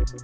And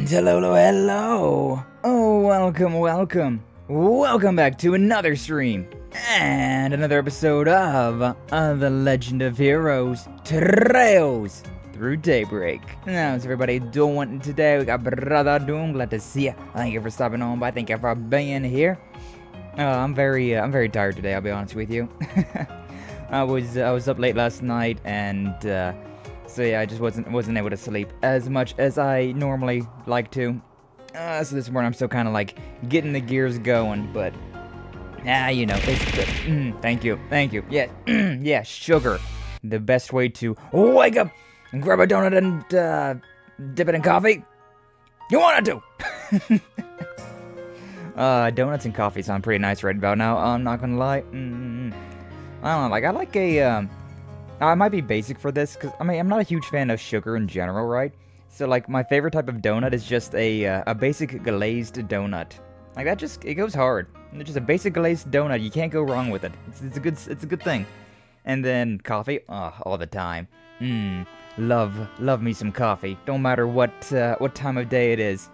hello. Oh, welcome back to another stream and another episode of The Legend of Heroes Trails Through Daybreak. How's everybody doing today? We got Brother Doom, glad to see you. Thank you for stopping on by, thank you for being here. I'm very tired today, I'll be honest with you. I was up late last night, and so yeah, I just wasn't able to sleep as much as I normally like to. So this morning I'm still kind of like getting the gears going, but you know, it's good. Thank you. Yeah, yeah, sugar, the best way to wake up and grab a donut and dip it in coffee. You wanna do? Donuts and coffee sound pretty nice right about now. I'm not gonna lie. I don't know, like I like a I might be basic for this, because, I mean, I'm not a huge fan of sugar in general, right? So, like, my favorite type of donut is just a basic glazed donut. Like, that just, it goes hard. It's just a basic glazed donut, you can't go wrong with it. It's a good thing. And then, coffee, all the time. Love me some coffee. Don't matter what time of day it is.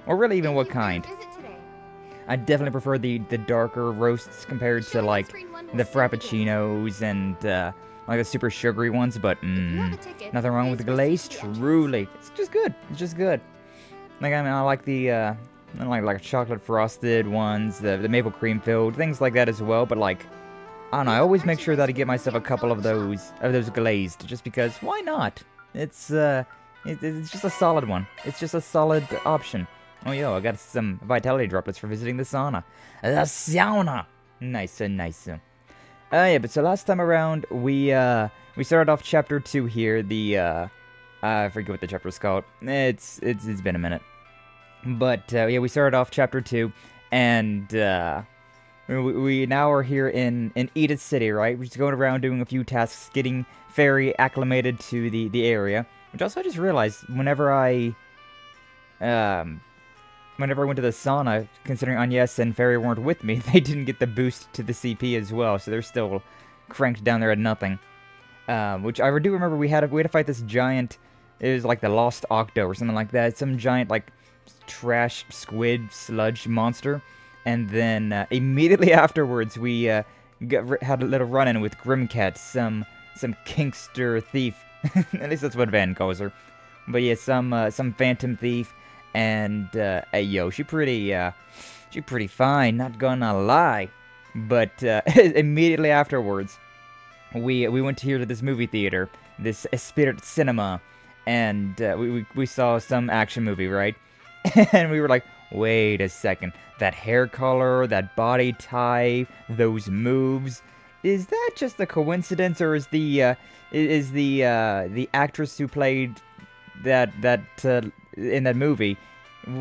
Or really even what kind. I definitely prefer the darker roasts compared to, like, the frappuccinos and, like the super sugary ones, but nothing wrong with the glaze. Truly, it's just good. Like, I mean, I like the like chocolate frosted ones, the maple cream filled, things like that as well. But like, I don't know, I always make sure that I get myself a couple of those glazed, just because why not? It's just a solid one. It's just a solid option. Oh yo, I got some vitality droplets for visiting the sauna. The sauna. Nice. Yeah, but so last time around, we started off chapter 2 here, I forget what the chapter was called. It's been a minute. But, yeah, we started off chapter 2, and, we now are here in Edith City, right? We're just going around doing a few tasks, getting Fairy acclimated to the area, which also I just realized, whenever I went to the sauna, considering Agnes and Fairy weren't with me, they didn't get the boost to the CP as well, so they're still cranked down there at nothing. Which I do remember we had to fight this giant, it was like the Lost Octo or something like that, some giant, like, trash squid sludge monster, and then immediately afterwards we had a little run-in with Grimcat, some kinkster thief, at least that's what Van calls her. But yeah, some phantom thief. And, hey, yo, she pretty fine, not gonna lie. But, immediately afterwards, we went to this movie theater, this Spirit Cinema, and, we saw some action movie, right? And we were like, wait a second. That hair color, that body type, those moves. Is that just a coincidence, or is the actress who played that in that movie,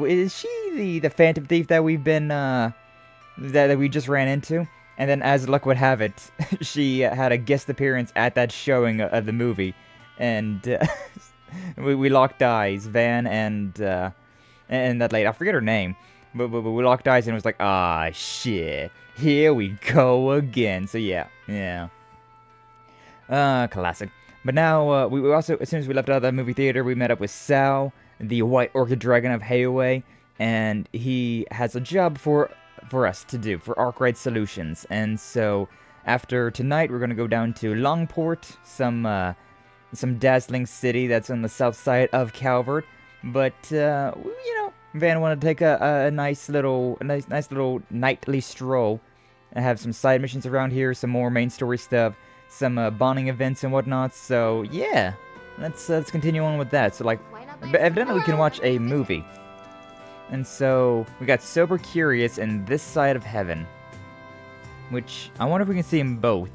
is she the Phantom Thief that we've been that we just ran into? And then, as luck would have it, she had a guest appearance at that showing of the movie, and we locked eyes, Van and that lady. I forget her name, but we locked eyes and it was like, ah, shit, here we go again. So yeah. Classic. But now, we also, as soon as we left out of the movie theater, we met up with Cao, the White Orchid Dragon of Heiyue, and he has a job for us to do, for Arkride Solutions. And so, after tonight, we're going to go down to Langport, some dazzling city that's on the south side of Calvard. But, Van wanted to take a nice little nightly stroll, and have some side missions around here, some more main story stuff, some bonding events and whatnot. So yeah, let's continue on with that. So like, evidently we can watch a movie, and so we got Sober Curious and This Side of Heaven, which I wonder if we can see them both.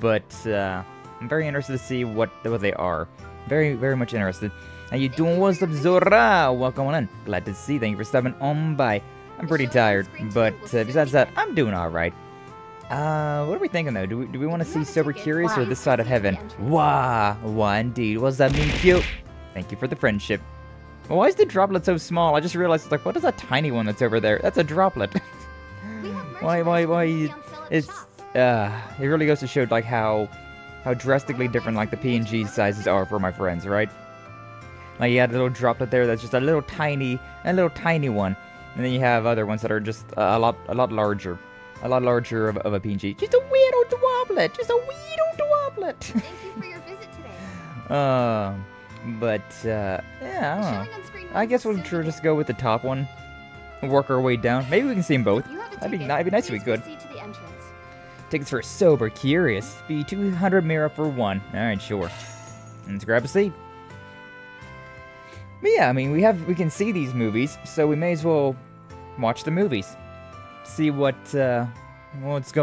But I'm very interested to see what they are. Very much interested. How you doing? What's up, Zora? Welcome on in. Glad to see. Thank you for stopping on by. I'm pretty tired, but besides that, I'm doing all right. What are we thinking though? Do we want to see Sober Curious or This Side of Heaven? Wah indeed. What's that mean, cute? Thank you for the friendship. Well, why is the droplet so small? I just realized, like, what is that tiny one that's over there? That's a droplet. why? It's it really goes to show like how drastically different like the PNG sizes are for my friends, right? Like you had a little droplet there that's just a little tiny one, and then you have other ones that are just a lot larger. A lot larger of a PNG. Just a weirdo droplet. Just a weirdo droplet. Thank you for your visit today. Yeah, I don't know. I guess we'll just go with the top one. Work our way down. Maybe we can see them both. That'd be nice if we could. Tickets for Sober Curious. Be 200 Mira for one. Alright, sure. Let's grab a seat. But yeah, I mean, we can see these movies, so we may as well watch the movies. See what's going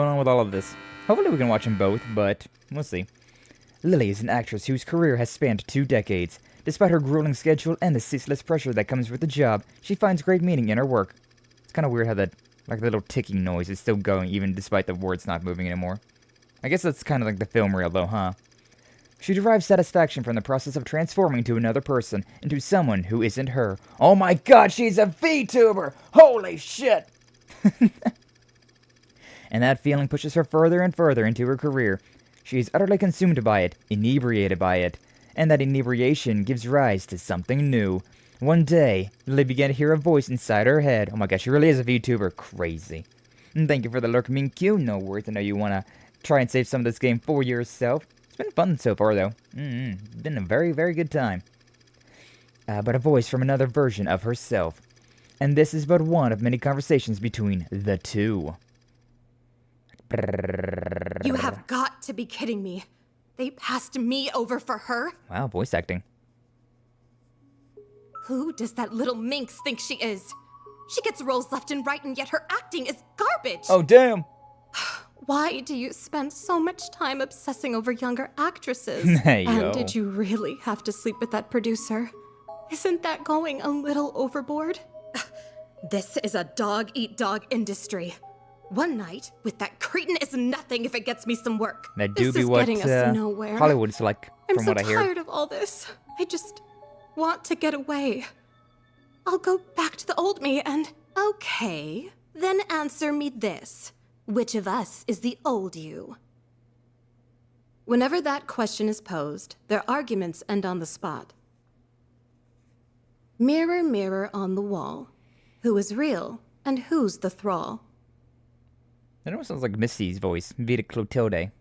on with all of this. Hopefully we can watch them both, but we'll see. Lily is an actress whose career has spanned 2 decades. Despite her grueling schedule and the ceaseless pressure that comes with the job, she finds great meaning in her work. It's kind of weird how that, like, little ticking noise is still going even despite the words not moving anymore. I guess that's kind of like the film reel though, huh? She derives satisfaction from the process of transforming to another person, into someone who isn't her. Oh my god, she's a VTuber! Holy shit! And that feeling pushes her further and further into her career. She is utterly consumed by it, inebriated by it, and that inebriation gives rise to something new. One day, Lily began to hear a voice inside her head. Oh my gosh, she really is a VTuber. Crazy. And thank you for the lurk, Minkyu. No worries, I know you want to try and save some of this game for yourself. It's been fun so far, though. Been a very good time. But a voice from another version of herself. And this is but one of many conversations between the two. You have got to be kidding me. They passed me over for her? Wow, voice acting. Who does that little minx think she is? She gets roles left and right, and yet her acting is garbage. Oh, damn. Why do you spend so much time obsessing over younger actresses? Hey, yo. And did you really have to sleep with that producer? Isn't that going a little overboard? This is a dog-eat-dog industry. One night with that cretin is nothing if it gets me some work. That do this be is what getting us nowhere. Hollywood's like, from what I hear. I'm so tired of all this. I just want to get away. I'll go back to the old me and... Okay, then answer me this. Which of us is the old you? Whenever that question is posed, their arguments end on the spot. Mirror, mirror on the wall. Who is real and who's the thrall? That almost sounds like Missy's voice, Vita Clotilde.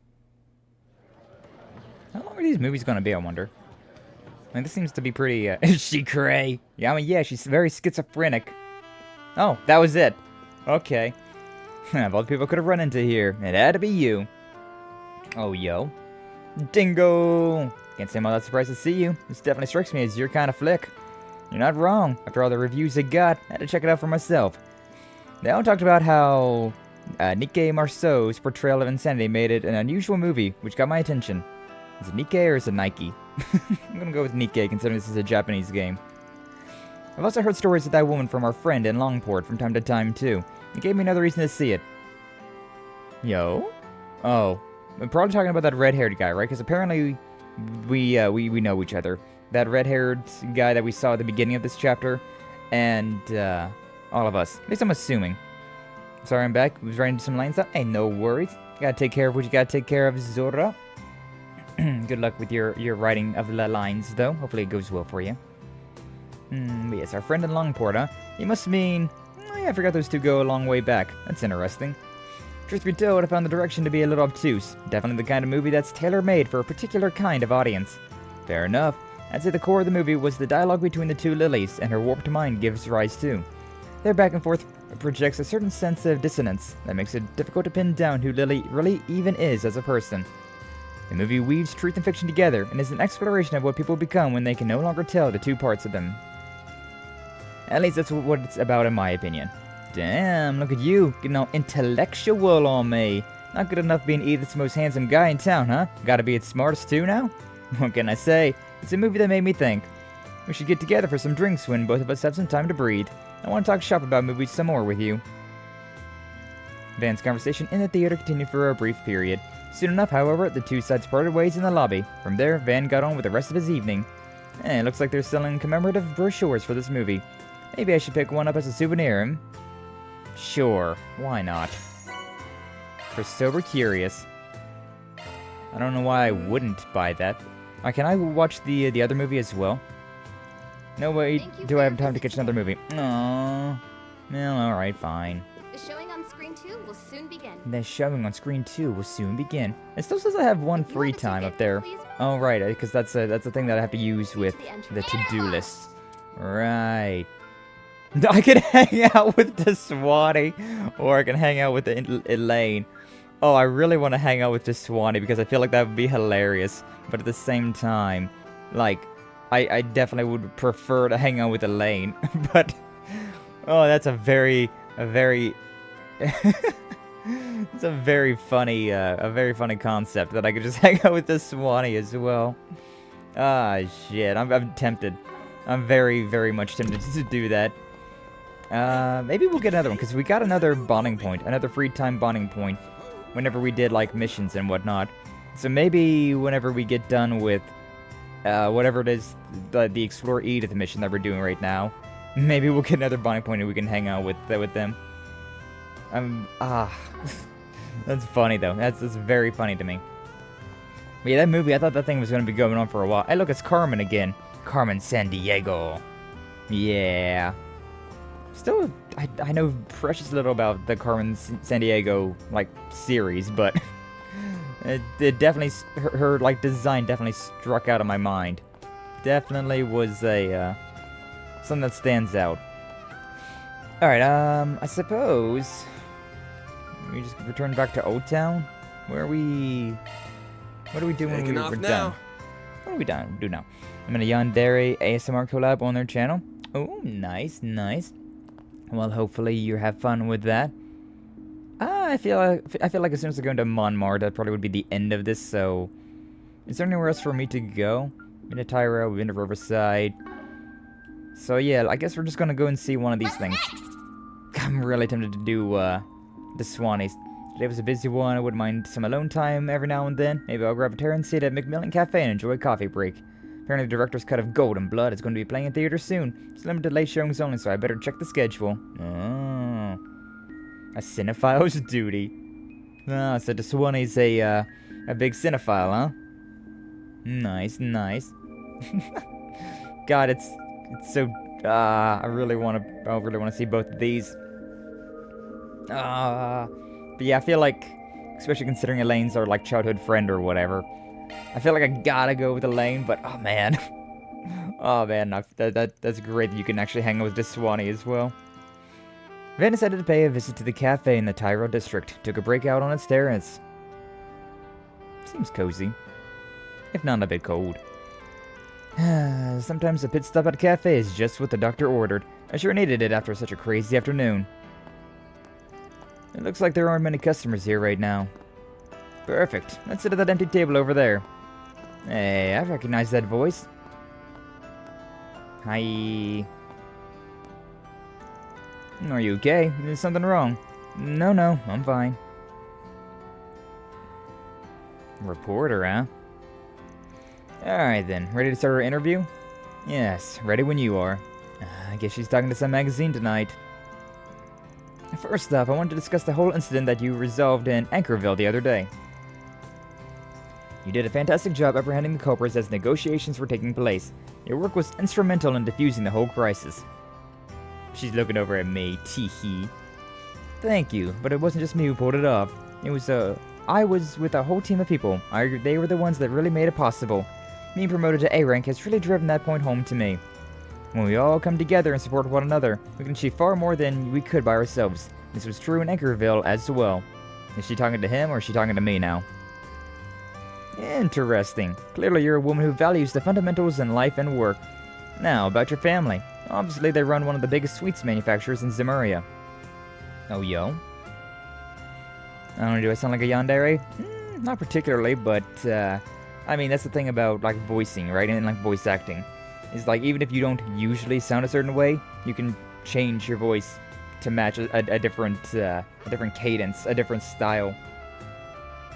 How long are these movies gonna be, I wonder? I mean, this seems to be pretty, is she cray? Yeah, I mean, yeah, she's very schizophrenic. Oh, that was it. Okay. Of all the people could have run into here, it had to be you. Oh, yo. Dingo! Can't say I'm all that surprised to see you. This definitely strikes me as your kind of flick. You're not wrong. After all the reviews it got, I had to check it out for myself. They all talked about how Nikkei Marceau's portrayal of insanity made it an unusual movie, which got my attention. Is it Nikkei or is it Nike? I'm gonna go with Nikkei, considering this is a Japanese game. I've also heard stories of that woman from our friend in Langport from time to time, too. It gave me another reason to see it. Yo? Oh. I'm probably talking about that red-haired guy, right? Because apparently we know each other. That red-haired guy that we saw at the beginning of this chapter, and all of us. At least I'm assuming. Sorry, I'm back. Was writing some lines up. Hey, no worries. You gotta take care of what you gotta take care of, Zora. Good luck with your writing of the lines, though. Hopefully it goes well for you. But yes, our friend in Longport, huh? You must mean... Oh, yeah, I forgot those two go a long way back. That's interesting. Truth be told, I found the direction to be a little obtuse. Definitely the kind of movie that's tailor-made for a particular kind of audience. Fair enough. I'd say the core of the movie was the dialogue between the two Lilies, and her warped mind gives rise to. Their back and forth projects a certain sense of dissonance that makes it difficult to pin down who Lily really even is as a person. The movie weaves truth and fiction together, and is an exploration of what people become when they can no longer tell the two parts of them. At least that's what it's about in my opinion. Damn, look at you, getting all intellectual on me. Not good enough being Edith's most handsome guy in town, huh? Gotta be its smartest too now? What can I say? It's a movie that made me think. We should get together for some drinks when both of us have some time to breathe. I want to talk shop about movies some more with you. Van's conversation in the theater continued for a brief period. Soon enough, however, the two sides parted ways in the lobby. From there, Van got on with the rest of his evening. It looks like they're selling commemorative brochures for this movie. Maybe I should pick one up as a souvenir. Sure, why not? For sober curious. I don't know why I wouldn't buy that. Can I watch the other movie as well? No way do I have time to catch another movie. Aww. Well, alright, fine. The showing on screen 2 will soon begin. The showing on screen 2 will soon begin. It still says I have one free time up there. Oh, right, because that's a thing that I have to use with the to-do list. Right. I can hang out with the Swanee, or I can hang out with the Elaine. Oh, I really want to hang out with the Swanee because I feel like that would be hilarious. But at the same time, like, I definitely would prefer to hang out with Elaine. But, oh, that's a very it's a very funny concept that I could just hang out with the Swanee as well. Ah, shit, I'm tempted. I'm very much tempted to do that. Maybe we'll get another one, because we got another bonding point, another free time bonding point, whenever we did, like, missions and whatnot. So maybe whenever we get done with, whatever it is, the Explore Edith mission that we're doing right now, maybe we'll get another bonding point and we can hang out with them. That's funny, though. That's very funny to me. But yeah, that movie, I thought that thing was going to be going on for a while. Hey, look, it's Carmen again. Carmen Sandiego. Yeah. Still, I know precious little about the Carmen Sandiego, like, series, but it definitely, her like, design definitely struck out of my mind. Definitely was a, something that stands out. Alright, I suppose we just return back to Old Town? What are we doing when we're done? What are we do now? I'm in a Yandere ASMR collab on their channel. Oh, nice. Well, hopefully you have fun with that. I feel like as soon as I go into Monmar, that probably would be the end of this, so... Is there anywhere else for me to go? We've been to Tyro, we've been to Riverside. So yeah, I guess we're just gonna go and see one of these things. I'm really tempted to do, the Swannies. Today was a busy one, I wouldn't mind some alone time every now and then. Maybe I'll grab a tear and sit at Macmillan Cafe and enjoy a coffee break. Apparently the director's cut of Golden Blood is going to be playing in theaters soon. It's limited late showings only, so I better check the schedule. Oh. A cinephile's duty. Ah, so the Swanee's a big cinephile, huh? Nice. God, it's so... I really want to see both of these. But yeah, I feel like, especially considering Elaine's our, like, childhood friend or whatever, I feel like I gotta go with Elaine, but oh man. That's great that you can actually hang out with this Swanee as well. Van decided to pay a visit to the cafe in the Tyro district. Took a break out on its terrace. Seems cozy, if not a bit cold. Sometimes a pit stop at a cafe is just what the doctor ordered. I sure needed it after such a crazy afternoon. It looks like there aren't many customers here right now. Perfect. Let's sit at that empty table over there. Hey, I recognize that voice. Hi. Are you okay? Is something wrong? No, I'm fine. Reporter, huh? Alright then, ready to start our interview? Yes, ready when you are. I guess she's talking to some magazine tonight. First off, I wanted to discuss the whole incident that you resolved in Anchorville the other day. You did a fantastic job apprehending the culprits as negotiations were taking place. Your work was instrumental in diffusing the whole crisis. She's looking over at me, tee-hee. Thank you, but it wasn't just me who pulled it off. I was with a whole team of people. They were the ones that really made it possible. Being promoted to A rank has really driven that point home to me. When we all come together and support one another, we can achieve far more than we could by ourselves. This was true in Anchorville as well. Is she talking to him or is she talking to me now? Interesting. Clearly you're a woman who values the fundamentals in life and work. Now, about your family. Obviously they run one of the biggest sweets manufacturers in Zemuria. Oh, yo? I don't know, do I sound like a yandere? Not particularly, but, I mean, that's the thing about, like, voicing, right? And, like, voice acting. Is, like, even if you don't usually sound a certain way, you can change your voice to match a different cadence, a different style.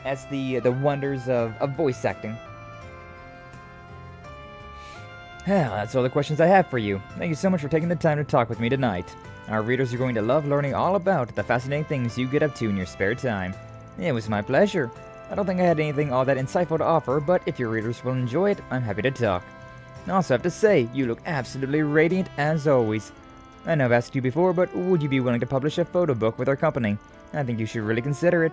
That's the wonders of voice acting. Well, that's all the questions I have for you. Thank you so much for taking the time to talk with me tonight. Our readers are going to love learning all about the fascinating things you get up to in your spare time. It was my pleasure. I don't think I had anything all that insightful to offer, but if your readers will enjoy it, I'm happy to talk. I also have to say, you look absolutely radiant as always. I know I've asked you before, but would you be willing to publish a photo book with our company? I think you should really consider it.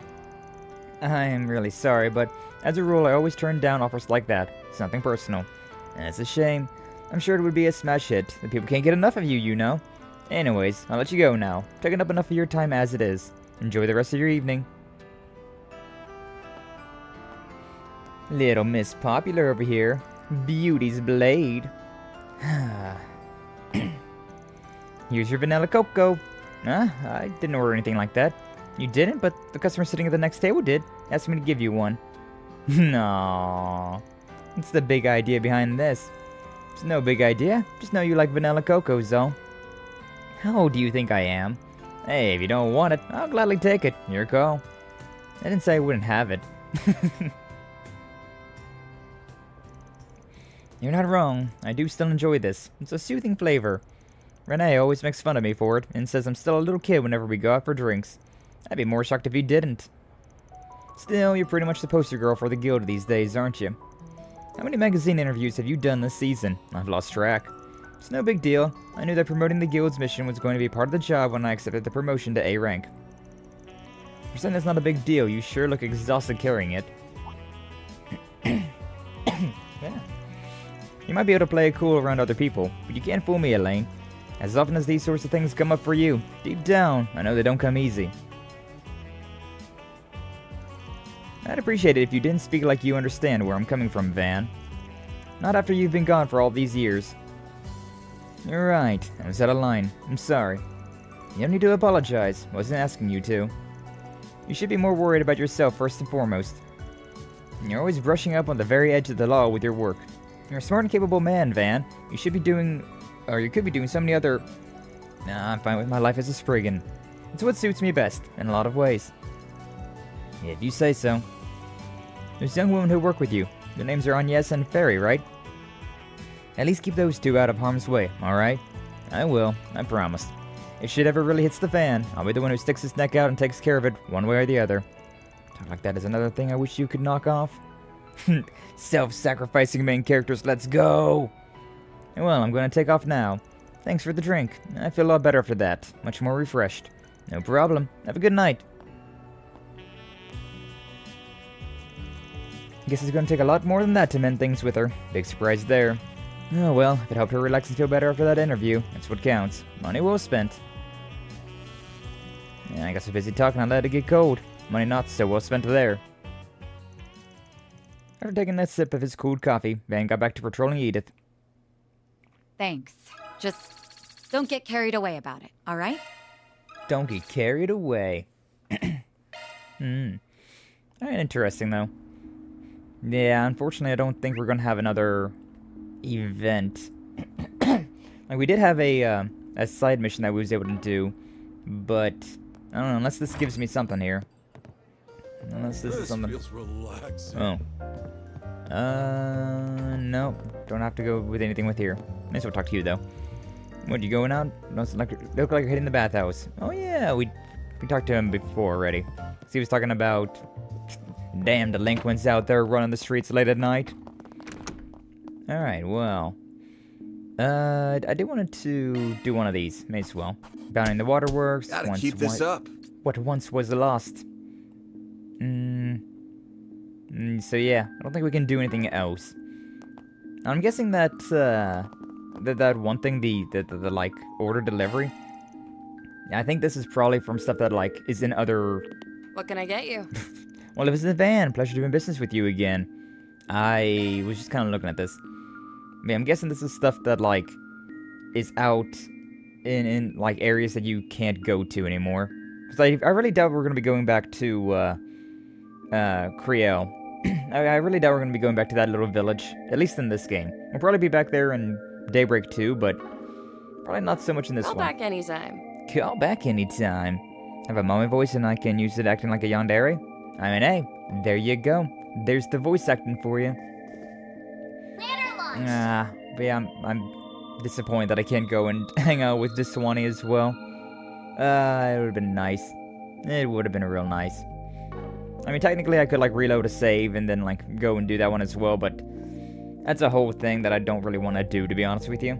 I am really sorry, but as a rule I always turn down offers like that. It's nothing personal. And it's a shame. I'm sure it would be a smash hit. The people can't get enough of you, you know. Anyways, I'll let you go now. Taking up enough of your time as it is. Enjoy the rest of your evening. Little Miss Popular over here. Beauty's blade. Here's your vanilla cocoa. Huh? I didn't order anything like that. You didn't, but the customer sitting at the next table did. Asked me to give you one. No. What's the big idea behind this? It's no big idea. Just know you like vanilla cocoa, though. How old do you think I am? Hey, if you don't want it, I'll gladly take it. Your call. I didn't say I wouldn't have it. You're not wrong. I do still enjoy this. It's a soothing flavor. Renee always makes fun of me for it and says I'm still a little kid whenever we go out for drinks. I'd be more shocked if you didn't. Still, you're pretty much the poster girl for the guild these days, aren't you? How many magazine interviews have you done this season? I've lost track. It's no big deal. I knew that promoting the guild's mission was going to be part of the job when I accepted the promotion to A rank. You're saying that's not a big deal. You sure look exhausted carrying it. Yeah. You might be able to play it cool around other people, but you can't fool me, Elaine. As often as these sorts of things come up for you, deep down, I know they don't come easy. I'd appreciate it if you didn't speak like you understand where I'm coming from, Van. Not after you've been gone for all these years. You're right, I was out of line. I'm sorry. You don't need to apologize. Wasn't asking you to. You should be more worried about yourself first and foremost. You're always brushing up on the very edge of the law with your work. You're a smart and capable man, Van. You should be doing... or you could be doing so many other... Nah, I'm fine with my life as a spriggan. It's what suits me best, in a lot of ways. If you say so. There's young women who work with you. Their names are Agnes and Fairy, right? At least keep those two out of harm's way, alright? I will, I promise. If shit ever really hits the fan, I'll be the one who sticks his neck out and takes care of it, one way or the other. Talk like that is another thing I wish you could knock off. Self-sacrificing main characters, let's go! Well, I'm going to take off now. Thanks for the drink. I feel a lot better after that. Much more refreshed. No problem. Have a good night. Guess it's going to take a lot more than that to mend things with her. Big surprise there. Oh well, if it helped her relax and feel better after that interview, that's what counts. Money well spent. Yeah, I got so busy talking I let it get cold. Money not so well spent there. After taking that sip of his cooled coffee, Van got back to patrolling Edith. Thanks. Just don't get carried away about it, all right? Don't get carried away. Alright, interesting though. Yeah, unfortunately I don't think we're gonna have another event. Like, we did have a side mission that we was able to do, but I don't know, unless this gives me something here. Unless this is something. Feels relaxing. Oh. No. Don't have to go with anything with here. Might as well talk to you, though. What, you going out? Look like you're hitting the bathhouse. Oh, yeah, we talked to him before already. So he was talking about damn delinquents out there running the streets late at night. Alright, well. I did want to do one of these. May as well. Bounding the waterworks. Gotta keep this up. What once was lost. So yeah, I don't think we can do anything else. I'm guessing that that one thing, the like order delivery. I think this is probably from stuff that like is in other. What can I get you? Well, if it's in the van, pleasure doing business with you again. I was just kind of looking at this. I mean, I'm guessing this is stuff that like is out in like areas that you can't go to anymore. Because I really doubt we're gonna be going back to Creole. I really doubt we're going to be going back to that little village, at least in this game. We'll probably be back there in Daybreak 2, but probably not so much in this Call one. back anytime. Call back anytime. Have a mommy voice and I can use it acting like a yandere. I mean, hey, there you go. There's the voice acting for you. Later lunch. But yeah, I'm disappointed that I can't go and hang out with this Swanee as well. It would have been nice. It would have been real nice. I mean, technically I could, like, reload a save and then, like, go and do that one as well, but that's a whole thing that I don't really want to do, to be honest with you.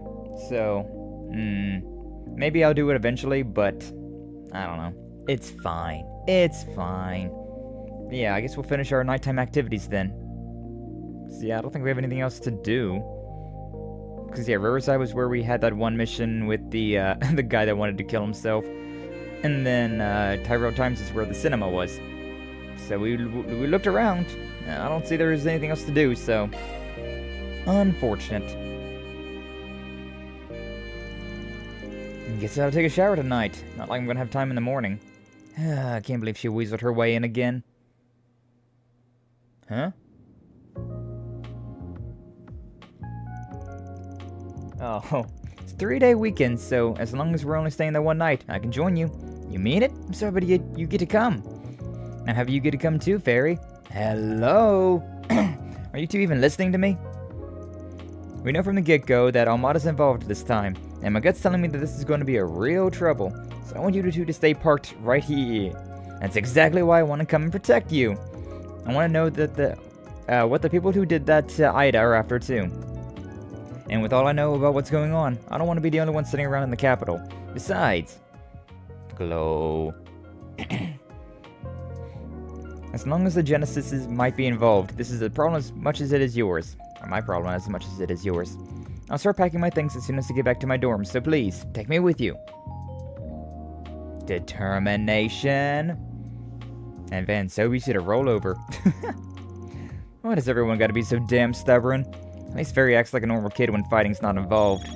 So, maybe I'll do it eventually, but I don't know. It's fine. It's fine. Yeah, I guess we'll finish our nighttime activities then. So, yeah, I don't think we have anything else to do. Because, yeah, Riverside was where we had that one mission with the, the guy that wanted to kill himself. And then, Tyrell Times is where the cinema was. So we looked around. I don't see there's anything else to do, so unfortunate. Guess I'll take a shower tonight. Not like I'm gonna have time in the morning. I can't believe she weaseled her way in again. Huh? Oh, it's a 3-day weekend, so as long as we're only staying there one night, I can join you. You mean it? I'm sorry, but you get to come. And have you get to come too, Fairy? Hello? Are you two even listening to me? We know from the get-go that Almada's involved this time, and my gut's telling me that this is going to be a real trouble, so I want you two to stay parked right here. That's exactly why I want to come and protect you. I want to know that what the people who did that to Ida are after too. And with all I know about what's going on, I don't want to be the only one sitting around in the capital. Besides, glow. As long as the Genesises might be involved, this is a problem as much as it is yours. Or my problem as much as it is yours. I'll start packing my things as soon as I get back to my dorm, so please, take me with you. Determination. And Van Sobe should have rolled over. Why does everyone gotta be so damn stubborn? At least Fairy acts like a normal kid when fighting's not involved.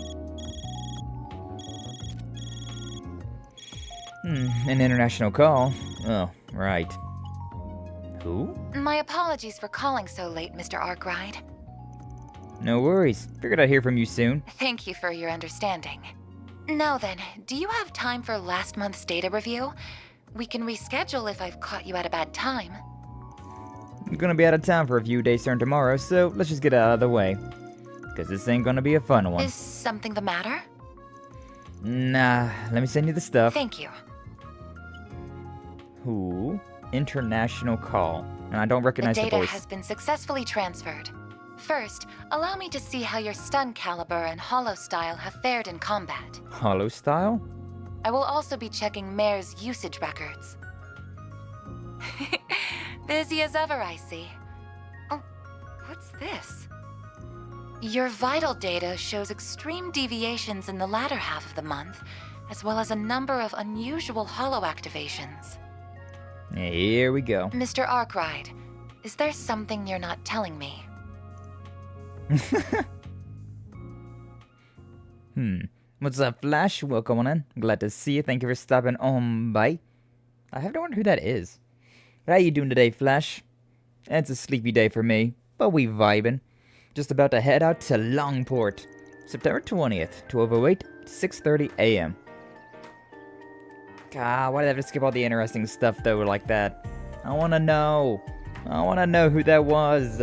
An international call? Oh, right. Who? My apologies for calling so late, Mr. Arkride. No worries. Figured I'd hear from you soon. Thank you for your understanding. Now then, do you have time for last month's data review? We can reschedule if I've caught you at a bad time. I'm gonna be out of town for a few days starting tomorrow, so let's just get it out of the way. Because this ain't gonna be a fun one. Is something the matter? Nah, let me send you the stuff. Thank you. Who? International call. And I don't recognize the data voice. has been successfully transferred. First, allow me to see how your stun caliber and hollow style have fared in combat. Hollow style? I will also be checking Mare's usage records. Busy as ever, I see. Oh, what's this? Your vital data shows extreme deviations in the latter half of the month, as well as a number of unusual hollow activations. Here we go. Mr. Arkride, is there something you're not telling me? What's up, Flash? Welcome on in. Glad to see you. Thank you for stopping on by. I have to wonder who that is. But how you doing today, Flash? It's a sleepy day for me, but we vibing. Just about to head out to Langport. September 20th, 12:08 to 6:30 a.m. God, why did I have to skip all the interesting stuff, though, like that? I wanna know. I wanna know who that was.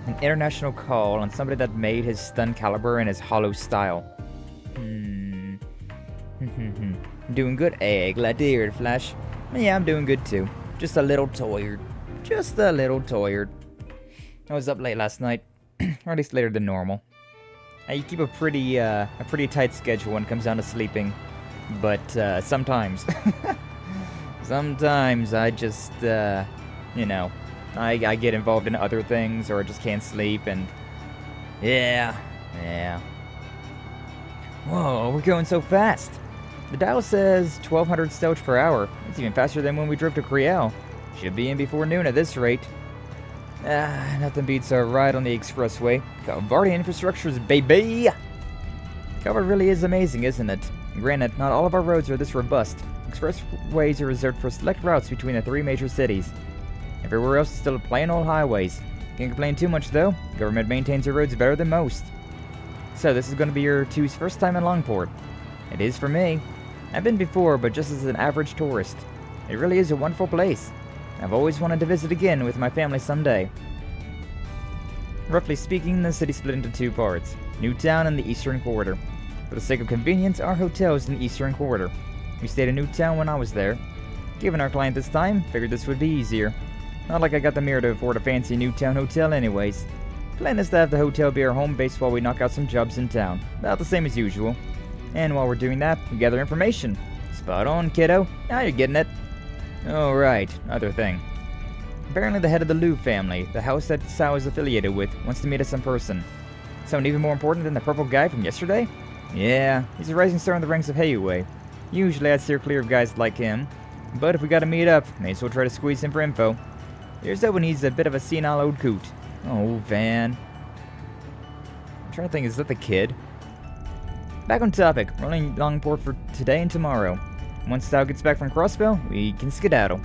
An international call on somebody that made his stun caliber in his hollow style. Doing good? Hey, glad to hear it, Flash. Yeah, I'm doing good too. Just a little tired. Just a little tired. I was up late last night, or at least later than normal. I keep a pretty tight schedule when it comes down to sleeping, but sometimes, sometimes I just, you know, I get involved in other things, or I just can't sleep, and yeah. Whoa, we're going so fast. The dial says 1,200 stelch per hour. It's even faster than when we drove to Kriel. Should be in before noon at this rate. Nothing beats a ride on the expressway. Calvardian infrastructures, baby! Calvard really is amazing, isn't it? Granted, not all of our roads are this robust. Expressways are reserved for select routes between the 3 major cities. Everywhere else is still plain old highways. Can't complain too much though. Government maintains their roads better than most. So this is going to be your two's first time in Langport. It is for me. I've been before, but just as an average tourist. It really is a wonderful place. I've always wanted to visit again with my family someday. Roughly speaking, the city split into 2 parts. Newtown and the Eastern Quarter. For the sake of convenience, our hotel is in the Eastern Quarter. We stayed in Newtown when I was there. Given our client this time, figured this would be easier. Not like I got the mirror to afford a fancy Newtown hotel anyways. Plan is to have the hotel be our home base while we knock out some jobs in town. About the same as usual. And while we're doing that, we gather information. Spot on, kiddo. Now you're getting it. Alright, other thing. Apparently the head of the Liu family, the house that Cao is affiliated with, wants to meet us in person. Someone even more important than the purple guy from yesterday? Yeah, he's a rising star in the ranks of Heiyue. Usually I'd steer clear of guys like him. But if we gotta meet up, may as well try to squeeze him for info. Here's that when he's a bit of a senile old coot. Oh, Van. I'm trying to think, is that the kid? Back on topic, we're only in Langport for today and tomorrow. Once Cao gets back from Crossbow, we can skedaddle.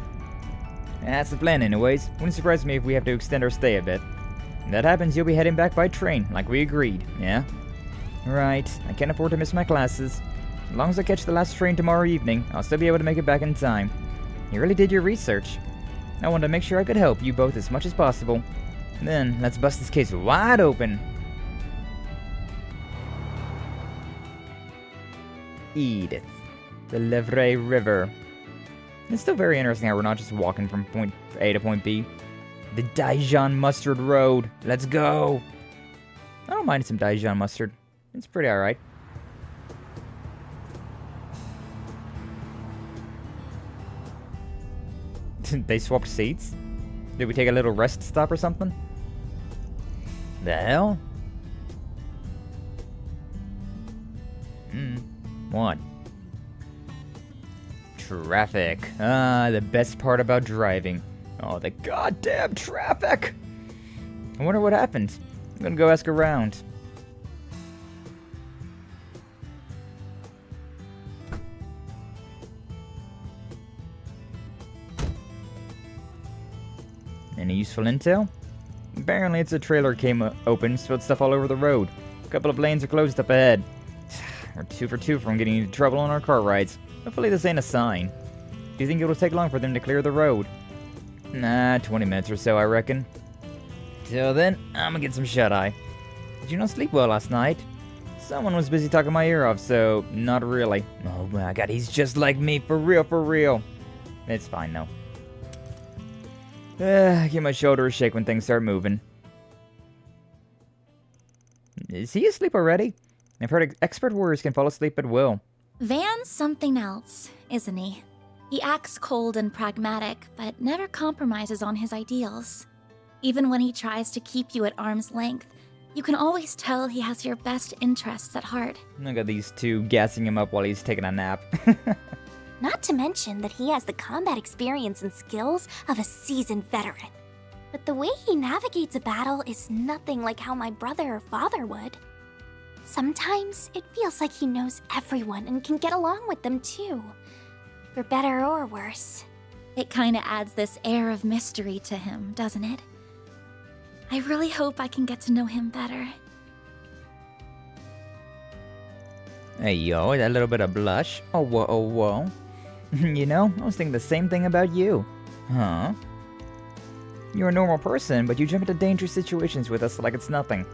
That's the plan anyways. Wouldn't surprise me if we have to extend our stay a bit. When that happens, you'll be heading back by train, like we agreed, yeah? Right, I can't afford to miss my classes. As long as I catch the last train tomorrow evening, I'll still be able to make it back in time. You really did your research. I wanted to make sure I could help you both as much as possible. Then, let's bust this case wide open. Edith. The Levray River. It's still very interesting how we're not just walking from point A to point B. The Dijon Mustard Road. Let's go! I don't mind some Dijon mustard. It's pretty alright. They swapped seats? Did we take a little rest stop or something? The hell? What? Traffic. The best part about driving. Oh, the goddamn traffic! I wonder what happened. I'm gonna go ask around. Any useful intel? Apparently it's a trailer came open, spilled stuff all over the road. A couple of lanes are closed up ahead. We're 2 for 2 from getting into trouble on our car rides. Hopefully this ain't a sign. Do you think it'll take long for them to clear the road? Nah, 20 minutes or so, I reckon. Till then, I'm gonna get some shut-eye. Did you not sleep well last night? Someone was busy talking my ear off, so not really. Oh my god, he's just like me, for real, for real. It's fine, though. Give my shoulder a shake when things start moving. Is he asleep already? I've heard expert warriors can fall asleep at will. Van's something else, isn't he? He acts cold and pragmatic, but never compromises on his ideals. Even when he tries to keep you at arm's length, you can always tell he has your best interests at heart. Look at these two gassing him up while he's taking a nap. Not to mention that he has the combat experience and skills of a seasoned veteran. But the way he navigates a battle is nothing like how my brother or father would. Sometimes it feels like he knows everyone and can get along with them too. For better or worse. It kinda adds this air of mystery to him, doesn't it? I really hope I can get to know him better. Hey, yo, that little bit of blush. Oh, whoa, oh, whoa. You know, I was thinking the same thing about you. Huh? You're a normal person, but you jump into dangerous situations with us like it's nothing.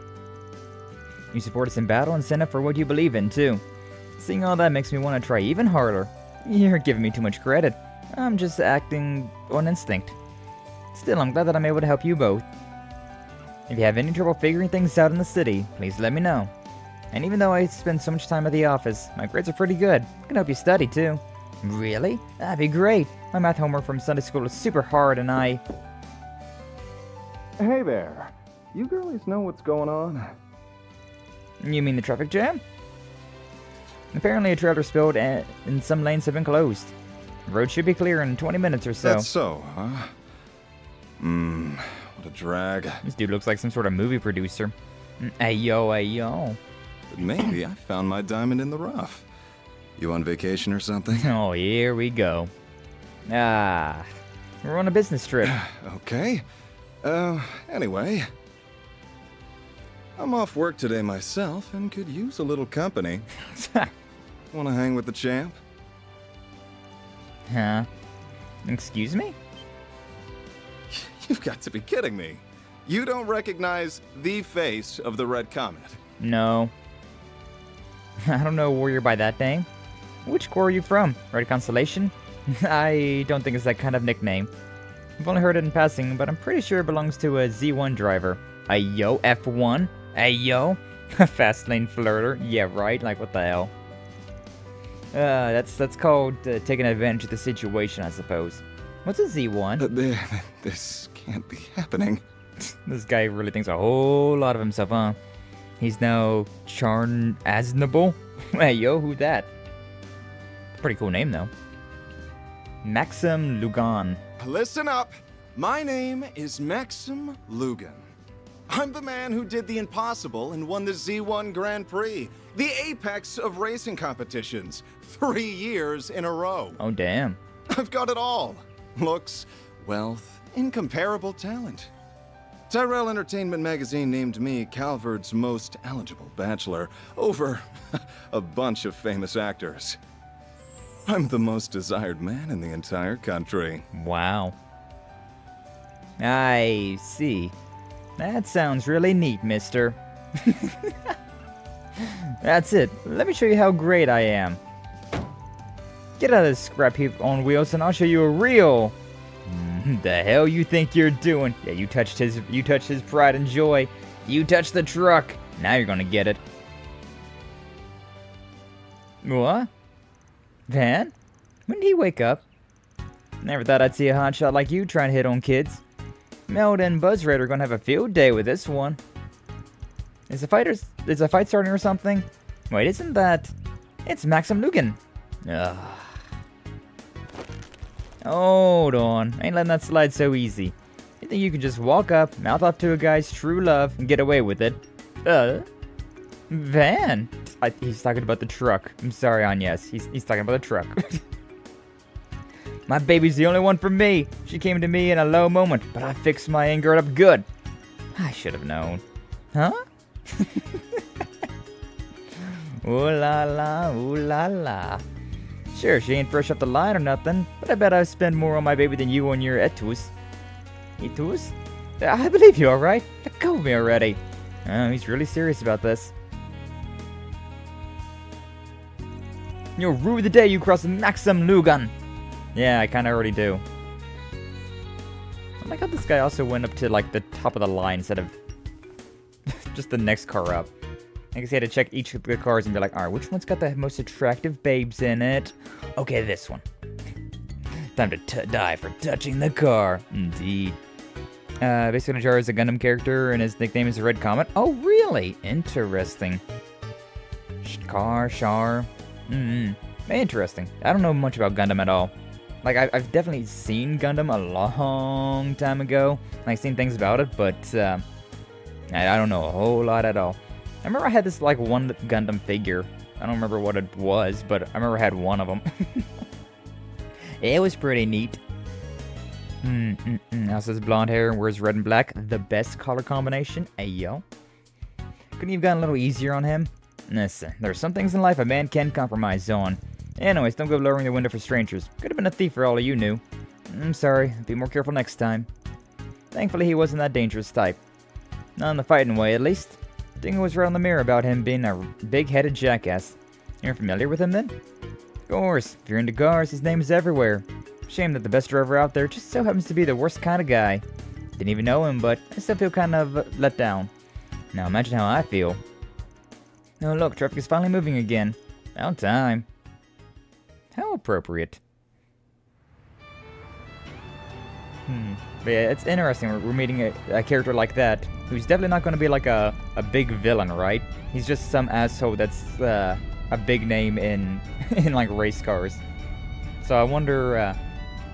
You support us in battle and stand up for what you believe in, too. Seeing all that makes me want to try even harder. You're giving me too much credit. I'm just acting on instinct. Still, I'm glad that I'm able to help you both. If you have any trouble figuring things out in the city, please let me know. And even though I spend so much time at the office, my grades are pretty good. I can help you study, too. Really? That'd be great. My math homework from Sunday school is super hard and I... Hey there. You girlies know what's going on? You mean the traffic jam? Apparently a trailer spilled and some lanes have been closed. The road should be clear in 20 minutes or so. That's so, huh? What a drag. This dude looks like some sort of movie producer. Hey yo, hey yo. But maybe I found my diamond in the rough. You on vacation or something? Oh, here we go. We're on a business trip. Okay. Anyway. I'm off work today myself and could use a little company. Wanna hang with the champ? Huh? Excuse me? You've got to be kidding me. You don't recognize the face of the Red Comet. No. I don't know a warrior by that name. Which corps are you from? Red Constellation? I don't think it's that kind of nickname. I've only heard it in passing, but I'm pretty sure it belongs to a Z1 driver. Heiyue F1? Heiyue? Fast lane flirter? Yeah, right? Like, what the hell? That's called taking advantage of the situation, I suppose. What's a Z1? This can't be happening. This guy really thinks a whole lot of himself, huh? He's now Charn-Aznable? Hey, yo, who that? Pretty cool name, though. Maxim Lugan. Listen up. My name is Maxim Lugan. I'm the man who did the impossible and won the Z1 Grand Prix, the apex of racing competitions, 3 years in a row. Oh, damn. I've got it all. Looks, wealth, incomparable talent. Tyrell Entertainment Magazine named me Calvard's most eligible bachelor over a bunch of famous actors. I'm the most desired man in the entire country. Wow. I see. That sounds really neat, mister. That's it. Let me show you how great I am. Get out of this scrap heap on wheels and I'll show you a real... The hell you think you're doing? Yeah, you touched his pride and joy. You touched the truck. Now you're gonna get it. What? Van? When did he wake up? Never thought I'd see a hotshot like you trying to hit on kids. Meld and Buzzraid are gonna have a field day with this one. Is a fight starting or something? Wait, isn't that... It's Maxim Lugan. Ugh. Hold on. I ain't letting that slide so easy. You think you can just walk up, mouth off to a guy's true love, and get away with it? Van? He's talking about the truck. I'm sorry, Agnes. He's talking about the truck. My baby's the only one for me. She came to me in a low moment, but I fixed my anger up good. I should have known. Huh? Ooh la la, ooh la la. Sure, she ain't fresh off the line or nothing, but I bet I spend more on my baby than you on your etus. Etus? I believe you, alright? Let go of me already. Oh, he's really serious about this. You'll rue the day you cross Maxim Lugan. Yeah, I kinda already do. I like how this guy also went up to, like, the top of the line instead of just the next car up. I guess he had to check each of the cars and be like, alright, which one's got the most attractive babes in it? Okay, this one. Time to die for touching the car. Indeed. Basically, Jar is a Gundam character, and his nickname is the Red Comet. Oh, really? Interesting. Char. Interesting. I don't know much about Gundam at all. Like, I've definitely seen Gundam a long time ago. I've seen things about it, but I don't know a whole lot at all. I remember I had this, like, one Gundam figure. I don't remember what it was, but I remember I had one of them. It was pretty neat. Also has blonde hair and wears red and black. The best color combination. Ayo. Couldn't you have gotten a little easier on him? Listen, there are some things in life a man can compromise on. Anyways, don't go lowering the window for strangers. Could have been a thief for all of you knew. I'm sorry. Be more careful next time. Thankfully, he wasn't that dangerous type. Not in the fighting way, at least. Dingo was right on the mirror about him being a big-headed jackass. You're familiar with him, then? Of course. If you're into cars, his name is everywhere. Shame that the best driver out there just so happens to be the worst kind of guy. Didn't even know him, but I still feel kind of let down. Now imagine how I feel. Oh look, traffic is finally moving again. About time. How appropriate. But yeah, it's interesting. We're meeting a character like that, who's definitely not going to be like a big villain, right? He's just some asshole that's a big name in like race cars. So I wonder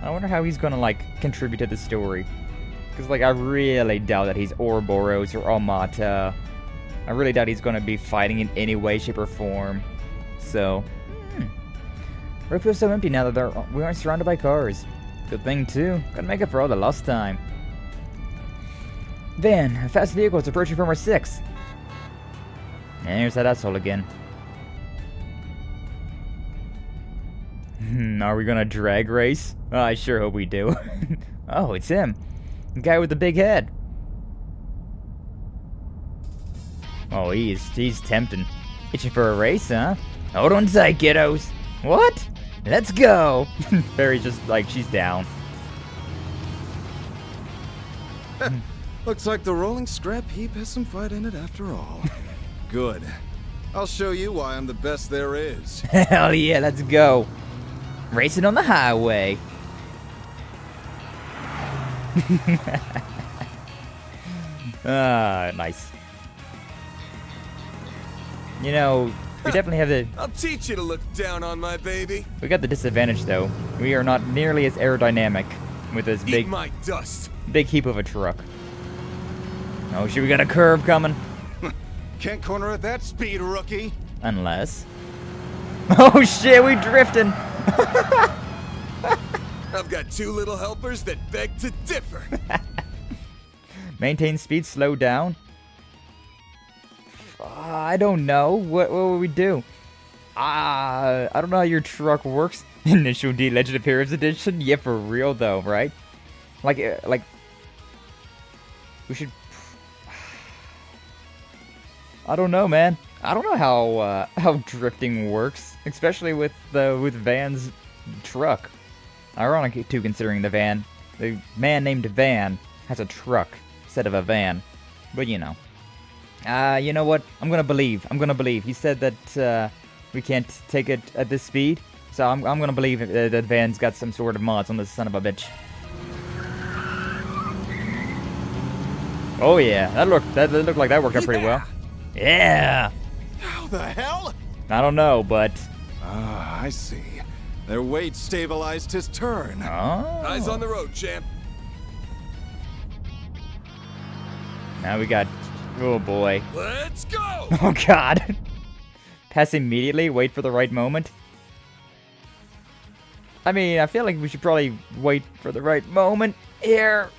how he's going to like contribute to the story. Because like I really doubt that he's Ouroboros or Almata. I really doubt he's going to be fighting in any way, shape, or form. So, Road feels so empty now that we aren't surrounded by cars. Good thing too. Gotta make up for all the lost time. Van, a fast vehicle is approaching from our 6. And here's that asshole again. Are we gonna drag race? Oh, I sure hope we do. Oh, it's him. The guy with the big head. Oh, he's tempting. Itching for a race, huh? Hold on tight, kiddos. What? Let's go! Barry's just like, she's down. Looks like the rolling scrap heap has some fight in it after all. Good. I'll show you why I'm the best there is. Hell yeah, let's go. Racing on the highway. Ah, nice. You know, we definitely have the... I'll teach you to look down on my baby. We got the disadvantage, though. We are not nearly as aerodynamic with this Eat my dust. big heap of a truck. Oh, shit, we got a curve coming. Can't corner at that speed, rookie. Unless... Oh, shit, we drifting. I've got 2 little helpers that beg to differ. Maintain speed, slow down. I don't know. What will we do? I don't know how your truck works. Initial D Legend of Heroes Edition? Yeah, for real though, right? Like, we should... I don't know, man. I don't know how drifting works, especially with Van's truck. Ironic too, considering the man named Van has a truck instead of a van. But you know. You know what? I'm gonna believe. He said that we can't take it at this speed, so I'm gonna believe that Van's got some sort of mods on this son of a bitch. Oh yeah, that looked like that worked out pretty well. Yeah. How the hell? I don't know, but... Ah, I see. Their weight stabilized his turn. Oh. Eyes on the road, champ. Now we got... Oh boy. Let's go! Oh god. Pass immediately, wait for the right moment. I mean, I feel like we should probably wait for the right moment here.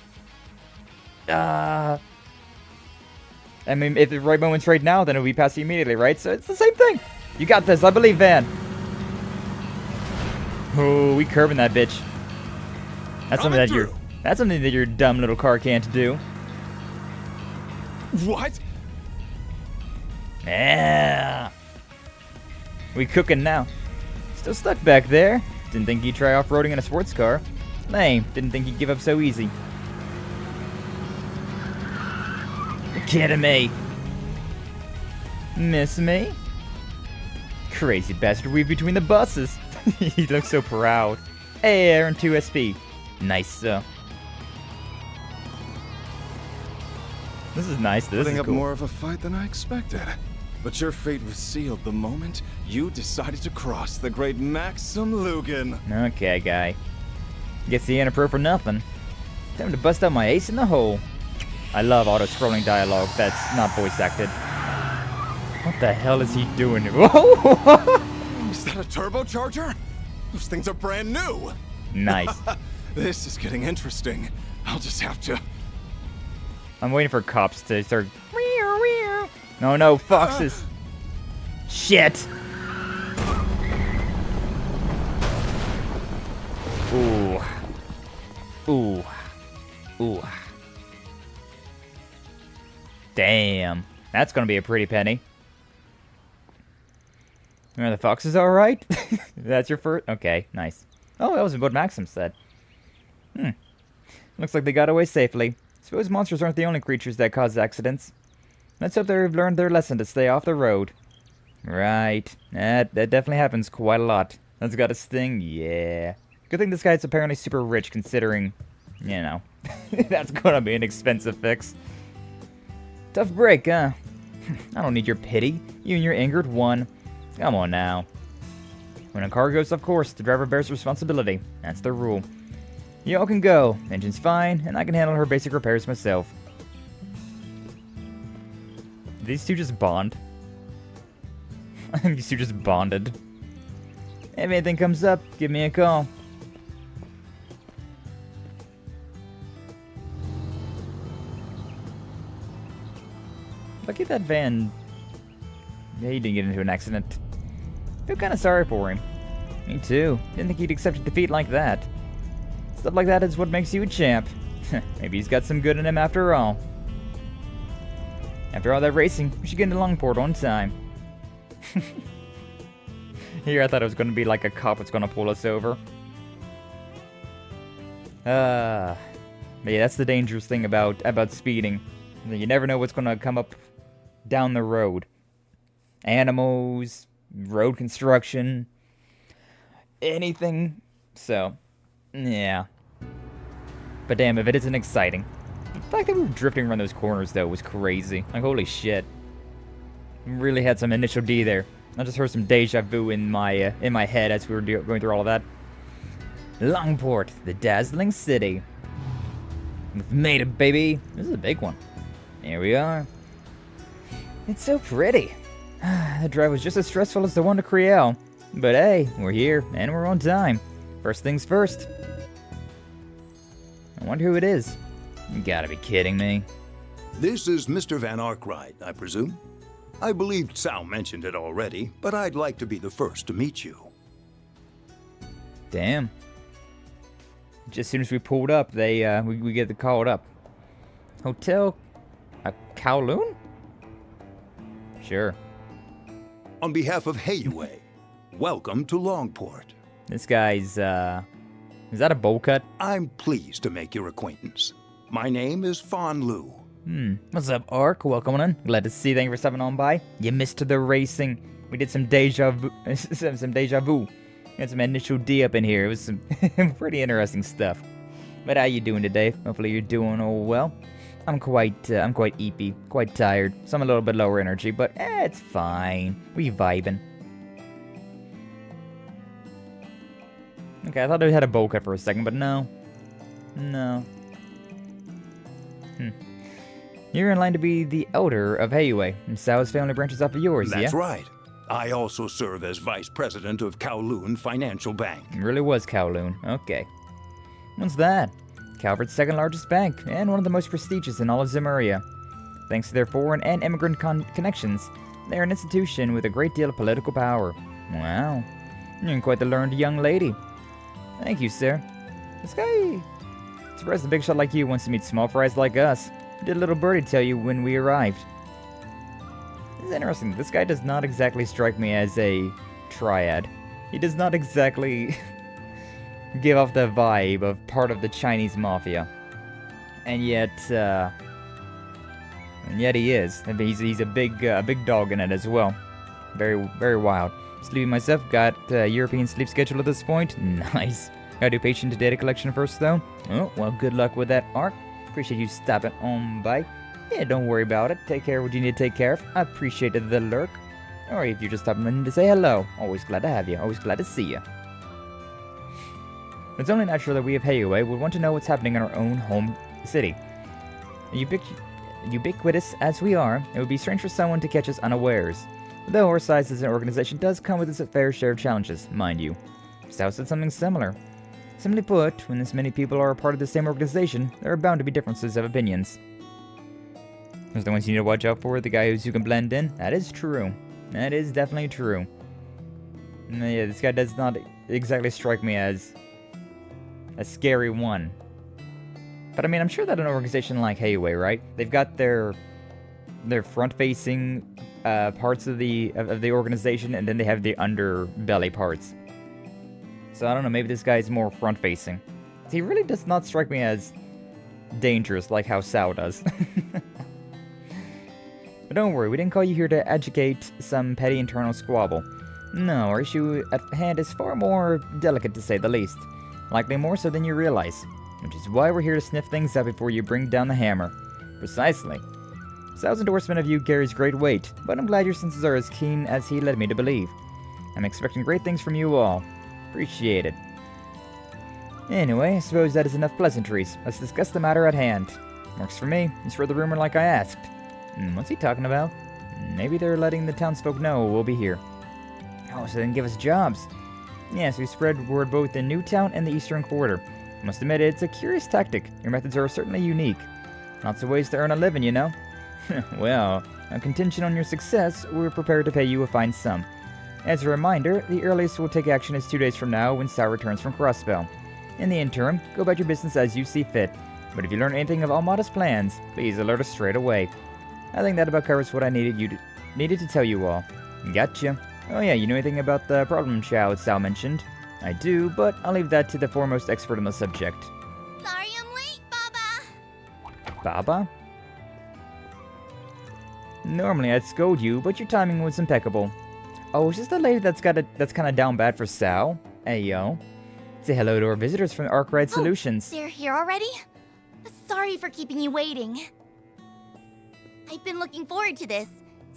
I mean, if the right moment's right now, then it'll be passing immediately, right? So it's the same thing. You got this, I believe, Van. Oh, we curving that bitch. That's something that your dumb little car can't do. What? Yeah. We cooking now. Still stuck back there. Didn't think you'd try off-roading in a sports car. Lame. Didn't think you'd give up so easy. You're kidding me. Miss me? Crazy bastard weave between the buses. He looks so proud. Hey, Aaron 2 SP. Nice, This is nice. This Putting is up cool. more of a fight than I expected. But your fate was sealed the moment you decided to cross the great Maxim Lugan. Okay, guy. Guess he ain't a pro for nothing. Time to bust out my ace in the hole. I love auto-scrolling dialogue that's not voice acted. the hell is he doing? Whoa! Is that a turbocharger? Those things are brand new. Nice. This is getting interesting. I'll just have to... I'm waiting for cops to start. No, no, foxes. Shit. Ooh. Ooh. Ooh. Damn. That's gonna be a pretty penny. Are the foxes alright? That's your first? Okay, nice. Oh, that was what Maxim said. Looks like they got away safely. Suppose monsters aren't the only creatures that cause accidents. Let's hope they've learned their lesson to stay off the road. Right. That definitely happens quite a lot. That's got a sting? Yeah. Good thing this guy's apparently super rich considering, you know, that's gonna be an expensive fix. Tough break, huh? I don't need your pity. You and your angered one. Come on now. When a car goes off course, the driver bears responsibility. That's the rule. Y'all can go. Engine's fine, and I can handle her basic repairs myself. These two just bond. I think these two just bonded. If anything comes up, give me a call. Look at that van. Yeah, he didn't get into an accident. Feel kinda sorry for him. Me too. Didn't think he'd accept defeat like that. Stuff like that is what makes you a champ. Maybe he's got some good in him after all. After all that racing, we should get into Langport on time. Here I thought it was gonna be like a cop was gonna pull us over. But yeah, that's the dangerous thing about speeding. You never know what's gonna come up down the road. Animals, road construction, anything. So, yeah. But damn, if it isn't exciting. The fact that we were drifting around those corners, though, was crazy. Like, holy shit. Really had some initial D there. I just heard some deja vu in my head as we were going through all of that. Langport, the dazzling city. We've made it, baby. This is a big one. Here we are. It's so pretty. The drive was just as stressful as the one to Creole. But hey, we're here, and we're on time. First things first. I wonder who it is. You gotta be kidding me. This is Mr. Van Arkride, I presume? I believe Cao mentioned it already, but I'd like to be the first to meet you. Damn. Just as soon as we pulled up, we get the called up. Hotel Kowloon? Sure. On behalf of Heiyue, welcome to Langport. This guy's, is that a bowl cut? I'm pleased to make your acquaintance. My name is Fan Lu. What's up, Ark? Welcome on. Glad to see you. Thank you for stopping on by. You missed the racing. We did some deja vu. some deja vu. We had some initial D up in here. It was some pretty interesting stuff. But how you doing today? Hopefully you're doing all well. I'm quite eepy, quite tired. So I'm a little bit lower energy, but it's fine. We vibing. Okay, I thought we had a bowl cut for a second, but no. No. You're in line to be the elder of Heiyue, and Cao's family branches off of yours, yeah? That's right. I also serve as vice president of Kowloon Financial Bank. It really was Kowloon. Okay. What's that? Calvard's second largest bank, and one of the most prestigious in all of Zemuria. Thanks to their foreign and immigrant connections, they're an institution with a great deal of political power. Wow. You're quite the learned young lady. Thank you, sir. This guy... Surprised a big shot like you wants to meet small fries like us. Did a little birdie tell you when we arrived? This is interesting. This guy does not exactly strike me as a triad. He does not exactly give off the vibe of part of the Chinese mafia. And yet he is. I mean, he's a big dog in it as well. Very, very wild. Sleepy myself, got European sleep schedule at this point. Nice. Gotta do patient data collection first, though. Oh, well, good luck with that, Ark. Appreciate you stopping on by. Yeah, don't worry about it. Take care of what you need to take care of. I appreciated the lurk. Or if you're just stopping in to say hello. Always glad to have you. Always glad to see you. It's only natural that we of Heiyue would want to know what's happening in our own home city. Ubiquitous as we are, it would be strange for someone to catch us unawares. Though our size as an organization does come with its fair share of challenges, mind you. Cao said something similar. Simply put, when this many people are a part of the same organization, there are bound to be differences of opinions. Those are the ones you need to watch out for, the guys who can blend in. That is true. That is definitely true. Yeah, this guy does not exactly strike me as a scary one. But I mean, I'm sure that an organization like Heiyue, right? They've got their front-facing parts of the organization, and then they have the underbelly parts. So I don't know, maybe this guy is more front-facing. He really does not strike me as dangerous like how Cao does. But don't worry, we didn't call you here to educate some petty internal squabble. No, our issue at hand is far more delicate to say the least. Likely more so than you realize. Which is why we're here to sniff things out before you bring down the hammer. Precisely. Cao's endorsement of you carries great weight, but I'm glad your senses are as keen as he led me to believe. I'm expecting great things from you all. Appreciate it. Anyway, I suppose that is enough pleasantries. Let's discuss the matter at hand. Works for me. You spread the rumor like I asked. What's he talking about? Maybe they're letting the townsfolk know we'll be here. Oh, so they can give us jobs. Yes, we spread word both in Newtown and the Eastern Quarter. I must admit, it's a curious tactic. Your methods are certainly unique. Lots of ways to earn a living, you know. Well, on contingent on your success, we're prepared to pay you a fine sum. As a reminder, the earliest we'll take action is 2 days from now when Cao returns from Crossbell. In the interim, go about your business as you see fit. But if you learn anything of Almata's plans, please alert us straight away. I think that about covers what I needed to tell you all. Gotcha. Oh yeah, you know anything about the problem Cao mentioned? I do, but I'll leave that to the foremost expert on the subject. Sorry I'm late, Baba! Baba? Normally I'd scold you, but your timing was impeccable. Oh, is this the lady that's kind of down bad for Cao? Hey, yo. Say hello to our visitors from Arkride Solutions. They're here already? Sorry for keeping you waiting. I've been looking forward to this.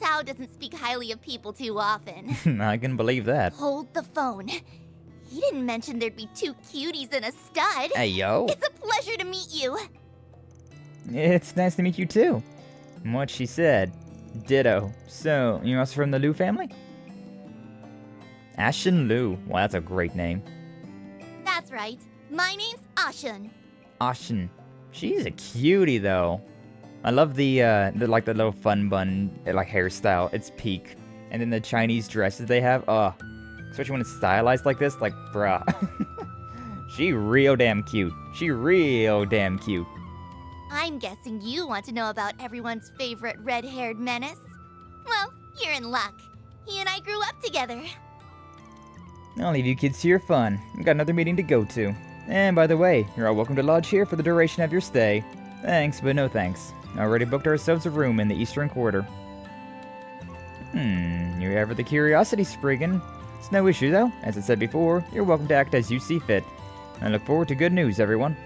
Cao doesn't speak highly of people too often. I can believe that. Hold the phone. He didn't mention there'd be 2 cuties and a stud. Hey, yo. It's a pleasure to meet you. It's nice to meet you, too. And what she said. Ditto. So, you're also from the Liu family? Ashen Liu. Wow, that's a great name. That's right. My name's Ashen. Ashen. She's a cutie, though. I love the little fun bun, like, hairstyle. It's peak. And then the Chinese dresses they have. Especially when it's stylized like this. Like, bruh. She real damn cute. She real damn cute. I'm guessing you want to know about everyone's favorite red-haired menace. Well, you're in luck. He and I grew up together. I'll leave you kids to your fun. I've got another meeting to go to. And by the way, you're all welcome to lodge here for the duration of your stay. Thanks, but no thanks. Already booked ourselves a room in the Eastern Quarter. You ever the curiosity, Spriggan? It's no issue though. As I said before, you're welcome to act as you see fit. I look forward to good news, everyone.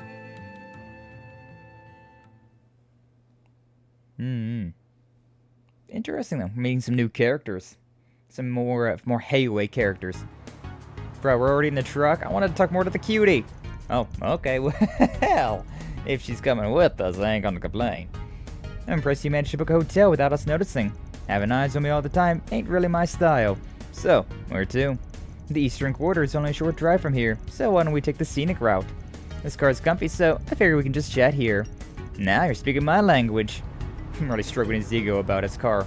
Interesting though, meeting some new characters. Some more Heiyue characters. Bro, we're already in the truck. I wanted to talk more to the cutie. Oh, okay, well, if she's coming with us, I ain't gonna complain. I'm impressed you managed to book a hotel without us noticing. Having eyes on me all the time ain't really my style. So, where to? The Eastern Quarter is only a short drive from here, so why don't we take the scenic route? This car's comfy, so I figure we can just chat here. Now you're speaking my language. I'm really stroking his ego about his car.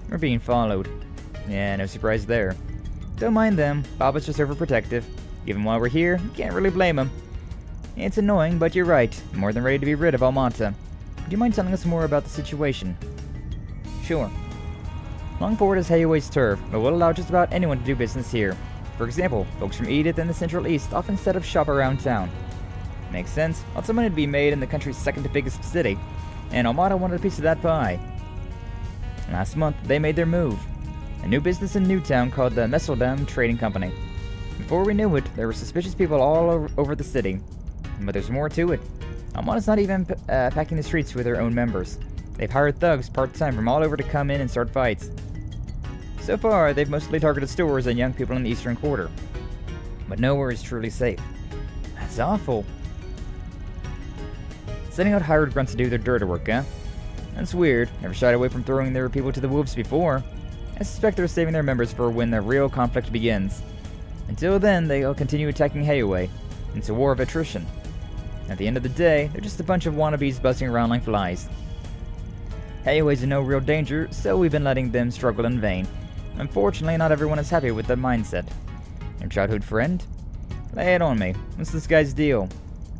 We're being followed. Yeah, no surprise there. Don't mind them, Baba's just overprotective. Even while we're here, you can't really blame him. It's annoying, but you're right. I'm more than ready to be rid of Almata. Do you mind telling us more about the situation? Sure. Langport is Heiyue's turf, but will allow just about anyone to do business here. For example, folks from Edith and the Central East often set up shop around town. Makes sense. Lots of money to be made in the country's second biggest city, and Almata wanted a piece of that pie. Last month, they made their move. A new business in Newtown called the Messeldam Trading Company. Before we knew it, there were suspicious people all over the city. But there's more to it. Almata's not even packing the streets with their own members. They've hired thugs part-time from all over to come in and start fights. So far, they've mostly targeted stores and young people in the Eastern Quarter. But nowhere is truly safe. That's awful. Sending out hired grunts to do their dirty work, huh? That's weird. Never shied away from throwing their people to the wolves before. I suspect they're saving their members for when the real conflict begins. Until then, they'll continue attacking Heiyue. It's a war of attrition. At the end of the day, they're just a bunch of wannabes buzzing around like flies. Heiyue's in no real danger, so we've been letting them struggle in vain. Unfortunately, not everyone is happy with that mindset. Your childhood friend? Lay it on me. What's this guy's deal?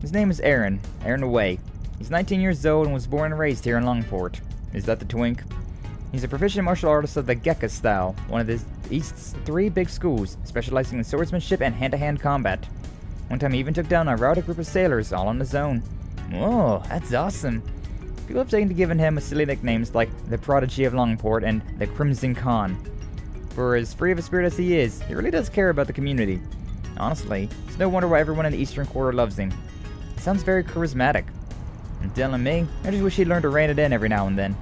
His name is Aaron Away. He's 19 years old and was born and raised here in Langport. Is that the twink? He's a proficient martial artist of the Gekka style, one of the East's 3 big schools, specializing in swordsmanship and hand-to-hand combat. One time he even took down a rowdy group of sailors all on his own. Whoa, that's awesome. People have taken to giving him silly nicknames like the Prodigy of Langport and the Crimson Khan. For as free of a spirit as he is, he really does care about the community. Honestly, it's no wonder why everyone in the Eastern Quarter loves him. He sounds very charismatic. And telling me, I just wish he'd learn to rein it in every now and then.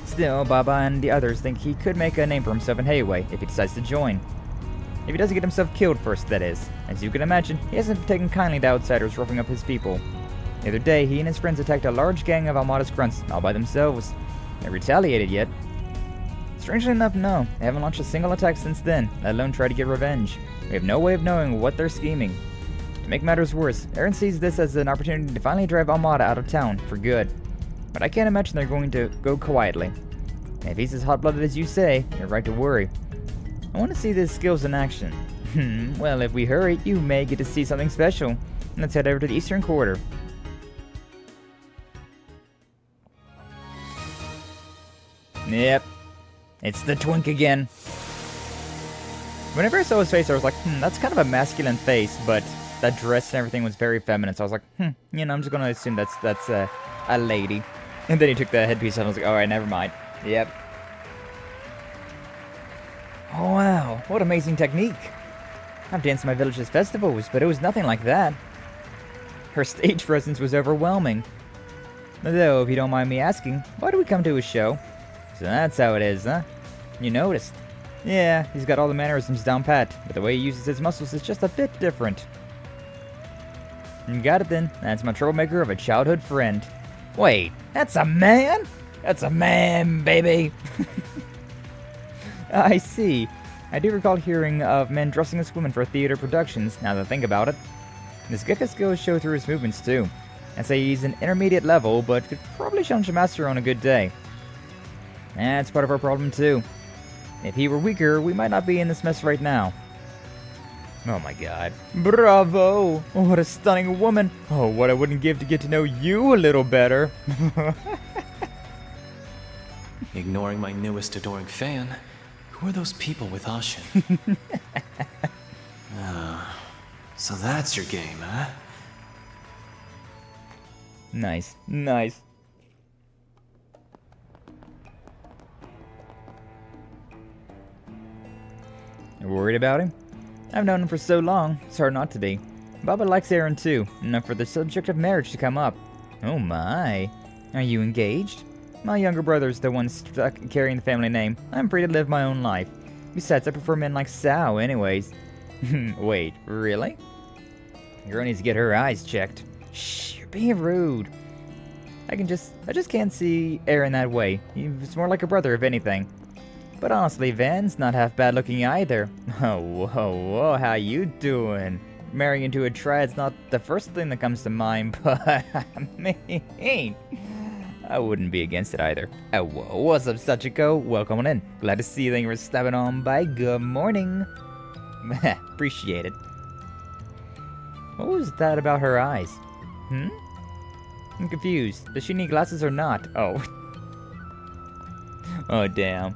Still, Baba and the others think he could make a name for himself in Heiyue if he decides to join. If he doesn't get himself killed first, that is. As you can imagine, he hasn't taken kindly to outsiders roughing up his people. The other day, he and his friends attacked a large gang of Almada's grunts all by themselves. They retaliated yet. Strangely enough, no. They haven't launched a single attack since then, let alone try to get revenge. We have no way of knowing what they're scheming. To make matters worse, Aaron sees this as an opportunity to finally drive Almada out of town for good. But I can't imagine they're going to go quietly. If he's as hot-blooded as you say, you're right to worry. I want to see his skills in action. Well, if we hurry, you may get to see something special. Let's head over to the Eastern Quarter. Yep. It's the twink again. Whenever I saw his face, I was like, that's kind of a masculine face, but that dress and everything was very feminine, so I was like, I'm just gonna assume that's a lady. And then he took the headpiece and I was like, alright, never mind. Yep. Oh wow, what amazing technique. I've danced at my village's festivals, but it was nothing like that. Her stage presence was overwhelming. Though, if you don't mind me asking, why do we come to a show? So that's how it is, huh? You noticed. Yeah, he's got all the mannerisms down pat, but the way he uses his muscles is just a bit different. You got it then. That's my troublemaker of a childhood friend. Wait, that's a man? That's a man, baby! I see. I do recall hearing of men dressing as women for theater productions, now that I think about it. His Gekka skills show through his movements too. I'd say he's an intermediate level, but could probably challenge a master on a good day. That's part of our problem too. If he were weaker, we might not be in this mess right now. Oh my god. Bravo! What a stunning woman! Oh, what I wouldn't give to get to know you a little better. Ignoring my newest adoring fan, who are those people with Ashin? So that's your game, huh? Nice, nice. You're worried about him? I've known him for so long, it's hard not to be. Baba likes Aaron too, enough for the subject of marriage to come up. Oh my. Are you engaged? My younger brother's the one stuck carrying the family name. I'm free to live my own life. Besides, I prefer men like Sao anyways. Wait, really? Girl needs to get her eyes checked. Shh, you're being rude. I just can't see Aaron that way. He's more like a brother if anything. But honestly, Van's not half bad looking either. Oh, whoa, how you doing? Marrying into a triad's not the first thing that comes to mind, but I mean, I wouldn't be against it either. Oh, whoa, what's up, Sachiko? Welcome on in. Glad to see you. Thank you for stepping on by. Good morning. Appreciate it. What was that about her eyes? I'm confused. Does she need glasses or not? Oh. Oh, damn.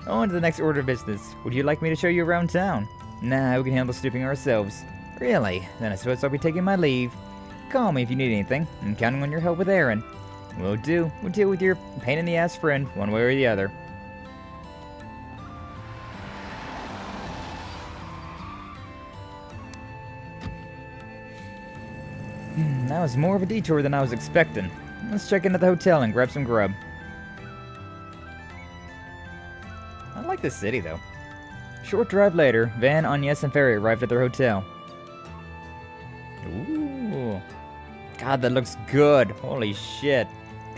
On to the next order of business. Would you like me to show you around town? Nah, we can handle snooping ourselves. Really? Then I suppose I'll be taking my leave. Call me if you need anything. I'm counting on your help with Aaron. Will do. We'll deal with your pain-in-the-ass friend, one way or the other. That was more of a detour than I was expecting. Let's check into the hotel and grab some grub. I like this city, though. Short drive later, Van, Agnes, and Ferry arrived at their hotel. Ooh. God, that looks good. Holy shit.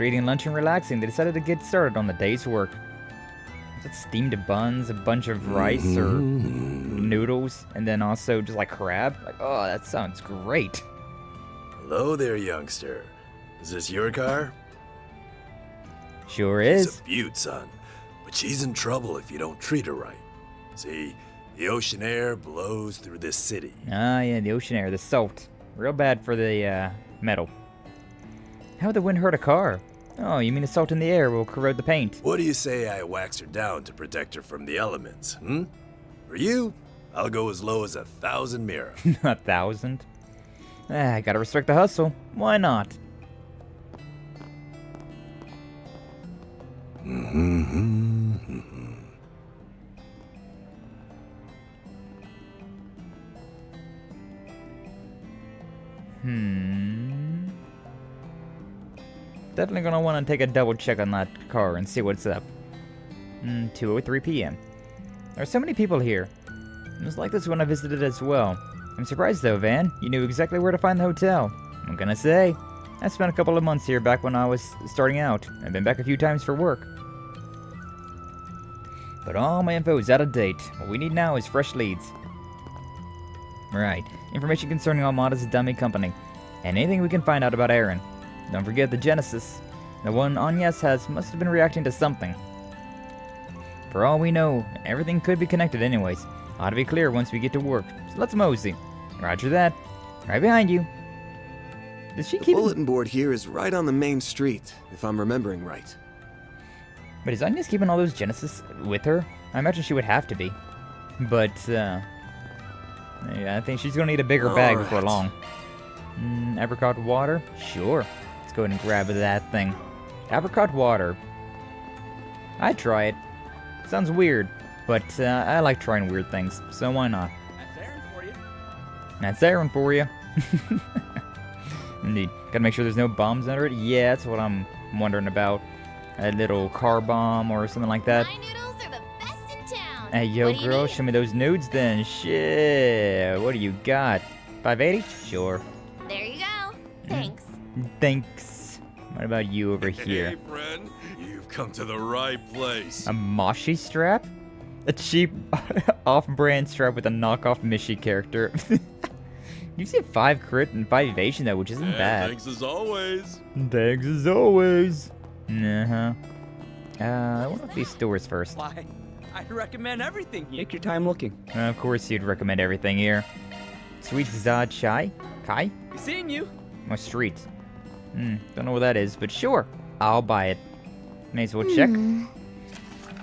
After eating lunch and relaxing, they decided to get started on the day's work. Was it steamed buns, a bunch of rice or noodles, and then also just like crab? Like, oh, that sounds great. Hello there, youngster. Is this your car? Sure She's is. a beaut, son. But she's in trouble if you don't treat her right. See, the ocean air blows through this city. Ah, yeah, the ocean air, the salt. Real bad for the metal. How would the wind hurt a car? Oh, you mean the salt in the air will corrode the paint? What do you say I wax her down to protect her from the elements, hmm? For you, I'll go as low as 1,000 mira. 1,000? Ah, gotta respect the hustle. Why not? Definitely gonna want to take a double check on that car and see what's up. 2:03 p.m. There are so many people here. It was like this when I visited as well. I'm surprised though, Van. You knew exactly where to find the hotel. I'm gonna say, I spent a couple of months here back when I was starting out. I've been back a few times for work. But all my info is out of date. What we need now is fresh leads. Right. Information concerning Armada's dummy company. And anything we can find out about Aaron. Don't forget the Genesis. The one Agnes has must have been reacting to something. For all we know, everything could be connected anyways. Ought to be clear once we get to work. So let's mosey. Roger that. Right behind you. Does she keep... The bulletin board here is right on the main street, if I'm remembering right. But is Agnes keeping all those Genesis with her? I imagine she would have to be. But, yeah, I think she's gonna need a bigger bag before long. Apricot water? Sure. Let's go ahead and grab that thing. Apricot water. I'd try it. Sounds weird, but I like trying weird things, so why not? That's Aaron for you. That's Aaron for you. Indeed. Gotta make sure there's no bombs under it. Yeah, that's what I'm wondering about. A little car bomb or something like that. My noodles are the best in town. Hey, yo, girl, show me those nudes then. Shit. What do you got? 580? Sure. There you go. Thanks. Thanks. What about you over here? Hey, friend. You've come to the right place. A Moshi strap? A cheap off-brand strap with a knockoff Mishi character. You see 5 crit and 5 evasion though, which isn't bad. Thanks as always. Thanks as always. I want to these stores first. Why, I'd recommend everything. Take your time looking. Of course you'd recommend everything here. Sweet Zod Chai? Kai? Seeing you. Or street? Don't know what that is, but sure. I'll buy it. May as well check.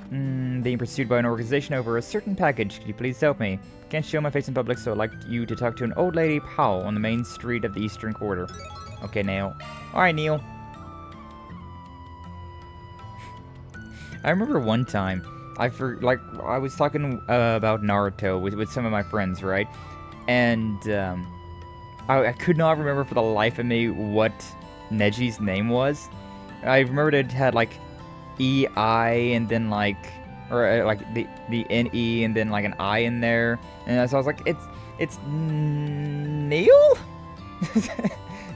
Being pursued by an organization over a certain package. Could you please help me? Can't show my face in public, so I'd like you to talk to an old lady, Powell, on the main street of the Eastern Quarter. Okay, Neil. Alright, Neil. I remember one time, I was talking about Naruto with some of my friends, right? And I could not remember for the life of me what Neji's name was. I remembered it had like E-I and then like, or like the N-E and then like an I in there. And so I was like, it's Neil?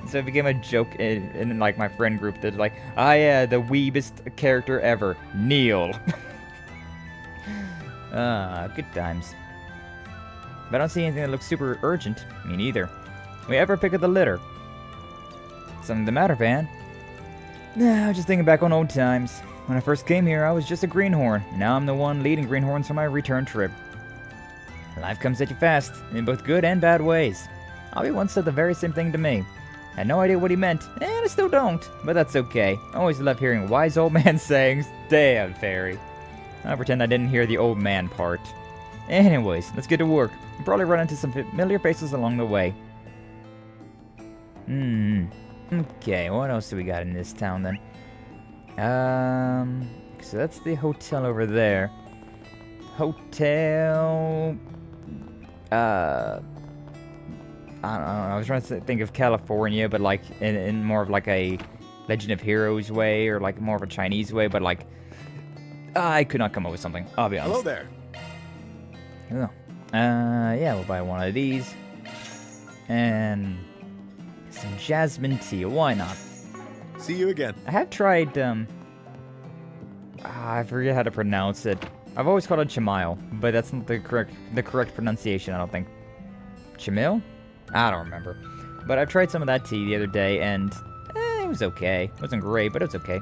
So it became a joke in like my friend group that's like, yeah, the weebest character ever, Neil. Good times. But I don't see anything that looks super urgent. Me neither. We ever pick up the litter? Something the matter, Van? Nah, I was just thinking back on old times. When I first came here, I was just a greenhorn. Now I'm the one leading greenhorns on my return trip. Life comes at you fast, in both good and bad ways. Obi once said the very same thing to me. Had no idea what he meant, and I still don't, but that's okay. I always love hearing wise old man sayings. Damn, Fairy. I'll pretend I didn't hear the old man part. Anyways, let's get to work. We'll probably run into some familiar faces along the way. Okay, what else do we got in this town then? So that's the hotel over there. Hotel... I don't know, I was trying to think of California, but like in more of like a Legend of Heroes way, or like more of a Chinese way, but like I could not come up with something, I'll be honest. Hello there. Oh. Yeah, we'll buy one of these. And some jasmine tea, why not? See you again. I have tried, I forget how to pronounce it. I've always called it Chimile, but that's not the correct pronunciation, I don't think. Chimil? I don't remember. But I tried some of that tea the other day, and it was okay. It wasn't great, but it was okay.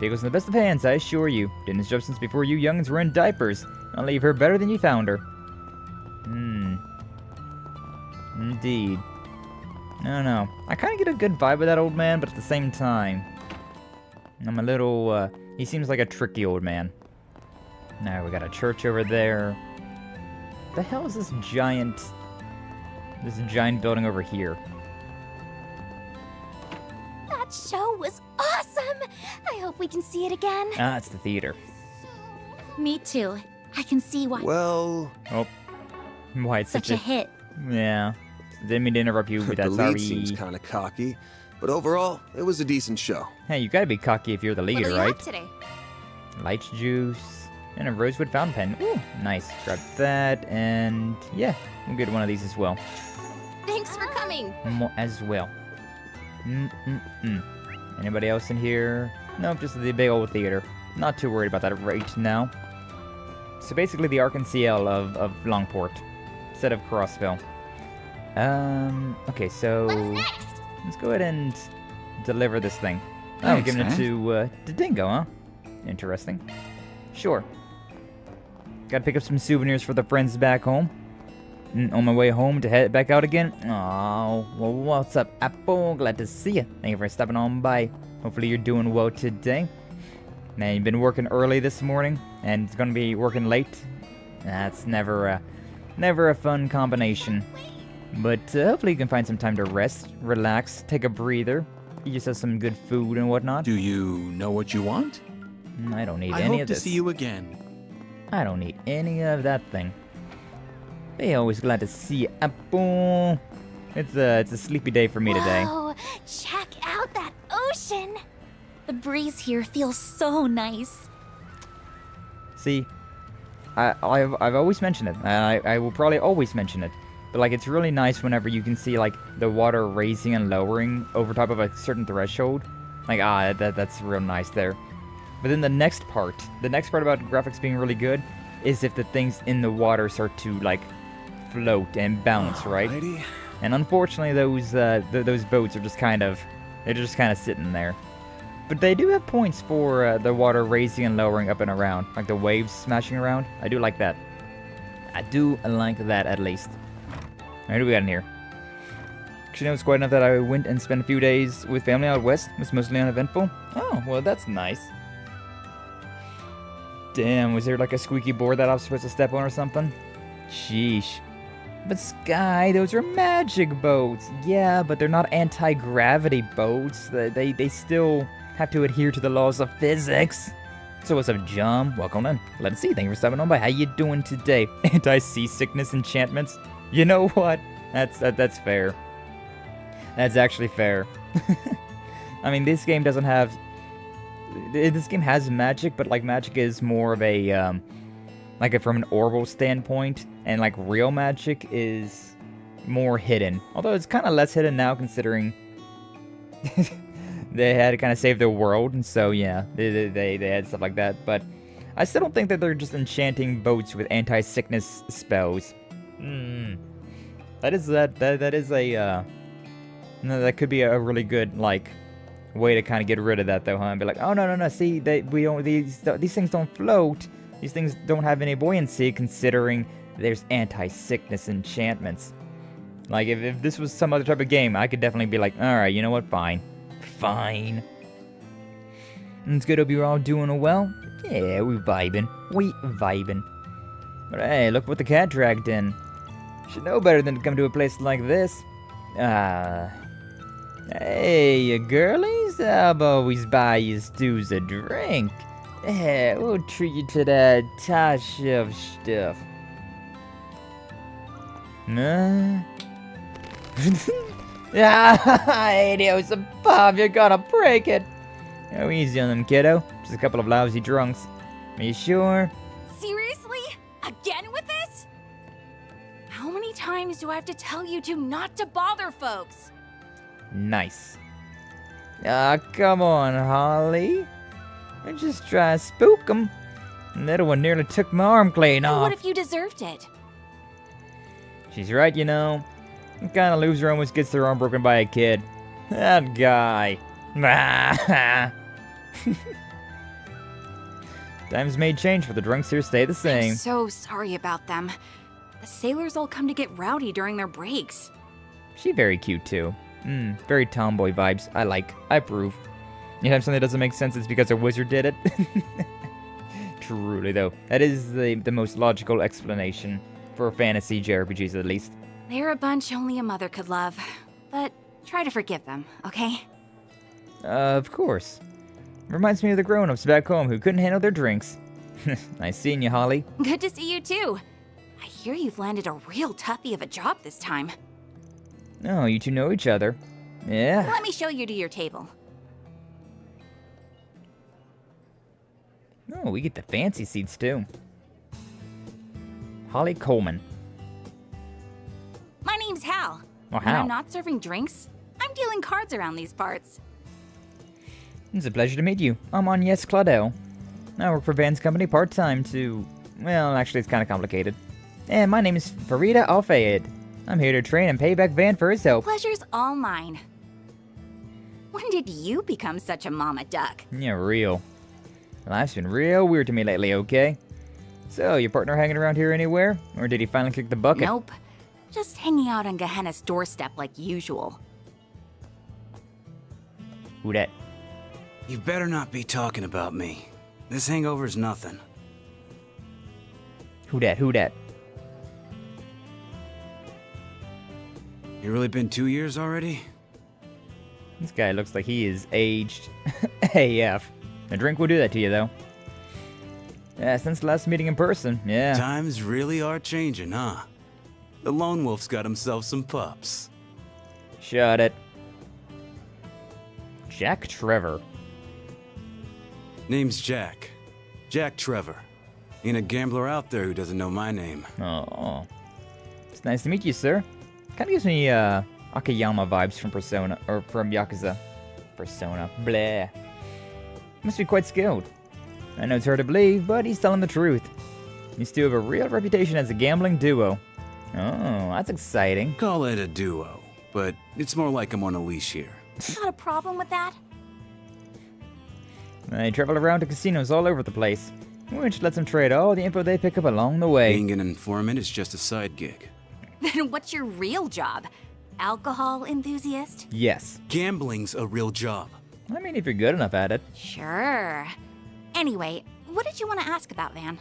Diggle's in the best of hands, I assure you. Didn't show since before you youngins were in diapers. I'll leave her better than you found her. Indeed. I don't know. I kind of get a good vibe with that old man, but at the same time, I'm a little, he seems like a tricky old man. Now we got a church over there. The hell is this giant building over here? That show was awesome! I hope we can see it again. Ah, it's the theater. Me too. I can see why. Well... Oh. Why it's such a hit. Yeah. Didn't mean to interrupt you with that, the lead seems kind of cocky, but overall, it was a decent show. Hey, you gotta be cocky if you're the leader, right? Today? Light juice and a rosewood fountain pen. Ooh, nice. Grab that, and yeah, we'll get one of these as well. Thanks for coming. More as well. Anybody else in here? Nope, just the big old theater. Not too worried about that right now. So basically the Arkansas of Langport, instead of Crossville. Okay, so let's go ahead and deliver this thing. Oh, we're giving it to Dingo, huh? Interesting. Sure. Gotta pick up some souvenirs for the friends back home. On my way home to head back out again. Oh, well, what's up, Apple? Glad to see you. Thank you for stopping on by. Hopefully you're doing well today. Man, you've been working early this morning, and it's gonna be working late. That's never a fun combination. But hopefully you can find some time to rest, relax, take a breather, eat yourself some good food and whatnot. Do you know what you want? I don't need I any hope of this. to see you again. I don't need any of that thing. Hey, always glad to see you, Apple. It's a sleepy day for me today. Whoa, check out that ocean. The breeze here feels so nice. See, I've always mentioned it, and I will probably always mention it. But like, it's really nice whenever you can see like the water raising and lowering over top of a certain threshold. Like, that's real nice there. But then the next part about graphics being really good is if the things in the water start to like float and bounce, right? And unfortunately, those boats are just kind of sitting there. But they do have points for the water raising and lowering up and around, like the waves smashing around. I do like that. I do like that at least. What do we got in here? Actually, no, it's quite enough that I went and spent a few days with family out west. It was mostly uneventful. Oh, well, that's nice. Damn, was there like a squeaky board that I was supposed to step on or something? Sheesh. But Sky, those are magic boats. Yeah, but they're not anti-gravity boats. They still have to adhere to the laws of physics. So what's up, John? Welcome in. Let's see. Thank you for stopping on by. How you doing today? Anti-seasickness enchantments? You know what? That's fair. That's actually fair. I mean, this game doesn't have... This game has magic, but like magic is more of a... from an orbal standpoint, and like real magic is more hidden. Although it's kind of less hidden now, considering they had to kind of save the world, and so yeah, they had stuff like that. But I still don't think that they're just enchanting boats with anti-sickness spells. That is a no, that could be a really good like way to kind of get rid of that though, huh? And be like, oh no, see, these things don't float. These things don't have any buoyancy, considering there's anti-sickness enchantments. Like, if this was some other type of game, I could definitely be like, alright, you know what, fine. Fine. It's good, hope you're all doing well. Yeah, we vibing. But hey, look what the cat dragged in. Should know better than to come to a place like this. Hey, you girlies, I'll always buy you stews a drink. Yeah, we'll treat you to that top shelf stuff. Adios, Bob, you're gonna break it. Oh, easy on them, kiddo. Just a couple of lousy drunks. Are you sure? Seriously? Again with this? How many times do I have to tell you not to bother folks? Nice. Ah, come on, Holly. I just try to spook 'em. Little one nearly took my arm clean And off. what if you deserved it? She's right, you know. The kind of loser almost gets their arm broken by a kid. That guy. Times may change, but the drunks here stay the same. I'm so sorry about them. The sailors all come to get rowdy during their breaks. She very cute too. Very tomboy vibes. I approve. Anytime something doesn't make sense, it's because a wizard did it. Truly though, that is the most logical explanation for fantasy JRPGs at least. They're a bunch only a mother could love. But try to forgive them, okay? Of course. Reminds me of the grown-ups back home who couldn't handle their drinks. Nice seeing you, Holly. Good to see you too. I hear you've landed a real toughie of a job this time. Oh, you two know each other. Yeah. Let me show you to your table. Oh, we get the fancy seats too. Holly Coleman. My name's Hal. Oh, And Hal. I'm not serving drinks. I'm dealing cards around these parts. It's a pleasure to meet you. I'm Agnes Claudel. I work for Van's company part-time to... Well, actually, it's kind of complicated. And my name is Farida Al-Fayed. I'm here to train and pay back Van for his help. Pleasure's all mine. When did you become such a mama duck? Yeah, real. Life's been real weird to me lately, okay? So, your partner hanging around here anywhere? Or did he finally kick the bucket? Nope. Just hanging out on Gehenna's doorstep like usual. Who dat? You better not be talking about me. This hangover's nothing. Who dat? Who dat? You really been 2 years already? This guy looks like he is aged AF. A drink will do that to you, though. Yeah, since last meeting in person, yeah. Times really are changing, huh? The lone wolf's got himself some pups. Shut it. Jack Trevor. Name's Jack. Jack Trevor. Ain't a gambler out there who doesn't know my name. Oh. It's nice to meet you, sir. Kinda gives me, Akiyama vibes from Persona, or from Yakuza. Persona. Bleh. Must be quite skilled. I know it's hard to believe, but he's telling the truth. These two have a real reputation as a gambling duo. Oh, that's exciting. Call it a duo, but it's more like I'm on a leash here. Got a problem with that? They travel around to casinos all over the place, which lets them trade all the info they pick up along the way. Being an informant is just a side gig. Then what's your real job? Alcohol enthusiast? Yes. Gambling's a real job. I mean, if you're good enough at it. Sure. Anyway, what did you want to ask about, Van?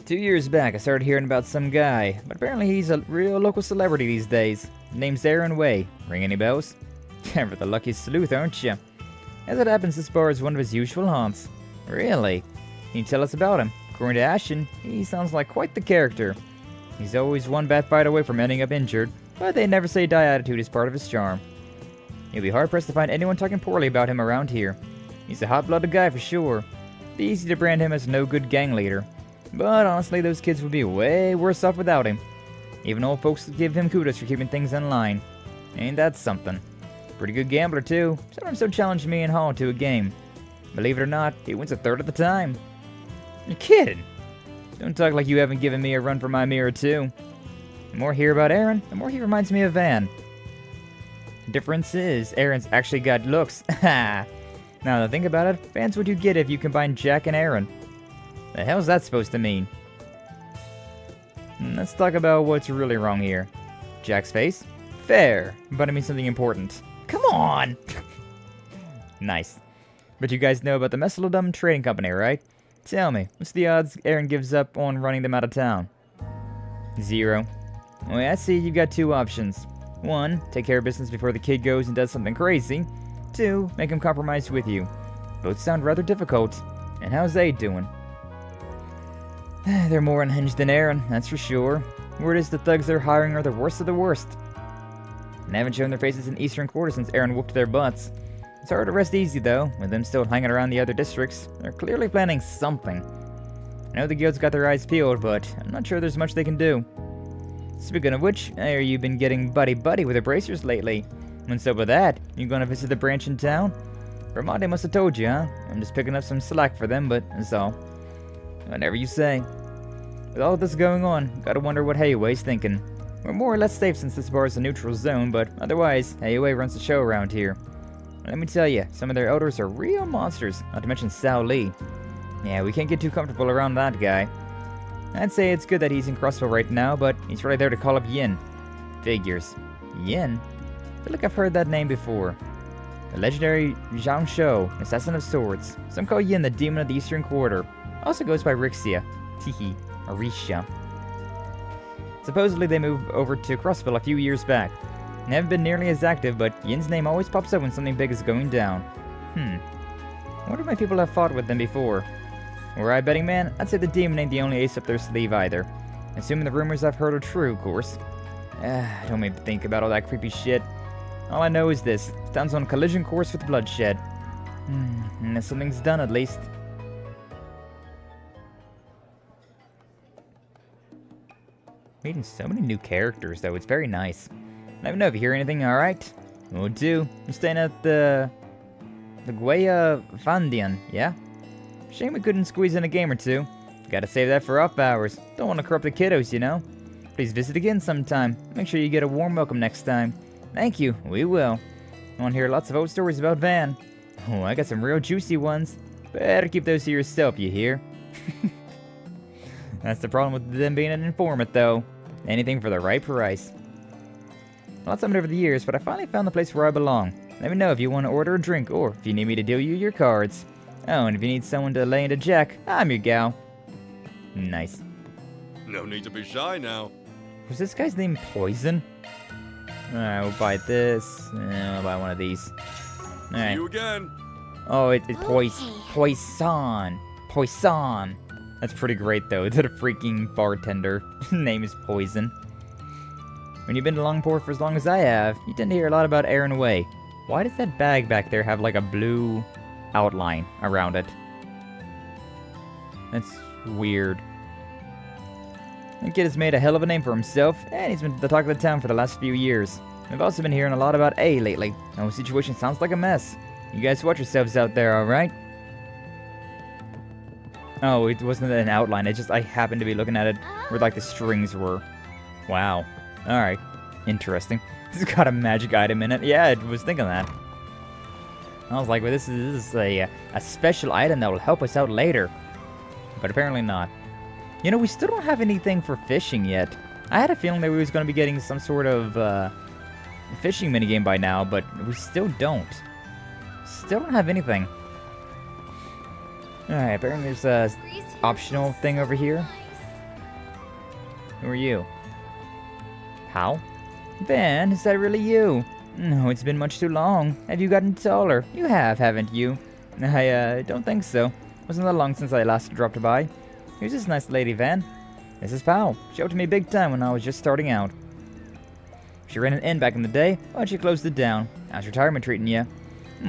2 years back, I started hearing about some guy, but apparently he's a real local celebrity these days. Name's Aaron Way. Ring any bells? Ever the luckiest sleuth, aren't you? As it happens, this bar is one of his usual haunts. Really? Can you tell us about him? According to Ashton, he sounds like quite the character. He's always one bad fight away from ending up injured, but they never say die attitude is part of his charm. You'll be hard-pressed to find anyone talking poorly about him around here. He's a hot-blooded guy for sure. It'd be easy to brand him as no good gang leader. But honestly, those kids would be way worse off without him. Even old folks give him kudos for keeping things in line. Ain't that something? Pretty good gambler too. Sometimes he'll challenge me and Hall to a game. Believe it or not, he wins a third of the time. You're kidding. Don't talk like you haven't given me a run for my mirror too. The more I hear about Aaron, the more he reminds me of Van. The difference is, Aaron's actually got looks. Now that I think about it, Van's what you get if you combine Jack and Aaron. The hell's that supposed to mean? Let's talk about what's really wrong here. Jack's face? Fair, but it means something important. Come on! Nice. But you guys know about the Messeldom Trading Company, right? Tell me, what's the odds Aaron gives up on running them out of town? 0. Well, I see you've got two options. 1, take care of business before the kid goes and does something crazy. 2, make him compromise with you. Both sound rather difficult. And how's Aid doing? They're more unhinged than Aaron, that's for sure. Word is the thugs they're hiring are the worst of the worst. And haven't shown their faces in Eastern Quarter since Aaron whooped their butts. It's hard to rest easy though, with them still hanging around the other districts. They're clearly planning something. I know the guild's got their eyes peeled, but I'm not sure there's much they can do. Speaking of which, I hear you've been getting buddy-buddy with the bracers lately. What's up with that? You gonna visit the branch in town? Ramonde must have told you, huh? I'm just picking up some slack for them, but that's all. Whatever you say. With all of this going on, gotta wonder what Heiyue's thinking. We're more or less safe since this bar is a neutral zone, but otherwise, Heiyue runs the show around here. Let me tell you, some of their elders are real monsters, not to mention Cao Lee. Yeah, we can't get too comfortable around that guy. I'd say it's good that he's in Crossville right now, but he's really there to call up Yin. Figures. Yin? I feel like I've heard that name before. The legendary Zhang Shou, assassin of swords. Some call Yin the demon of the Eastern Quarter. Also goes by Rixia. Tihi. Arisha. Supposedly they moved over to Crossville a few years back. Never been nearly as active, but Yin's name always pops up when something big is going down. I wonder if my people have fought with them before. Were I a betting man, I'd say the demon ain't the only ace up their sleeve either. Assuming the rumors I've heard are true, of course. Don't make me think about all that creepy shit. All I know is this. Town's on a collision course with bloodshed. Unless something's done, at least. Meeting so many new characters, though. It's very nice. Let me know if you hear anything, alright? Will do. I'm staying at the Guaya Vandian, yeah? Shame we couldn't squeeze in a game or two. Gotta save that for off hours. Don't want to corrupt the kiddos, you know? Please visit again sometime. Make sure you get a warm welcome next time. Thank you, we will. I want to hear lots of old stories about Van. Oh, I got some real juicy ones. Better keep those to yourself, you hear? That's the problem with them being an informant, though. Anything for the right price. Lots of it over the years, but I finally found the place where I belong. Let me know if you want to order a drink, or if you need me to deal you your cards. Oh, and if you need someone to lay into jack, I'm your gal. Nice. No need to be shy now. Was this guy's name Poison? Alright, we'll buy this. I'll buy one of these. Alright. See you again. Oh, it's Poison. Poison. That's pretty great, though. That a freaking bartender name is Poison. When you've been to Langport for as long as I have, you tend to hear a lot about Aaron Way. Why does that bag back there have like a blue outline around it? That's weird. The kid has made a hell of a name for himself, and he's been the talk of the town for the last few years. I've also been hearing a lot about A lately. The whole situation sounds like a mess. You guys watch yourselves out there, alright? Oh, it wasn't an outline. I happened to be looking at it where like the strings were. Wow. Alright. Interesting. It's got a magic item in it. Yeah, I was thinking that. I was like, well, this is a special item that will help us out later. But apparently not. You know, we still don't have anything for fishing yet. I had a feeling that we was going to be getting some sort of fishing minigame by now, but we still don't. Still don't have anything. Alright, apparently there's a optional thing over here. Who are you? How? Van, is that really you? No, it's been much too long. Have you gotten taller? You have, haven't you? I don't think so. Wasn't that long since I last dropped by. Who's this nice lady, Van? This is Pal. She helped me big time when I was just starting out. She ran an inn back in the day, but she closed it down. How's retirement treating you?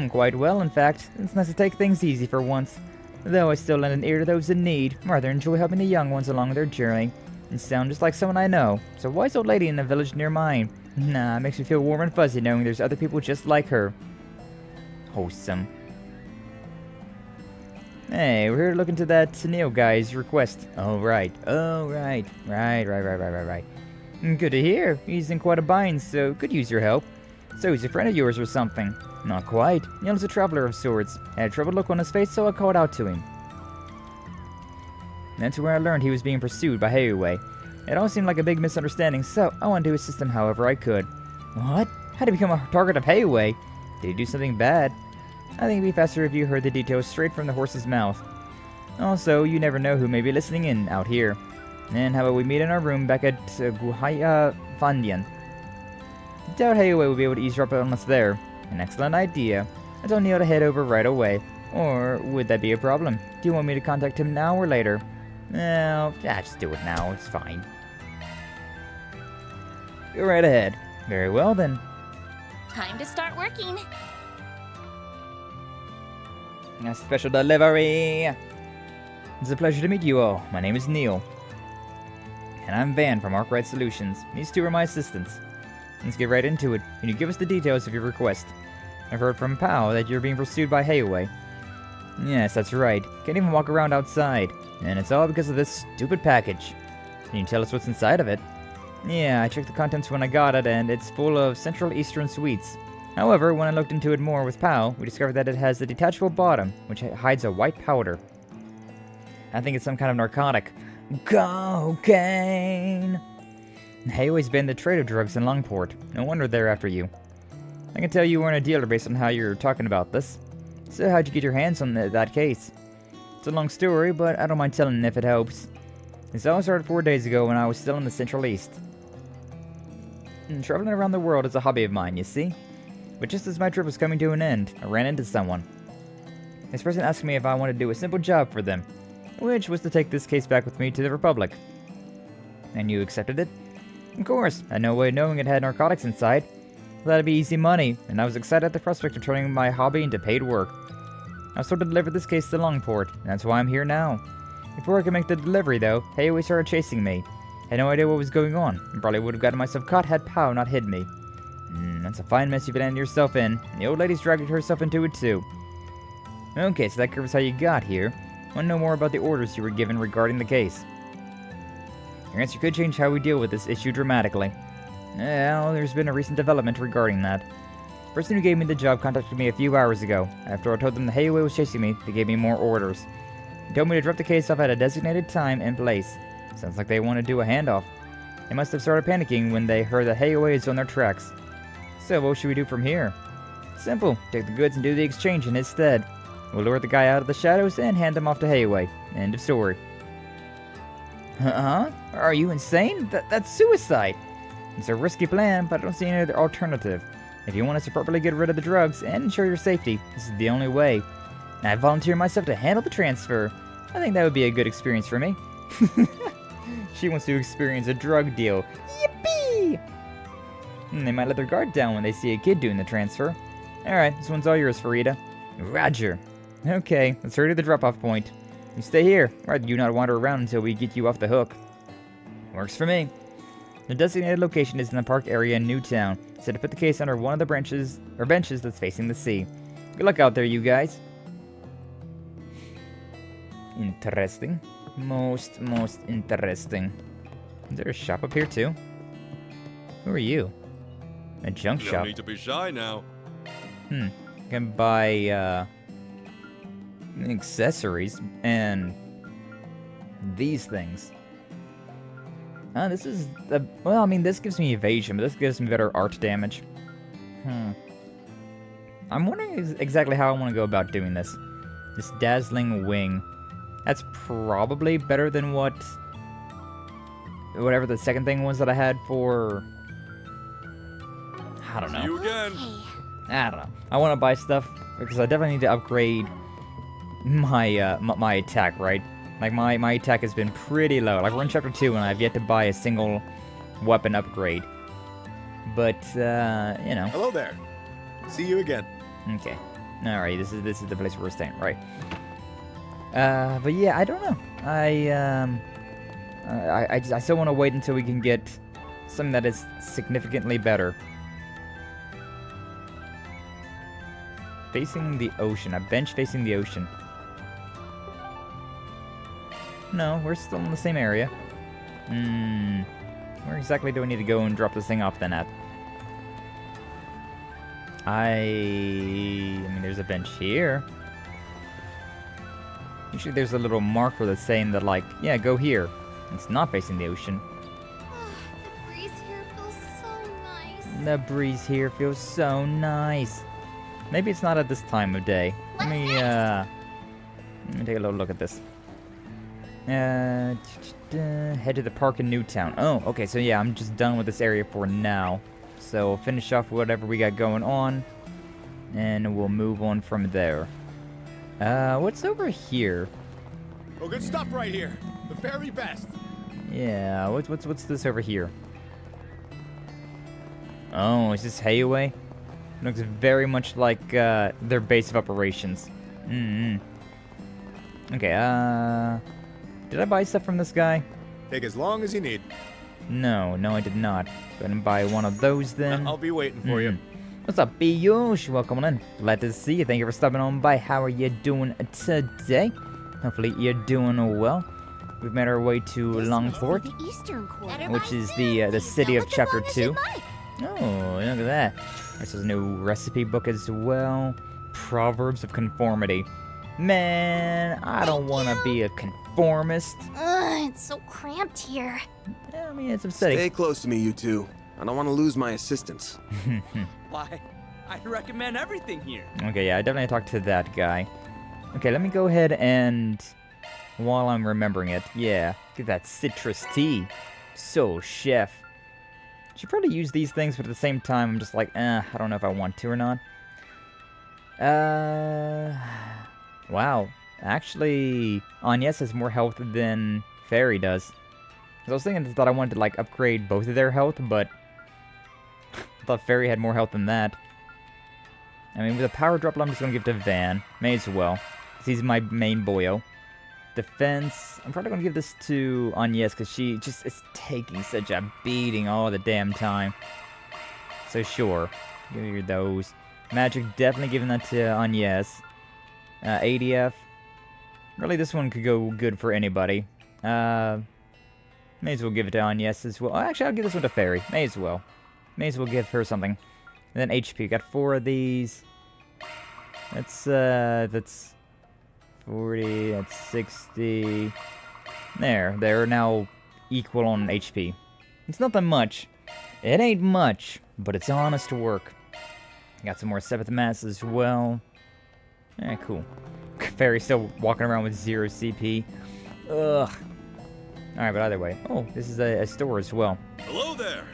Quite well, in fact. It's nice to take things easy for once. Though I still lend an ear to those in need. Rather enjoy helping the young ones along their journey. You sound just like someone I know. It's a wise old lady in a village near mine. Nah, it makes me feel warm and fuzzy knowing there's other people just like her. Wholesome. Hey, we're here to look into that Neil guy's request. Oh, right. Right. Good to hear. He's in quite a bind, so could use your help. So he's a friend of yours or something? Not quite. Neil's a traveler of sorts. Had a troubled look on his face, so I called out to him. That's where I learned he was being pursued by Heiyue. It all seemed like a big misunderstanding, so I wanted to assist him however I could. What? How'd he become a target of Heiyue? Did he do something bad? I think it'd be faster if you heard the details straight from the horse's mouth. Also, you never know who may be listening in out here. And how about we meet in our room back at Guaya Vandian? Doubt Heiyue will be able to eavesdrop on us there. An excellent idea. I don't need to head over right away. Or would that be a problem? Do you want me to contact him now or later? No, just do it now. It's fine. Go right ahead. Very well then. Time to start working. A special delivery. It's a pleasure to meet you all. My name is Neil. And I'm Van from Arkride Solutions. These two are my assistants. Let's get right into it. Can you give us the details of your request? I've heard from Pao that you're being pursued by Heiyue. Yes, that's right. Can't even walk around outside. And it's all because of this stupid package. Can you tell us what's inside of it? Yeah, I checked the contents when I got it, and it's full of Central Eastern sweets. However, when I looked into it more with Pao, we discovered that it has a detachable bottom, which hides a white powder. I think it's some kind of narcotic. Cocaine! Heiyue's been the trade of drugs in Langport. No wonder they're after you. I can tell you weren't a dealer based on how you're talking about this. So how'd you get your hands on that case? It's a long story, but I don't mind telling if it helps. This all started 4 days ago when I was still in the Central East. Traveling around the world is a hobby of mine, you see? But just as my trip was coming to an end, I ran into someone. This person asked me if I wanted to do a simple job for them, which was to take this case back with me to the Republic. And you accepted it? Of course, I had no way of knowing it had narcotics inside. That'd be easy money, and I was excited at the prospect of turning my hobby into paid work. I was told to deliver this case to Langport, and that's why I'm here now. Before I could make the delivery, though, Heiyue started chasing me. I had no idea what was going on, and probably would have gotten myself caught had Pao not hid me. That's a fine mess you've landed yourself in, and the old lady's dragged herself into it too. Okay, so that covers how you got here. Want to know more about the orders you were given regarding the case? Your answer could change how we deal with this issue dramatically. Well, there's been a recent development regarding that. The person who gave me the job contacted me a few hours ago. After I told them the Heiyue was chasing me, they gave me more orders. They told me to drop the case off at a designated time and place. Sounds like they want to do a handoff. They must have started panicking when they heard that Heiyue is on their tracks. So what should we do from here? Simple. Take the goods and do the exchange in his stead. We'll lure the guy out of the shadows and hand him off to Heiyue. End of story. Huh? Are you insane? That's suicide! It's a risky plan, but I don't see any other alternative. If you want us to properly get rid of the drugs and ensure your safety, this is the only way. I volunteer myself to handle the transfer. I think that would be a good experience for me. She wants to experience a drug deal. Yippee! They might let their guard down when they see a kid doing the transfer. Alright, this one's all yours, Farida. Roger. Okay, let's hurry to the drop-off point. You stay here, or do you not wander around until we get you off the hook? Works for me. The designated location is in the park area in Newtown, so to put the case under one of the benches that's facing the sea. Good luck out there, you guys. Interesting. Most interesting. Is there a shop up here too? Who are you? A junk shop. You don't need to be shy now. You can buy accessories and these things. This is well, I mean, this gives me evasion, but this gives me better art damage. I'm wondering exactly how I want to go about doing this. This dazzling wing. That's probably better than whatever the second thing was that I had for. I don't know. See you again. I don't know. I want to buy stuff because I definitely need to upgrade my my attack, right? Like my attack has been pretty low. Like we're in chapter 2 and I've yet to buy a single weapon upgrade. But you know. Hello there. See you again. Okay. All right. This is the place where we're staying, right? But yeah, I don't know. I still want to wait until we can get something that is significantly better. Facing the ocean. A bench facing the ocean. No, we're still in the same area. Where exactly do I need to go and drop this thing off then at? I mean, there's a bench here. Usually there's a little marker that's saying that, like, yeah, go here. It's not facing the ocean. The breeze here feels so nice. The breeze here feels so nice. Maybe it's not at this time of day. Let me take a little look at this. Head to the park in Newtown. Oh, okay, so yeah, I'm just done with this area for now. So we'll finish off whatever we got going on, and we'll move on from there. What's over here? Oh, good stuff right here. The very best. Yeah, what's this over here? Oh, is this Heiyue? It looks very much like their base of operations. Okay, did I buy stuff from this guy? Take as long as you need. No, I did not. Go ahead and buy one of those then. I'll be waiting for you. What's up, Heiyue? Welcome on in. Glad to see you. Thank you for stopping on by. How are you doing today? Hopefully you're doing well. We've made our way to Langport, which is the city of Chapter 2. Oh, look at that. There's a new recipe book as well. Proverbs of Conformity. Man, I don't want to be a conformist. It's so cramped here. Yeah, I mean, it's upsetting. Stay close to me, you two. I don't want to lose my assistance. Why, I recommend everything here. Okay, yeah, I definitely talked to that guy. Okay, let me go ahead and, while I'm remembering it, yeah, get that citrus tea. So, chef. Should probably use these things, but at the same time, I'm just like, I don't know if I want to or not. Wow. Actually, Agnes has more health than Fairy does. I was thinking that I wanted to, like, upgrade both of their health, but I thought Fairy had more health than that. I mean, with a power drop, I'm just going to give it to Van. May as well. He's my main boyo. Defense, I'm probably going to give this to Agnes, because she just is taking such a beating all the damn time. So sure, give her those. Magic, definitely giving that to Agnes. ADF, really this one could go good for anybody. May as well give it to Agnes as well. Actually, I'll give this one to Fairy. May as well. May as well give her something. And then HP, got 4 of these. That's 40, that's 60. There, they're now equal on HP. It's not that much. It ain't much, but it's honest work. Got some more 7th Mass as well. Yeah, cool. Fairy's still walking around with 0 CP. Ugh. Alright, but either way. Oh, this is a store as well. Hello there!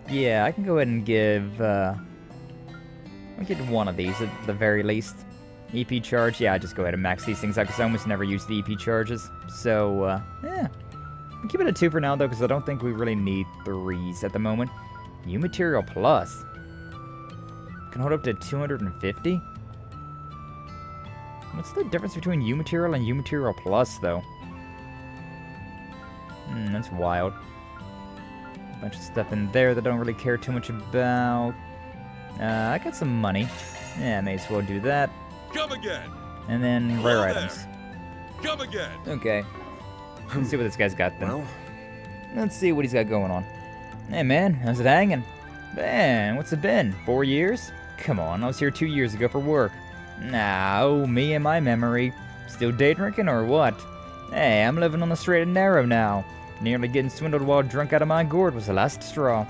Yeah, I can go ahead and give, I'll get one of these at the very least. EP charge, yeah, I just go ahead and max these things out because I almost never use the EP charges. So, yeah. I'll keep it at 2 for now, though, because I don't think we really need 3s at the moment. U Material Plus. Can hold up to 250? What's the difference between U Material and U Material Plus, though? That's wild. A bunch of stuff in there that I don't really care too much about. I got some money. Yeah, may as well do that. Come again. And then rare items. Come again. Okay. Let's see what this guy's got then. Well, let's see what he's got going on. Hey man, how's it hanging? Man, what's it been? 4 years? Come on, I was here 2 years ago for work. Nah, me and my memory. Still day drinking or what? Hey, I'm living on the straight and narrow now. Nearly getting swindled while drunk out of my gourd was the last straw.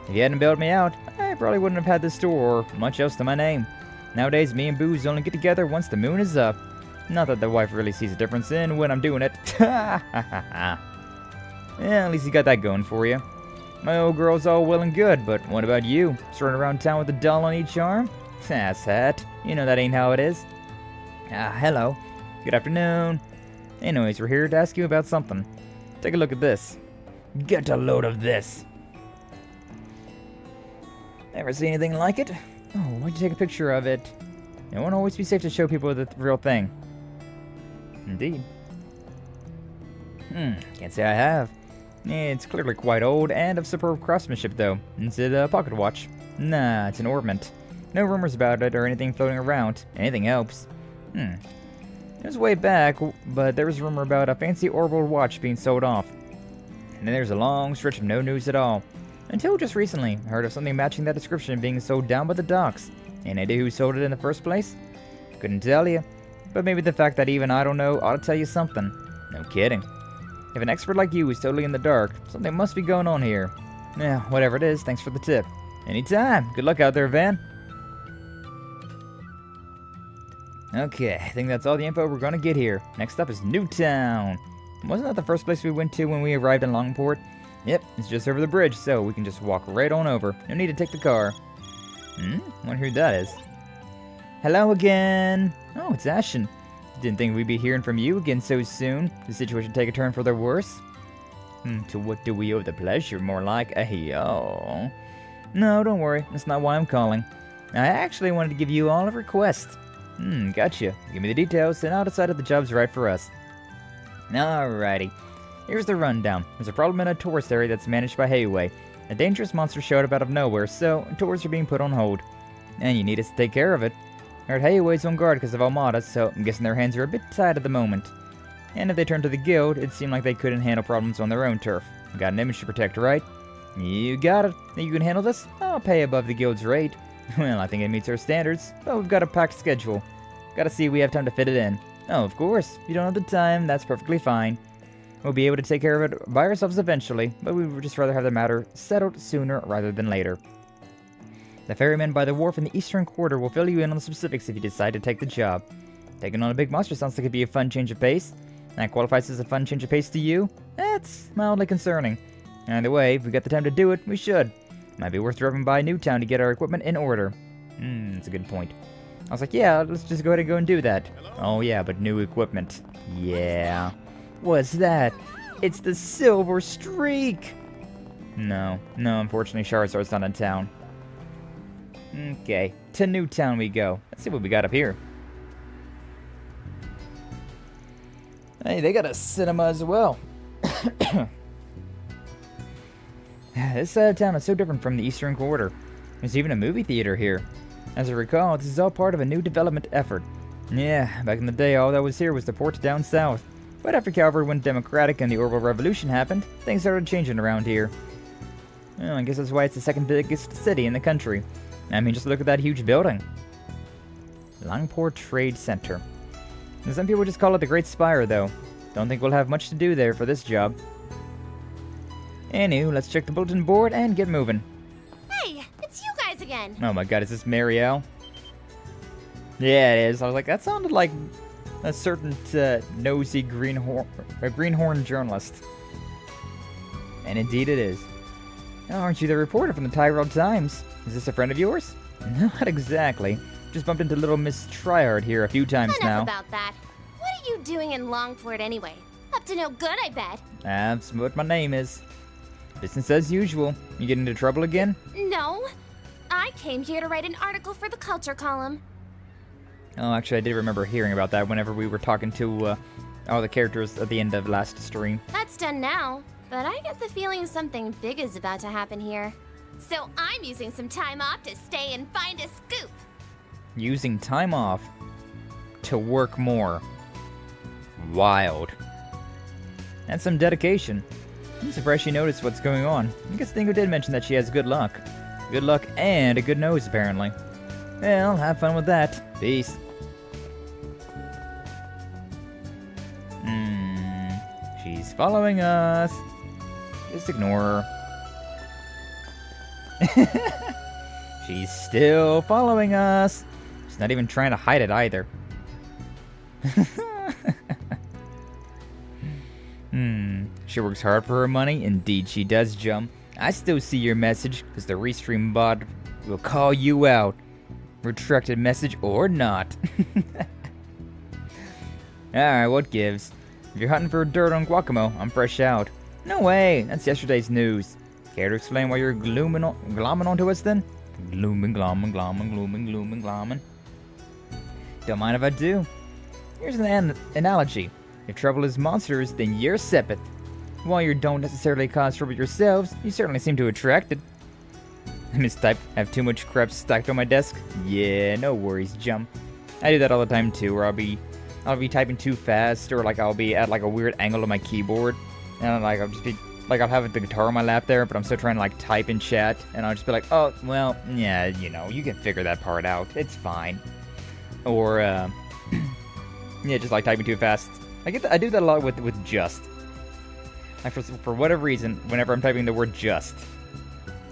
If you hadn't bailed me out, I probably wouldn't have had this store or much else to my name. Nowadays, me and Booze only get together once the moon is up. Not that the wife really sees a difference in when I'm doing it. Yeah, at least you got that going for you. My old girl's all well and good, but what about you? Strutting around town with a doll on each arm? Ass hat. You know that ain't how it is. Hello. Good afternoon. Anyways, we're here to ask you about something. Take a look at this. Get a load of this. Ever see anything like it? Oh, why'd you take a picture of it? It won't always be safe to show people the real thing. Indeed. Can't say I have. It's clearly quite old and of superb craftsmanship, though. Is it a pocket watch? Nah, it's an ornament. No rumors about it or anything floating around. Anything helps. It was way back, but there was a rumor about a fancy orbital watch being sold off. And then there's a long stretch of no news at all. Until just recently, I heard of something matching that description being sold down by the docks. Any idea who sold it in the first place? Couldn't tell you. But maybe the fact that even I don't know ought to tell you something. No kidding. If an expert like you is totally in the dark, something must be going on here. Yeah, whatever it is, thanks for the tip. Anytime. Good luck out there, Van. Okay, I think that's all the info we're gonna get here. Next up is Newtown. Wasn't that the first place we went to when we arrived in Langport? Yep, it's just over the bridge, so we can just walk right on over. No need to take the car. Wonder who that is. Hello again. Oh, it's Ashen. Didn't think we'd be hearing from you again so soon. Did the situation take a turn for the worse? To what do we owe the pleasure? More like a Heiyue. No, don't worry. That's not why I'm calling. I actually wanted to give you all a request. Gotcha. Give me the details, and I'll decide if the job's right for us. Alrighty. Here's the rundown. There's a problem in a tourist area that's managed by Heiyue. A dangerous monster showed up out of nowhere, so tours are being put on hold. And you need us to take care of it. I heard Heiyue's on guard because of Almada, so I'm guessing their hands are a bit tied at the moment. And if they turned to the guild, it seemed like they couldn't handle problems on their own turf. Got an image to protect, right? You got it. Think you can handle this? I'll pay above the guild's rate. Well, I think it meets our standards, but we've got a packed schedule. Gotta see if we have time to fit it in. Oh, of course. If you don't have the time, that's perfectly fine. We'll be able to take care of it by ourselves eventually, but we would just rather have the matter settled sooner rather than later. The ferryman by the wharf in the eastern quarter will fill you in on the specifics if you decide to take the job. Taking on a big monster sounds like it'd be a fun change of pace. That qualifies as a fun change of pace to you? That's mildly concerning. Either way, if we got the time to do it, we should. Might be worth dropping by Newtown to get our equipment in order. That's a good point. I was like, yeah, let's just go ahead and go and do that. Oh yeah, but new equipment. Yeah. What's that? It's the Silver Streak! No, unfortunately Charizard's not in town. Okay, to Newtown we go. Let's see what we got up here. Hey, they got a cinema as well. This side of town is so different from the eastern quarter. There's even a movie theater here. As I recall, this is all part of a new development effort. Yeah, back in the day, all that was here was the port down south. But after Calvard went democratic and the Orbital Revolution happened, things started changing around here. Well, I guess that's why it's the second biggest city in the country. I mean, just look at that huge building. Langport Trade Center. And some people just call it the Great Spire, though. Don't think we'll have much to do there for this job. Anywho, let's check the bulletin board and get moving. Hey, it's you guys again. Oh my god, is this Marielle? Yeah, it is. I was like, that sounded like a certain nosy greenhorn journalist. And indeed it is. Oh, aren't you the reporter from the Tyrell Times? Is this a friend of yours? Not exactly. Just bumped into little Miss Triard here a few times now. Enough about that. What are you doing in Longport anyway? Up to no good, I bet. That's what my name is. Business as usual. You get into trouble again? No. I came here to write an article for the culture column. Oh, actually, I did remember hearing about that whenever we were talking to all the characters at the end of last stream. That's done now, but I get the feeling something big is about to happen here. So I'm using some time off to stay and find a scoop. Using time off to work more. Wild. That's some dedication. I'm surprised she noticed what's going on. I guess Dingo did mention that she has good luck. Good luck and a good nose, apparently. Well, have fun with that. Peace. She's following us. Just ignore her. She's still following us. She's not even trying to hide it either. She works hard for her money. Indeed she does, Jum. I still see your message, because the restream bot will call you out. Retracted message or not. Alright, what gives? If you're hunting for dirt on Guacamo, I'm fresh out. No way, that's yesterday's news. Care to explain why you're glomming onto us then? Glooming. Don't mind if I do. Here's an analogy. If trouble is monsters, then you're Sepith. While you don't necessarily cause trouble yourselves, you certainly seem to attract it. I mistyped. Have too much crap stacked on my desk? Yeah, no worries, Jump. I do that all the time too, where I'll be typing too fast, or like I'll be at like a weird angle on my keyboard, and like I'll have the guitar on my lap there, but I'm still trying to like type in chat, and I'll just be like, oh, well, yeah, you know, you can figure that part out. It's fine. Or yeah, just like typing too fast. I do that a lot with just. Like for whatever reason, whenever I'm typing the word just,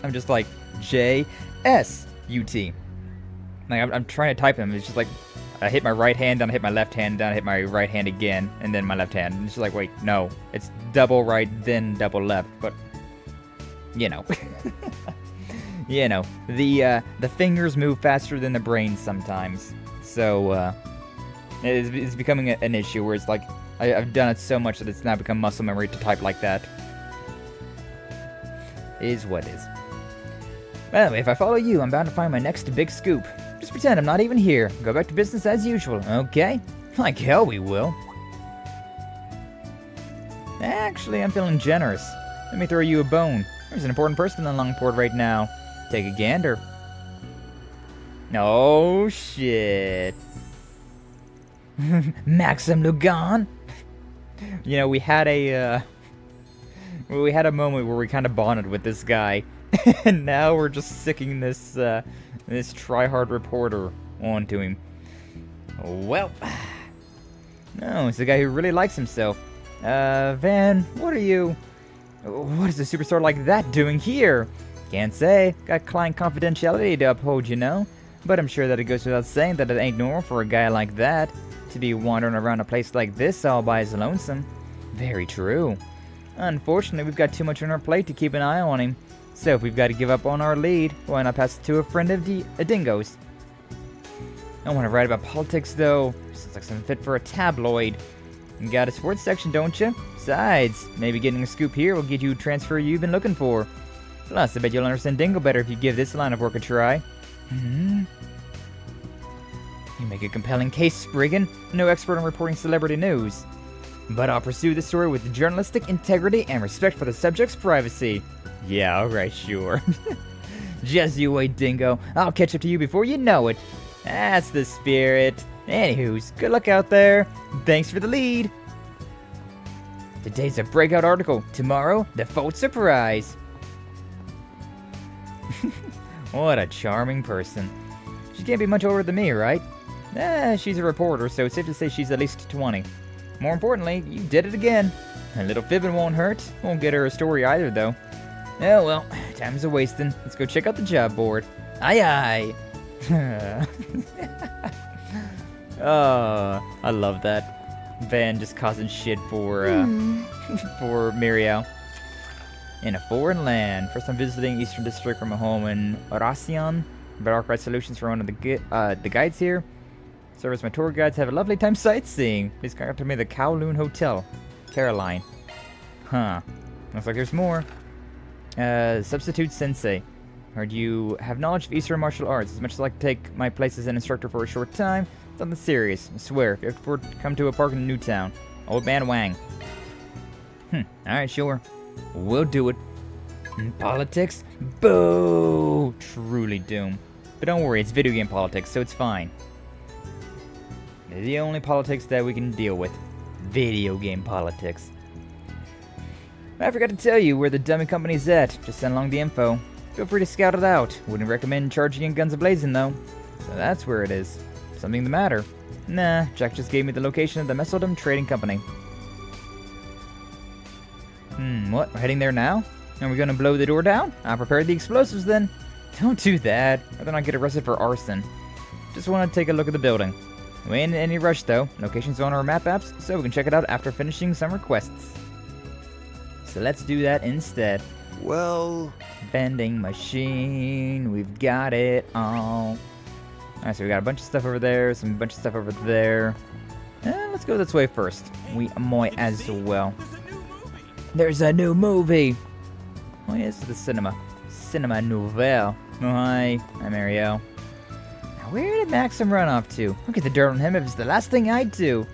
I'm just like J-S-U-T. Like I'm trying to type them. It's just like I hit my right hand, then I hit my left hand, then I hit my right hand again, and then my left hand. And it's just like, wait, no, it's double right, then double left. But you know, you know, the fingers move faster than the brain sometimes. So it's becoming an issue where it's like I've done it so much that it's now become muscle memory to type like that. Is what is. Well, if I follow you, I'm bound to find my next big scoop. Just pretend I'm not even here. Go back to business as usual, okay? Like hell we will. Actually, I'm feeling generous. Let me throw you a bone. There's an important person in Langport right now. Take a gander. Oh, shit. Maxim Lugan? You know, we had a moment where we kind of bonded with this guy. And now we're just sicking this, this try-hard reporter onto him. Well. No, it's the guy who really likes himself. Van, what is a superstar like that doing here? Can't say. Got client confidentiality to uphold, you know. But I'm sure that it goes without saying that it ain't normal for a guy like that to be wandering around a place like this all by his lonesome. Very true. Unfortunately, we've got too much on our plate to keep an eye on him. So if we've got to give up on our lead, why not pass it to a friend of Dingo's? I want to write about politics, though. Sounds like something fit for a tabloid. You got a sports section, don't you? Besides, maybe getting a scoop here will get you a transfer you've been looking for. Plus, I bet you'll understand Dingo better if you give this line of work a try. You make a compelling case, Spriggan. No expert on reporting celebrity news. But I'll pursue the story with journalistic integrity and respect for the subject's privacy. Yeah, alright, sure. Just you wait, Dingo. I'll catch up to you before you know it. That's the spirit. Anywho's, good luck out there. Thanks for the lead. Today's a breakout article. Tomorrow, the full surprise. What a charming person. She can't be much older than me, right? She's a reporter, so it's safe to say she's at least 20. More importantly, you did it again. A little fibbing won't hurt. Won't get her a story either, though. Oh well, time's a wasting. Let's go check out the job board. Aye aye. Oh, I love that. Van just causing shit for for Miriel. In a foreign land. First time visiting Eastern District from a home in Oracion. But Arkride Solutions for one of the guides here. Serve as my tour guides. Have a lovely time sightseeing. Please contact me at the Kowloon Hotel. Caroline. Huh. Looks like there's more. Substitute Sensei. Heard you have knowledge of Eastern martial arts. As much as I like to take my place as an instructor for a short time, something serious. I swear, if you ever come to a park in Newtown. Old Man Wang. Alright, sure. We'll do it. Politics? Boo! Truly doom. But don't worry, it's video game politics, so it's fine. The only politics that we can deal with. Video game politics. I forgot to tell you where the dummy company's at. Just send along the info. Feel free to scout it out. Wouldn't recommend charging in guns a-blazing, though. So that's where it is. Something the matter? Nah, Jack just gave me the location of the Messeldom Trading Company. What? We're heading there now? Are we gonna blow the door down? I'll prepare the explosives then. Don't do that. Rather not get arrested for arson. Just want to take a look at the building. We ain't in any rush though. Location's on our map apps, so we can check it out after finishing some requests. So let's do that instead. Well... Vending machine. We've got it all. Alright, so we got a bunch of stuff over there, some bunch of stuff over there. Let's go this way first. We might as well. There's a new movie! Oh yeah, this is the cinema. Cinema Nouvelle. Oh hi. Hi, Marielle. Now where did Maxim run off to? Look at the dirt on him if it's the last thing I'd do.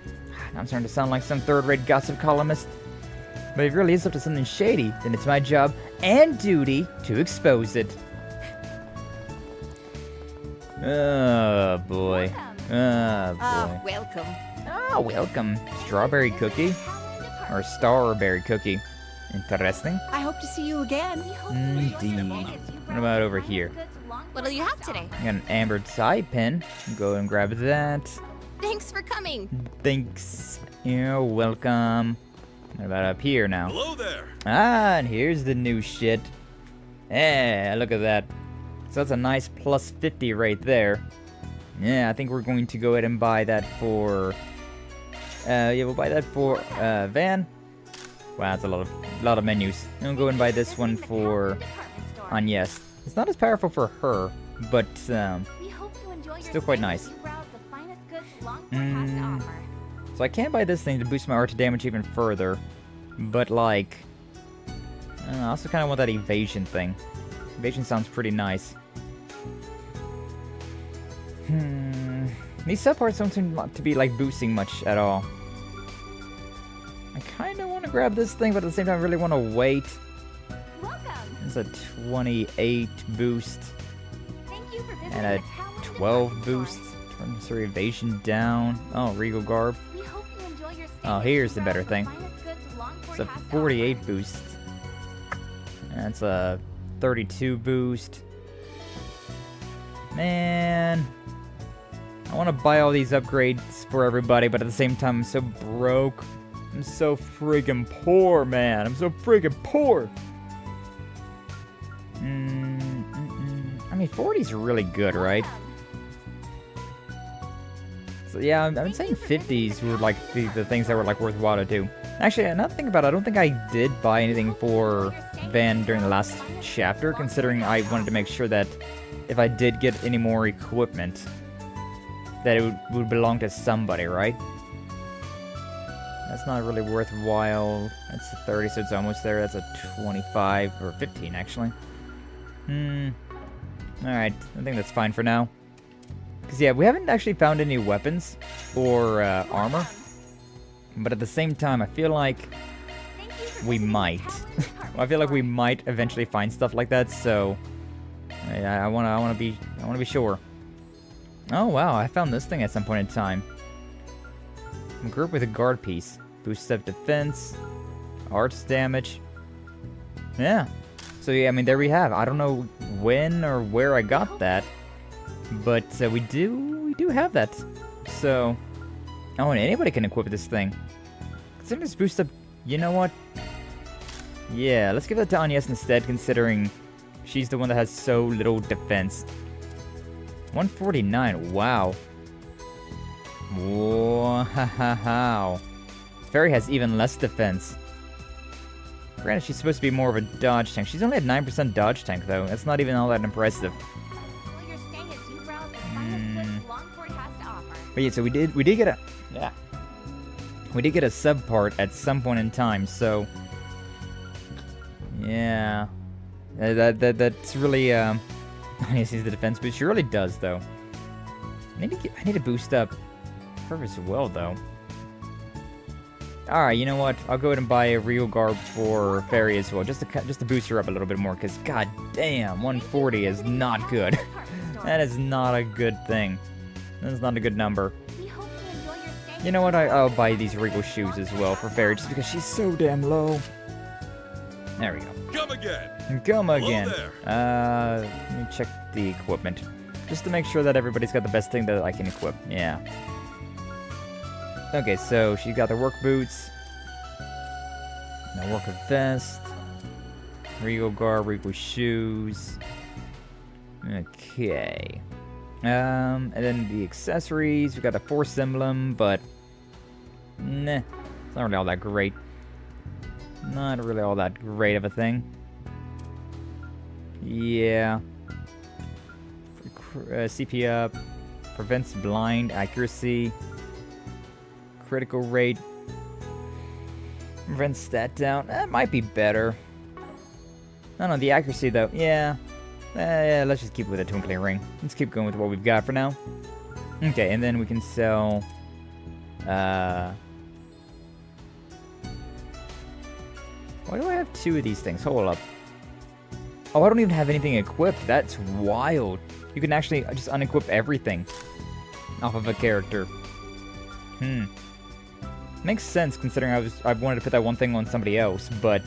Now I'm starting to sound like some third-rate gossip columnist. But if it really is up to something shady, then it's my job and duty to expose it. Oh boy. Oh boy. Welcome. Ah, welcome. Strawberry cookie? Or starberry cookie. Interesting. I hope to see you again. Indeed. What about over here? What'll you have today? I got an amber side pin. Go and grab that. Thanks for coming. Thanks. You're welcome. What about up here now? Hello there. Ah, and here's the new shit. Yeah, look at that. So that's a nice plus 50 right there. Yeah, I think we're going to go ahead and buy that for... yeah, we'll buy that for Van. Wow, that's a lot of menus. And we'll go and buy this one for Agnes. It's not as powerful for her, but still quite nice. So I can't buy this thing to boost my art damage even further, but like, I don't know, I also kind of want that evasion thing. Evasion sounds pretty nice. These subparts don't seem to be like boosting much at all. I kind of want to grab this thing, but at the same time I really want to wait. It's a 28 boost. And a 12 boost. Turns her evasion down. Oh, Regal Garb. Oh, here's the better thing. It's a 48 boost. That's a 32 boost. Man. I want to buy all these upgrades for everybody, but at the same time, I'm so broke. I'm so friggin' poor, man. I'm so friggin' poor. I mean, 40's really good, right? So yeah, I'm saying 50s were like the things that were like worthwhile to do. Actually, another thing about it, I don't think I did buy anything for Van during the last chapter, considering I wanted to make sure that if I did get any more equipment, that it would belong to somebody, right? That's not really worthwhile. That's a 30, so it's almost there. That's a 25, or 15, actually. Alright, I think that's fine for now. Because, yeah, we haven't actually found any weapons or armor. But at the same time, I feel like we might. I feel like we might eventually find stuff like that, so I wanna be sure. Oh wow, I found this thing at some point in time. A group with a guard piece. Boosts up defense, arts damage. Yeah. So yeah, I mean there we have. I don't know when or where I got that, but we do have that. So oh, and anybody can equip this thing. Considering this boost up, you know what? Yeah, let's give that to Agnes instead, considering she's the one that has so little defense. 149, wow. Wow. Fairy has even less defense. Granted, she's supposed to be more of a dodge tank. She's only at 9% dodge tank, though. That's not even all that impressive. But yeah, so we did get a... Yeah. We did get a sub part at some point in time, so... Yeah. That's really, I need to see the defense boost. She really does, though. I need to boost up her as well, though. Alright, you know what? I'll go ahead and buy a Real Garb for Fairy as well, just to boost her up a little bit more, because god damn, 140 is not good. That is not a good thing. That is not a good number. You know what? I'll buy these Regal shoes as well for Fairy, just because she's so damn low. There we go. Come again. Come again. Hello there. Let me check the equipment. Just to make sure that everybody's got the best thing that I can equip. Yeah. Okay, so she got the work boots. Now worker vest. Regal Garb, Regal shoes. Okay. And then the accessories. We got a Force emblem, but... Nah. It's not really all that great. Not really all that great of a thing. Yeah. CP up. Prevents blind accuracy. Critical rate. Prevents stat down. That might be better. I don't know, the accuracy though. Yeah. Yeah, let's just keep with a twinkling ring. Let's keep going with what we've got for now. Okay, and then we can sell... Why do I have two of these things? Hold up. Oh, I don't even have anything equipped. That's wild. You can actually just unequip everything off of a character. Makes sense considering I wanted to put that one thing on somebody else, but...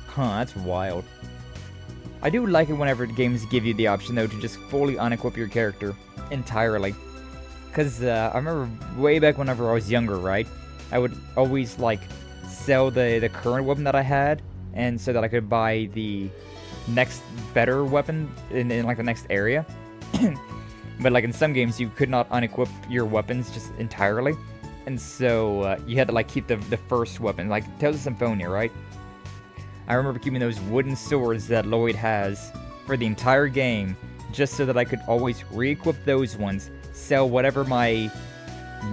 Huh, that's wild. I do like it whenever games give you the option, though, to just fully unequip your character entirely. Because I remember way back whenever I was younger, right? I would always, like, sell the current weapon that I had, and so that I could buy the next better weapon in like, the next area. But, like, in some games, you could not unequip your weapons just entirely. And so, you had to, like, keep the first weapon. Like, Tales of Symphonia, right? I remember keeping those wooden swords that Lloyd has for the entire game, just so that I could always re-equip those ones, sell whatever my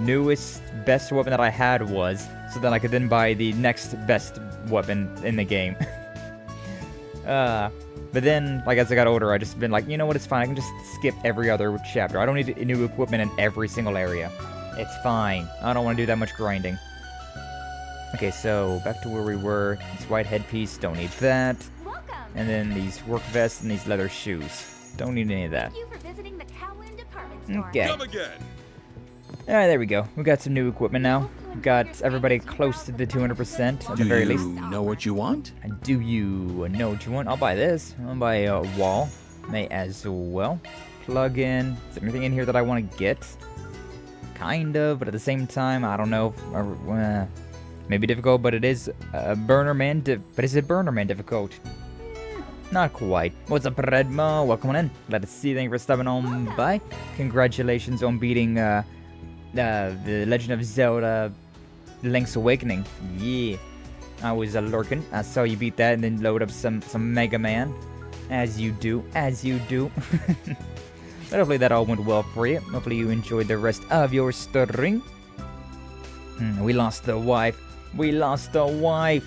newest, best weapon that I had was, so that I could then buy the next best weapon in the game. But then, like, as I got older, I just been like, you know what, it's fine, I can just skip every other chapter. I don't need new equipment in every single area. It's fine. I don't want to do that much grinding. Okay, so back to where we were. This white headpiece, don't need that. And then these work vests and these leather shoes. Don't need any of that. Thank you for visiting the Kowloon department store. Okay. Come again. Alright, there we go. We got some new equipment now. We got everybody close to the 200% at the very least. Do you know what you want? And do you know what you want? I'll buy this. I'll buy a wall. May as well. Plug in. Is there anything in here that I want to get? Kind of, but at the same time, I don't know. Maybe difficult, but it is Burner Man. But is it Burner Man difficult? Not quite. What's up, Redmo? Welcome on in. Let us see. Thank you for stopping on by. Congratulations on beating the Legend of Zelda Link's Awakening. Yeah. I was lurking. I saw you beat that and then load up some Mega Man. As you do. As you do. But hopefully that all went well for you. Hopefully you enjoyed the rest of your string. We lost the wife. We lost the wife.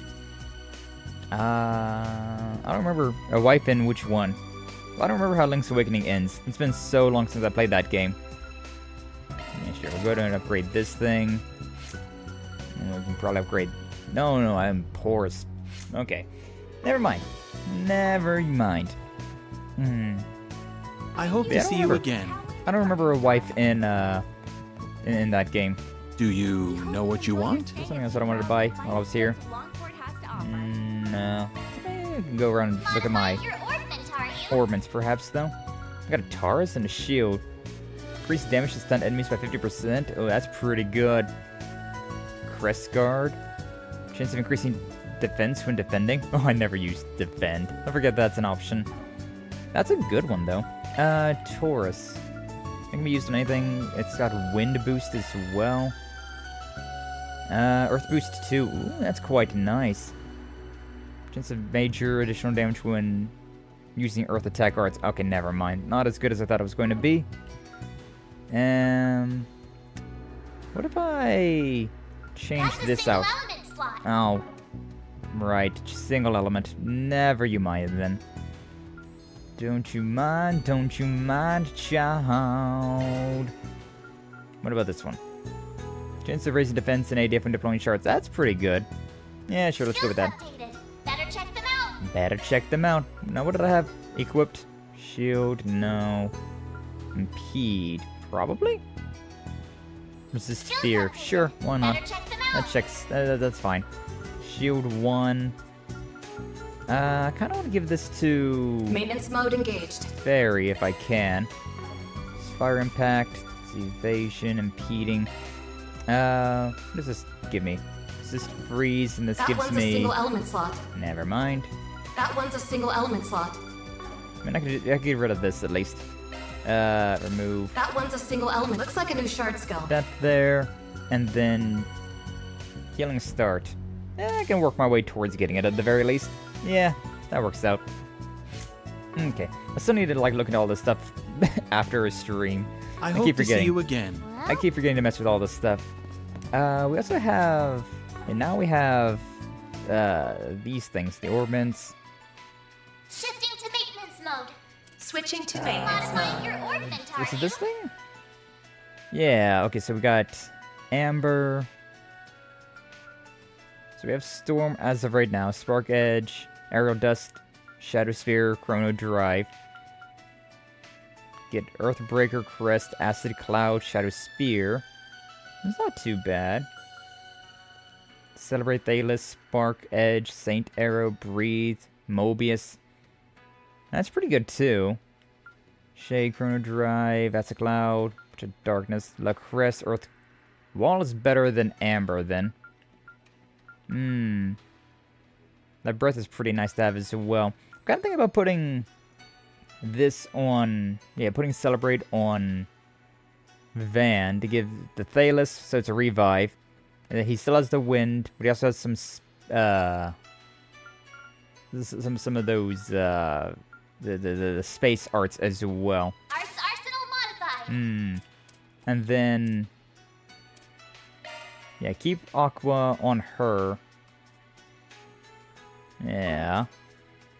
I don't remember a wife in which one. I don't remember how Link's Awakening ends. It's been so long since I played that game. Yeah, sure, we'll go ahead and upgrade this thing. And we can probably upgrade... No, I'm porous. Okay. Never mind. Never mind. I hope to see you again. I don't remember a wife in that game. Do you know what you want? There's something else that I wanted to buy while I was here. No. I can go around and look at my ornaments, perhaps, though. I got a Taurus and a shield. Increase damage to stun enemies by 50%. Oh, that's pretty good. Crest guard. Chance of increasing defense when defending. Oh, I never used defend. Don't forget that's an option. That's a good one, though. Taurus. It can be used on anything. It's got wind boost as well. Earth boost too. Ooh, that's quite nice. Chance of major additional damage when using earth attack arts. Okay, never mind. Not as good as I thought it was going to be. What if I change this out? Oh, right. Single element. Never you mind then. Don't you mind, child. What about this one? Chance of raising defense and ADF when deploying shards. That's pretty good. Yeah, sure, let's go with that. Better check them out. Better check them out. Now, what did I have equipped? Shield, no. Impede, probably? Resist fear, sure, why not? That checks, that's fine. Shield 1. I kind of want to give this to... Maintenance mode engaged. Fairy, if I can. Fire impact, evasion, impeding. What does this give me? Resist freeze, and this gives me... That one's a single element slot. Never mind. That one's a single element slot. I mean, I can get rid of this at least. Remove... That one's a single element. Looks like a new shard skill. That there, and then... Healing start. I can work my way towards getting it at the very least. Yeah, that works out. Okay, I still need to like look at all this stuff after a stream. I hope to see you again. I keep forgetting to mess with all this stuff. We also have, and now we have these things, the ornaments. Shifting to maintenance mode. Switching to maintenance Modifying your ornament, Is it this thing? Yeah. Okay, so we got Amber. So we have Storm as of right now, Spark Edge, Aerial Dust, Shadow Sphere, Chrono Drive. Get Earthbreaker, Crest, Acid Cloud, Shadow Spear. It's not too bad. Celebrate Thalos, Spark Edge, Saint Arrow, Breathe, Mobius. That's pretty good too. Shade, Chrono Drive, Acid Cloud, Darkness, La Crest, Earth. Wall is better than Amber then. That breath is pretty nice to have as well. I'm kind of thinking about putting this on... Yeah, putting Celebrate on Van to give the Thalos, so it's a revive. And he still has the wind, but he also has some of those the space arts as well. Arts arsenal modified. And then... Yeah, keep Aqua on her. Yeah.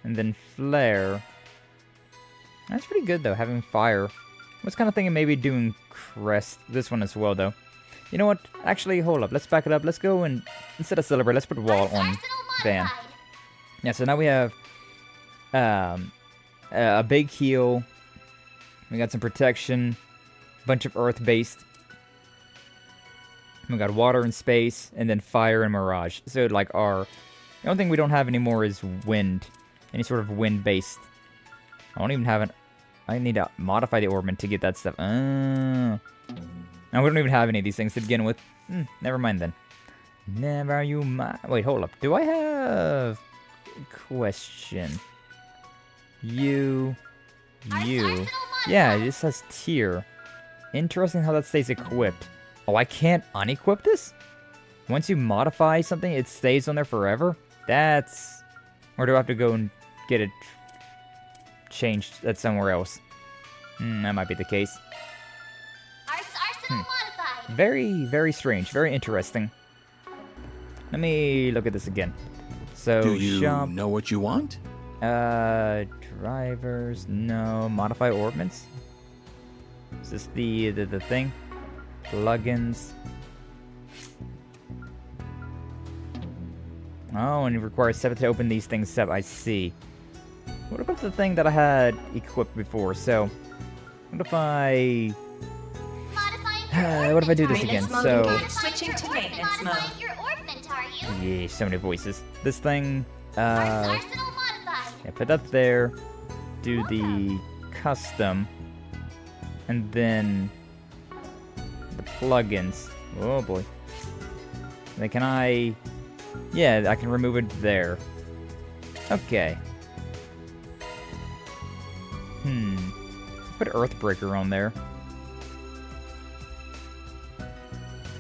And then Flare. That's pretty good, though, having Fire. I was kind of thinking maybe doing Crest. This one as well, though. You know what? Actually, hold up. Let's back it up. Let's go and, instead of celebrate, let's put wall on Van. Yeah, so now we have a big heal. We got some protection. Bunch of earth-based. We got water and space, and then fire and mirage. So, like, the only thing we don't have anymore is wind. Any sort of wind-based. I don't even have an... I need to modify the orbment to get that stuff. Now, we don't even have any of these things to begin with. Never mind, then. Never you mind. Wait, hold up. Do I have... question? You... Yeah, it says tier. Interesting how that stays equipped. Oh, I can't unequip this? Once you modify something, it stays on there forever? That's... Or do I have to go and get it changed at somewhere else? That might be the case. Very, very strange. Very interesting. Let me look at this again. So, do you shop, know what you want? Drivers, no. Modify orbments? Is this the thing? Plugins. Oh, and it requires 7 to open these things up. I see. What about the thing that I had equipped before? So, what if I... what if I do this again? So... Switching to maintenance mode. Yeah, so many voices. This thing, yeah, put that there. Do the custom. And then... the plugins. Oh boy. Then can I... Yeah, I can remove it there. Okay. Put Earthbreaker on there.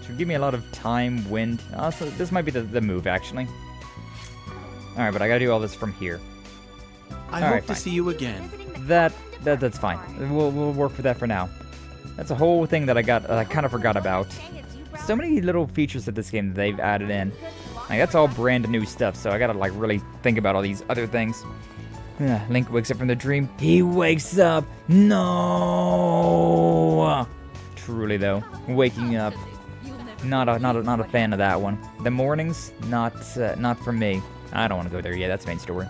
Should give me a lot of time, wind. So this might be the move, actually. Alright, but I gotta do all this from here. I hope to see you again. That's fine. We'll work with that for now. That's a whole thing that I kind of forgot about. So many little features of this game that they've added in. Like, that's all brand new stuff, so I gotta, like, really think about all these other things. Link wakes up from the dream. He wakes up! No! Truly, though. Waking up. Not a fan of that one. The mornings, not for me. I don't want to go there yet, that's main story.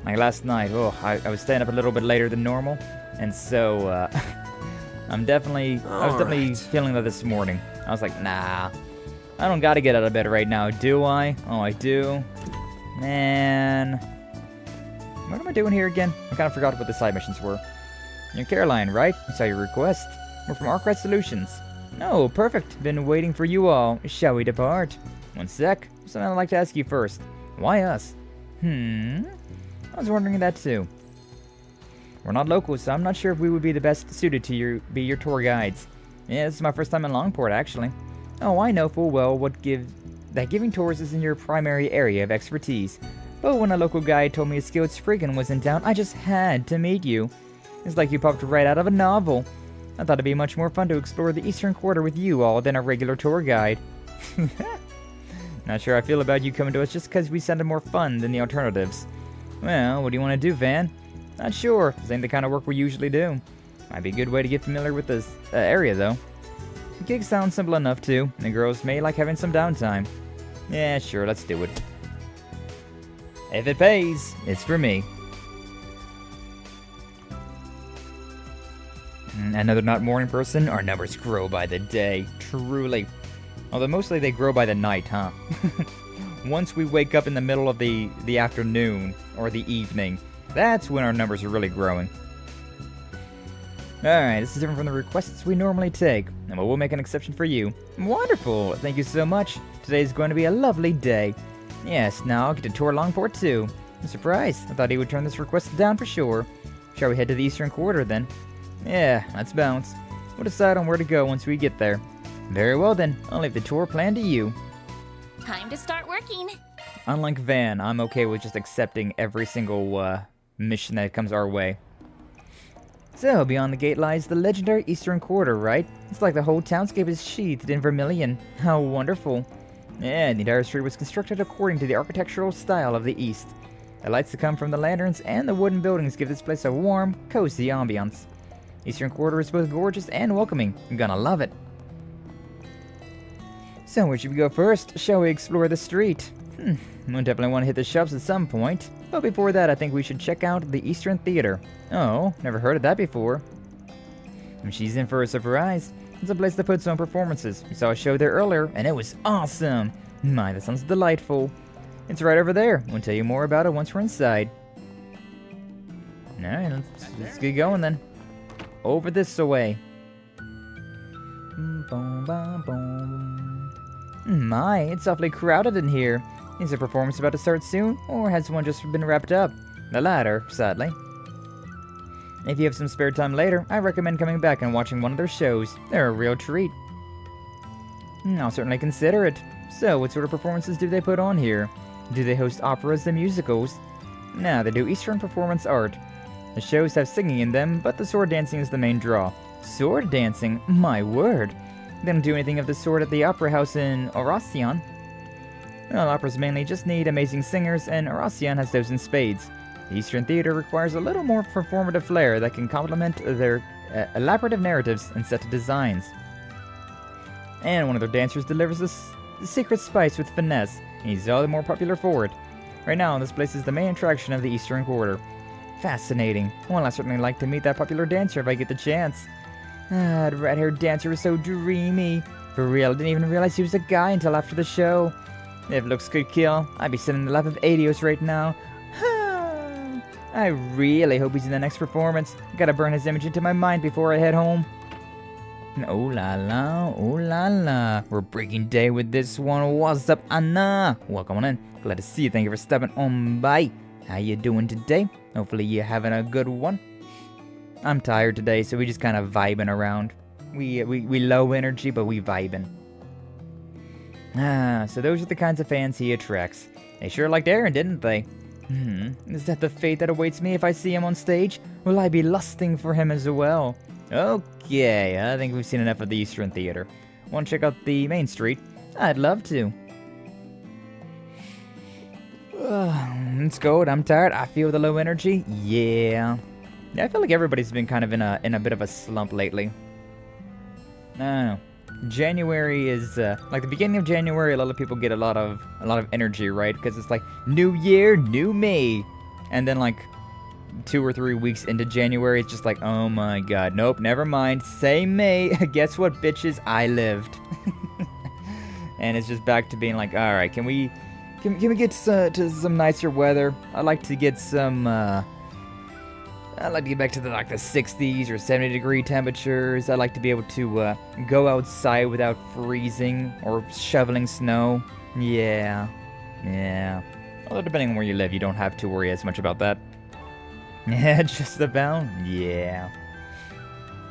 Like last night, I was staying up a little bit later than normal. And so, I was definitely feeling that this morning. I was like, nah. I don't gotta get out of bed right now, do I? Oh, I do. Man. What am I doing here again? I kind of forgot what the side missions were. You're Caroline, right? I saw your request. We're from Arkride Solutions. Oh, perfect. Been waiting for you all. Shall we depart? One sec. Something I'd like to ask you first. Why us? I was wondering that too. We're not locals, so I'm not sure if we would be the best suited to be your tour guides. Yeah, this is my first time in Langport, actually. Oh, I know full well that giving tours isn't your primary area of expertise. But when a local guide told me a skilled spriggan was in town, I just had to meet you. It's like you popped right out of a novel. I thought it'd be much more fun to explore the Eastern Quarter with you all than a regular tour guide. Not sure I feel about you coming to us just because we sounded more fun than the alternatives. Well, what do you want to do, Van? Not sure. This ain't the kind of work we usually do. Might be a good way to get familiar with this area, though. The gig sounds simple enough, too, and the girls may like having some downtime. Yeah, sure, let's do it. If it pays, it's for me. Another not morning person? Our numbers grow by the day. Truly. Although mostly they grow by the night, huh? Once we wake up in the middle of the afternoon, or the evening, that's when our numbers are really growing. Alright, this is different from the requests we normally take, and we'll make an exception for you. Wonderful! Thank you so much. Today's going to be a lovely day. Yes, now I'll get to tour Langport too. I'm surprised. I thought he would turn this request down for sure. Shall we head to the Eastern Quarter then? Yeah, let's bounce. We'll decide on where to go once we get there. Very well then, I'll leave the tour plan to you. Time to start working. Unlike Van, I'm okay with just accepting every single mission that comes our way. So, beyond the gate lies the legendary Eastern Quarter, right? It's like the whole townscape is sheathed in vermilion. How wonderful. Yeah, the entire street was constructed according to the architectural style of the East. The lights that come from the lanterns and the wooden buildings give this place a warm, cozy ambiance. Eastern Quarter is both gorgeous and welcoming. You're gonna love it. So where should we go first? Shall we explore the street? We'll definitely want to hit the shops at some point. But before that, I think we should check out the Eastern Theater. Oh, never heard of that before. And she's in for a surprise. It's a place that puts on performances. We saw a show there earlier, and it was awesome. My, that sounds delightful. It's right over there. We'll tell you more about it once we're inside. Alright, let's get going then. Over this way. My, it's awfully crowded in here. Is the performance about to start soon, or has one just been wrapped up? The latter, sadly. If you have some spare time later, I recommend coming back and watching one of their shows. They're a real treat. I'll certainly consider it. So, what sort of performances do they put on here? Do they host operas and musicals? No, they do Eastern performance art. The shows have singing in them, but the sword dancing is the main draw. Sword dancing? My word! They don't do anything of the sort at the Opera House in Oracion. Well, operas mainly just need amazing singers, and Oracion has those in spades. The Eastern Theater requires a little more performative flair that can complement their elaborative narratives and set designs. And one of their dancers delivers the secret spice with finesse, and he's all the more popular for it. Right now, this place is the main attraction of the Eastern Quarter. Fascinating. Well, I'd certainly like to meet that popular dancer if I get the chance. The red-haired dancer was so dreamy. For real, I didn't even realize he was a guy until after the show. If looks could kill, I'd be sitting in the lap of Heiyue right now. I really hope he's in the next performance. Gotta burn his image into my mind before I head home. Oh la la, oh la la. We're breaking day with this one. What's up, Anna? Welcome on in. Glad to see you. Thank you for stopping on by. How you doing today? Hopefully you're having a good one. I'm tired today, so we just kind of vibing around. We low energy, but we vibing. So those are the kinds of fans he attracts. They sure liked Aaron, didn't they? Is that the fate that awaits me if I see him on stage? Will I be lusting for him as well? Okay, I think we've seen enough of the Eastern Theater. Want to check out the main street? I'd love to. It's good. I'm tired. I feel the low energy. Yeah, I feel like everybody's been kind of in a bit of a slump lately. I don't know. January is like the beginning of January. A lot of people get a lot of energy, right? Because it's like new year, new me, and then like 2 or 3 weeks into January, it's just like, oh my god, nope, never mind. Same me. Guess what, bitches? I lived. And it's just back to being like, all right, can we get to some nicer weather? I'd like to get some. I'd like to get back to the 60s or 70-degree temperatures. I'd like to be able to go outside without freezing or shoveling snow. Yeah. Although depending on where you live, you don't have to worry as much about that. Yeah, just about. Yeah.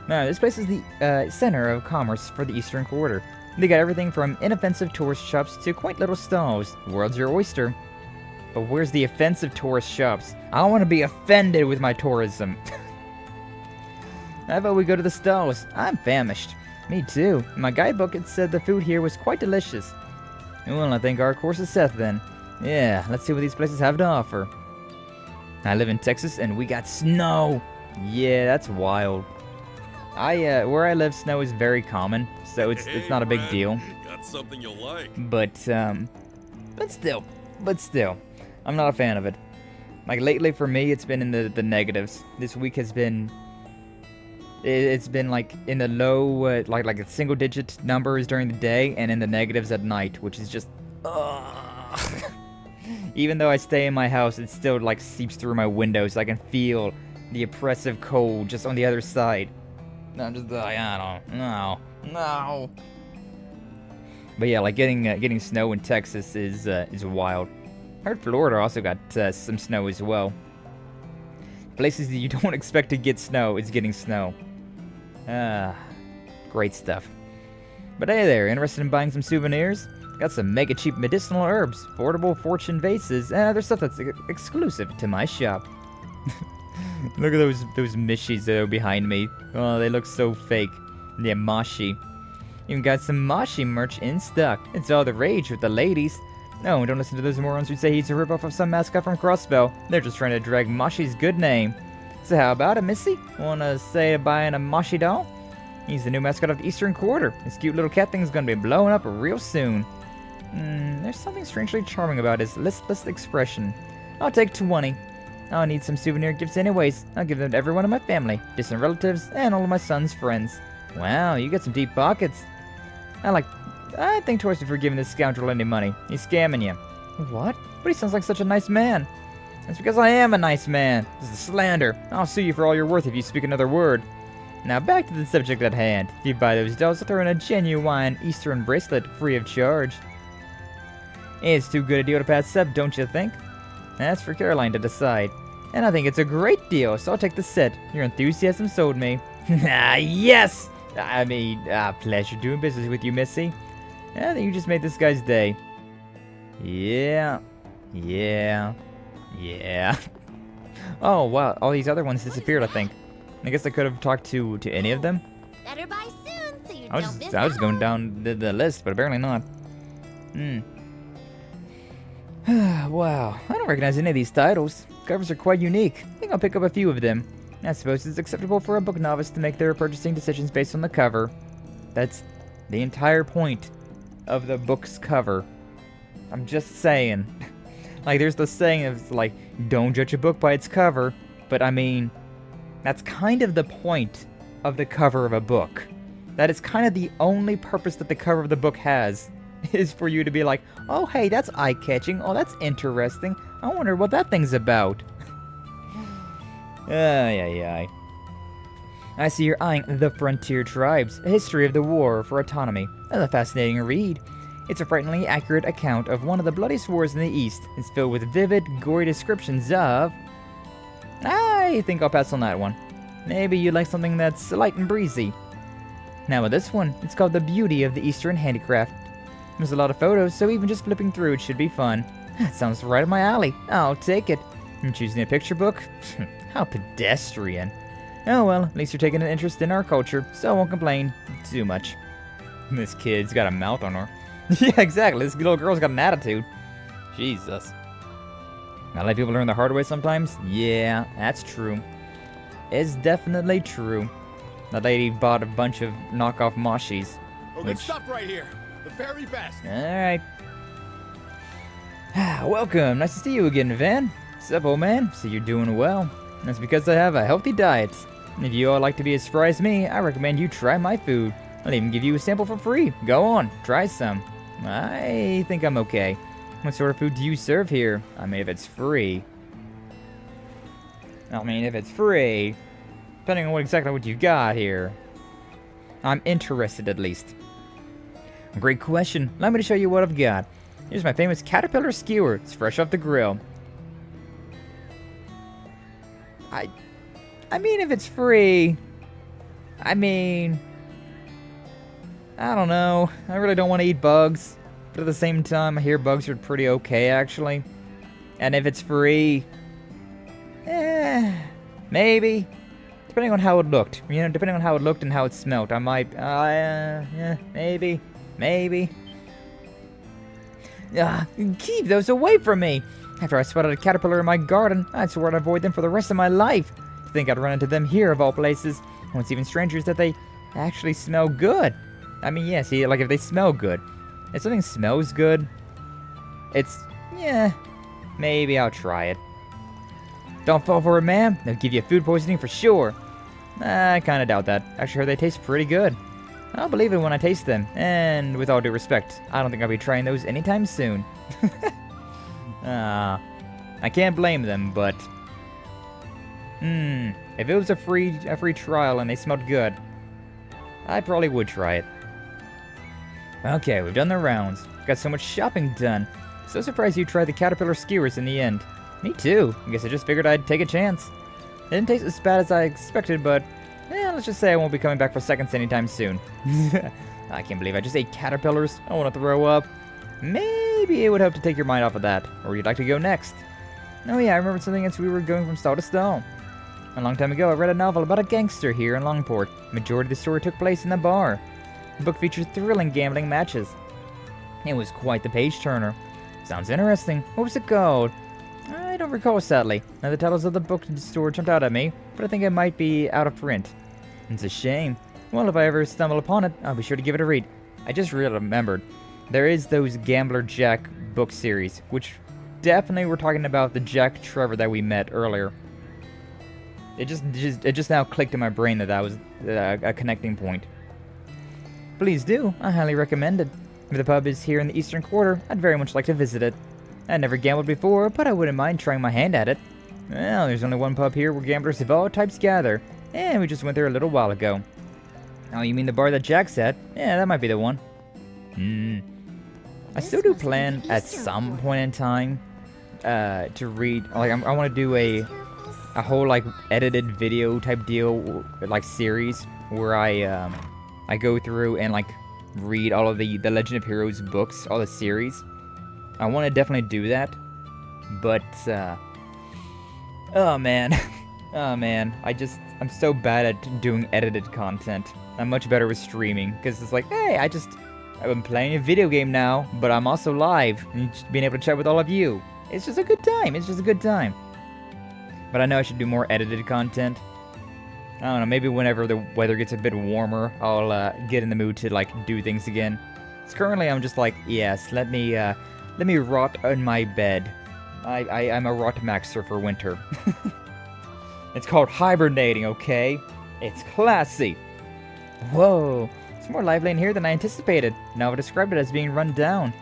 Now, this place is the center of commerce for the Eastern Quarter. They got everything from inoffensive tourist shops to quaint little stalls. The world's your oyster. But where's the offensive tourist shops? I don't want to be offended with my tourism. How about we go to the stalls? I'm famished. Me too. In my guidebook it said the food here was quite delicious. Well, I think our course is set then. Yeah, let's see what these places have to offer. I live in Texas and we got snow. Yeah, that's wild. Where I live, snow is very common, so it's not a big deal. Got something you'll like. But still, I'm not a fan of it. Like lately for me, it's been in the negatives. This week has been, it's been like in the low, like a single-digit numbers during the day, and in the negatives at night, which is just, even though I stay in my house, it still like seeps through my windows. So I can feel the oppressive cold just on the other side. No, I'm just like, I don't know. No. But yeah, like getting snow in Texas is wild. I heard Florida also got some snow as well. Places that you don't expect to get snow is getting snow. Great stuff. But hey there, interested in buying some souvenirs? Got some mega cheap medicinal herbs, affordable fortune vases, and other stuff that's exclusive to my shop. Look at those Mishis that are behind me. Oh, they look so fake. Yeah, Moshi. Even got some Moshi merch in stock. It's all the rage with the ladies. No, don't listen to those morons who say he's a ripoff of some mascot from Crossbell. They're just trying to drag Moshi's good name. So how about it, Missy? Wanna say buying a Moshi doll? He's the new mascot of the Eastern Quarter. This cute little cat thing's gonna be blowing up real soon. There's something strangely charming about his listless expression. I'll take 20. I'll need some souvenir gifts anyways. I'll give them to everyone in my family, distant relatives, and all of my son's friends. Wow, you got some deep pockets. I think twice before giving this scoundrel any money. He's scamming you. What? But he sounds like such a nice man. That's because I am a nice man. This is slander. I'll sue you for all you're worth if you speak another word. Now back to the subject at hand. If you buy those dolls, I'll throw in a genuine Eastern bracelet free of charge. It's too good a deal to pass up, don't you think? That's for Caroline to decide. And I think it's a great deal, so I'll take the set. Your enthusiasm sold me. Ah, yes! Pleasure doing business with you, Missy. I think you just made this guy's day. Yeah. Oh, wow. All these other ones disappeared, I think. I guess I could have talked to any of them. Better buy soon so you I was going down the list, but apparently not. Wow. I don't recognize any of these titles. Covers are quite unique. I think I'll pick up a few of them. I suppose it's acceptable for a book novice to make their purchasing decisions based on the cover. That's the entire point of the book's cover. I'm just saying. Like, there's the saying of, like, don't judge a book by its cover. But, I mean, that's kind of the point of the cover of a book. That is kind of the only purpose that the cover of the book has. Is for you to be like, oh, hey, that's eye-catching. Oh, that's interesting. I wonder what that thing's about. I see you're eyeing The Frontier Tribes, a history of the war for autonomy. That's a fascinating read. It's a frighteningly accurate account of one of the bloodiest wars in the East. It's filled with vivid, gory descriptions of... I think I'll pass on that one. Maybe you'd like something that's light and breezy. Now with this one, it's called The Beauty of the Eastern Handicraft. There's a lot of photos, so even just flipping through it should be fun. That sounds right up my alley. I'll take it. I'm choosing a picture book? How pedestrian. Oh well, at least you're taking an interest in our culture, so I won't complain too much. This kid's got a mouth on her. Yeah, exactly. This little girl's got an attitude. Jesus. I let people learn the hard way sometimes? Yeah, that's true. It's definitely true. The lady bought a bunch of knockoff moshis. Oh, good stuff right here. The very best. Alright. Welcome. Nice to see you again, Van. Sup, old man? See you're doing well. That's because I have a healthy diet. And if you all like to be as spry as me, I recommend you try my food. I'll even give you a sample for free. Go on, try some. I think I'm okay. What sort of food do you serve here? I mean, if it's free. Depending on exactly what you got here. I'm interested, at least. Great question. Allow me to show you what I've got. Here's my famous caterpillar skewer. It's fresh off the grill. I mean, if it's free... I don't know. I really don't want to eat bugs. But at the same time, I hear bugs are pretty okay, actually. And if it's free... maybe. Depending on how it looked. You know, depending on how it looked and how it smelled. I might... maybe. Keep those away from me! After I spotted a caterpillar in my garden, I swore I'd avoid them for the rest of my life. To think I'd run into them here, of all places. And what's even stranger is that they actually smell good. I mean, yeah, see, like, if they smell good. If something smells good, maybe I'll try it. Don't fall for it, man. They'll give you food poisoning for sure. I kinda doubt that. Actually heard they taste pretty good. I'll believe it when I taste them. And with all due respect, I don't think I'll be trying those anytime soon. I can't blame them, but... if it was a free trial and they smelled good, I probably would try it. Okay, we've done the rounds. Got so much shopping done. So surprised you tried the caterpillar skewers in the end. Me too. I guess I just figured I'd take a chance. It didn't taste as bad as I expected, but... let's just say I won't be coming back for seconds anytime soon. I can't believe I just ate caterpillars. I want to throw up. Maybe it would help to take your mind off of that. Or would you like to go next? Oh yeah, I remember something as we were going from stall to stall. A long time ago, I read a novel about a gangster here in Langport. The majority of the story took place in the bar. The book featured thrilling gambling matches. It was quite the page-turner. Sounds interesting. What was it called? I don't recall, sadly. Now the titles of the book store jumped out at me, but I think it might be out of print. It's a shame. Well, if I ever stumble upon it, I'll be sure to give it a read. I just really remembered. There is those Gambler Jack book series, which definitely we're talking about the Jack Trevor that we met earlier. It just now clicked in my brain that was a connecting point. Please do. I highly recommend it. If the pub is here in the Eastern Quarter, I'd very much like to visit it. I never gambled before, but I wouldn't mind trying my hand at it. Well, there's only one pub here where gamblers of all types gather, and we just went there a little while ago. Oh, you mean the bar that Jack's at? Yeah, that might be the one. I still do plan at some point in time to read, like I want to do a whole like edited video type deal, like series where I go through and like read all of the Legend of Heroes books, all the series. I want to definitely do that, but oh man, I'm so bad at doing edited content. I'm much better with streaming because it's like, hey, I've been playing a video game now, but I'm also live and just being able to chat with all of you. It's just a good time. It's just a good time. But I know I should do more edited content. I don't know, maybe whenever the weather gets a bit warmer, I'll get in the mood to like do things again. So currently I'm just like, yes, let me rot in my bed. I'm a rot maxer for winter. It's called hibernating, okay? It's classy. Whoa, it's more lively in here than I anticipated. Now I've described it as being run down.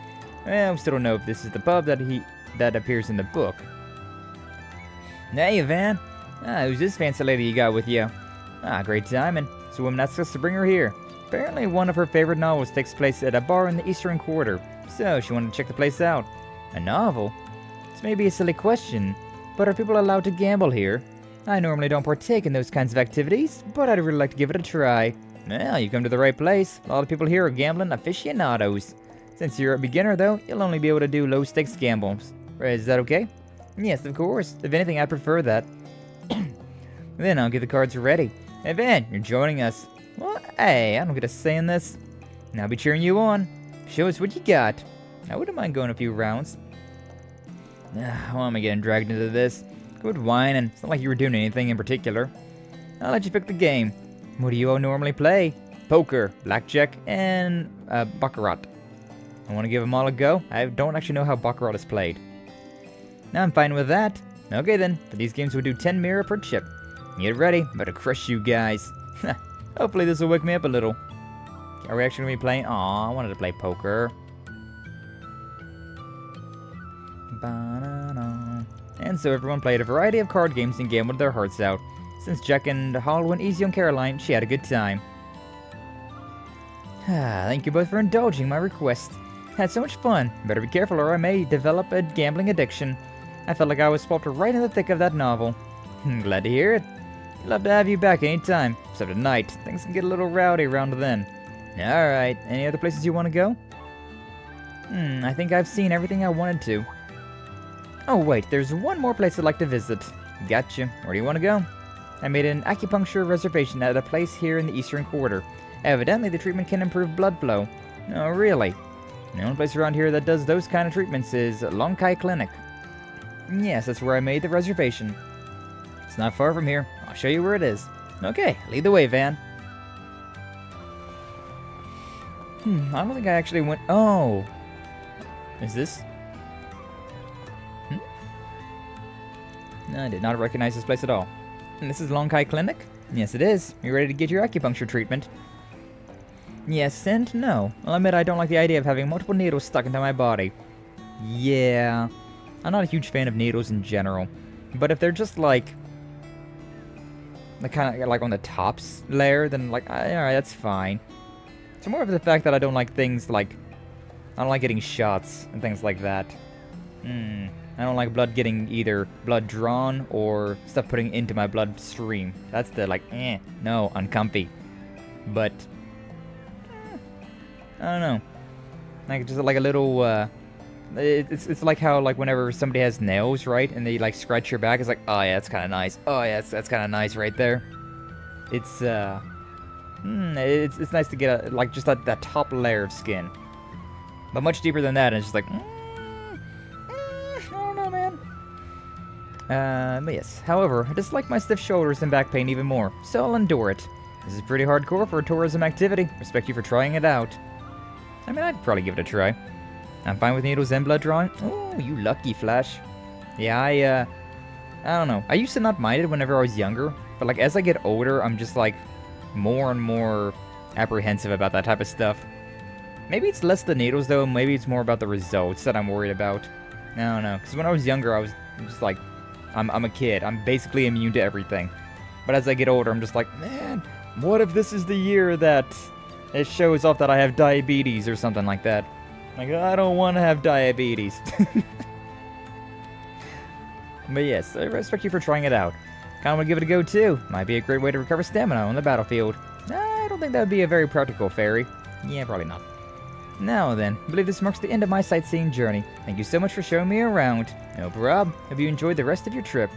Well, we still don't know if this is the pub that appears in the book. Hey, Van. Who's this fancy lady you got with you? Great timing. It's a woman asked us to bring her here. Apparently one of her favorite novels takes place at a bar in the Eastern Quarter, so she wanted to check the place out. A novel? This may be a silly question, but are people allowed to gamble here? I normally don't partake in those kinds of activities, but I'd really like to give it a try. Well, you come to the right place. A lot of people here are gambling aficionados. Since you're a beginner, though, you'll only be able to do low-stakes gambles. Is that okay? Yes, of course. If anything, I prefer that. Then I'll get the cards ready. Hey, Van, you're joining us. Well, hey, I don't get a say in this. And I'll be cheering you on. Show us what you got. I wouldn't mind going a few rounds. Why am I getting dragged into this? Good whining. It's not like you were doing anything in particular. I'll let you pick the game. What do you all normally play? Poker, blackjack, and baccarat. I want to give them all a go. I don't actually know how baccarat is played. Now I'm fine with that. Okay then, for these games we'll do 10 mirror per chip. Get ready, better crush you guys. Hopefully this will wake me up a little. Are we actually going to be playing? Aw, I wanted to play poker. And so everyone played a variety of card games and gambled their hearts out. Since Jack and Hall went easy on Caroline, she had a good time. Thank you both for indulging my request. Had so much fun. Better be careful or I may develop a gambling addiction. I felt like I was swapped right in the thick of that novel. Glad to hear it. Love to have you back anytime, except at night. Things can get a little rowdy around then. Alright, any other places you want to go? I think I've seen everything I wanted to. Oh wait, there's one more place I'd like to visit. Gotcha. Where do you want to go? I made an acupuncture reservation at a place here in the Eastern Quarter. Evidently the treatment can improve blood flow. Oh really? The only place around here that does those kind of treatments is Langport Clinic. Yes, that's where I made the reservation. It's not far from here. I'll show you where it is. Okay, lead the way, Van. I don't think I actually went... Oh! Is this? No, I did not recognize this place at all. And this is Langport Clinic? Yes, it is. You ready to get your acupuncture treatment? Yes and no. I'll admit I don't like the idea of having multiple needles stuck into my body. Yeah. I'm not a huge fan of needles in general. But if they're just like... kind of like on the tops layer, then like, alright, that's fine. It's more of the fact that I don't like things like... I don't like getting shots and things like that. I don't like blood getting either blood drawn or stuff putting into my bloodstream. That's the like, no, uncomfy. But... I don't know. Like, just like a little, it's like how, like, whenever somebody has nails, right? And they, like, scratch your back, it's like, oh, yeah, that's kind of nice. Oh, yeah, that's kind of nice right there. It's nice to get, like, just that top layer of skin. But much deeper than that, and it's just like, I don't know, man. But yes. However, I dislike my stiff shoulders and back pain even more, so I'll endure it. This is pretty hardcore for a tourism activity. Respect you for trying it out. I mean, I'd probably give it a try. I'm fine with needles and blood drawing. Oh, you lucky Flash. Yeah, I don't know. I used to not mind it whenever I was younger, but like as I get older, I'm just like more and more apprehensive about that type of stuff. Maybe it's less the needles though, maybe it's more about the results that I'm worried about. I don't know, because when I was younger, I was just like, I'm a kid. I'm basically immune to everything. But as I get older, I'm just like, man, what if this is the year that it shows off that I have diabetes or something like that? Like, I don't want to have diabetes. But yes, I respect you for trying it out. Kinda want to give it a go too. Might be a great way to recover stamina on the battlefield. I don't think that would be a very practical fairy. Yeah, probably not. Now then, I believe this marks the end of my sightseeing journey. Thank you so much for showing me around. No prob. Hope you enjoyed the rest of your trip.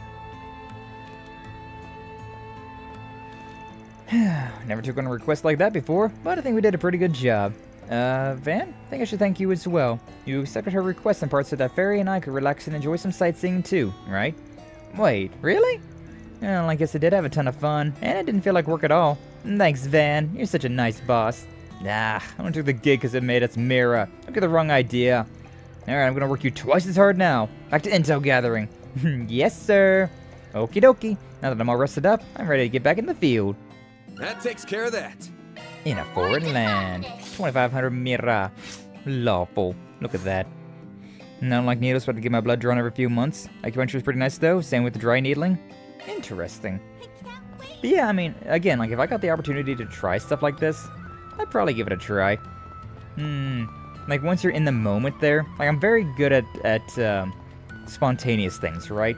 Never took on a request like that before, but I think we did a pretty good job. Van, I think I should thank you as well. You accepted her request and parts so that Fairy and I could relax and enjoy some sightseeing too, right? Wait, really? Well, I guess I did have a ton of fun, and it didn't feel like work at all. Thanks, Van. You're such a nice boss. Nah, I only took the gig because it made us Mira. Don't get the wrong idea. Alright, I'm gonna work you twice as hard now. Back to intel gathering. Yes, sir. Okie dokie. Now that I'm all rested up, I'm ready to get back in the field. That takes care of that. In a foreign land. 2,500 Mira. Lawful. Look at that. Not like needles, but to get my blood drawn every few months. Acupuncture is pretty nice though. Same with the dry needling. Interesting. But yeah, I mean, again, like if I got the opportunity to try stuff like this, I'd probably give it a try. Like once you're in the moment there, like I'm very good at spontaneous things, right?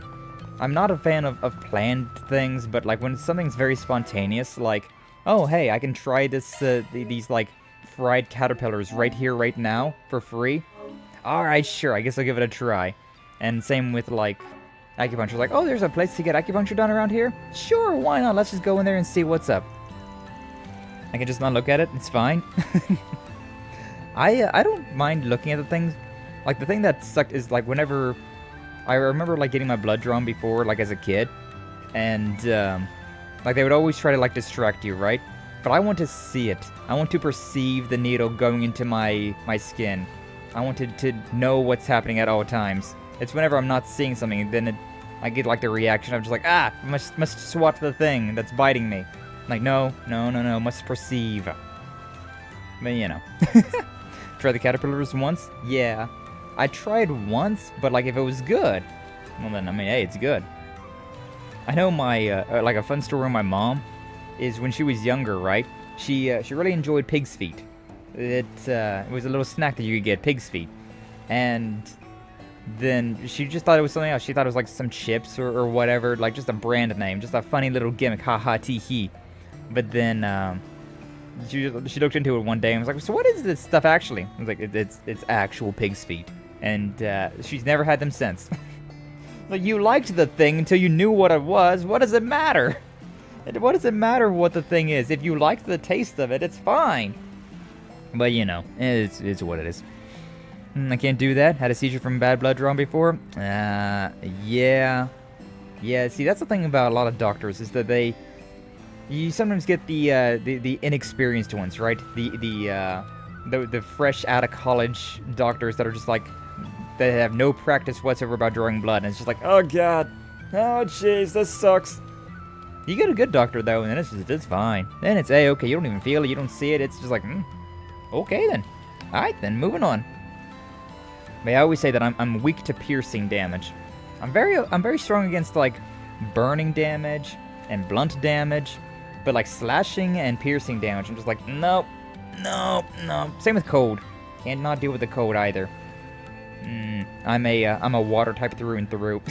I'm not a fan of planned things, but like when something's very spontaneous, like, oh hey, I can try this these like fried caterpillars right here, right now, for free. Alright, sure, I guess I'll give it a try. And same with like acupuncture, like, oh, there's a place to get acupuncture done around here? Sure, why not? Let's just go in there and see what's up. I can just not look at it, it's fine. I don't mind looking at the things. Like, the thing that sucked is, like, whenever... I remember, like, getting my blood drawn before, like, as a kid. And, like, they would always try to, like, distract you, right? But I want to see it. I want to perceive the needle going into my skin. I want to know what's happening at all times. It's whenever I'm not seeing something, then I get, like, the reaction of just like, ah, must swat the thing that's biting me. Like, no, must perceive. But, you know. Try the caterpillars once? Yeah. I tried once, but, like, if it was good, well, then, I mean, hey, it's good. I know my, like, a fun story with my mom is when she was younger, right? She really enjoyed pig's feet. It was a little snack that you could get, pig's feet. And then she just thought it was something else. She thought it was, like, some chips or whatever, like, just a brand name, just a funny little gimmick, haha, tee-hee. But then, she looked into it one day and was like, so what is this stuff actually? I was like, it's actual pig's feet. And she's never had them since. Like, you liked the thing until you knew what it was. What does it matter? What does it matter what the thing is? If you liked the taste of it, it's fine. But, you know, it's what it is. I can't do that. Had a seizure from bad blood drawn before? Yeah. Yeah, see, that's the thing about a lot of doctors, is that you sometimes get the inexperienced ones, right? The fresh out of college doctors that are just like, they have no practice whatsoever about drawing blood, and it's just like, oh god, oh jeez, this sucks. You get a good doctor though, and then it's fine. Then it's okay, you don't even feel it, you don't see it, it's just like, okay then. Alright then, moving on. But I always say that I'm weak to piercing damage. I'm very strong against like burning damage and blunt damage. But like slashing and piercing damage, I'm just like, nope. Same with cold. Can't not deal with the cold either. I'm a water type through and through.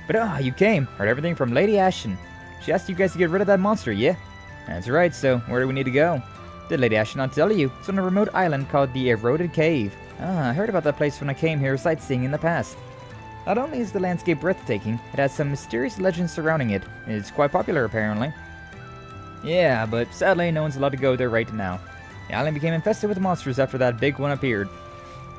But you came. Heard everything from Lady Ashton. She asked you guys to get rid of that monster, yeah? That's right, so where do we need to go? Did Lady Ashton not tell you? It's on a remote island called the Eroded Cave. I heard about that place when I came here sightseeing in the past. Not only is the landscape breathtaking, it has some mysterious legends surrounding it. It's quite popular, apparently. Yeah, but sadly, no one's allowed to go there right now. The island became infested with monsters after that big one appeared.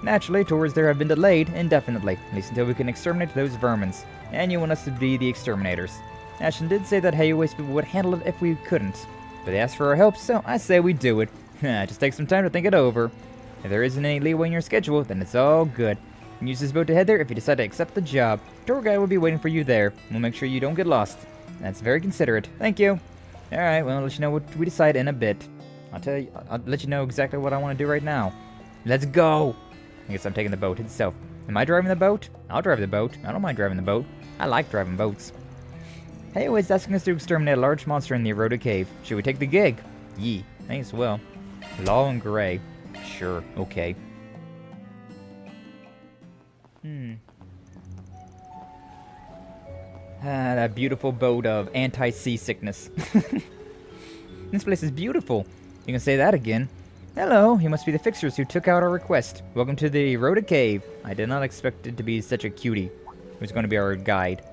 Naturally, tours there have been delayed indefinitely, at least until we can exterminate those vermins. And you want us to be the exterminators. Ashen did say that Heiyue's people would handle it if we couldn't. But they asked for our help, so I say we do it. Just take some time to think it over. If there isn't any leeway in your schedule, then it's all good. You can use this boat to head there if you decide to accept the job. Tour guide will be waiting for you there. We'll make sure you don't get lost. That's very considerate. Thank you. Alright, well, I'll let you know what we decide in a bit. I'll let you know exactly what I want to do right now. Let's go! I guess I'm taking the boat itself. Am I driving the boat? I'll drive the boat. I don't mind driving the boat. I like driving boats. Heiyue is asking us to exterminate a large monster in the eroded cave. Should we take the gig? Yee. May as well. Law and Gray. Sure. Okay. That beautiful boat of anti-seasickness. This place is beautiful. You can say that again. Hello, you must be the fixers who took out our request. Welcome to the eroded cave. I did not expect it to be such a cutie who's going to be our guide.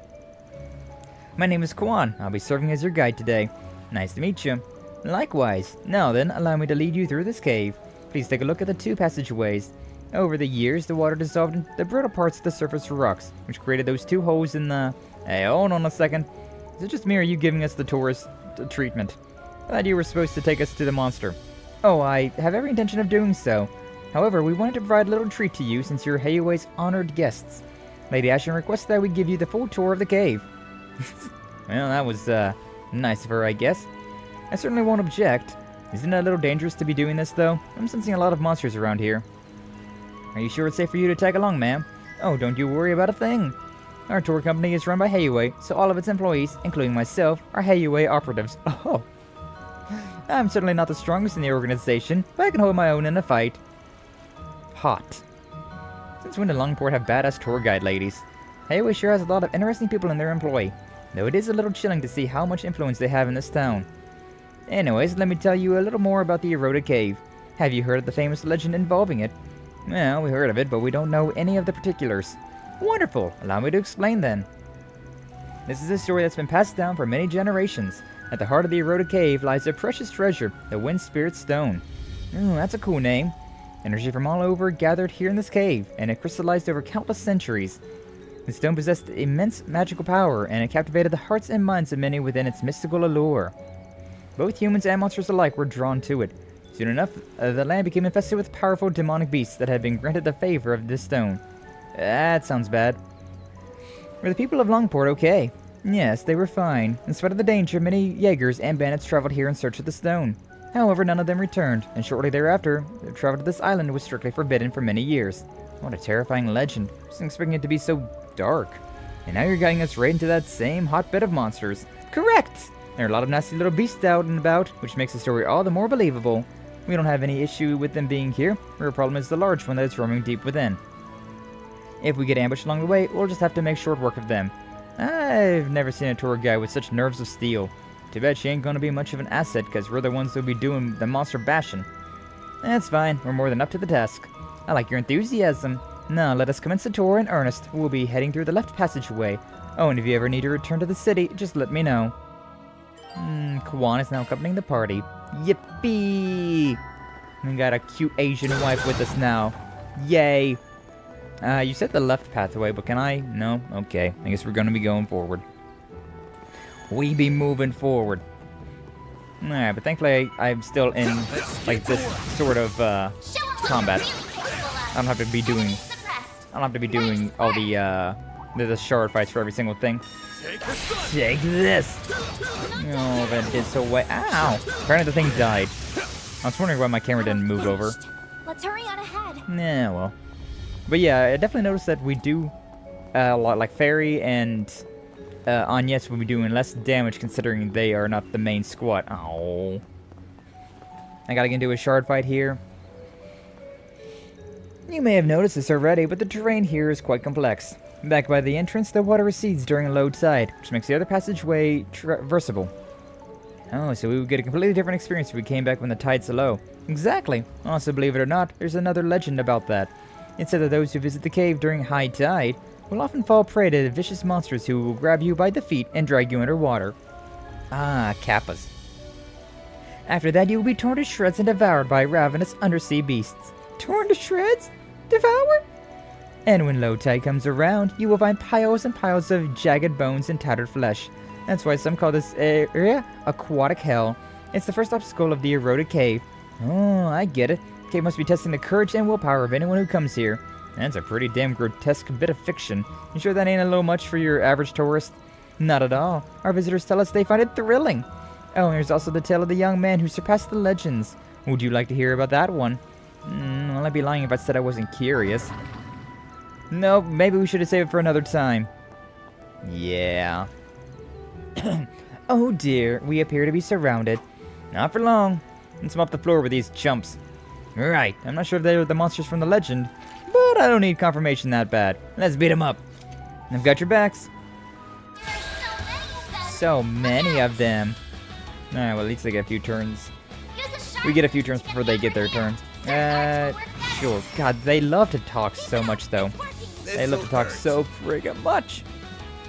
My name is Kwan. I'll be serving as your guide today. Nice to meet you. Likewise. Now then, allow me to lead you through this cave. Please take a look at the two passageways. Over the years, the water dissolved in the brittle parts of the surface rocks, which created those two holes in the... Hey, hold on a second. Is it just me or are you giving us the tourist treatment? I thought you were supposed to take us to the monster. Oh, I have every intention of doing so. However, we wanted to provide a little treat to you since you're Heiyue's honored guests. Lady Ashen requests that we give you the full tour of the cave. Well, that was, nice of her, I guess. I certainly won't object. Isn't it a little dangerous to be doing this, though? I'm sensing a lot of monsters around here. Are you sure it's safe for you to tag along, ma'am? Oh, don't you worry about a thing. Our tour company is run by Heiyue, so all of its employees, including myself, are Heiyue operatives. Oh. I'm certainly not the strongest in the organization, but I can hold my own in a fight. Hot. Since when did Langport have badass tour guide ladies? Heiyue sure has a lot of interesting people in their employ, though it is a little chilling to see how much influence they have in this town. Anyways, let me tell you a little more about the eroded cave. Have you heard of the famous legend involving it? Well, we heard of it, but we don't know any of the particulars. Wonderful! Allow me to explain then. This is a story that's been passed down for many generations. At the heart of the eroded cave lies a precious treasure, the Wind Spirit Stone. Ooh, that's a cool name. Energy from all over gathered here in this cave, and it crystallized over countless centuries. The stone possessed immense magical power, and it captivated the hearts and minds of many within its mystical allure. Both humans and monsters alike were drawn to it. Soon enough, the land became infested with powerful demonic beasts that had been granted the favor of this stone. That sounds bad. Were the people of Langport okay? Yes, they were fine. In spite of the danger, many Jaegers and bandits traveled here in search of the stone. However, none of them returned, and shortly thereafter, their travel to this island was strictly forbidden for many years. What a terrifying legend. I wasn't expecting it to be so dark. And now you're guiding us right into that same hotbed of monsters. Correct! There are a lot of nasty little beasts out and about, which makes the story all the more believable. We don't have any issue with them being here. Our problem is the large one that is roaming deep within. If we get ambushed along the way, we'll just have to make short work of them. I've never seen a tour guide with such nerves of steel. Too bad she ain't gonna be much of an asset, because we're the ones who'll be doing the monster bashing. That's fine, we're more than up to the task. I like your enthusiasm. Now, let us commence the tour in earnest. We'll be heading through the left passageway. Oh, and if you ever need to return to the city, just let me know. Kwan is now accompanying the party. Yippee! We got a cute Asian wife with us now. Yay! You said the left pathway, but can I? No? Okay. I guess we're gonna be going forward. We be moving forward. Alright, but thankfully I'm still in, like, this sort of, combat. I don't have to be doing all the shard fights for every single thing. Take this! Oh, that did so well. Ow! Apparently the thing died. I was wondering why my camera didn't move over. Let's hurry on ahead. Yeah, well. But yeah, I definitely noticed that we do a lot, like Fairy and Agnes will be doing less damage considering they are not the main squad. Oh. I gotta get into a shard fight here. You may have noticed this already, but the terrain here is quite complex. Back by the entrance, the water recedes during low tide, which makes the other passageway traversable. Oh, so we would get a completely different experience if we came back when the tide's low. Exactly. Also, believe it or not, there's another legend about that. It said that those who visit the cave during high tide will often fall prey to vicious monsters who will grab you by the feet and drag you underwater. Ah, kappas. After that, you will be torn to shreds and devoured by ravenous undersea beasts. Torn to shreds? Devoured? And when low tide comes around, you will find piles and piles of jagged bones and tattered flesh. That's why some call this area aquatic hell. It's the first obstacle of the eroded cave. Oh, I get it. Cave must be testing the courage and willpower of anyone who comes here. That's a pretty damn grotesque bit of fiction. You sure that ain't a little much for your average tourist? Not at all. Our visitors tell us they find it thrilling. Oh, and there's also the tale of the young man who surpassed the legends. Would you like to hear about that one? Well, I'd be lying if I said I wasn't curious. Nope, maybe we should have saved it for another time. Yeah. Oh dear, we appear to be surrounded. Not for long. Let's mop the floor with these chumps. Right, I'm not sure if they're the monsters from the legend, but I don't need confirmation that bad. Let's beat them up. I've got your backs. So many of them. Alright, well at least they get a few turns. We get a few turns before they get their turn. Sure. God, they love to talk so much though. They love to talk so friggin' much.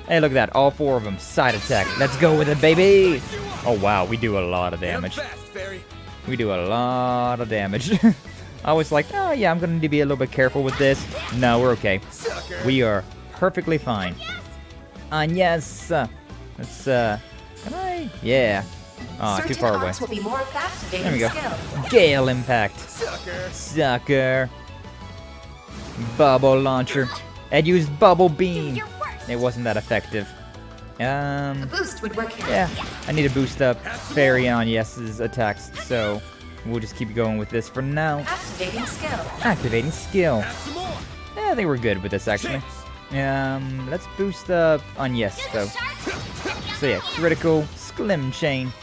Hey, look at that. All 4 of them. Side attack. Let's go with it, baby. Oh, wow. We do a lot of damage. We do a lot of damage. I was like, oh, yeah, I'm going to need to be a little bit careful with this. No, we're okay. We are perfectly fine. Yes. Let's, can I? Yeah. Oh, too far away. There we go. Gale impact. Sucker. Bubble launcher. I'd used bubble beam. It wasn't that effective. A boost would work here. Yeah, I need to boost up Fairy on Yes's attacks, so we'll just keep going with this for now. Activating skill. Activating skill. Yeah, they were good with this actually. Let's boost up on Yes though. So yeah, critical Sklim chain.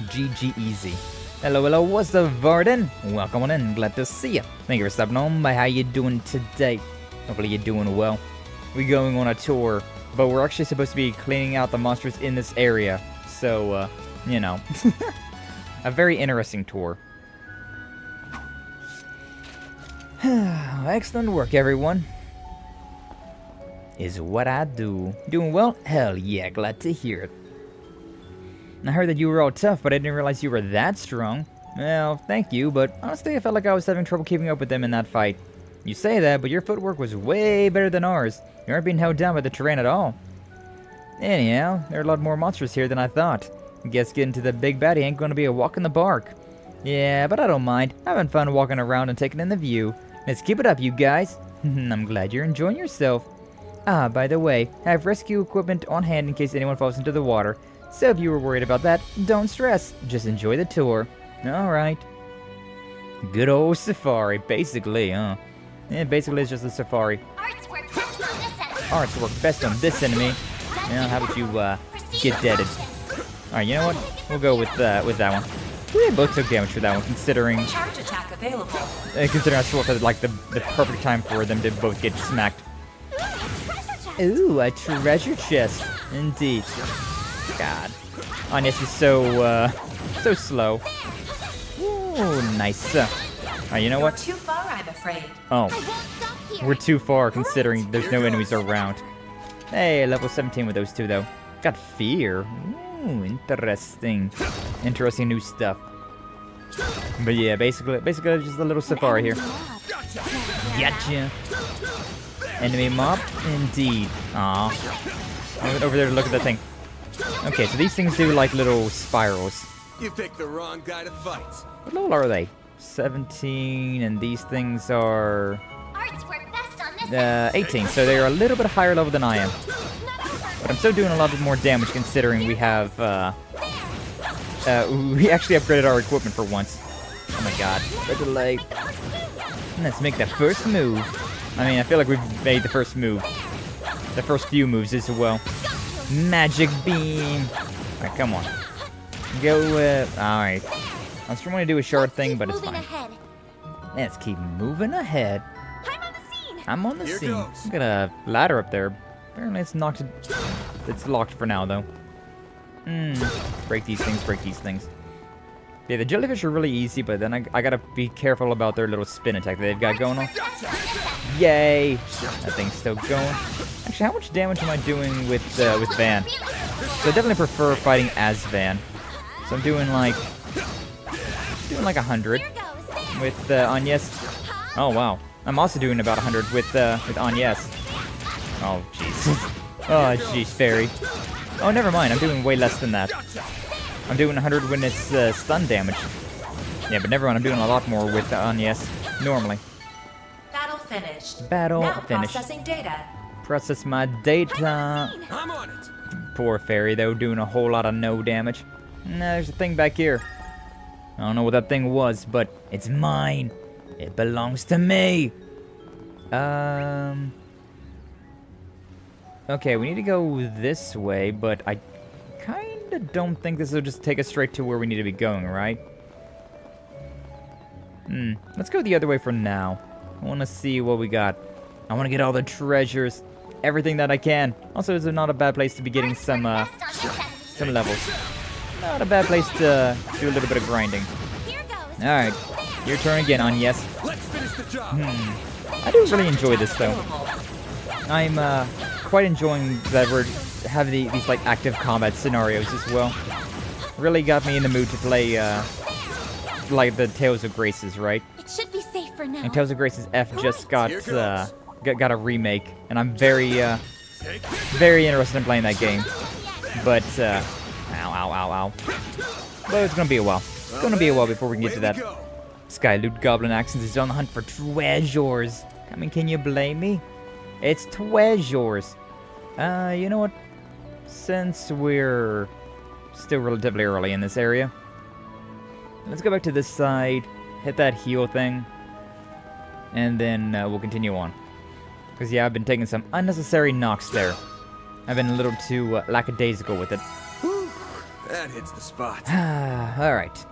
GG easy. Hello, what's up, Varden? Welcome on in, glad to see you. Thank you for stopping on by. How you doing today? Hopefully you're doing well. We're going on a tour, but we're actually supposed to be cleaning out the monsters in this area. So, you know, a very interesting tour. Excellent work, everyone. Is what I do. Doing well? Hell yeah, glad to hear it. I heard that you were all tough, but I didn't realize you were that strong. Well, thank you, but honestly I felt like I was having trouble keeping up with them in that fight. You say that, but your footwork was way better than ours. You aren't being held down by the terrain at all. Anyhow, there are a lot more monsters here than I thought. Guess getting to the big baddie ain't gonna be a walk in the park. Yeah, but I don't mind. Having fun walking around and taking in the view. Let's keep it up, you guys. I'm glad you're enjoying yourself. Ah, by the way, I have rescue equipment on hand in case anyone falls into the water. So if you were worried about that, don't stress. Just enjoy the tour. Alright. Good old safari, basically, huh? Yeah, basically it's just a safari. Arts work best on this enemy. Yeah, how about you, get deaded? Alright, you know what? We'll go with that one. We both took damage for that one, considering... Charge attack available. Considering I selected, like, the perfect time for them to both get smacked. Ooh, a treasure chest. Indeed. God. Anya is so slow. Ooh, nice. Alright, you know what? Too far, I'm afraid. Oh. We're too far considering there's no enemies around. Hey, level 17 with those two, though. Got fear. Ooh, interesting. Interesting new stuff. But yeah, basically just a little safari here. Gotcha. Enemy mob? Indeed. Aw. Over there to look at the thing. Okay, so these things do like little spirals. You picked the wrong guy to fight. What level are they? 17, and these things are 18, so they're a little bit higher level than I am. But I'm still doing a lot more damage considering we have, we actually upgraded our equipment for once. Oh my god, the delay. Let's make the first move. I mean, I feel like we've made the first move. The first few moves as well. Magic beam. Alright, come on. Go with... Alright. I was trying to do a shard thing, but it's fine. Let's keep moving ahead. I'm on the scene. I've got a ladder up there. Apparently it's knocked... It's locked for now, though. Break these things, break these things. Yeah, the jellyfish are really easy, but then I gotta be careful about their little spin attack that they've got going on. Yay! That thing's still going. Actually, how much damage am I doing with Van? So I definitely prefer fighting as Van. So I'm doing like 100 with Agnes. Oh wow! I'm also doing about 100 with Agnes. Oh jeez. Oh jeez, Fairy. Oh, never mind. I'm doing way less than that. I'm doing 100 when it's stun damage. Yeah, but never mind. I'm doing a lot more with yes, normally. Battle finished. Battle now finished. Processing data. Process my data. I'm on it. Poor fairy, though, doing a whole lot of no damage. Nah, there's a thing back here. I don't know what that thing was, but it's mine. It belongs to me. Okay, we need to go this way, but I kinda don't think this will just take us straight to where we need to be going, right? Let's go the other way for now. I want to see what we got. I want to get all the treasures, everything that I can. Also, it's not a bad place to be getting some levels. Not a bad place to do a little bit of grinding. Alright, your turn again on yes. Let's finish the job. I do really enjoy this, though. I'm quite enjoying that we're having these like active combat scenarios as well. Really got me in the mood to play like the Tales of Graces, right? It should be safe for now. And Tales of Graces F just got a remake, and I'm very interested in playing that game. But ow. But it's gonna be a while. It's gonna be a while before we can get to that. Skyloot Goblin Accents is on the hunt for treasures. I mean, can you blame me? It's treasures. You know what? Since we're still relatively early in this area, let's go back to this side, hit that heal thing, and then we'll continue on. Because, yeah, I've been taking some unnecessary knocks there. I've been a little too lackadaisical with it. Whew, that hits the spot. Alright.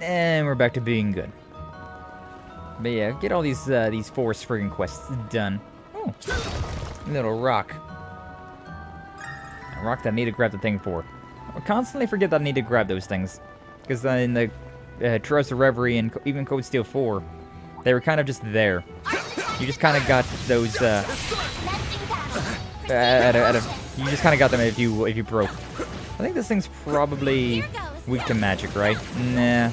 And we're back to being good. But yeah, get all these 4 spriggan quests done. Oh, little rock. A rock that I need to grab the thing for. I constantly forget that I need to grab those things. Because in the Trails of Reverie and even Code Steel 4, they were kind of just there. You just kind of got those, you just kind of got them if you broke. I think this thing's probably weak to magic, right? Nah.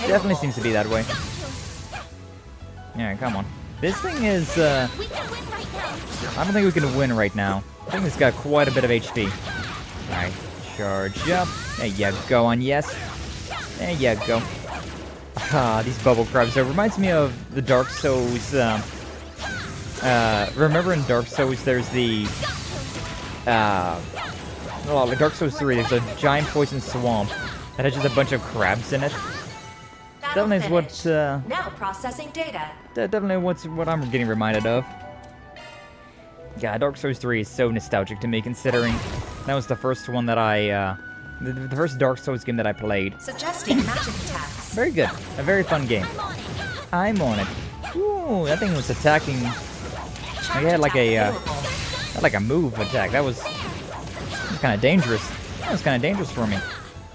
Definitely seems to be that way. Yeah, come on. This thing is, I don't think we can win right now. I think it's got quite a bit of HP. Alright, charge up. There you go on yes. There you go. Ah, these bubble crabs. It reminds me of the Dark Souls, remember in Dark Souls there's the, like Dark Souls 3, there's a giant poison swamp that has just a bunch of crabs in it. Definitely is what, now processing data. Definitely what I'm getting reminded of. Yeah, Dark Souls 3 is so nostalgic to me, considering that was the first one that I, the first Dark Souls game that I played. Suggesting magic attacks. Very good. A very fun game. I'm on it. Ooh, that thing was attacking. It had like a move attack. That was kind of dangerous. That was kind of dangerous for me.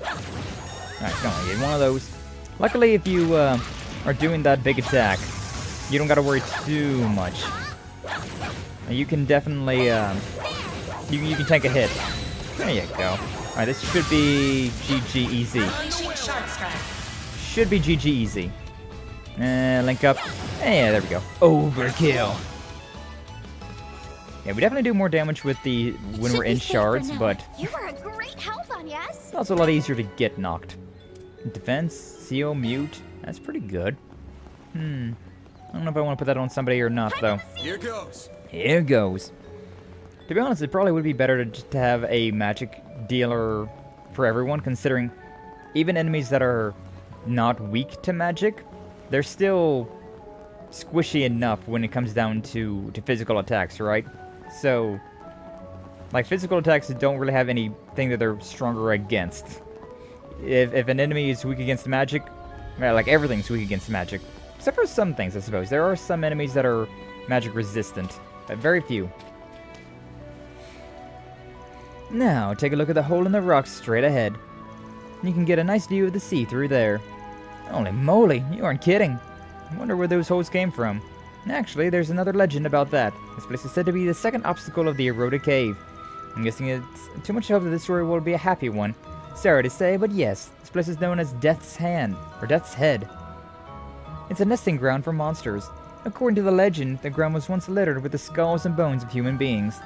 Alright, come on, get one of those. Luckily, if you are doing that big attack, you don't gotta worry too much. You can definitely, you can take a hit. There you go. Alright, this should be GG easy. Should be GG easy. Link up. Yeah, there we go. Overkill. Yeah, we definitely do more damage with when we're in shards, but You were a great help on yes. it's also a lot easier to get knocked. Defense, seal, mute. That's pretty good. I don't know if I want to put that on somebody or not, though. Here goes. Here goes. To be honest, it probably would be better to just have a magic dealer for everyone, considering even enemies that are not weak to magic, they're still squishy enough when it comes down to physical attacks, right? So, like, physical attacks don't really have anything that they're stronger against. If an enemy is weak against magic, well, like, everything's weak against magic. Except for some things, I suppose. There are some enemies that are magic resistant, but very few. Now, take a look at the hole in the rock straight ahead. You can get a nice view of the sea through there. Holy moly, you aren't kidding. I wonder where those holes came from. Actually, there's another legend about that. This place is said to be the second obstacle of the eroded cave. I'm guessing it's too much to hope that this story will be a happy one. Sorry to say, but yes, this place is known as Death's Hand, or Death's Head. It's a nesting ground for monsters. According to the legend, the ground was once littered with the skulls and bones of human beings.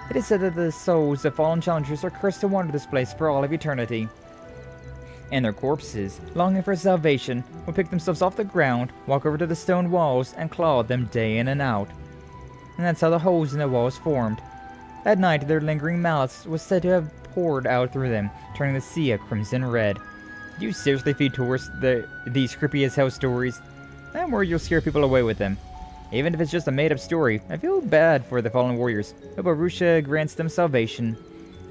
It is said that the souls of fallen challengers are cursed to wander this place for all of eternity. And their corpses, longing for salvation, will pick themselves off the ground, walk over to the stone walls, and claw at them day in and out. And that's how the holes in the walls formed. At night, their lingering malice was said to have poured out through them, turning the sea a crimson red. Do you seriously feed tourists these creepy as hell stories? I'm worried you'll scare people away with them. Even if it's just a made-up story, I feel bad for the fallen warriors. Hope Arusha grants them salvation.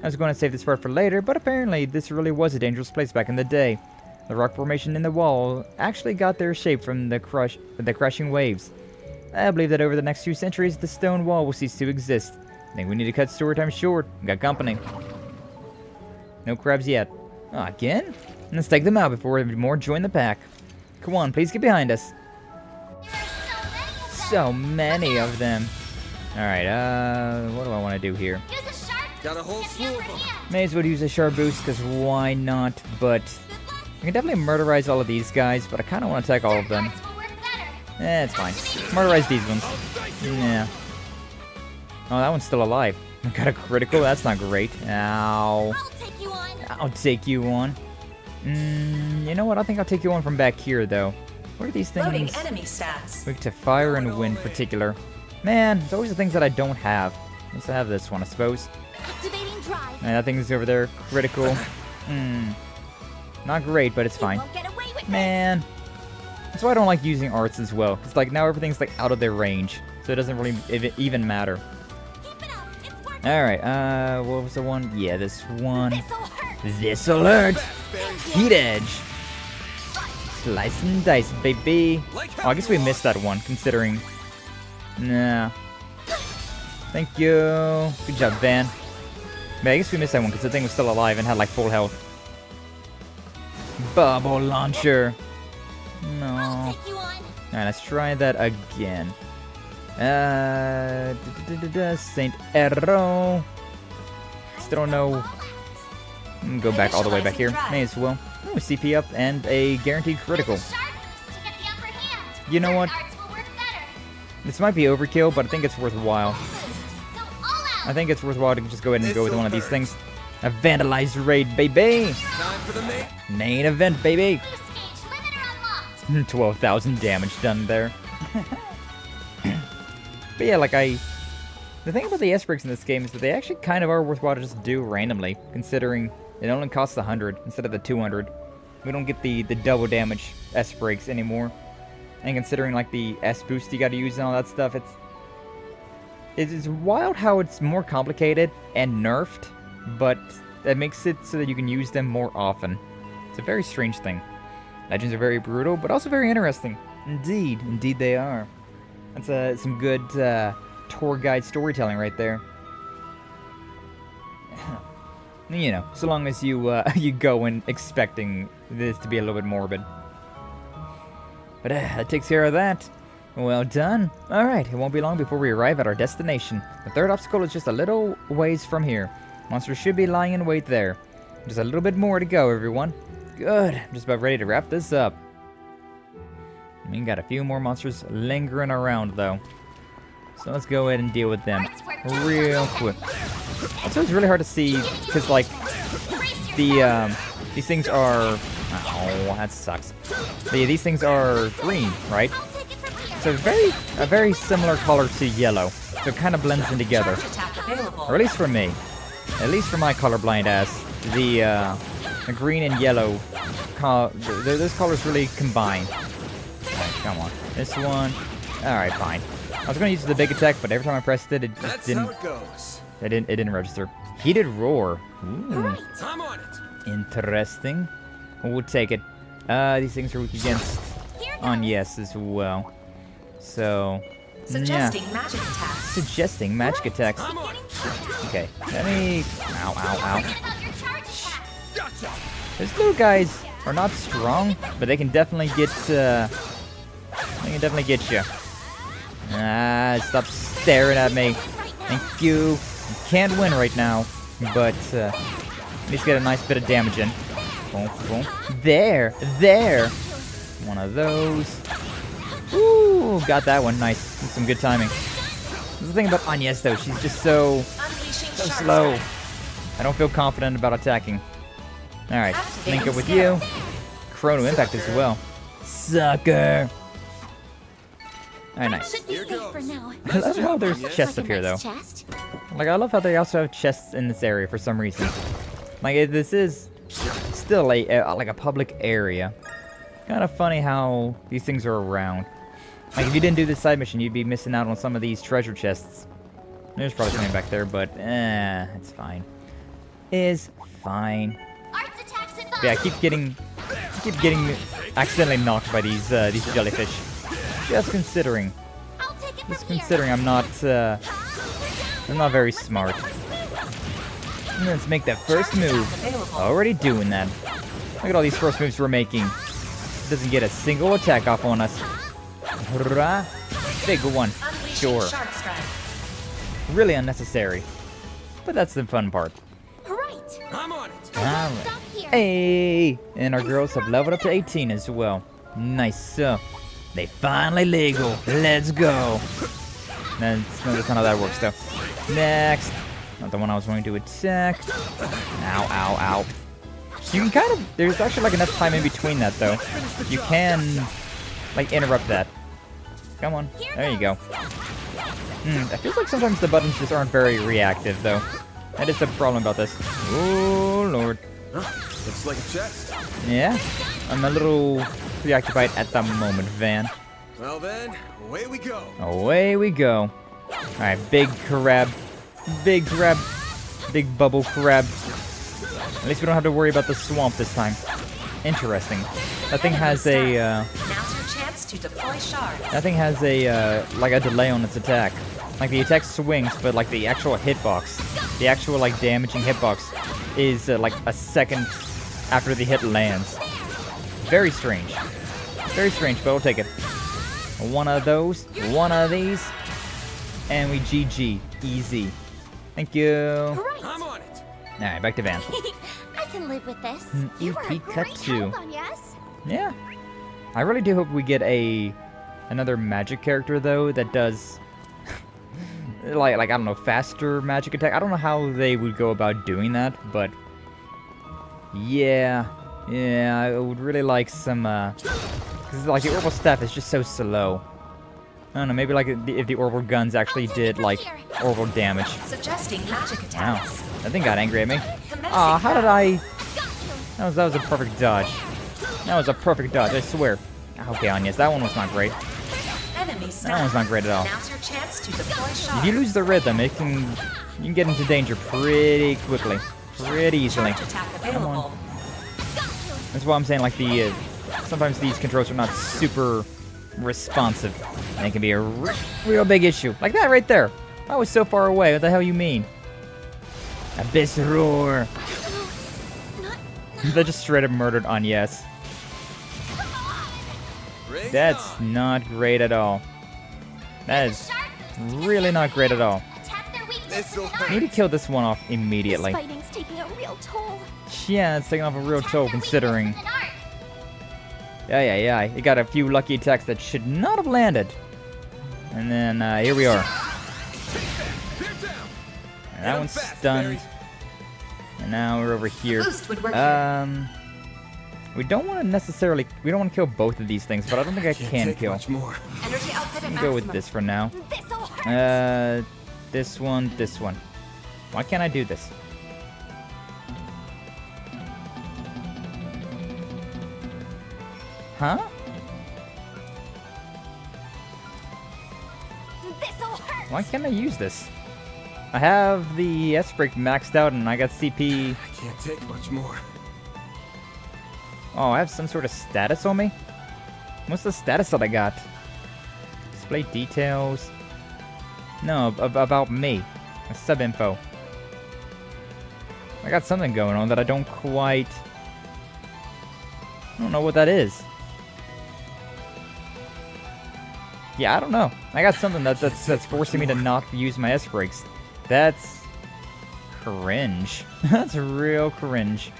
I was going to save this part for later, but apparently this really was a dangerous place back in the day. The rock formation in the wall actually got their shape from the crashing waves. I believe that over the next few centuries, the stone wall will cease to exist. I think we need to cut story time short. We got company. No crabs yet. Oh, again? Let's take them out before more join the pack. Come on, please get behind us. So many of them. Alright, what do I want to do here? Got a whole slew of them. May as well use a sharp boost, because why not? But I can definitely murderize all of these guys, but I kind of want to attack all of them. It's fine. Murderize these ones. Yeah. Oh, that one's still alive. I got a critical? That's not great. Ow. I'll take you on. You know what? I think I'll take you on from back here, though. What are these things? Loading enemy stats. Weak to fire and wind in particular. Man, it's always the things that I don't have. At least I have this one, I suppose. Activating drive. And that thing's over there. Critical. Not great, but it's fine. Man. That's why I don't like using arts as well. It's like now everything's like out of their range. So it doesn't really even matter. Alright, what was the one? Yeah, this one. This'll hurt. Heat edge. Slice and dice, baby. Oh, I guess we missed that one, considering. Nah. Thank you. Good job, Van. But I guess we missed that one because the thing was still alive and had like full health. Bubble launcher. No. Alright, let's try that again. Saint Arrow. Still don't know. Go back all the way back here. May as well. Oh, CP up and a guaranteed critical. You know what? This might be overkill, but I think it's worthwhile. I think it's worthwhile to just go ahead and go with one of these things. A vandalized raid, baby! Main event, baby! 12,000 damage done there. But yeah, like the thing about the S-breaks in this game is that they actually kind of are worthwhile to just do randomly, considering it only costs 100 instead of the 200. We don't get the double damage S-breaks anymore. And considering like the S-boost you gotta use and all that stuff, it's wild how it's more complicated and nerfed, but that makes it so that you can use them more often. It's a very strange thing. Legends are very brutal, but also very interesting. Indeed they are. That's some good tour guide storytelling right there. You know, so long as you you go in expecting this to be a little bit morbid. But that takes care of that. Well done. Alright, it won't be long before we arrive at our destination. The third obstacle is just a little ways from here. Monsters should be lying in wait there. Just a little bit more to go, everyone. Good. I'm just about ready to wrap this up. We got a few more monsters lingering around, though. So let's go ahead and deal with them real quick. Also, it's really hard to see, because, like, these things are... Oh, that sucks. These things are green, right? So a very similar color to yellow. So it kind of blends in together. Or at least for me. At least for my colorblind ass. The green and yellow, those colors really combine. Right, come on. This one. Alright, fine. I was going to use the big attack, but every time I pressed it, it just didn't... It didn't register. Heated roar. Ooh. Interesting. We'll take it. These things are weak against on yes as well. So, Suggesting magic attacks. Suggesting magic attacks. Okay, let me... Ow, ow, ow. Those little guys are not strong, but they can definitely get, you. Stop staring at me. Thank you. You can't win right now, but, at least get a nice bit of damage in. Boom, boom. There! One of those. Ooh, got that one. Nice. Some good timing. The thing about Agnes, though, she's just so slow. I don't feel confident about attacking. Alright, link up with you. Chrono Impact as well. Sucker! Alright, nice. Should be safe for now. I love how there's chests up here, though. Like, I love how they also have chests in this area for some reason. Like, this is still like a public area. Kind of funny how these things are around. Like, if you didn't do this side mission, you'd be missing out on some of these treasure chests. There's probably something back there, but it's fine. Is fine. Yeah, I keep getting accidentally knocked by these jellyfish. Just considering I'm not very smart. Let's make that first move. Already doing that. Look at all these first moves we're making. Doesn't get a single attack off on us. Big one. Sure. Really unnecessary. But that's the fun part. I'm on it. Alright. Hey! And our girls have leveled up to 18 as well. Nice. They finally legal. Let's go. That's not how that works, though. Next. Not the one I was going to attack. Ow, ow, ow. You can kind of... There's actually, like, enough time in between that, though. You can, like, interrupt that. Come on. There you go. I feel like sometimes the buttons just aren't very reactive, though. That is the problem about this. Oh, Lord. Looks like a chest. Yeah? I'm a little preoccupied at the moment, Van. Well then, away we go. Away we go. Alright, big crab. Big crab. Big bubble crab. At least we don't have to worry about the swamp this time. Interesting. That thing has a, Now's your chance to deploy shards. That thing has a, like a delay on its attack. Like, the attack swings, but, like, the actual hitbox, the actual, like, damaging hitbox is, like, a second after the hit lands. Very strange. Very strange, but we'll take it. One of those, one of these, and we GG. Easy. Thank you. I'm on it. Alright, back to Van. I can live with this. You were a great help on, yes? Yeah. I really do hope we get another magic character, though, that does... like I don't know, faster magic attack. I don't know how they would go about doing that, but yeah, I would really like some, because like the orbital staff is just so slow. I don't know, maybe like if the orbital guns actually did like orbital damage. Suggesting magic attacks. Wow, that thing got angry at me. Aw, how did I? That was a perfect dodge. That was a perfect dodge, I swear. Okay, Agnes, that one was not great. That one's not great at all. Now's your chance to deploy shards. If you lose the rhythm, you can get into danger pretty quickly, pretty easily. Come on. That's why I'm saying, like, sometimes these controls are not super responsive, and it can be a real big issue. Like that right there. I was so far away. What the hell you mean? Abyss roar. That just straight up murdered Agnes. That's not great at all. That is really not great at all. I need to kill this one off immediately. This fighting's taking a real toll. Yeah, it's taking off a real toll considering. Yeah. It got a few lucky attacks that should not have landed. And then here we are. And that one's stunned. And now we're over here. We don't want to kill both of these things, but I don't think I can kill. Energy output at Go with this for now. This one. Why can't I do this? Huh? Why can't I use this? I have the S-Break maxed out and I got CP. I can't take much more. Oh, I have some sort of status on me? What's the status that I got? Display details. No, about me. Sub info. I got something going on that I don't know what that is. Yeah, I don't know. I got something that's forcing me to not use my S-Breaks. That's cringe. That's real cringe.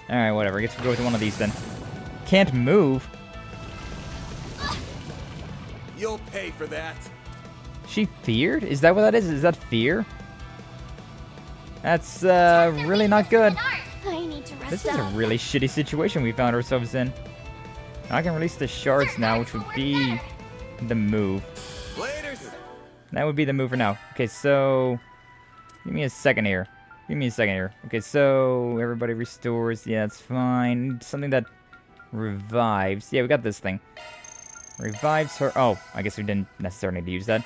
Alright, whatever. I guess we'll go with one of these then. Can't move. You'll pay for that. She feared? Is that what that is? Is that fear? That's really not good. I need to rest This is a up. really shitty situation we found ourselves in. I can release the shards now, which would be the move. That would be the move for now. Okay, so give me a second here. Give me a second here. Okay, so everybody restores. Yeah, that's fine. Something that revives. Yeah, we got this thing. Revives her. Oh, I guess we didn't necessarily need to use that.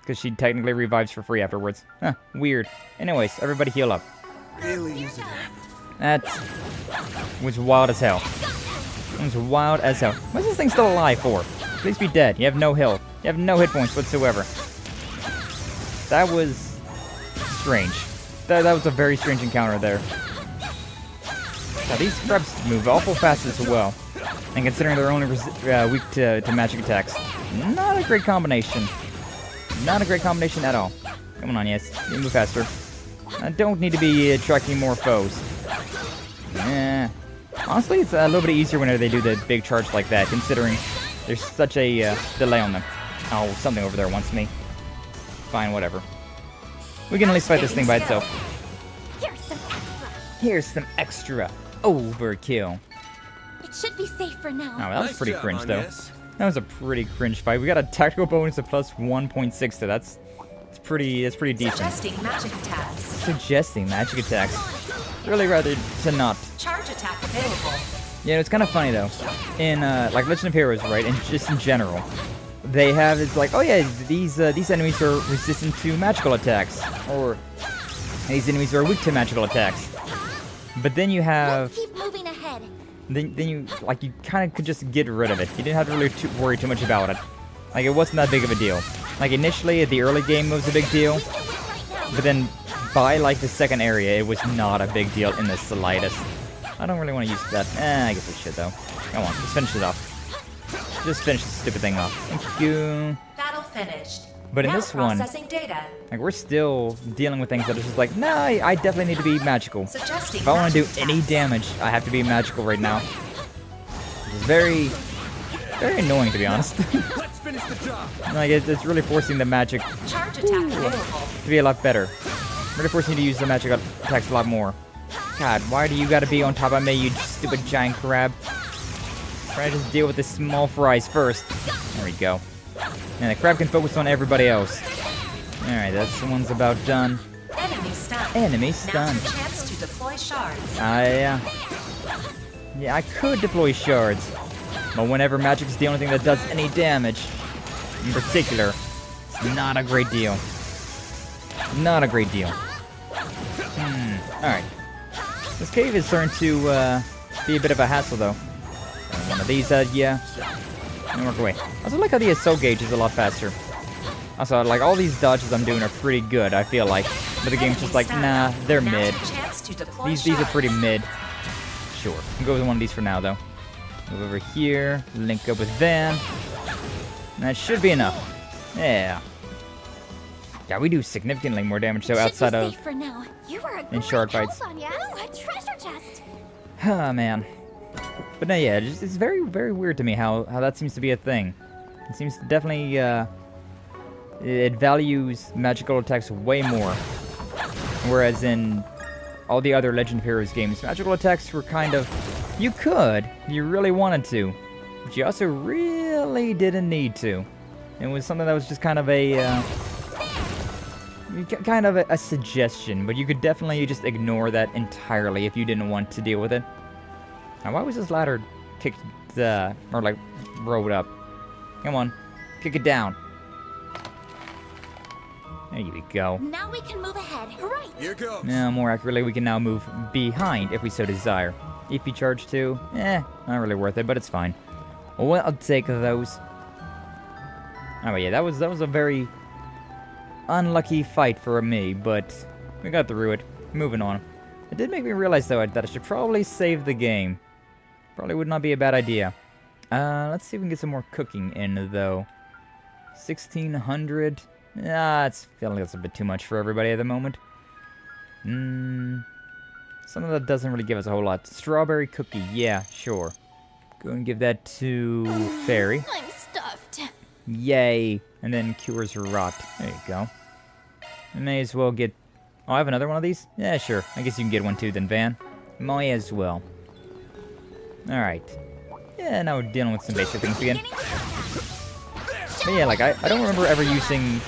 Because she technically revives for free afterwards. Huh, weird. Anyways, everybody heal up. Really using That was wild as hell. It was wild as hell. What's this thing still alive for? Please be dead. You have no health. You have no hit points whatsoever. That was strange. That was a very strange encounter there. Now, these crabs move awful fast as well. And considering they're only weak to magic attacks, not a great combination. Not a great combination at all. Come on, yes. You move faster. I don't need to be attracting more foes. Honestly, it's a little bit easier whenever they do the big charge like that, considering there's such a delay on them. Oh, something over there wants me. Fine, whatever. We can at least fight this thing by itself. Here's some extra overkill. It should be safe for now. Oh, that was pretty cringe, though. That was a pretty cringe fight. We got a tactical bonus of plus 1.6, so that's pretty decent. Suggesting magic attacks. Suggesting magic attacks. Really rather to not. Charge attack available. Yeah, it's kind of funny though. In like Legend of Heroes, right, and just in general, they have it's like, oh yeah, these enemies are resistant to magical attacks, or these enemies are weak to magical attacks. But then you have. Let's keep moving ahead. Then you kind of could just get rid of it. You didn't have to really worry too much about it. Like, it wasn't that big of a deal. Like, initially, at the early game, it was a big deal. But then, by, like, the second area, it was not a big deal in the slightest. I don't really want to use that. I guess we should, though. Come on, just finish it off. Just finish this stupid thing off. Thank you. Battle finished. But in this one, data. like, we're still dealing with things that are just like, nah, I definitely need to be magical. Suggesting If I want to do any damage, I have to be magical right now. Which is very, very annoying, to be honest. Let's finish the job. Like, it's really forcing the magic Charge attack available. to be a lot better. Really forcing you to use the magic attacks a lot more. God, why do you gotta be on top of me, you stupid giant crab? Try to just deal with the small fries first. There we go. And the crab can focus on everybody else. Alright, that's the one's about done. Enemy stunned. Enemy Now's stunned. your chance to deploy shards. Yeah, I could deploy shards. But whenever magic's the only thing that does any damage, in particular, it's not a great deal. Not a great deal. Alright. This cave is starting to be a bit of a hassle, though. One of these, yeah. And work away. I also like how the assault gauge is a lot faster. Also, like, all these dodges I'm doing are pretty good, I feel like. But the game's just like, nah, they're mid. These are pretty mid. Sure. I'll go with one of these for now, though. Move over here. Link up with Van. That should be enough. Yeah. Yeah, we do significantly more damage, though, outside of... For now. You were a in shard fights. on, yes? Ooh, a treasure chest. Oh, man. But no, yeah, it's very, very weird to me how that seems to be a thing. It seems to definitely, it values magical attacks way more. Whereas in all the other Legend of Heroes games, magical attacks were kind of, you really wanted to, but you also really didn't need to. It was something that was just kind of a suggestion, but you could definitely just ignore that entirely if you didn't want to deal with it. Now, why was this ladder kicked, or like, rolled up? Come on, kick it down. There you go. Now we can move ahead. Right. Here goes. Now, more accurately, we can now move behind if we so desire. EP charge too? Not really worth it, but it's fine. Well, I'll take those. Oh, yeah, that was a very unlucky fight for me, but we got through it. Moving on. It did make me realize, though, that I should probably save the game. Probably would not be a bad idea. Let's see if we can get some more cooking in, though. 1,600. It's feeling like that's a bit too much for everybody at the moment. Something that doesn't really give us a whole lot. Strawberry cookie, yeah, sure. Go and give that to Fairy. I'm stuffed. Yay. And then cures rot. There you go. I may as well get... Oh, I have another one of these? Yeah, sure. I guess you can get one too then, Van. Might as well. Alright. Yeah, now we're dealing with some basic things again. But yeah, like, I don't remember ever using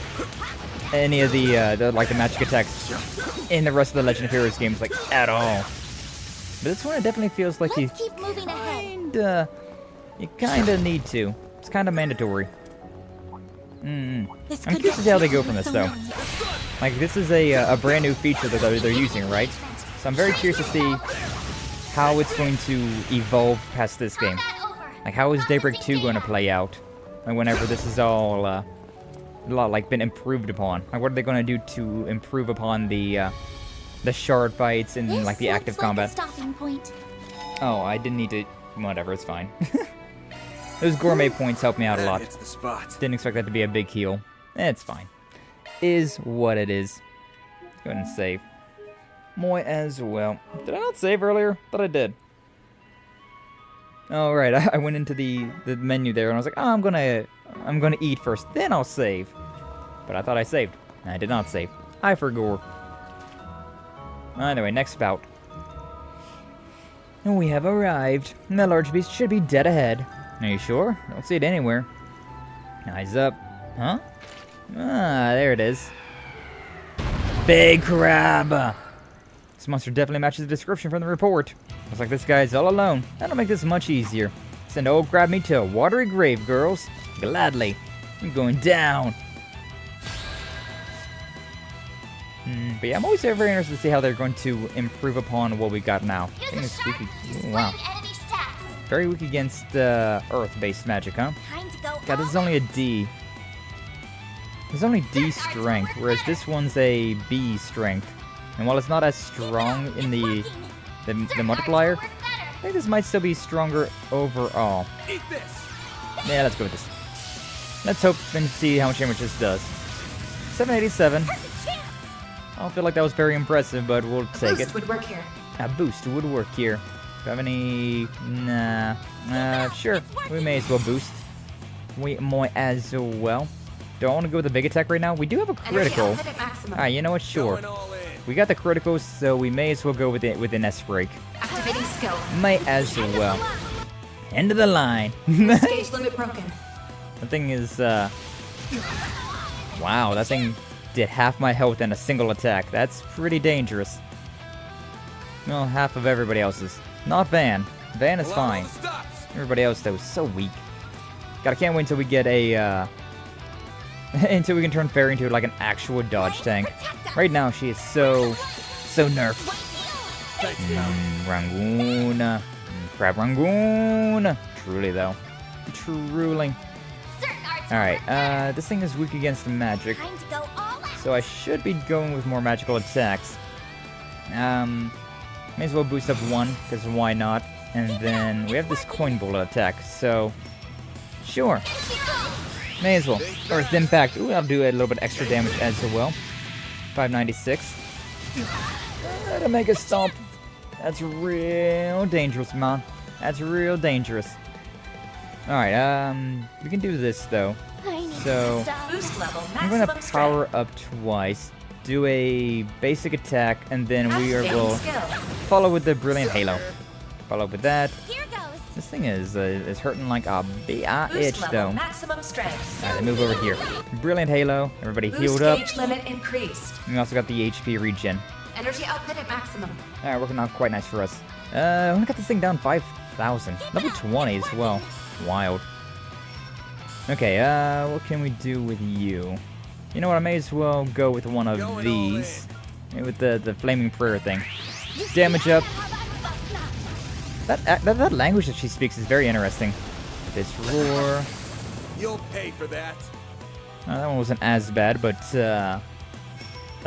any of the magic attacks in the rest of the Legend of Heroes games, like, at all. But this one, it definitely feels like you kinda need to. It's kinda mandatory. I'm curious to see how they go from this, though. Like, this is a brand new feature that they're using, right? So I'm very curious to see how it's going to evolve past this game. Like, how is Daybreak 2 going to play out? Like, whenever this is all, like, been improved upon. Like, what are they going to do to improve upon the shard fights and, like, the active combat? Oh, I didn't need to... Whatever, it's fine. Those gourmet points helped me out a lot. Didn't expect that to be a big heal. It's fine. Is what it is. Go ahead and save. Might as well. Did I not save earlier? Thought I did. Oh, right. I went into the menu there and I was like, oh, I'm gonna eat first, then I'll save. But I thought I saved. I did not save. I forgot. Anyway, next bout. We have arrived. The large beast should be dead ahead. Are you sure? Don't see it anywhere. Eyes up. Huh? Ah, there it is. Big crab! This monster definitely matches the description from the report. Looks like this guy's all alone. That'll make this much easier. Send old crab me to a watery grave, girls. Gladly. I'm going down. But yeah, I'm always very interested to see how they're going to improve upon what we got now. I think it's weak. Ooh, wow. Very weak against Earth-based magic, huh? God, this is only a D. There's only D strength, whereas this one's a B strength. And while it's not as strong in the multiplier, I think this might still be stronger overall. Yeah, let's go with this. Let's hope and see how much damage this does. 787. I don't feel like that was very impressive, but we'll take it. A boost would work here. A boost would work here. Do I have any... Nah. Sure. We may as well boost. We might as well. Do I want to go with the big attack right now? We do have a critical. Alright, you know what? Sure. We got the criticals, so we may as well go with an S-break. Activating skill. Might as well. End of the line. Stage limit broken. The thing is, wow, that thing did half my health in a single attack. That's pretty dangerous. Well, half of everybody else's. Not Van. Van is fine. Everybody else, though, is so weak. God, I can't wait until we get a, until we can turn Fairy into, like, an actual dodge tank. Right now, she is so nerfed. Rangoon. Crab Rangoon. Truly, though. Truly. Alright, this thing is weak against magic. So I should be going with more magical attacks. May as well boost up one, because why not? And then we have this coin bullet attack, so... Sure. May as well. Earth Impact. Ooh, I'll do a little bit extra damage as well. 596. To make a stomp. That's real dangerous, man. That's real dangerous. Alright, we can do this, though. So, I'm going to power up twice, do a basic attack, and then we will follow with the Brilliant Halo. Follow up with that. This thing is hurting like a itch, though. Alright, move over here. Brilliant Halo. Everybody healed up. Limit increased. We also got the HP regen. Energy output at maximum. Alright, working out quite nice for us. We only got this thing down 5,000. Level 20 as well. Wild. Okay, what can we do with you? You know what, I may as well go with one of these. With the flaming prayer thing. Damage up. That language that she speaks is very interesting. This roar. You'll pay for that. That one wasn't as bad, but that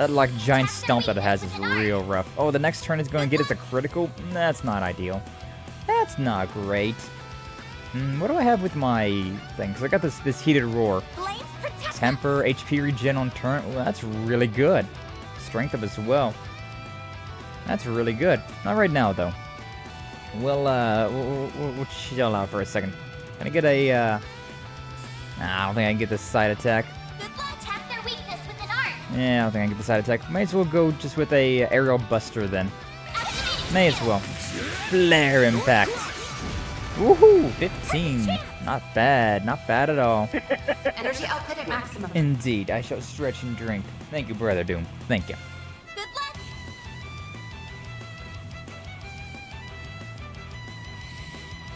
like giant stomp that it has is real rough. Oh, the next turn is going to get us a critical? That's not ideal. That's not great. What do I have with my thing? Because I got this heated roar. Temper, HP regen on turn. Well, that's really good. Strength up as well. That's really good. Not right now, though. We'll chill out for a second. Can I get a I don't think I can get this side attack. Attack their weakness with an art. Yeah, I don't think I can get the side attack. May as well go just with a aerial buster then. May as well. Flare impact. Woohoo! 15. Not bad. Not bad at all. Energy output at maximum. Indeed, I shall stretch and drink. Thank you, Brother Doom. Thank you. Good luck.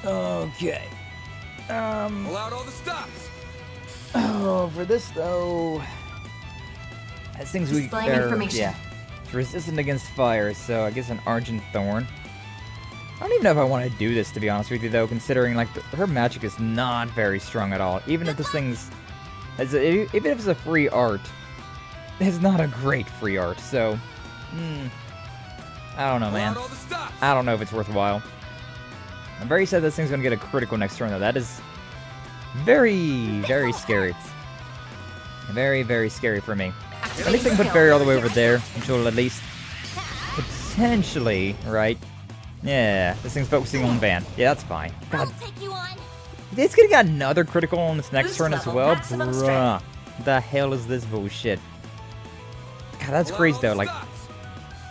Okay. Pull out all the stops. Oh, for this though, as things we Displaying information. yeah, it's resistant against fire, so I guess an Argent Thorn. I don't even know if I want to do this, to be honest with you, though, considering like her magic is not very strong at all. Even if this thing's, even if it's a free art, it's not a great free art. So, I don't know, man. I don't know if it's worthwhile. I'm very sad this thing's gonna get a critical next turn, though. That is very, very scary. Very, very scary for me. At least I can put Barry all the way over there, which will at least potentially, right? Yeah, this thing's focusing on Van. Yeah, that's fine. God, it's gonna get another critical on this next turn as well. Bruh, the hell is this bullshit? God, that's crazy though. Like,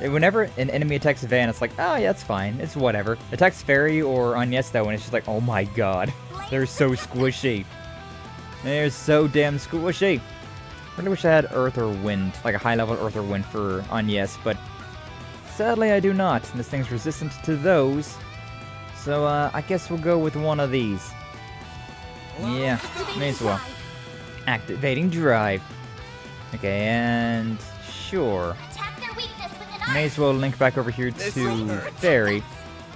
whenever an enemy attacks Van, it's like, oh yeah, it's fine. It's whatever. Attacks Fairy or Agnes though, and it's just like, oh my god, they're so squishy. They're so damn squishy. I really wish I had Earth or Wind, like a high level Earth or Wind for Agnes, but sadly I do not. And this thing's resistant to those. So I guess we'll go with one of these. Yeah, may as well. Activating Drive. Okay, and sure. May as well link back over here to Fairy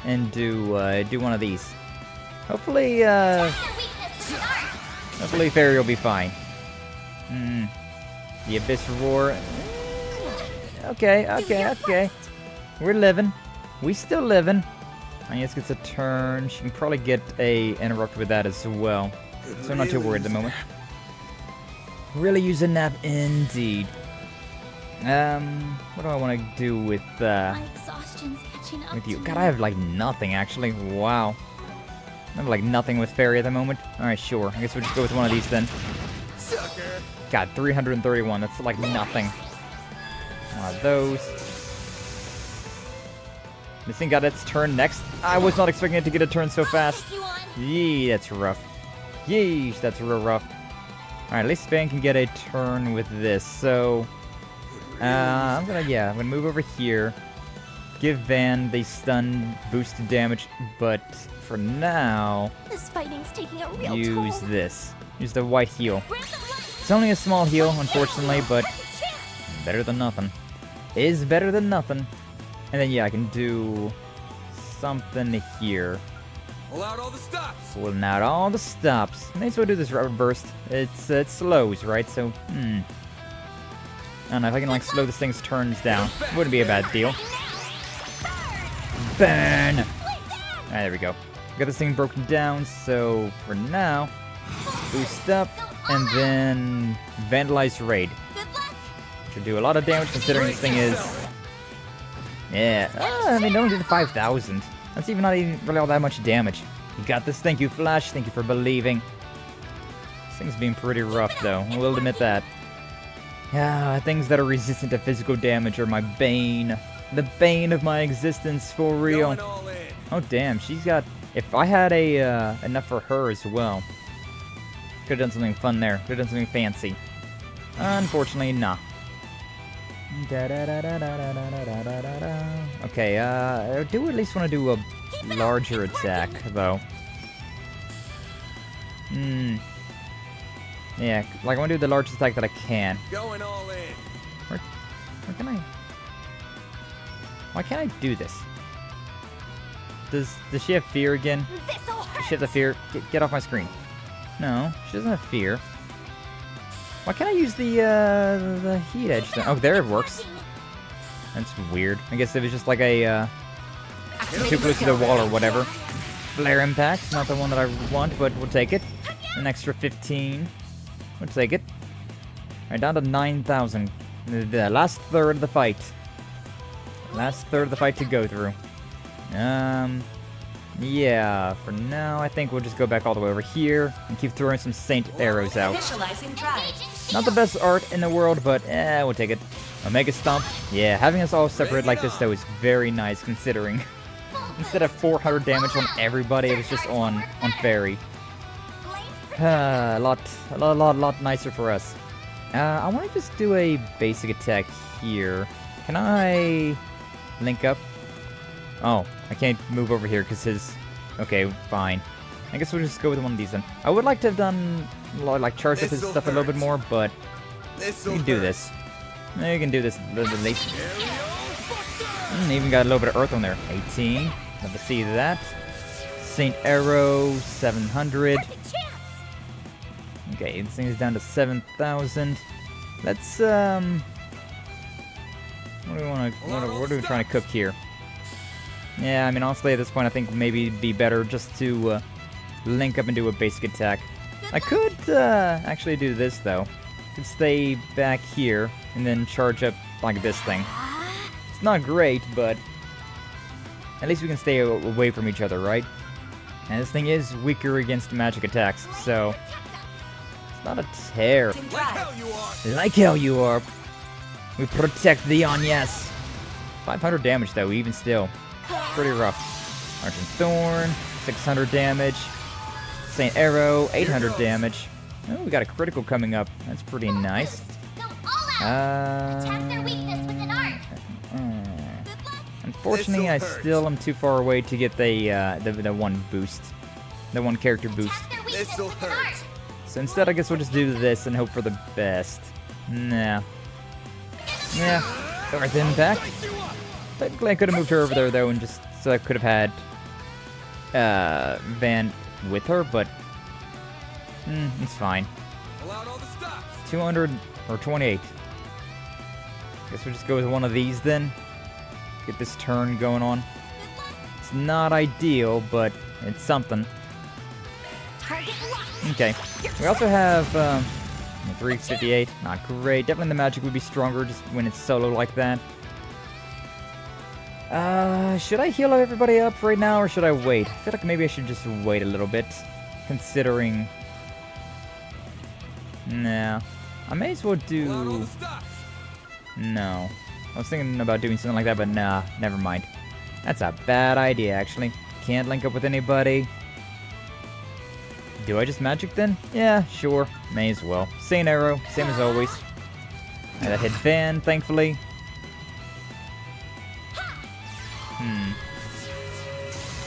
and do one of these. Hopefully, hopefully Fairy will be fine. The Abyss Roar. Okay. We're living. We still living. Agnes gets a turn. She can probably get a interrupt with that as well. So I'm not too worried at the moment. Really use a nap indeed. What do I want to do with My exhaustion's catching up you? to God, me. I have like nothing actually. Wow. I have like nothing with Fairy at the moment. Alright, sure. I guess we'll just go with one of these then. God, 331. That's like nothing. One of those. This thing got its turn next. I was not expecting it to get a turn so fast. Yee, that's rough. Yeesh, that's real rough. Alright, at least Van can get a turn with this. So, I'm gonna move over here. Give Van the stun boosted damage, but for now, This fighting's taking a real use toll. this. Use the white heal. It's only a small heal, unfortunately, but better than nothing. Is better than nothing. And then, yeah, I can do something here. Pull out all the stops. Pulling out all the stops. May as well do this rubber burst. It slows, right? So, I don't know if I can like slow this thing's turns down. Wouldn't be a bad deal. Burn! Alright, there we go. Got this thing broken down, so for now, boost up, and then Vandalize Raid. Should do a lot of damage considering this thing is... Yeah, I mean, only did 5,000. That's even not even really all that much damage. You got this. Thank you, Flash. Thank you for believing. This thing's being pretty rough, though. I will admit that. Yeah, things that are resistant to physical damage are my bane. The bane of my existence, for real. Oh, damn. She's got... If I had enough for her as well. Could've done something fun there. Could've done something fancy. Unfortunately, nah. Okay, I do at least want to do a larger attack, though. Yeah, like I want to do the largest attack that I can. Going all in. Where can I? Why can't I do this? Does she have fear again? Does she have the fear? Get off my screen. No, she doesn't have fear. Why can't I use the heat edge thing? Oh, there it works. That's weird. I guess it was just like a too close to the wall or whatever. Flare impact, not the one that I want, but we'll take it. An extra 15. We'll take it. Alright, down to 9,000. The last third of the fight. Last third of the fight to go through. Yeah, for now, I think we'll just go back all the way over here and keep throwing some Saint arrows out. Initializing drive. Not the best art in the world, but we'll take it. Omega Stomp. Yeah, having us all separated like this, though, is very nice, considering instead of 400 damage on everybody, it was just on Fairy. A lot nicer for us. I want to just do a basic attack here. Can I link up? Oh, I can't move over here because his... Okay, fine. I guess we'll just go with one of these then. I would like to have done, like, charge up his stuff a little bit more, but we can do this. You can do this a little bit late. Even got a little bit of earth on there. 18. Love to see that. Saint Arrow, 700. Okay, this thing is down to 7,000. Let's, what are we trying to cook here? Yeah, I mean, honestly, at this point, I think maybe it'd be better just to link up and do a basic attack. I could actually do this, though. Could stay back here and then charge up like this thing. It's not great, but at least we can stay away from each other, right? And this thing is weaker against magic attacks, so it's not a tear. Like how you are. We protect thee on, yes. 500 damage, though, even still. Pretty rough. Arch and Thorn, 600 damage. Saint Arrow, 800 damage. Oh, we got a critical coming up. That's pretty nice. Unfortunately, I still am too far away to get the one boost. The one character boost. This'll hurt. So instead, I guess we'll just do this and hope for the best. Nah. Yeah. Earth Impact. Technically, I could have moved her over there, though, and just so I could have had Van with her, but it's fine. 200 or 28. Guess we'll just go with one of these then. Get this turn going on. It's not ideal, but it's something. Okay. We also have 358. Not great. Definitely the magic would be stronger just when it's solo like that. Should I heal everybody up right now, or should I wait? I feel like maybe I should just wait a little bit, considering... Nah. I may as well do... No. I was thinking about doing something like that, but nah, never mind. That's a bad idea, actually. Can't link up with anybody. Do I just magic then? Yeah, sure. May as well. Saint Arrow, same as always. And I hit Van, thankfully.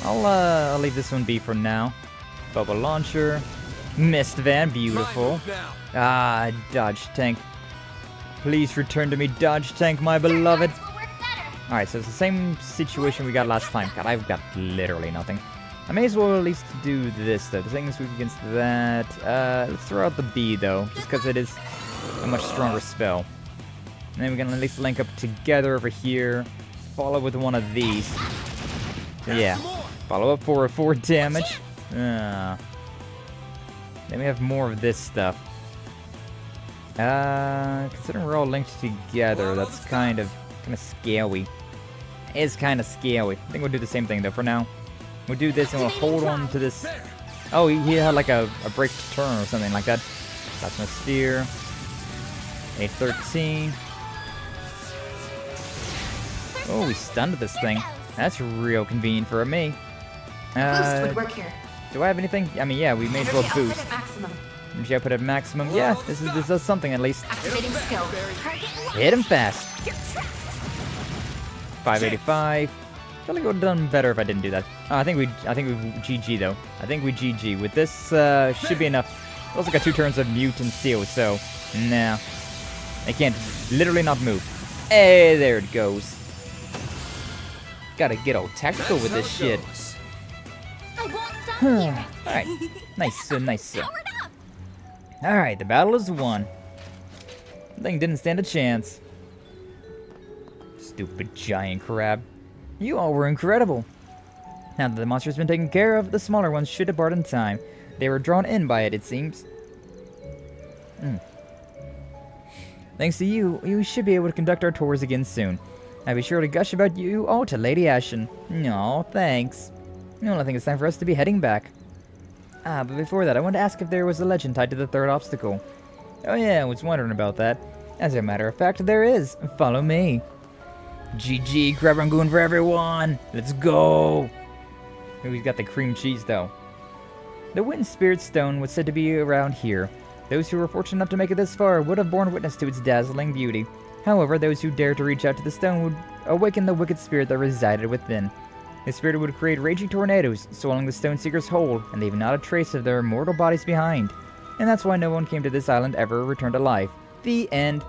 I'll leave this one be for now. Bubble Launcher. Missed Van, beautiful. Ah, Dodge Tank. Please return to me, Dodge Tank, my beloved. Alright, so it's the same situation we got last time. God, I've got literally nothing. I may as well at least do this, though. The thing is weak against that. Let's throw out the B, though, just because it is a much stronger spell. And then we can at least link up together over here. Follow with one of these. Yeah. Follow up for 4 damage. Then we have more of this stuff. Considering we're all linked together, that's kind of scary. It is kind of scary. I think we'll do the same thing, though, for now. We'll do this and we'll hold on to this. Oh, he had like a break turn or something like that. Plasma Sphere. 813. Oh, we stunned this thing. That's real convenient for me. Boost would work here. Do I have anything? I mean, yeah, we may as well boost. Energy output at maximum. Yeah, this does something at least. Activating skill. Hit him fast. 585. I feel like it would have done better if I didn't do that. Oh, I think we GG though. I think we GG. With this, should be enough. Also got 2 turns of Mute and Seal, so nah. I can't literally not move. Hey, there it goes. Gotta get all tactical with this shit. Alright. Nice, nice. Alright, the battle is won. The thing didn't stand a chance. Stupid giant crab. You all were incredible. Now that the monster's been taken care of, the smaller ones should depart in time. They were drawn in by it seems. Thanks to you, we should be able to conduct our tours again soon. I'll be sure to gush about you all to Lady Ashen. Aw, thanks. Well, I think it's time for us to be heading back. But before that, I wanted to ask if there was a legend tied to the third obstacle. Oh yeah, I was wondering about that. As a matter of fact, there is. Follow me. GG, crab rangoon for everyone! Let's go! We've got the cream cheese, though. The Wind Spirit Stone was said to be around here. Those who were fortunate enough to make it this far would have borne witness to its dazzling beauty. However, those who dared to reach out to the stone would awaken the wicked spirit that resided within. The spirit would create raging tornadoes, swallowing the stone seekers whole, and leave not a trace of their mortal bodies behind. And that's why no one came to this island ever returned alive. The end.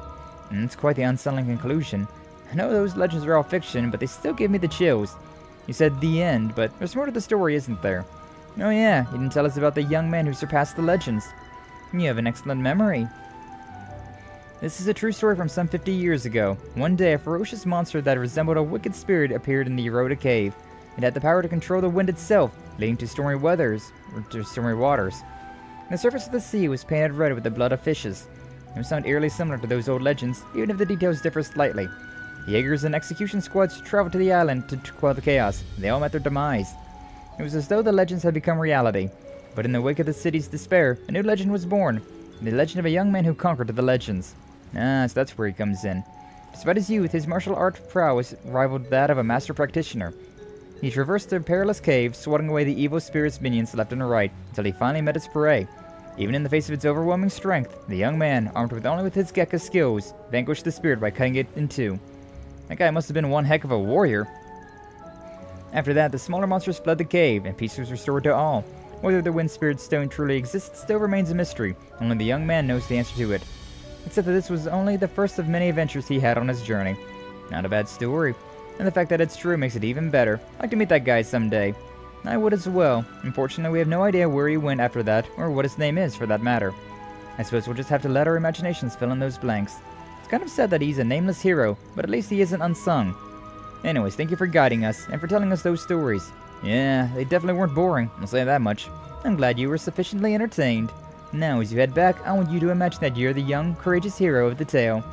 And it's quite the unsettling conclusion. I know those legends are all fiction, but they still give me the chills. You said the end, but there's more to the story, isn't there? Oh yeah, you didn't tell us about the young man who surpassed the legends. You have an excellent memory. This is a true story from some 50 years ago. One day, a ferocious monster that resembled a wicked spirit appeared in the Eroda cave. It had the power to control the wind itself, leading to stormy waters. The surface of the sea was painted red with the blood of fishes. It would sound eerily similar to those old legends, even if the details differ slightly. Jaegers and execution squads traveled to the island to quell the chaos. They all met their demise. It was as though the legends had become reality. But in the wake of the city's despair, a new legend was born. The legend of a young man who conquered the legends. So that's where he comes in. Despite his youth, his martial art prowess rivaled that of a master practitioner. He traversed the perilous cave, swatting away the evil spirit's minions left and right, until he finally met its prey. Even in the face of its overwhelming strength, the young man, armed only with his Gekka skills, vanquished the spirit by cutting it in two. That guy must have been one heck of a warrior. After that, the smaller monsters fled the cave, and peace was restored to all. Whether the Wind Spirit Stone truly exists still remains a mystery. Only the young man knows the answer to it. Except that this was only the first of many adventures he had on his journey. Not a bad story. And the fact that it's true makes it even better. I'd like to meet that guy someday. I would as well. Unfortunately, we have no idea where he went after that, or what his name is for that matter. I suppose we'll just have to let our imaginations fill in those blanks. It's kind of sad that he's a nameless hero, but at least he isn't unsung. Anyways, thank you for guiding us, and for telling us those stories. Yeah, they definitely weren't boring, I'll say that much. I'm glad you were sufficiently entertained. Now, as you head back, I want you to imagine that you're the young, courageous hero of the tale.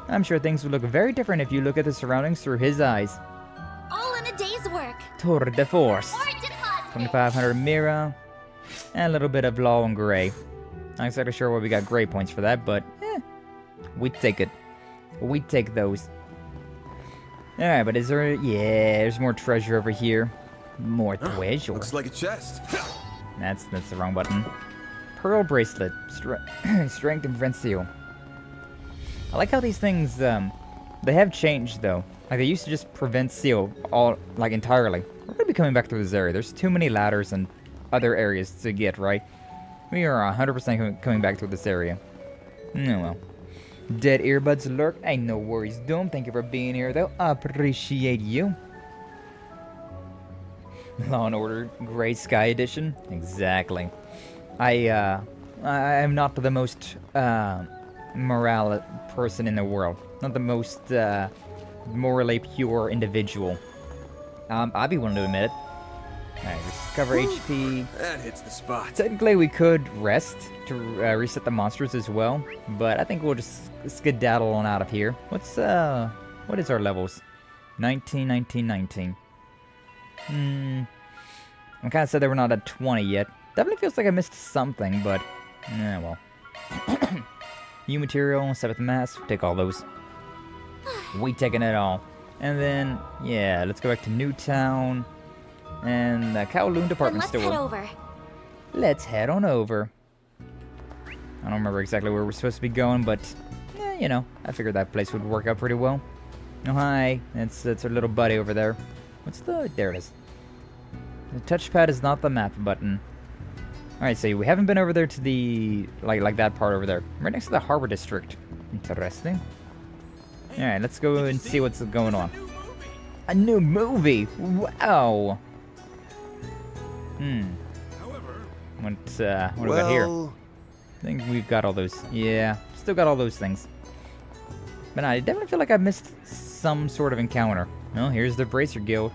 I'm sure things would look very different if you look at the surroundings through his eyes. All in a day's work. Tour de force. 2500 Mira, and a little bit of Law and Gray. Not exactly sure why we got Gray points for that, but we take it. We take those. Alright, but is there... Yeah, there's more treasure over here. More treasure. Looks like a chest. That's the wrong button. Pearl Bracelet. Strength and Prevent Seal. I like how these things, they have changed, though. Like, they used to just prevent seal all, like, entirely. We're gonna be coming back through this area. There's too many ladders and other areas to get, right? We are 100% coming back through this area. Oh, well. Dead earbuds lurk. Ain't no worries, Doom. Thank you for being here, though. Appreciate you. Law and Order Gray Sky Edition. Exactly. I am not the most moral person in the world. Not the most morally pure individual. I'd be willing to admit it. Alright, recover HP. That hits the spot. Technically, we could rest to reset the monsters as well, but I think we'll just skedaddle on out of here. What is our levels? 19, 19, 19. I'm kind of sad that we're not at 20 yet. Definitely feels like I missed something, but well. New material, 7th mass, take all those. We taking it all. And then, yeah, let's go back to Newtown and the Kowloon department store. Let's head over. Let's head on over. I don't remember exactly where we're supposed to be going, but you know, I figured that place would work out pretty well. Oh hi, that's our little buddy over there. There it is. The touchpad is not the map button. Alright, so we haven't been over there to the, like that part over there. Right next to the harbor district. Interesting. Alright, let's go and see what's going on. A new movie! Wow! What do we got here? I think we've got all those. Yeah, still got all those things. But I definitely feel like I missed some sort of encounter. Well, here's the Bracer Guild.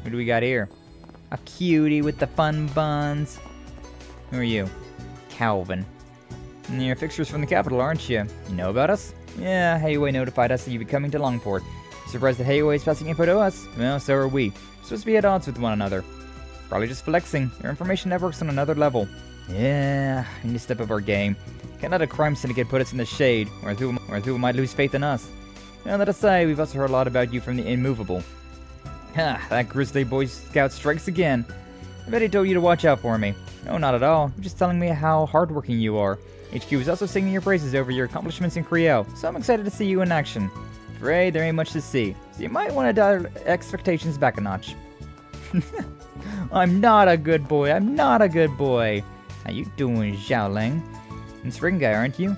What do we got here? A cutie with the fun buns. Who are you? Calvin. And you're fixtures from the capital, aren't you? You know about us? Yeah, Heiyue notified us that you'd be coming to Langport. Surprised that Heiyue is passing info to us? Well, so are we. We're supposed to be at odds with one another. Probably just flexing. Your information network's on another level. Yeah, we need to step up our game. Can't let a crime syndicate put us in the shade, or people might lose faith in us. Now, that aside, we've also heard a lot about you from the Immovable. Ha, that grizzly Boy Scout strikes again. I bet he told you to watch out for me. No, not at all. You're just telling me how hardworking you are. HQ is also singing your praises over your accomplishments in Creole, so I'm excited to see you in action. Afraid there ain't much to see, so you might want to dial expectations back a notch. I'm not a good boy. I'm not a good boy. How you doing, Xiaoling? You're Spriggan guy, aren't you?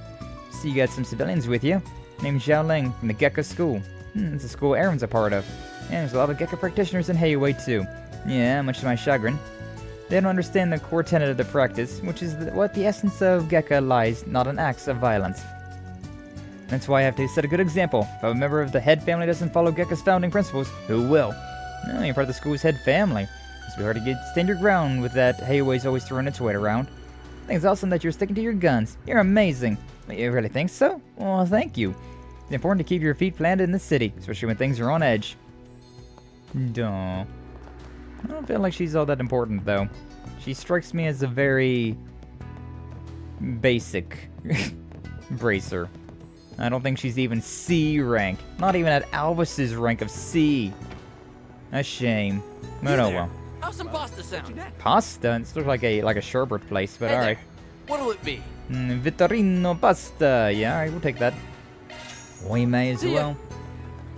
See, you got some civilians with you. Named Xiaoling from the Gecko School. It's a school Aaron's a part of. And there's a lot of Gecko practitioners in Heiyue too. Yeah, much to my chagrin. They don't understand the core tenet of the practice, which is what the essence of Gecko lies, not in acts of violence. That's why I have to set a good example. If a member of the head family doesn't follow Gecko's founding principles, who will? No, you're part of the school's head family. It's hard to stand your ground with that Heiyue's always throwing its weight around. I think it's awesome that you're sticking to your guns. You're amazing. You really think so? Well, thank you. It's important to keep your feet planted in the city, especially when things are on edge. Duh. I don't feel like she's all that important, though. She strikes me as a very basic bracer. I don't think she's even C rank. Not even at Albus's rank of C. A shame. But oh well. How's some pasta sound? Pasta? It looks like a sherbet place, but alright. What'll it be? Vittorino pasta. Yeah, alright, we'll take that. We may as well.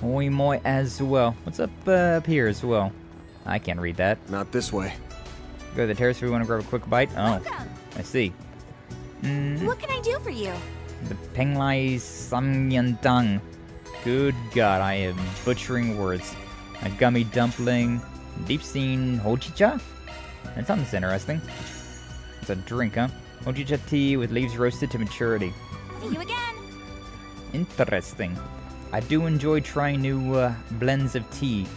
We might as well. What's up here as well? I can't read that. Not this way. Go to the terrace if we want to grab a quick bite. Oh, I see. What can I do for you? The Penglai Samyantang. Good God, I am butchering words. A gummy dumpling. Deep steamed hojicha? That sounds interesting. It's a drink, huh? Hojicha tea with leaves roasted to maturity. See you again. Interesting. I do enjoy trying new blends of tea.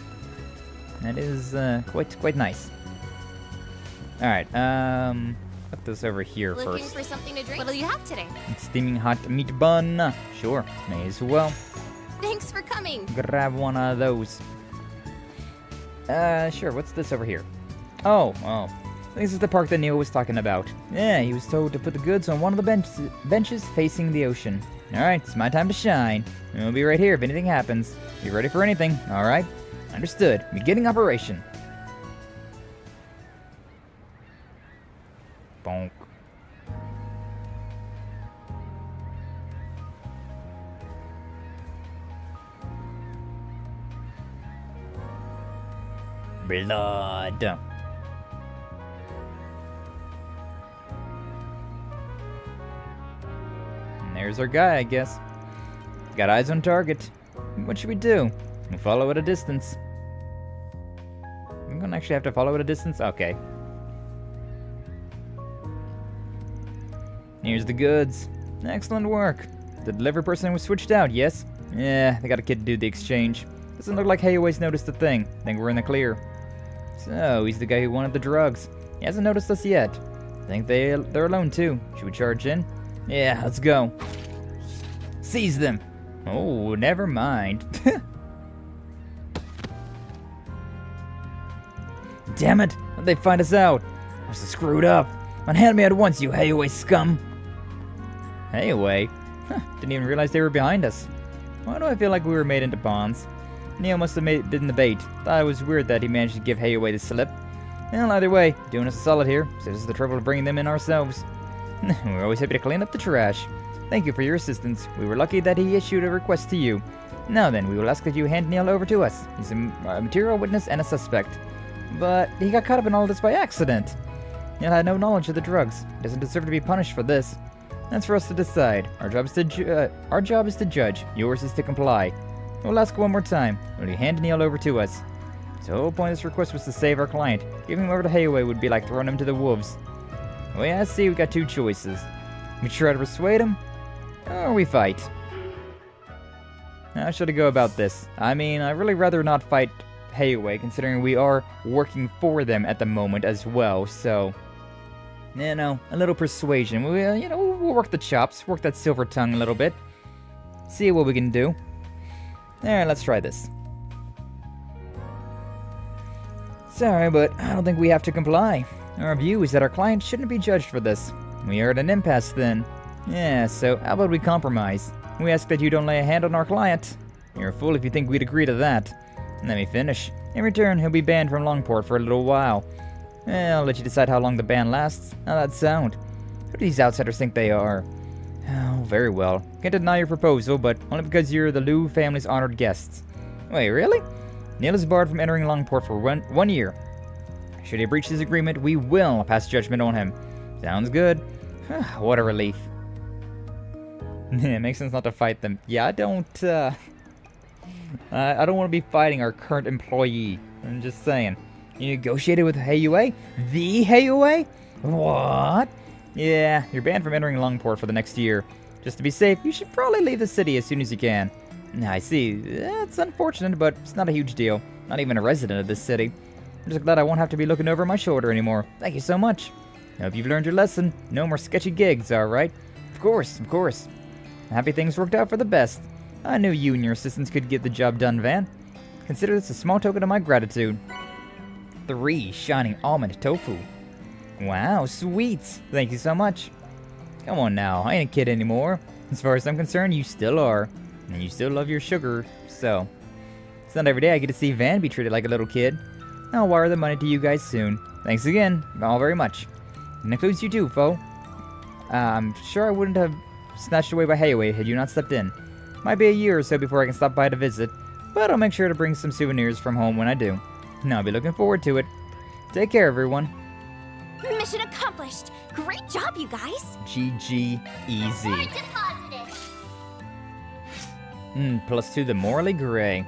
That is quite nice. All right, put this over here Looking first. for something to drink? What'll you have today? Steaming hot meat bun. Sure, may as well. Thanks for coming. Grab one of those. Sure. What's this over here? Oh. This is the park that Neil was talking about. Yeah, he was told to put the goods on one of the benches facing the ocean. Alright, it's my time to shine. We'll be right here if anything happens. Be ready for anything, alright? Understood. Beginning operation. Bonk. Blood. And there's our guy, I guess. Got eyes on target. What should we do? We'll follow at a distance. I'm gonna actually have to follow at a distance? Okay. Here's the goods. Excellent work. The delivery person was switched out, yes? Yeah, they got a kid to do the exchange. Doesn't look like Heiyue's noticed a thing. Think we're in the clear. So, he's the guy who wanted the drugs. He hasn't noticed us yet. Think they're alone too. Should we charge in? Yeah, let's go. Seize them. Oh, never mind. Damn it! How'd they find us out? Must have screwed up. Unhand me at once, you Heiyue scum! Heiyue? Huh, didn't even realize they were behind us. Why do I feel like we were made into pawns? Neil must have been the bait. Thought it was weird that he managed to give Heiyue the slip. Well, either way, doing us a solid here. Saves us the trouble of bringing them in ourselves. We're always happy to clean up the trash. Thank you for your assistance. We were lucky that he issued a request to you. Now then, we will ask that you hand Neil over to us. He's a material witness and a suspect. But he got caught up in all this by accident. Neil had no knowledge of the drugs. He doesn't deserve to be punished for this. That's for us to decide. Our job is to judge. Yours is to comply. We'll ask one more time. Will you hand Neil over to us? The whole point of this request was to save our client. Giving him over to Heiyue would be like throwing him to the wolves. Well, yeah, I see we got two choices. We try to persuade him, or we fight. How should I go about this? I mean, I'd really rather not fight Heiyue, considering we are working for them at the moment as well, so... You know, a little persuasion. We'll work the chops, work that silver tongue a little bit. See what we can do. Alright, let's try this. Sorry, but I don't think we have to comply. Our view is that our client shouldn't be judged for this. We are at an impasse then. Yeah, so how about we compromise? We ask that you don't lay a hand on our client. You're a fool if you think we'd agree to that. Let me finish. In return, he'll be banned from Langport for a little while. I'll let you decide how long the ban lasts. How'd that sound? Who do these outsiders think they are? Oh, very well. Can't deny your proposal, but only because you're the Liu family's honored guests. Wait, really? Neil is barred from entering Langport for one year. Should he breach this agreement, we will pass judgment on him. Sounds good. What a relief. It makes sense not to fight them. Yeah, I don't want to be fighting our current employee. I'm just saying. You negotiated with Heiyue? The Heiyue? What? Yeah, you're banned from entering Langport for the next year. Just to be safe, you should probably leave the city as soon as you can. I see. It's unfortunate, but it's not a huge deal. Not even a resident of this city. I'm just glad I won't have to be looking over my shoulder anymore. Thank you so much. Hope you've learned your lesson. No more sketchy gigs, alright? Of course, of course. Happy things worked out for the best. I knew you and your assistants could get the job done, Van. Consider this a small token of my gratitude. 3 shining almond tofu. Wow, sweet. Thank you so much. Come on now, I ain't a kid anymore. As far as I'm concerned, you still are. And you still love your sugar, so. It's not every day I get to see Van be treated like a little kid. I'll wire the money to you guys soon. Thanks again, all very much. It includes you too, foe. I'm sure I wouldn't have snatched away by Heiyue had you not stepped in. Might be a year or so before I can stop by to visit, but I'll make sure to bring some souvenirs from home when I do. And I'll be looking forward to it. Take care, everyone. Mission accomplished. Great job, you guys. GG easy. +2 the morally gray.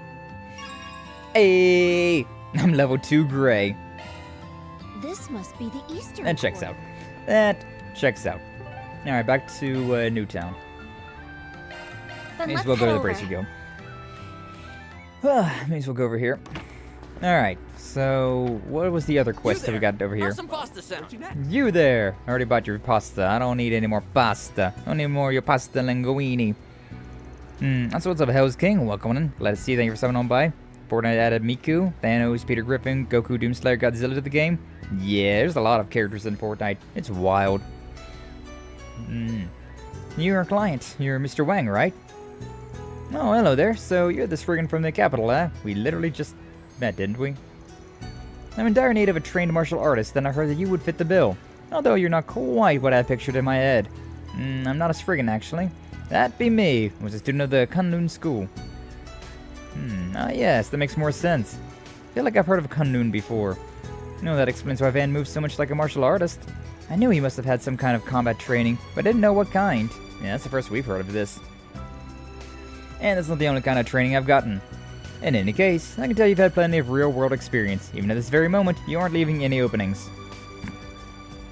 Hey, I'm level 2 gray. This must be the Easter. That checks out. That checks out. Alright, back to Newtown. May as well go to the Bracer Guild. May as well go over here. Alright, so what was the other quest that we got over here? Some pasta sound. You there! I already bought your pasta. I don't need any more pasta. I don't need more of your pasta linguine. That's what's up, Hell's King. Welcome in. Glad to see you. Thank you for stopping on by. Fortnite added Miku, Thanos, Peter Griffin, Goku, Doomslayer, Godzilla to the game. Yeah, there's a lot of characters in Fortnite. It's wild. You're a client. You're Mr. Wang, right? Oh, hello there. So you're the spriggan from the capital, eh? We literally just met, didn't we? I'm in dire need of a trained martial artist, and I heard that you would fit the bill. Although you're not quite what I pictured in my head. I'm not a spriggan, actually. That'd be me. I was a student of the Kunlun school. Ah yes, that makes more sense. I feel like I've heard of Kunlun before. No, that explains why Van moves so much like a martial artist. I knew he must have had some kind of combat training, but I didn't know what kind. Yeah, that's the first we've heard of this. And that's not the only kind of training I've gotten. In any case, I can tell you've had plenty of real-world experience. Even at this very moment, you aren't leaving any openings.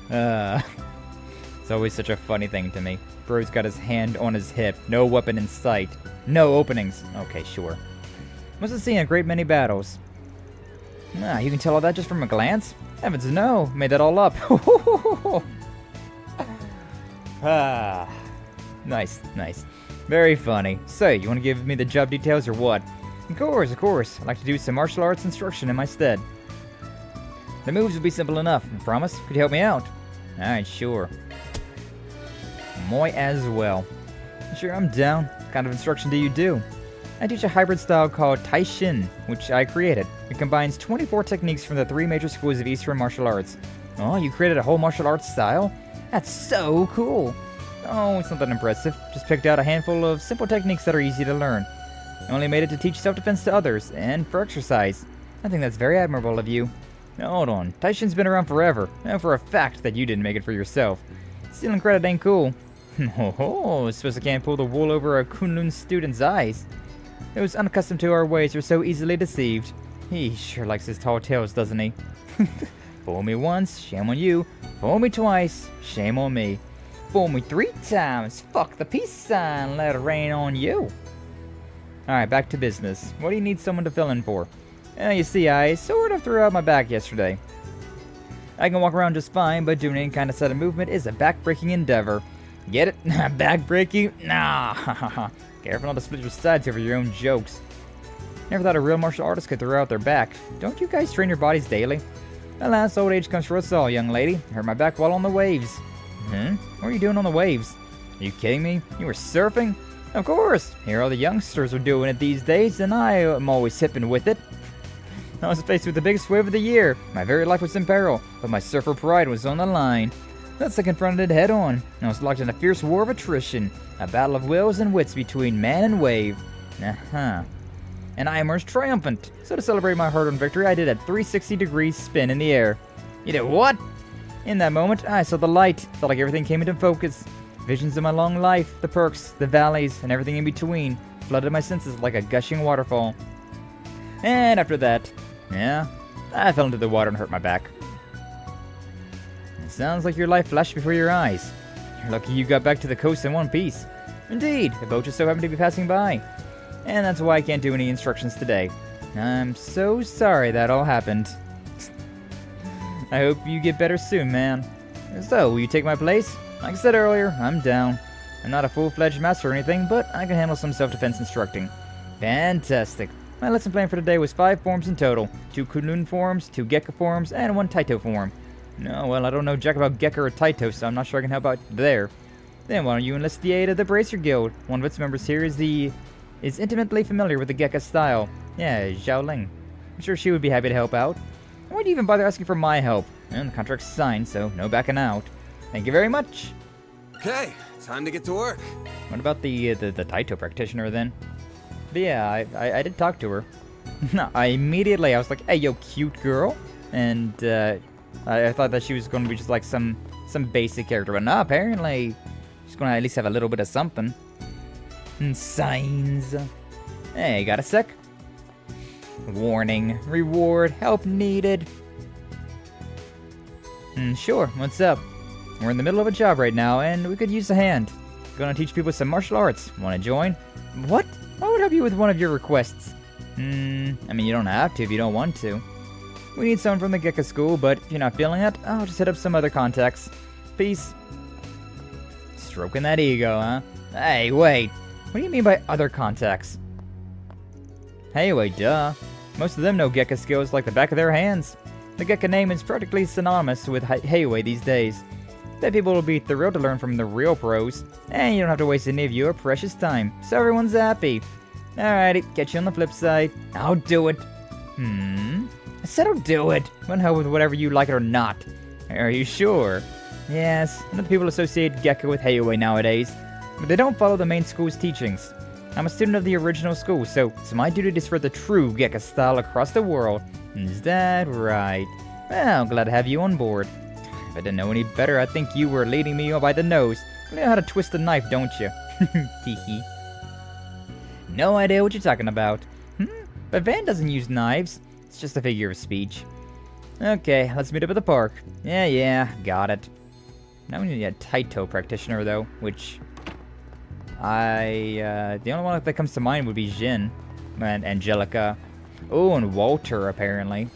It's always such a funny thing to me. Bro's got his hand on his hip. No weapon in sight. No openings. Okay, sure. Must have seen a great many battles. You can tell all that just from a glance? Heavens no. Made that all up. Nice, nice. Very funny. So, you want to give me the job details or what? Of course, of course. I'd like to do some martial arts instruction in my stead. The moves would be simple enough, I promise. Could you help me out? Alright, sure. Moi as well. Sure, I'm down. What kind of instruction do you do? I teach a hybrid style called Taishin, which I created. It combines 24 techniques from the 3 major schools of Eastern martial arts. Oh, you created a whole martial arts style? That's so cool. Oh, it's not that impressive. Just picked out a handful of simple techniques that are easy to learn. I only made it to teach self-defense to others, and for exercise. I think that's very admirable of you. Now, hold on. Taishin's been around forever. I know for a fact that you didn't make it for yourself. Stealing credit ain't cool. I suppose I can't pull the wool over a Kunlun student's eyes. Those unaccustomed to our ways are so easily deceived. He sure likes his tall tales, doesn't he? Fool me once, shame on you. Fool me twice, shame on me. Fool me 3 times, fuck the peace sign, let it rain on you. Alright, back to business. What do you need someone to fill in for? You see, I sort of threw out my back yesterday. I can walk around just fine, but doing any kind of sudden movement is a back-breaking endeavor. Get it? Back-breaking? Nah. Careful not to split your sides over your own jokes. Never thought a real martial artist could throw out their back. Don't you guys train your bodies daily? Alas, old age comes for us all, young lady. Hurt my back while on the waves. What are you doing on the waves? Are you kidding me? You were surfing? Of course! Here all the youngsters are doing it these days, and I am always hipping with it. I was faced with the biggest wave of the year. My very life was in peril, but my surfer pride was on the line. Thus I confronted it head on. I was locked in a fierce war of attrition, a battle of wills and wits between man and wave. And I emerged triumphant. So to celebrate my hard-earned victory, I did a 360-degree spin in the air. You did what? In that moment, I saw the light. Felt like everything came into focus. Visions of my long life, the perks, the valleys, and everything in between flooded my senses like a gushing waterfall. And after that, I fell into the water and hurt my back. It sounds like your life flashed before your eyes. You're lucky you got back to the coast in one piece. Indeed, the boat just so happened to be passing by. And that's why I can't do any instructions today. I'm so sorry that all happened. I hope you get better soon, man. So, will you take my place? Like I said earlier, I'm down. I'm not a full-fledged master or anything, but I can handle some self-defense instructing. Fantastic. My lesson plan for today was 5 forms in total. 2 Kunlun forms, 2 Gekka forms, and 1 Taito form. No, well, I don't know jack about Gekka or Taito, so I'm not sure I can help out there. Then why don't you enlist the aid of the Bracer Guild? One of its members here is intimately familiar with the Gekka style. Yeah, Cao Lee. I'm sure she would be happy to help out. Why do you even bother asking for my help? And the contract's signed, so no backing out. Thank you very much. Okay, time to get to work. What about the Taito practitioner then? But yeah, I did talk to her. I was like, hey, yo, cute girl. And I thought that she was going to be just like some basic character. But no, apparently she's going to at least have a little bit of something. Signs. Hey, got a sec? Warning. Reward. Help needed. Sure, what's up? We're in the middle of a job right now, and we could use a hand. Gonna teach people some martial arts. Wanna join? What? I would help you with one of your requests. I mean, you don't have to if you don't want to. We need someone from the Gekka school, but if you're not feeling it, I'll just hit up some other contacts. Peace. Stroking that ego, huh? Hey, wait. What do you mean by other contacts? Heiyue, duh. Most of them know Gekka skills like the back of their hands. The Gekka name is practically synonymous with Heiyue these days. Bet people will be thrilled to learn from the real pros, and you don't have to waste any of your precious time, so everyone's happy. Alrighty, catch you on the flip side. I'll do it. I said I'll do it. I'm gonna help with whatever you like it or not. Are you sure? Yes, I know people associate Gekka with Heiyue nowadays, but they don't follow the main school's teachings. I'm a student of the original school, so it's my duty to spread the true Gekka style across the world. Is that right? Well, glad to have you on board. If I didn't know any better, I think you were leading me by the nose. You know how to twist a knife, don't you? Teehee. No idea what you're talking about. But Van doesn't use knives. It's just a figure of speech. Okay, let's meet up at the park. Yeah, got it. Now we need a Taito practitioner, though, which... the only one that comes to mind would be Jin. And Angelica. Oh, and Walter, apparently.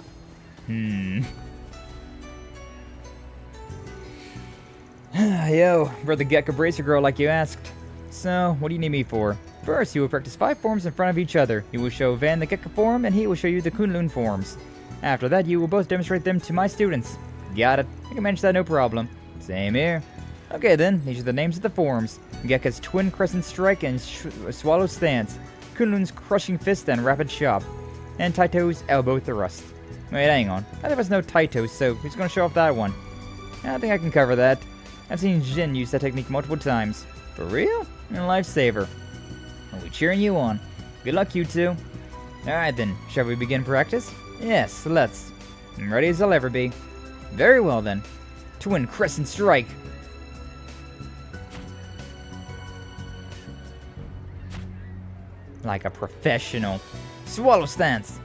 Yo, we're the Gekka Bracer girl like you asked. So, what do you need me for? First, you will practice 5 forms in front of each other. You will show Van the Gekka form, and he will show you the Kunlun forms. After that, you will both demonstrate them to my students. Got it. I can manage that no problem. Same here. Okay then, these are the names of the forms. Gekka's Twin Crescent Strike and Swallow Stance. Kunlun's Crushing Fist and Rapid Chop. And Taito's Elbow Thrust. Wait, hang on. I thought there was no Taito, so who's going to show off that one? I think I can cover that. I've seen Jin use that technique multiple times. For real? And a lifesaver. I'll be cheering you on. Good luck, you two. Alright then, shall we begin practice? Yes, let's. I'm ready as I'll ever be. Very well then. Twin Crescent Strike. Like a professional. Swallow Stance.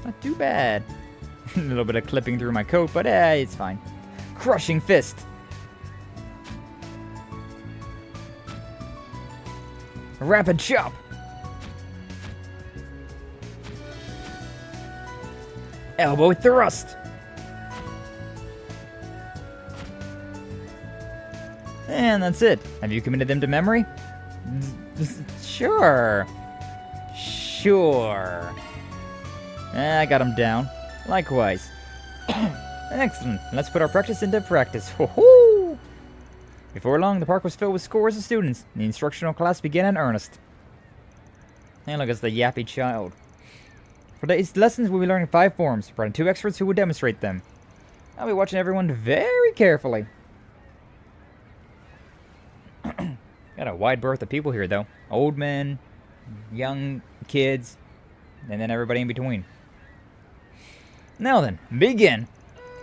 Not too bad. A little bit of clipping through my coat, but it's fine. Crushing Fist. Rapid Chop. Elbow Thrust. And that's it. Have you committed them to memory? Sure. Sure. I got him down. Likewise. Excellent. Let's put our practice into practice. Ho-hoo! Before long, the park was filled with scores of students. The instructional class began in earnest. And look, it's the yappy child. For today's lessons, we'll be learning 5 forms, brought in 2 experts who will demonstrate them. I'll be watching everyone very carefully. Got a wide berth of people here, though. Old men, young kids, and then everybody in between. Now then, begin.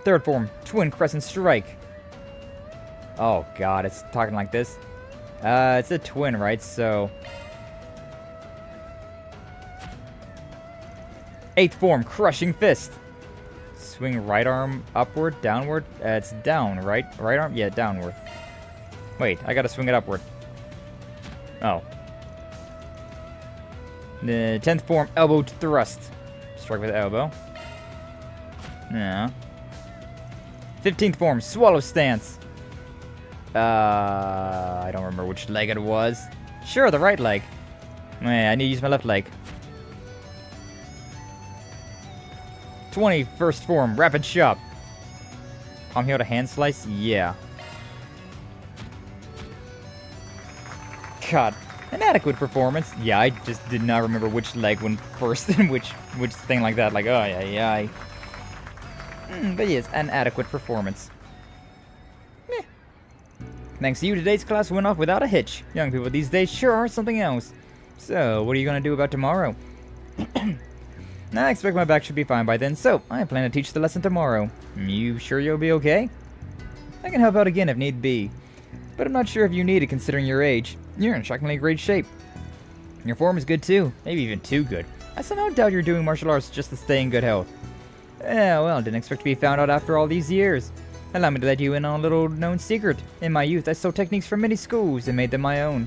3rd form, Twin Crescent Strike. Oh god, it's talking like this. It's a twin, right? So 8th form, Crushing Fist. Swing right arm upward, downward. It's down, right? Right arm? Yeah, downward. Wait, I gotta swing it upward. Oh. The 10th form, Elbow Thrust. Strike with elbow. Yeah. 15th form, Swallow Stance. I don't remember which leg it was. Sure, the right leg. Man, I need to use my left leg. 21st form, Rapid Chop. Palm heel to hand slice? Yeah. God. An adequate performance. Yeah, I just did not remember which leg went first and which thing like that. Like, oh, yeah. But yes, an adequate performance. Meh. Thanks to you, today's class went off without a hitch. Young people these days sure are something else. So, what are you going to do about tomorrow? I expect my back should be fine by then, so I plan to teach the lesson tomorrow. You sure you'll be okay? I can help out again if need be, but I'm not sure if you need it considering your age. You're in shockingly great shape. Your form is good too, maybe even too good. I somehow doubt you're doing martial arts just to stay in good health. Yeah, well, didn't expect to be found out after all these years. Allow me to let you in on a little known secret. In my youth, I stole techniques from many schools and made them my own.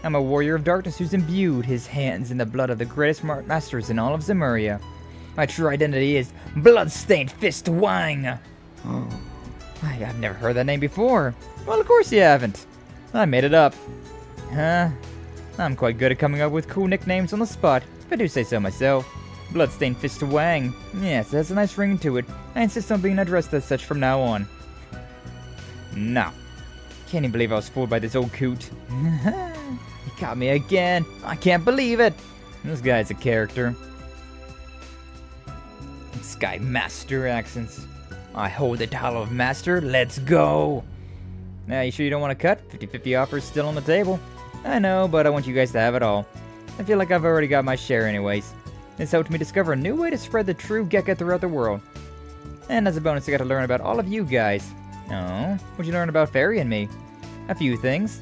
I'm a warrior of darkness who's imbued his hands in the blood of the greatest masters in all of Zemuria. My true identity is Bloodstained Fist Wang. Oh, I've never heard that name before. Well, of course you haven't. I made it up. Huh? I'm quite good at coming up with cool nicknames on the spot, if I do say so myself. Bloodstained Fist Wang. Yes, it has a nice ring to it. I insist on being addressed as such from now on. No. Can't even believe I was fooled by this old coot. He caught me again. I can't believe it. This guy's a character. Sky Master accents. I hold the title of Master. Let's go. Now, you sure you don't want to cut? 50-50 offers still on the table. I know, but I want you guys to have it all. I feel like I've already got my share anyways. This helped me discover a new way to spread the true Gekka throughout the world. And as a bonus, I got to learn about all of you guys. Oh, what'd you learn about Fairy and me? A few things.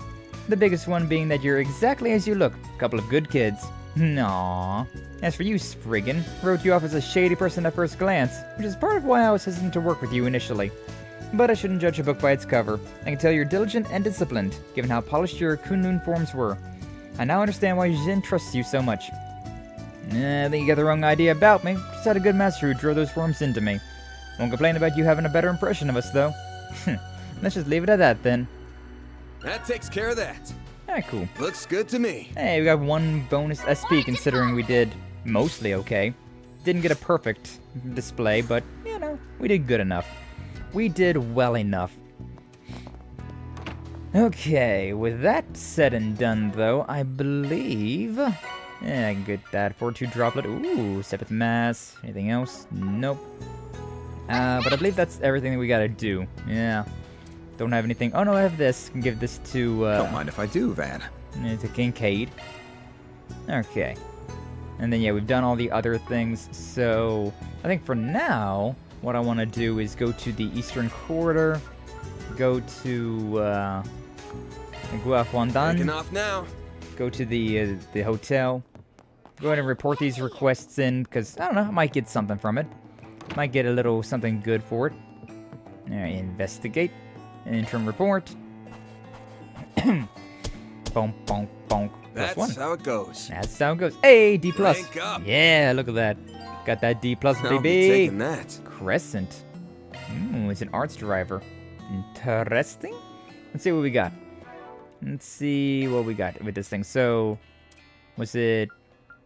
The biggest one being that you're exactly as you look. A couple of good kids. Aww. As for you, Spriggan, wrote you off as a shady person at first glance, which is part of why I was hesitant to work with you initially. But I shouldn't judge a book by its cover. I can tell you're diligent and disciplined, given how polished your Kunlun forms were. I now understand why Jin trusts you so much. I think you got the wrong idea about me. Just had a good master who drew those forms into me. Won't complain about you having a better impression of us, though. Let's just leave it at that, then. That takes care of that. Alright, cool. Looks good to me. Hey, we got 1 bonus SP considering we did mostly okay. Didn't get a perfect display, but, you know, we did good enough. We did well enough. Okay, with that said and done, though, I believe... Yeah, I can get that. Fortitude Droplet. Ooh, 7th Mass. Anything else? Nope. But I believe that's everything that we gotta do. Yeah. Don't have anything. Oh, no, I have this. Can give this to, Don't mind if I do, Van. To Kincaid. Okay. And then, yeah, we've done all the other things. So, I think for now, what I want to do is go to the Eastern Quarter. Go to, Guahuandan. Taking off now. Go to the hotel. Go ahead and report these requests in, because, I don't know, I might get something from it. Might get a little something good for it. Alright, investigate. Interim report. Bonk, bonk, bonk. That's how it goes. That's how it goes. Hey, D+. Rank up. Yeah, look at that. Got that D+, I'll baby. be taking that. Crescent. It's an arts driver. Interesting. Let's see what we got. Let's see what we got with this thing. So, was it...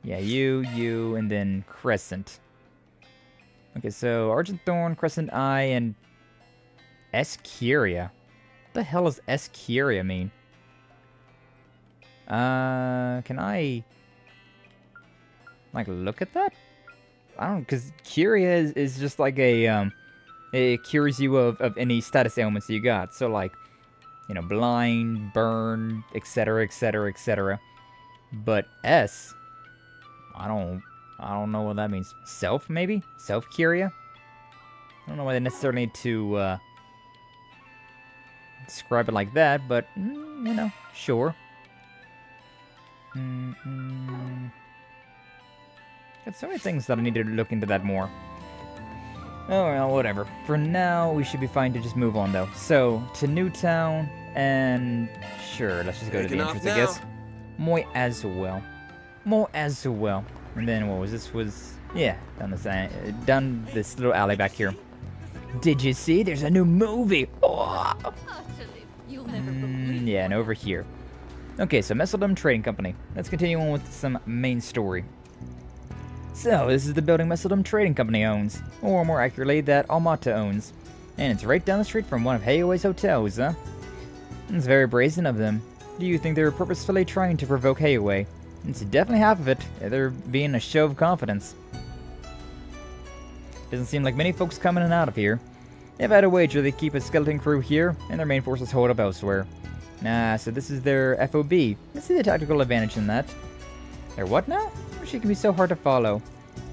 Yeah, you, and then Crescent. Okay, so Argent Thorn, Crescent Eye, and Escuria. What the hell does Escuria mean? Can I... like, look at that? I don't... because Curia is just like a, it cures you of any status ailments you got. So, like, you know, blind, burn, etc., etc., etc. But S... I don't know what that means. Self, maybe? Self-curia? I don't know why they necessarily need to, describe it like that, but, you know, sure. Got so many things that I need to look into that more. Oh, well, whatever. For now, we should be fine to just move on, though. So, to Newtown, and sure, let's just go to the entrance, I guess. Might as well. More as well. And then what was this? Yeah, down this little alley back here. Did you see? There's a new movie. Oh. You'll never believe. Yeah, and over here. Okay, so Messeldom Trading Company. Let's continue on with some main story. So, this is the building Messeldom Trading Company owns, or more accurately, that Almata owns. And it's right down the street from one of Heiyue's hotels, huh? It's very brazen of them. Do you think they were purposefully trying to provoke Heiyue? It's definitely half of it, they're being a show of confidence. Doesn't seem like many folks come in and out of here. If I had a wager, they keep a skeleton crew here, and their main forces hold up elsewhere. So this is their FOB. I see the tactical advantage in that. Their what now? She can be so hard to follow.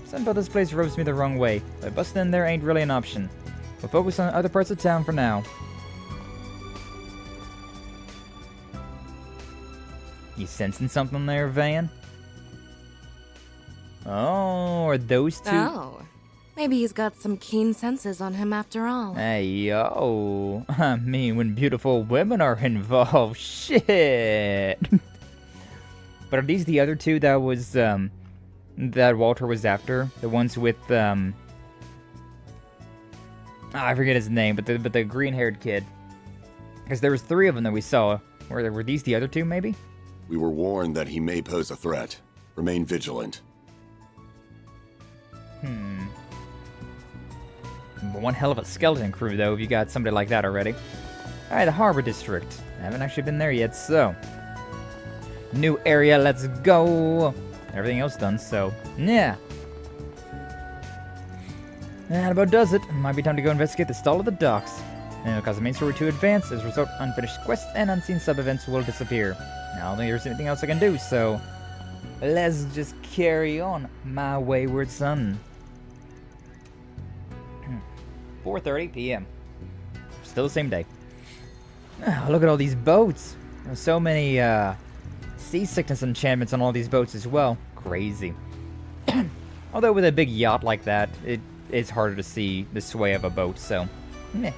Something about this place rubs me the wrong way, but busting in there ain't really an option. We'll focus on other parts of town for now. You sensing something there, Van? Oh, are those two? Oh, maybe he's got some keen senses on him after all. Hey, yo. I mean, when beautiful women are involved, shit. But are these the other two that was, that Walter was after? The ones with, I forget his name, but the green-haired kid. Because there was 3 of them that we saw. Were these the other 2, maybe? We were warned that he may pose a threat. Remain vigilant. One hell of a skeleton crew, though, if you got somebody like that already. Alright, the Harbor District. I haven't actually been there yet, so... New area, let's go! Everything else done, so... Yeah! That about does it. Might be time to go investigate the stall of the docks. And because the main story to advance, as a result, unfinished quests and unseen sub-events will disappear. I don't think there's anything else I can do, so... Let's just carry on, my wayward son. 4:30 p.m. Still the same day. Oh, look at all these boats. There's so many, seasickness enchantments on all these boats as well. Crazy. Although with a big yacht like that, it is harder to see the sway of a boat, so... Meh.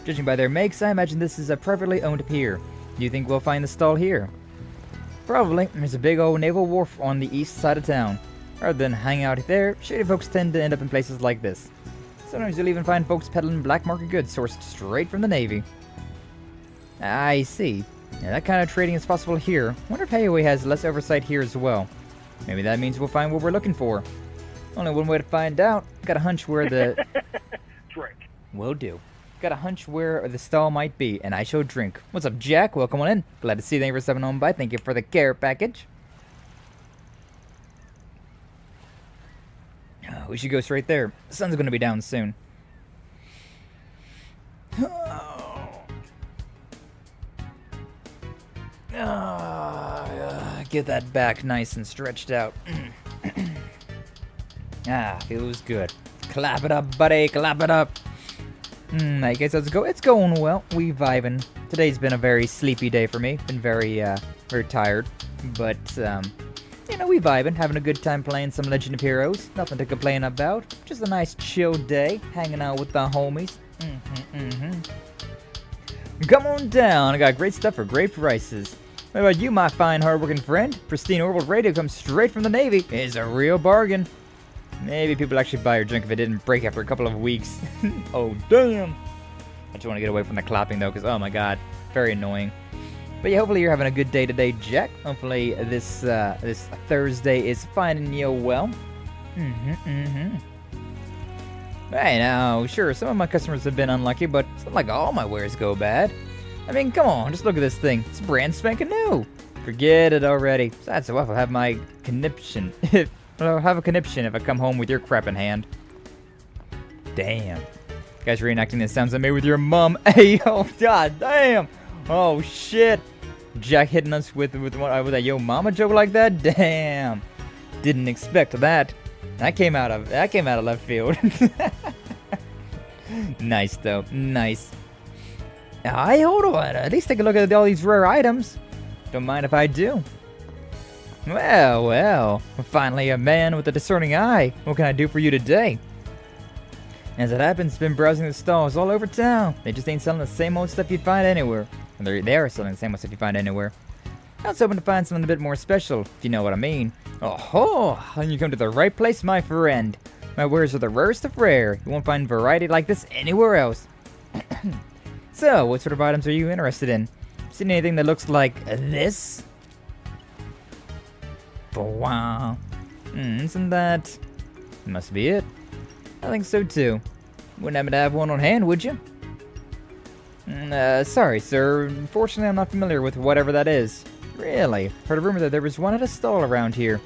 Judging by their makes, I imagine this is a privately owned pier. Do you think we'll find the stall here? Probably. There's a big old naval wharf on the east side of town. Rather than hang out there, shady folks tend to end up in places like this. Sometimes you'll even find folks peddling black market goods sourced straight from the Navy. I see. Yeah, that kind of trading is possible here. Wonder if Heiyue has less oversight here as well. Maybe that means we'll find what we're looking for. Only one way to find out. Got a hunch where the... Drink. Will do. Got a hunch where the stall might be, and I shall drink. What's up, Jack? Welcome on in. Glad to see you. Thank you for stepping on by. Thank you for the care package. Oh, we should go straight there. The sun's going to be down soon. Get that back nice and stretched out. Feels good. Clap it up, buddy. Clap it up. I guess let's go. It's going well. We vibing. Today's been a very sleepy day for me. Been very tired. But, you know, we vibing. Having a good time playing some Legend of Heroes. Nothing to complain about. Just a nice chill day. Hanging out with the homies. Come on down. I got great stuff for great prices. What about you, my fine, hard-working friend? Pristine orbital radio comes straight from the Navy. It's a real bargain. Maybe people actually buy your drink if it didn't break after a couple of weeks. Oh, damn. I just want to get away from the clapping, though, because, oh my god, very annoying. But yeah, hopefully you're having a good day today, Jack. Hopefully this this Thursday is finding you well. Hey, now, sure, some of my customers have been unlucky, but it's not like all my wares go bad. I mean, come on, just look at this thing. It's brand spanking new. Forget it already. Besides, I'll have my conniption. I'll have a conniption if I come home with your crap in hand. Damn. You guys reenacting the sounds I made with your mom. Hey, oh, god damn. Oh, shit. Jack hitting us with a yo mama joke like that? Damn. Didn't expect that. That came out of left field. Nice though. Nice. Hey, hold on. At least take a look at all these rare items. Don't mind if I do. Well. Finally a man with a discerning eye. What can I do for you today? As it happens, been browsing the stalls all over town. They just ain't selling the same old stuff you'd find anywhere. They are selling the same old stuff you find anywhere. I was hoping to find something a bit more special, if you know what I mean. Oh, and you come to the right place, my friend. My wares are the rarest of rare. You won't find variety like this anywhere else. So, what sort of items are you interested in? Seen anything that looks like this? Wow. Isn't that... Must be it. I think so too. Wouldn't happen to have one on hand, would you? Sorry, sir. Unfortunately, I'm not familiar with whatever that is. Really? Heard a rumor that there was one at a stall around here.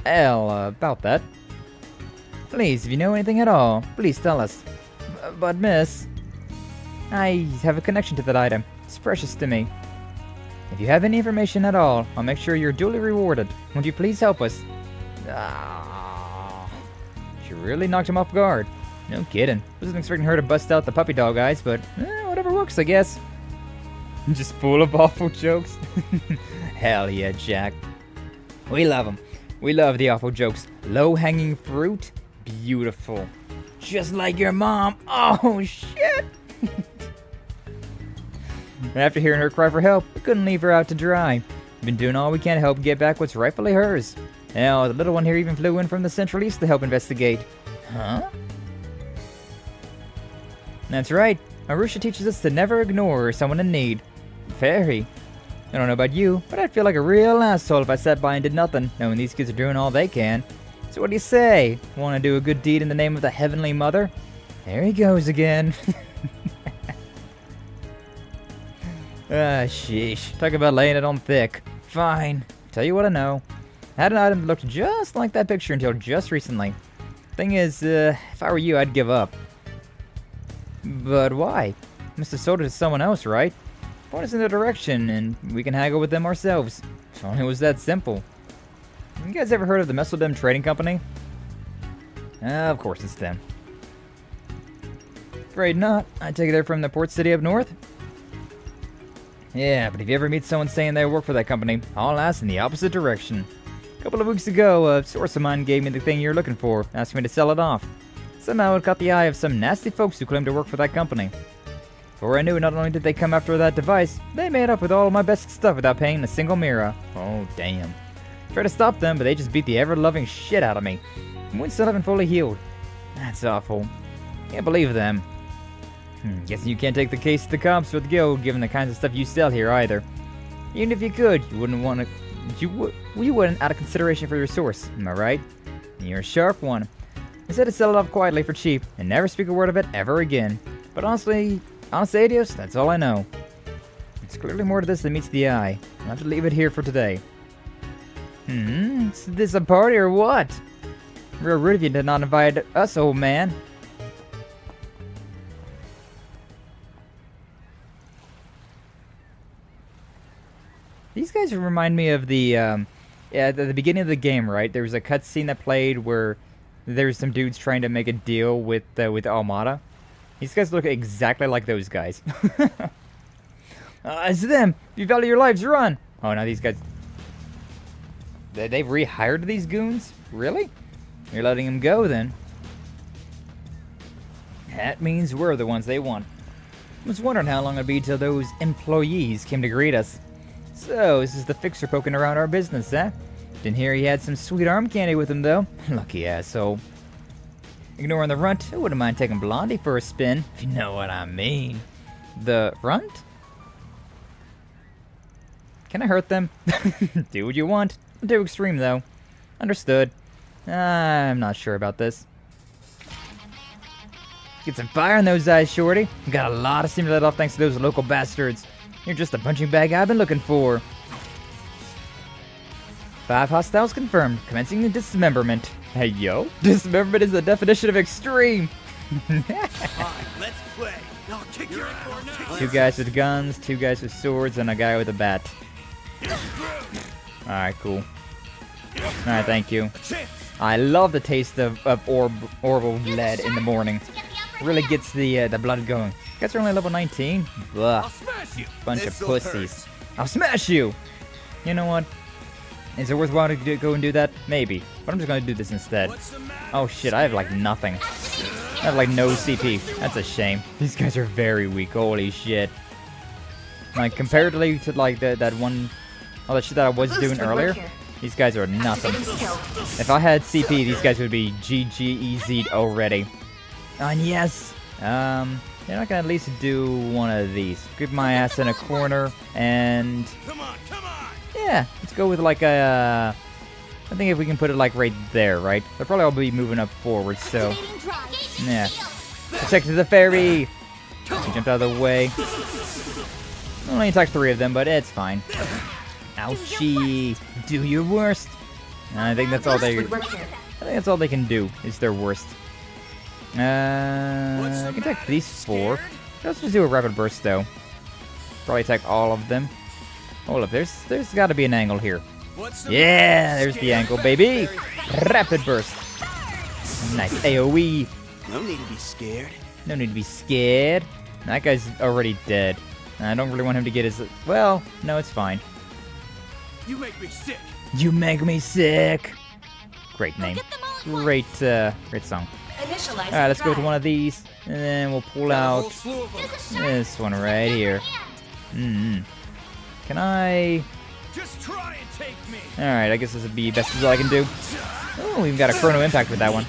About that. Please, if you know anything at all, please tell us. But miss, I have a connection to that item. It's precious to me. If you have any information at all, I'll make sure you're duly rewarded. Would you please help us? She really knocked him off guard. No kidding. Wasn't expecting her to bust out the puppy dog eyes, but whatever works, I guess. Just full of awful jokes. Hell yeah, Jack. We love them. We love the awful jokes. Low-hanging fruit? Beautiful. Just like your mom. Oh, shit. After hearing her cry for help, we couldn't leave her out to dry. We've been doing all we can to help get back what's rightfully hers. Hell, the little one here even flew in from the Central East to help investigate. Huh? That's right. Marusha teaches us to never ignore someone in need. Very. I don't know about you, but I'd feel like a real asshole if I sat by and did nothing, knowing these kids are doing all they can. So what do you say? Want to do a good deed in the name of the Heavenly Mother? There he goes again. Sheesh. Talk about laying it on thick. Fine. Tell you what I know. I had an item that looked just like that picture until just recently. Thing is, if I were you, I'd give up. But why? Must have sold it to someone else, right? Point us in the direction, and we can haggle with them ourselves. If only it was that simple. You guys ever heard of the Messeldem Trading Company? Of course it's them. Afraid not. I take it they're from the port city up north? Yeah, but if you ever meet someone saying they work for that company, I'll ask in the opposite direction. A couple of weeks ago, a source of mine gave me the thing you're looking for, asking me to sell it off. Somehow it caught the eye of some nasty folks who claimed to work for that company. Before I knew, not only did they come after that device, they made up with all of my best stuff without paying a single mirror. Oh, damn. Tried to stop them, but they just beat the ever-loving shit out of me. Wounds still haven't fully healed. That's awful. Can't believe them. Guessing you can't take the case to the cops or the guild, given the kinds of stuff you sell here either. Even if you could, you wouldn't want to... You wouldn't out of consideration for your source, am I right? You're a sharp one. Instead to sell it off quietly for cheap, and never speak a word of it ever again. But honestly, adios, that's all I know. There's clearly more to this than meets the eye. I'll have to leave it here for today. Is this a party or what? Real rude of you to not invite us, old man. These guys remind me of the, at the beginning of the game, right? There was a cutscene that played where there's some dudes trying to make a deal with Almada. These guys look exactly like those guys. It's them! If you value your lives, run! Oh, now these guys... They've rehired these goons? Really? You're letting them go, then. That means we're the ones they want. I was wondering how long it'd be till those employees came to greet us. So, this is the fixer poking around our business, eh? Didn't hear he had some sweet arm candy with him, though. Lucky asshole. Ignoring the runt, I wouldn't mind taking Blondie for a spin, if you know what I mean. The runt? Can I hurt them? Do what you want. Don't do extreme, though. Understood. I'm not sure about this. Get some fire in those eyes, shorty. You got a lot of steam to let off thanks to those local bastards. You're just the punching bag I've been looking for. 5 hostiles confirmed. Commencing the dismemberment. Hey, yo. Dismemberment is the definition of extreme. Let's play. I'll kick your ass. 2 guys with guns, 2 guys with swords, and a guy with a bat. Alright, cool. Alright, thank you. I love the taste of orbital lead in the morning. Really gets the blood going. You guys are only level 19? Blah. Bunch of pussies. I'll smash you! You know what? Is it worthwhile to go and do that? Maybe. But I'm just gonna do this instead. Oh shit, I have like nothing. I have like no CP. That's a shame. These guys are very weak. Holy shit. Like, comparatively to like that one... all that shit that I was doing earlier, these guys are nothing. If I had CP, these guys would be GG already. And yes, you're not gonna at least do one of these. Grip my ass in a corner, and yeah, let's go with like a. I think if we can put it like right there, right? They'll probably all be moving up forward, so yeah. Protect the ferry. He jumped out of the way. Only attacked 3 of them, but it's fine. Ouchie! Do your worst. I think that's all they. I think that's all they can do. Is their worst. I can attack these 4. Let's just do a rapid burst though. Probably attack all of them. Hold up, there's got to be an angle here. Yeah, there's the angle, baby. Rapid burst. Nice AOE. No need to be scared. No need to be scared. That guy's already dead. I don't really want him to get his. Well, no, it's fine. You make me sick. You make me sick. Great name. Great song. Alright, let's go to one of these, and then we'll pull out this one right here. Can I? Just try and take me. Alright, I guess this would be best as all I can do. Oh, we even got a chrono impact with that one.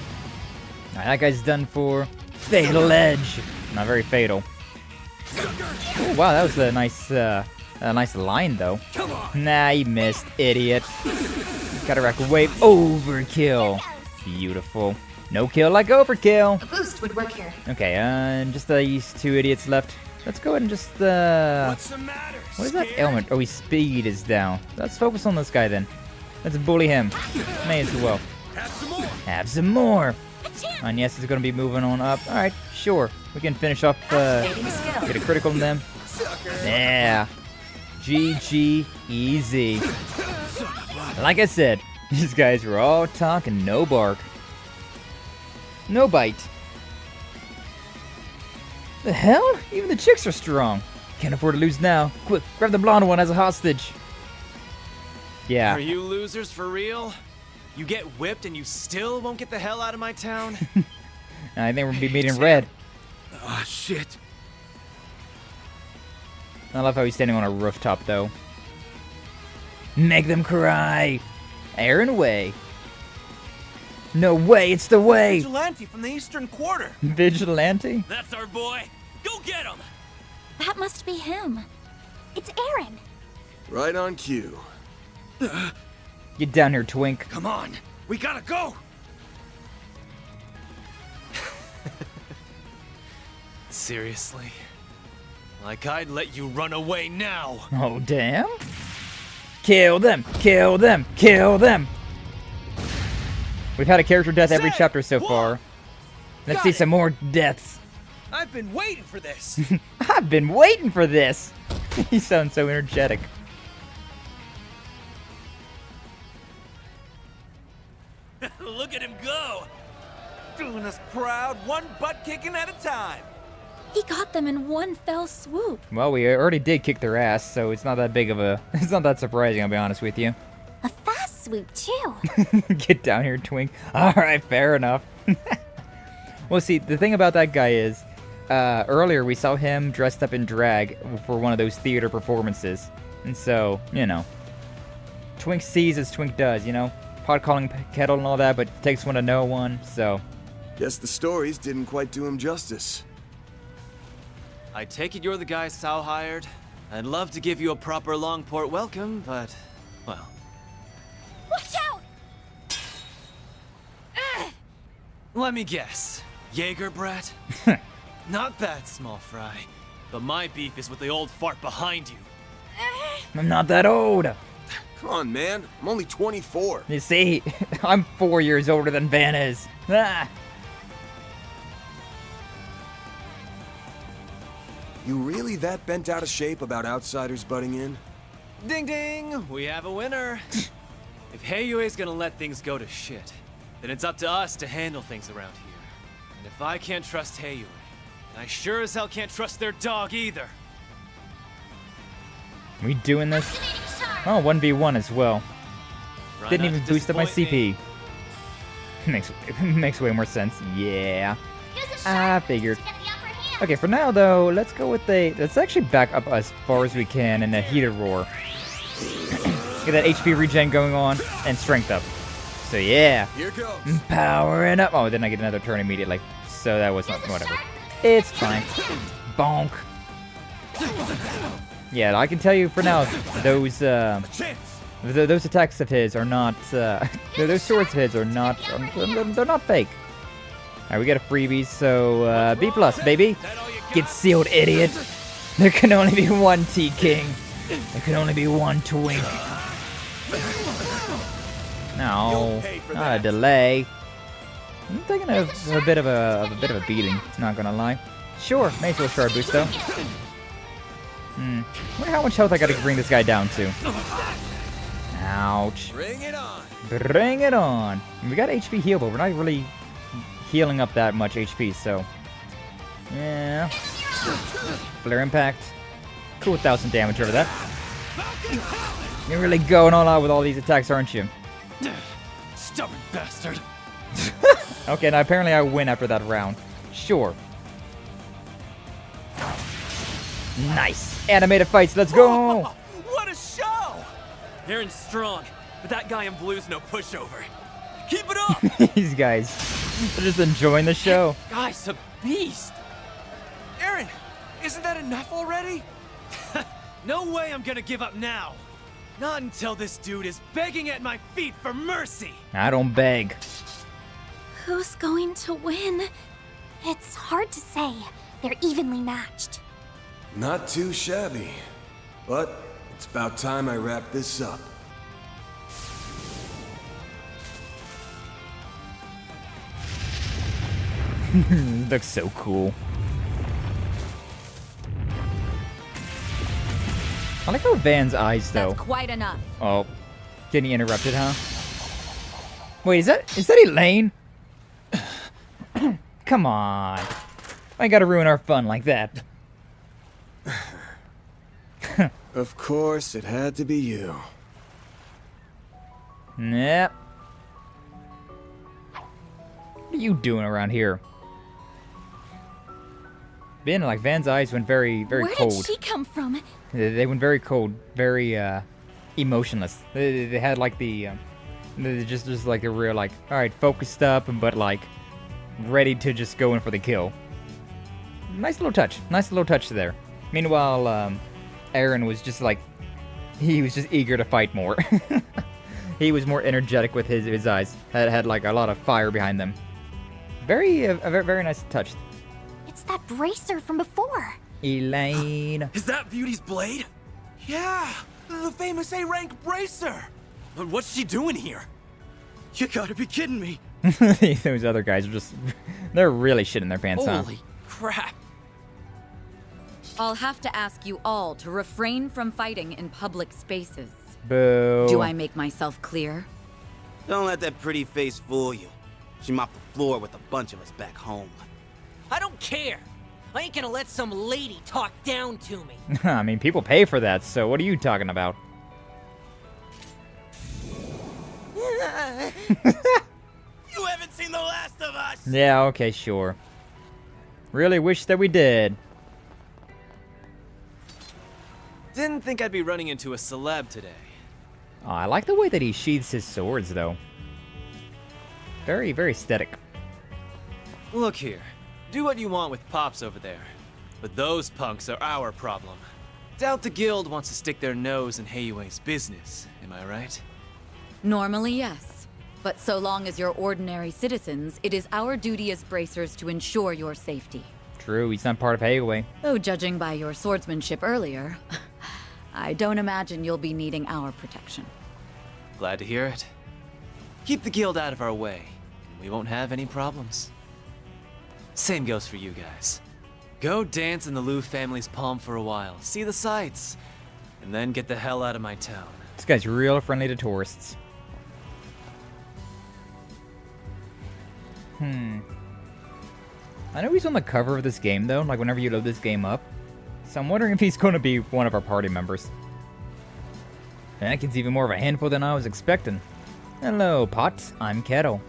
Alright, that guy's done for. Fatal edge. Not very fatal. Oh, wow, that was a nice line though. Nah, you missed, idiot. Cataract wave overkill. Beautiful. No kill like overkill. A boost would work here. Okay, and just these 2 idiots left. Let's go ahead and just What's the matter? what is that ailment? Oh, his speed is down. Let's focus on this guy then. Let's bully him. May as well. Have some more. Have some more. And yes, it's gonna be moving on up. Alright, sure. We can finish off get a critical on them. Yeah. GG easy. Like I said, these guys were all talk and no bark. No bite. The hell? Even the chicks are strong. Can't afford to lose now. Quick, grab the blonde one as a hostage. Yeah. Are you losers for real? You get whipped and you still won't get the hell out of my town? I think we'll be meeting red. Ah, shit. I love how he's standing on a rooftop, though. Make them cry. Aaron away. No way, it's the way. Vigilante from the Eastern Quarter. Vigilante? That's our boy. Go get him. That must be him. It's Aaron. Right on cue. Get down here, twink. Come on. We gotta go. Seriously? Like I'd let you run away now. Oh, damn. Kill them, kill them, kill them. We've had a character death every chapter so far. Let's see some more deaths. I've been waiting for this. I've been waiting for this. He sounds so energetic. Look at him go. Doing us proud, one butt kicking at a time. He got them in one fell swoop. Well, we already did kick their ass, so it's not that big of a... It's not that surprising, I'll be honest with you. A fast swoop, too. Get down here, twink. Alright, fair enough. Well, see, the thing about that guy is, earlier we saw him dressed up in drag for one of those theater performances. And so, you know, Twink sees as Twink does, you know? Pot calling kettle and all that, but it takes one to know one, so... Guess the stories didn't quite do him justice. I take it you're the guy Sal hired? I'd love to give you a proper Langport welcome, but, well. Watch out! Let me guess. Jaeger brat? Not bad, small fry. But my beef is with the old fart behind you. I'm not that old. Come on, man. I'm only 24. You see, I'm 4 years older than Van is. Ah. You really that bent out of shape about outsiders butting in? Ding ding! We have a winner. If Heiyue is gonna let things go to shit, then it's up to us to handle things around here. And if I can't trust Heiyue, I sure as hell can't trust their dog either. We doing this? Oh, 1v1 as well. Didn't even boost up my CP. Makes way more sense. Yeah. I figured. Okay, for now though, let's go with let's actually back up as far as we can in a heated roar. Get that HP regen going on and strength up. So yeah. Here goes. Powering up. Oh, then I get another turn immediately. So that was not whatever. It's fine. Bonk. Yeah, I can tell you for now, those attacks of his are not, those swords of his are not, they're not fake. Alright, we got a freebie, so, B+, baby. Get sealed, idiot. There can only be one T-King. There can only be one Twink. No, not a delay. I'm taking a bit of a beating, not gonna lie. Sure, may as well shard boost though. Wonder how much health I gotta bring this guy down to. Ouch. Bring it on. Bring it on. We got HP heal, but we're not really healing up that much HP, so. Yeah. Flare impact. Cool 1,000 damage over that. You're really going all out with all these attacks, aren't you? Stubborn bastard. Okay, now apparently I win after that round. Sure. Nice. Animated fights, let's go! What a show! Aaron's strong, but that guy in blue's no pushover. Keep it up! These guys, they're just enjoying the show. Guy's a beast! Aaron, isn't that enough already? No way I'm gonna give up now. Not until this dude is begging at my feet for mercy. I don't beg. Who's going to win? It's hard to say. They're evenly matched. Not too shabby. But it's about time I wrap this up. Looks so cool. I like how Van's eyes, though. That's quite enough. Oh, getting interrupted, huh? Wait, is that Elaine? Come on. I gotta ruin our fun like that. Of course, it had to be you. Yep. What are you doing around here? Like Van's eyes went very cold. Where did she come from? They went very cold, very emotionless. They had like just like a real like, all right, focused up, but like ready to just go in for the kill. Nice little touch there. Meanwhile, Aaron was just like, he was just eager to fight more. He was more energetic with his eyes. Had like a lot of fire behind them. Very nice touch. It's that bracer from before. Elaine. Is that Beauty's blade? Yeah, the famous A-rank bracer. But what's she doing here? You gotta be kidding me. Those other guys are just, they're really shitting their pants, huh? Holy crap. I'll have to ask you all to refrain from fighting in public spaces. Boo. Do I make myself clear? Don't let that pretty face fool you. She mopped the floor with a bunch of us back home. I don't care. I ain't gonna let some lady talk down to me. I mean, people pay for that, so what are you talking about? You haven't seen the last of us. Yeah, okay, sure. Really wish that we did. Didn't think I'd be running into a celeb today. Oh, I like the way that he sheathes his swords, though. Very aesthetic. Look here. Do what you want with Pops over there. But those punks are our problem. Doubt the guild wants to stick their nose in Heiyue's business, am I right? Normally, yes. But so long as you're ordinary citizens, it is our duty as bracers to ensure your safety. True, he's not part of Heiyue. Though judging by your swordsmanship earlier, I don't imagine you'll be needing our protection. Glad to hear it. Keep the guild out of our way, and we won't have any problems. Same goes for you guys. Go dance in the Liu family's palm for a while, see the sights, and then get the hell out of my town. This guy's real friendly to tourists. I know he's on the cover of this game, though, like whenever you load this game up. So I'm wondering if he's going to be one of our party members. Anakin's even more of a handful than I was expecting. Hello, Pot. I'm Kettle.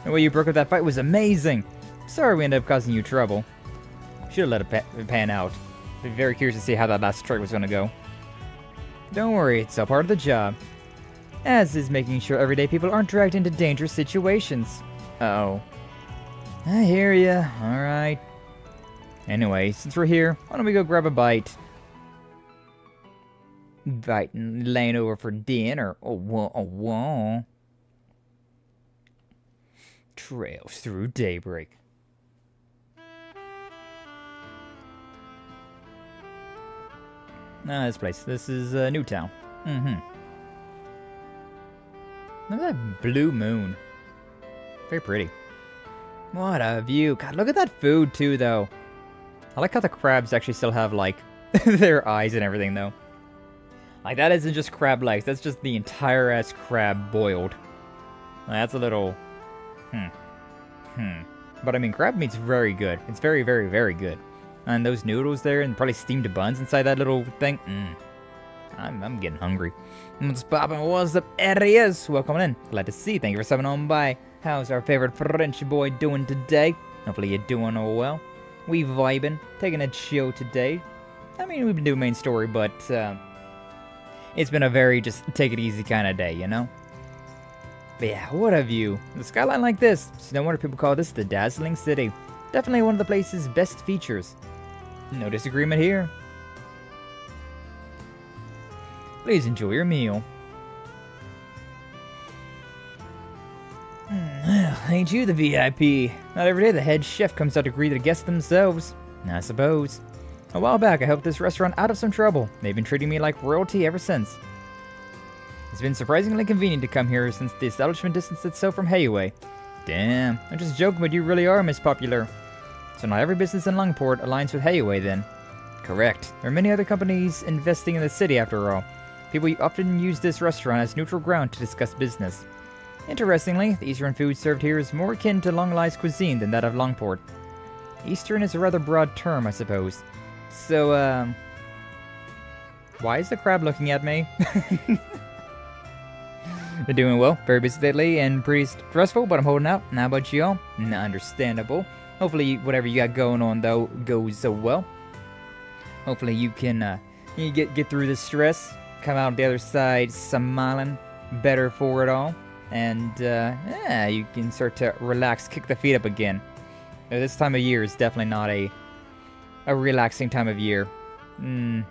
The way you broke up that fight was amazing. Sorry we ended up causing you trouble. Should have let it pan out. Be very curious to see how that last strike was going to go. Don't worry, it's all part of the job. As is making sure everyday people aren't dragged into dangerous situations. Uh-oh. I hear ya. Alright. Anyway, since we're here, why don't we go grab a bite? Bite and laying over for dinner. Oh, whoa, oh, whoa. Trails through Daybreak. This place. This is Newtown. Look at that blue moon. Very pretty. What a view. God, look at that food, too, though. I like how the crabs actually still have, like, their eyes and everything, though. Like, that isn't just crab legs. That's just the entire-ass crab boiled. That's a little... But, I mean, crab meat's very good. It's very, very, very good. And those noodles there, and probably steamed buns inside that little thing. I'm getting hungry. What's poppin'? What's up, areas? Welcome in. Glad to see you. Thank you for stopping on by. How's our favorite French boy doing today? Hopefully you're doing all well. We vibing, taking a chill today. I mean, we've been doing main story, but it's been a very just take it easy kind of day, you know? But yeah, what a view. The skyline like this. So no wonder people call this the Dazzling City. Definitely one of the place's best features. No disagreement here. Please enjoy your meal. Ain't you the VIP? Not every day the head chef comes out to greet the guests themselves. I suppose. A while back I helped this restaurant out of some trouble. They've been treating me like royalty ever since. It's been surprisingly convenient to come here since the establishment distanced itself from Heiyue. Damn, I'm just joking, but you really are Miss Popular. So not every business in Langport aligns with Heiyue then. Correct. There are many other companies investing in the city after all. People often use this restaurant as neutral ground to discuss business. Interestingly, the Eastern food served here is more akin to Longlai's cuisine than that of Langport. Eastern is a rather broad term, I suppose. So, why is the crab looking at me? They're doing well. Very busy lately and pretty stressful, but I'm holding out. How about y'all? Understandable. Hopefully, whatever you got going on, though, goes so well. Hopefully, you can you get through the stress, come out the other side smiling, better for it all. And, yeah, you can start to relax, kick the feet up again. This time of year is definitely not a relaxing time of year.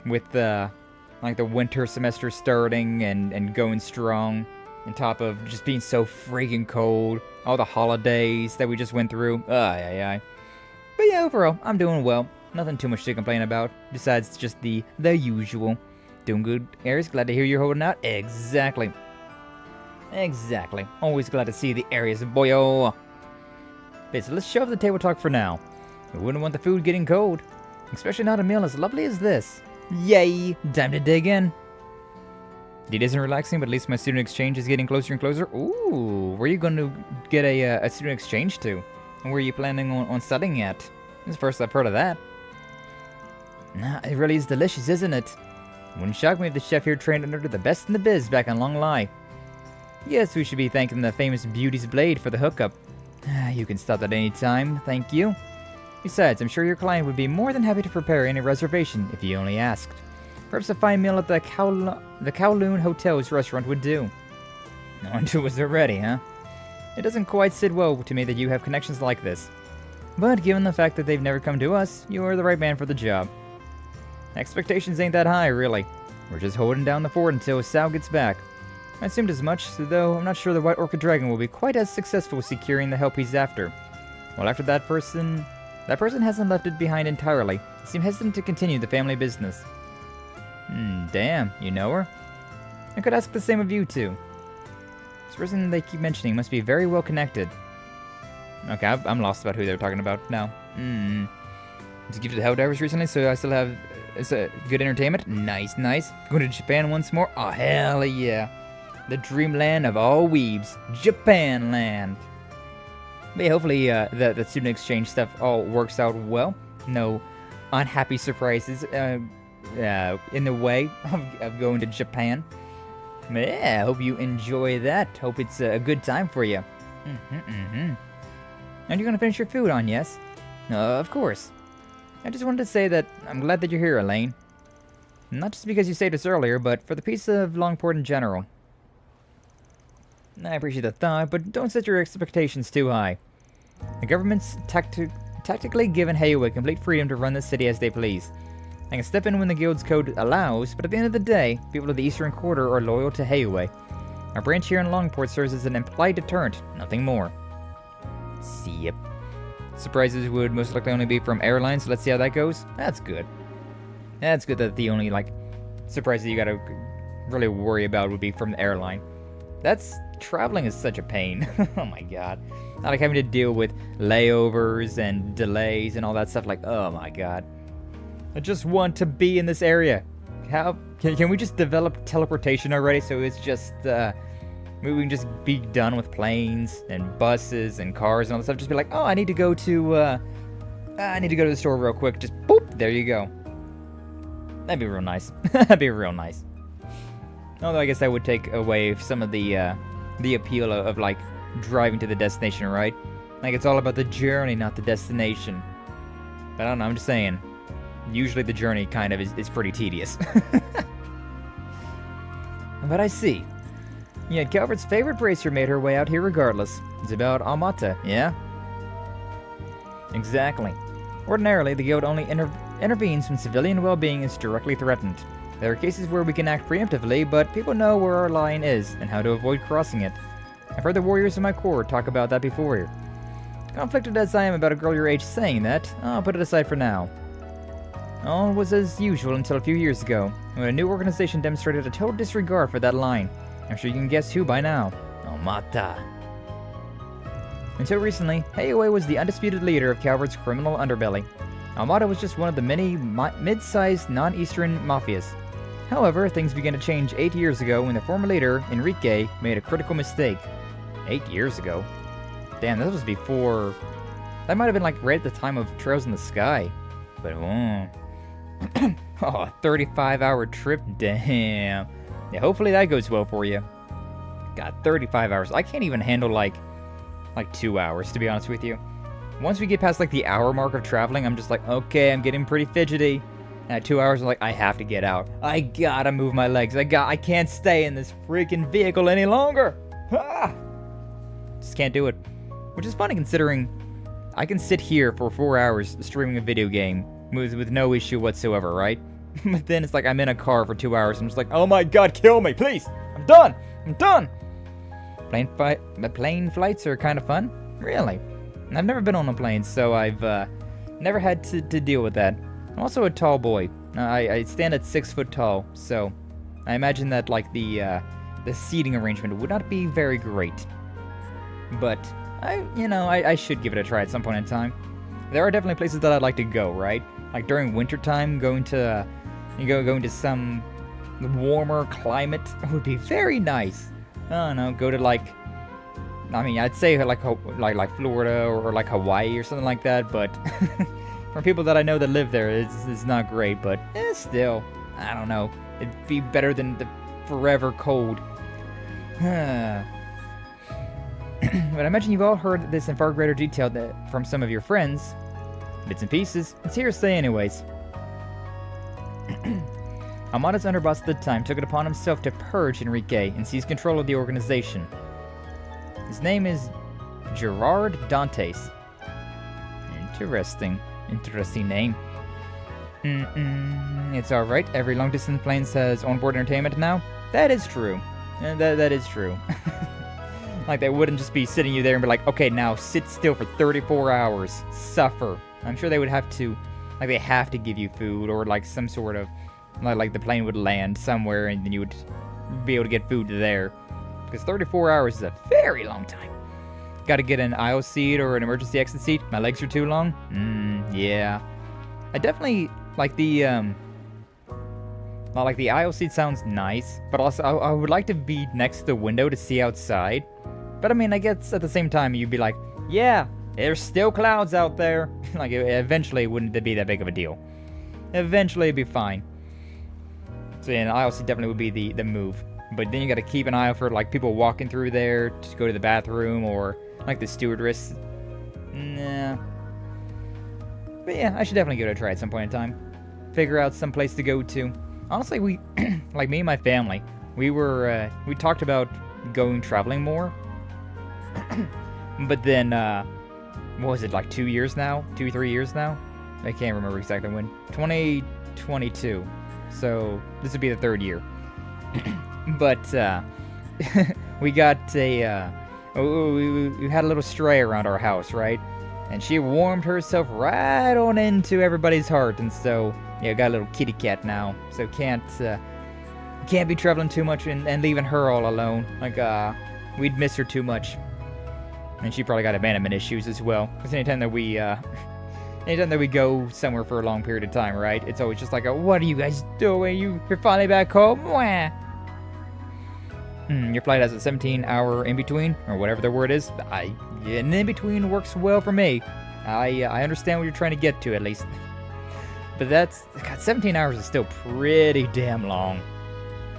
With, like, the winter semester starting and going strong. On top of just being so freaking cold. All the holidays that we just went through. But yeah, overall, I'm doing well. Nothing too much to complain about. Besides just the usual. Doing good, Aries. Glad to hear you're holding out. Exactly. Always glad to see the areas of boyo. Okay, so let's shove the table talk for now. We wouldn't want the food getting cold. Especially not a meal as lovely as this. Yay! Time to dig in. It isn't relaxing, but at least my student exchange is getting closer and closer. Ooh, where are you going to get a student exchange to? And where are you planning on studying at? This is the first I've heard of that. Nah, it really is delicious, isn't it? Wouldn't shock me if the chef here trained under the best in the biz back in Long Lai. Yes, we should be thanking the famous Beauty's Blade for the hookup. You can stop at any time, thank you. Besides, I'm sure your client would be more than happy to prepare any reservation if you only asked. Perhaps a fine meal at the Kowloon Hotel's restaurant would do. No one was already, huh? It doesn't quite sit well to me that you have connections like this. But given the fact that they've never come to us, you are the right man for the job. Expectations ain't that high, really. We're just holding down the fort until Cao gets back. I assumed as much, though I'm not sure the White Orchid Dragon will be quite as successful securing the help he's after. Well, after that person hasn't left it behind entirely. He seemed hesitant to continue the family business. Damn, you know her? I could ask the same of you two. This person they keep mentioning must be very well connected. Okay, I'm lost about who they're talking about now. Just gifted Helldivers recently, so I still have good entertainment. Nice. Going to Japan once more? Oh, hell yeah. The dreamland of all weebs. Japan land. But yeah, hopefully the student exchange stuff all works out well. No unhappy surprises in the way of going to Japan. But yeah, I hope you enjoy that. Hope it's a good time for you. And you're going to finish your food on, yes? Of course. I just wanted to say that I'm glad that you're here, Elaine. Not just because you saved us earlier, but for the peace of Langport in general. I appreciate the thought, but don't set your expectations too high. The government's tactically given Heiyue complete freedom to run the city as they please. I can step in when the guild's code allows, but at the end of the day, people of the Eastern Quarter are loyal to Heiyue. Our branch here in Langport serves as an implied deterrent, nothing more. See, yep. Surprises would most likely only be from airlines, so let's see how that goes. That's good. That's good that the only, surprise that you gotta really worry about would be from the airline. Traveling is such a pain. Oh my god. Not like having to deal with layovers and delays and all that stuff, oh my god. I just want to be in this area. Can we just develop teleportation already so it's just, we can just be done with planes and buses and cars and all that stuff. Just be like, oh, I need to go to the store real quick. Just boop, there you go. That'd be real nice. That'd be real nice. Although I guess that would take away some of the appeal of driving to the destination, right? It's all about the journey, not the destination. But I don't know, I'm just saying. Usually the journey kind of is pretty tedious. But I see. Yet Calvard's favorite bracer made her way out here regardless. It's about Amata, yeah? Exactly. Ordinarily, the guild only intervenes when civilian well-being is directly threatened. There are cases where we can act preemptively, but people know where our line is and how to avoid crossing it. I've heard the warriors in my corps talk about that before. Conflicted as I am about a girl your age saying that, I'll put it aside for now. All was as usual until a few years ago, when a new organization demonstrated a total disregard for that line. I'm sure you can guess who by now. Amata. Until recently, Heiyue was the undisputed leader of Calvard's criminal underbelly. Amata was just one of the many mid-sized non-Eastern mafias. However, things began to change 8 years ago when the former leader, Enrique, made a critical mistake. 8 years ago? Damn, that was before... That might have been right at the time of Trails in the Sky. But, oh, a 35-hour trip? Damn. Yeah, hopefully that goes well for you. God, 35 hours. I can't even handle, like 2 hours, to be honest with you. Once we get past, the hour mark of traveling, I'm just okay, I'm getting pretty fidgety. And at 2 hours, I'm I have to get out. I gotta move my legs. I can't stay in this freaking vehicle any longer. Ah! Just can't do it. Which is funny considering I can sit here for 4 hours streaming a video game with no issue whatsoever, right? But then it's I'm in a car for 2 hours. I'm just oh my god, kill me, please. I'm done. Plane flights are kind of fun. Really. I've never been on a plane, so I've never had to deal with that. I'm also a tall boy. I stand at 6 foot tall, so I imagine that the seating arrangement would not be very great. But I should give it a try at some point in time. There are definitely places that I'd like to go, right? During wintertime, going to some warmer climate would be very nice. I don't know, go to I'd say like Florida or Hawaii or something like that, but from people that I know that live there, it's not great, but still, I don't know. It'd be better than the forever cold. But I imagine you've all heard this in far greater detail from some of your friends. Bits and pieces. It's hearsay anyways. Amata's underboss at the time took it upon himself to purge Enrique and seize control of the organization. His name is Gerard Dantes. Interesting name. It's alright. Every long-distance plane says onboard entertainment now. That is true. That is true. Like, they wouldn't just be sitting you there and be like, okay, now sit still for 34 hours. Suffer. I'm sure they would have to, like, they have to give you food or, like, some sort of, like the plane would land somewhere and then you would be able to get food there. Because 34 hours is a very long time. Gotta get an aisle seat or an emergency exit seat. My legs are too long? Yeah. I definitely, like the aisle seat sounds nice, but also I would like to be next to the window to see outside. But I mean, I guess at the same time, you'd be like, yeah, there's still clouds out there. Like, eventually it wouldn't be that big of a deal. Eventually it'd be fine. So yeah, an aisle seat definitely would be the move. But then you gotta keep an eye out for, like, people walking through there to go to the bathroom or, like, the stewardess. Nah. But yeah, I should definitely give it a try at some point in time. Figure out some place to go to. Honestly, we, like me and my family, we talked about going traveling more. But then, what was it, like 2 years now? 2-3 years now? I can't remember exactly when. 2022. So, this would be the 3rd year. But, we got a, we had a little stray around our house, right? And she warmed herself right on into everybody's heart, and so, yeah, got a little kitty cat now. So can't be traveling too much and leaving her all alone. Like, we'd miss her too much. And she probably got abandonment issues as well. Because anytime that we go somewhere for a long period of time, right? It's always just like, what are you guys doing? You're finally back home? Wah. Your flight has a 17-hour in-between, or whatever the word is. An in-between works well for me. I understand what you're trying to get to, at least. But God, 17 hours is still pretty damn long.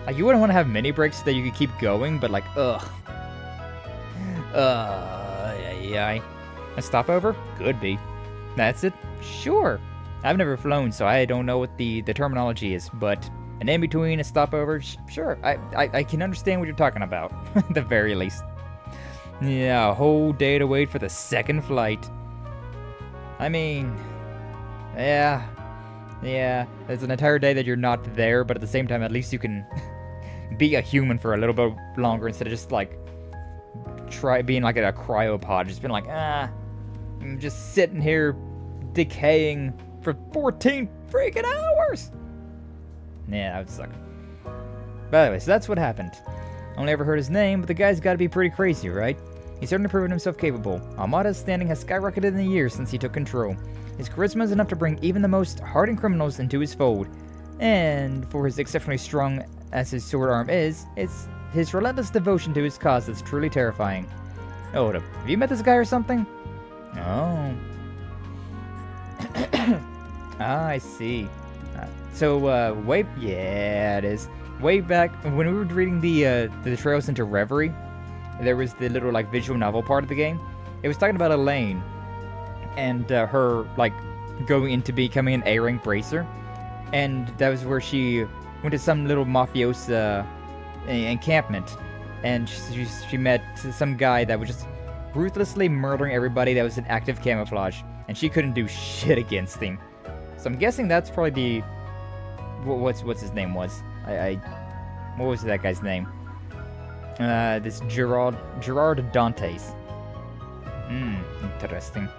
Like, you wouldn't want to have mini breaks so that you could keep going, but like, ugh. Yeah. A stopover? Could be. That's it? Sure. I've never flown, so I don't know what the terminology is, but an in-between, a stopover, sure. I can understand what you're talking about, at the very least. Yeah, a whole day to wait for the second flight. I mean, yeah, there's an entire day that you're not there, but at the same time, at least you can be a human for a little bit longer instead of just, like, try being, like, in a cryopod, just being like, I'm just sitting here decaying for 14 freaking hours! Yeah, that would suck. By the way, so that's what happened. Only ever heard his name, but the guy's gotta be pretty crazy, right? He's certainly proven himself capable. Almada's standing has skyrocketed in the years since he took control. His charisma is enough to bring even the most hardened criminals into his fold. And for as exceptionally strong as his sword arm is, it's his relentless devotion to his cause that's truly terrifying. Oh, hold up. Have you met this guy or something? Oh. I see. Yeah, it is. Way back, when we were reading the Trails into Reverie, there was the little, like, visual novel part of the game. It was talking about Elaine, and her, like, going into becoming an A-rank bracer. And that was where she went to some little mafiosa encampment, and she met some guy that was just ruthlessly murdering everybody that was in active camouflage, and she couldn't do shit against him. So I'm guessing that's probably the... What's his name was? What was that guy's name? This Gerard Dantes. Interesting.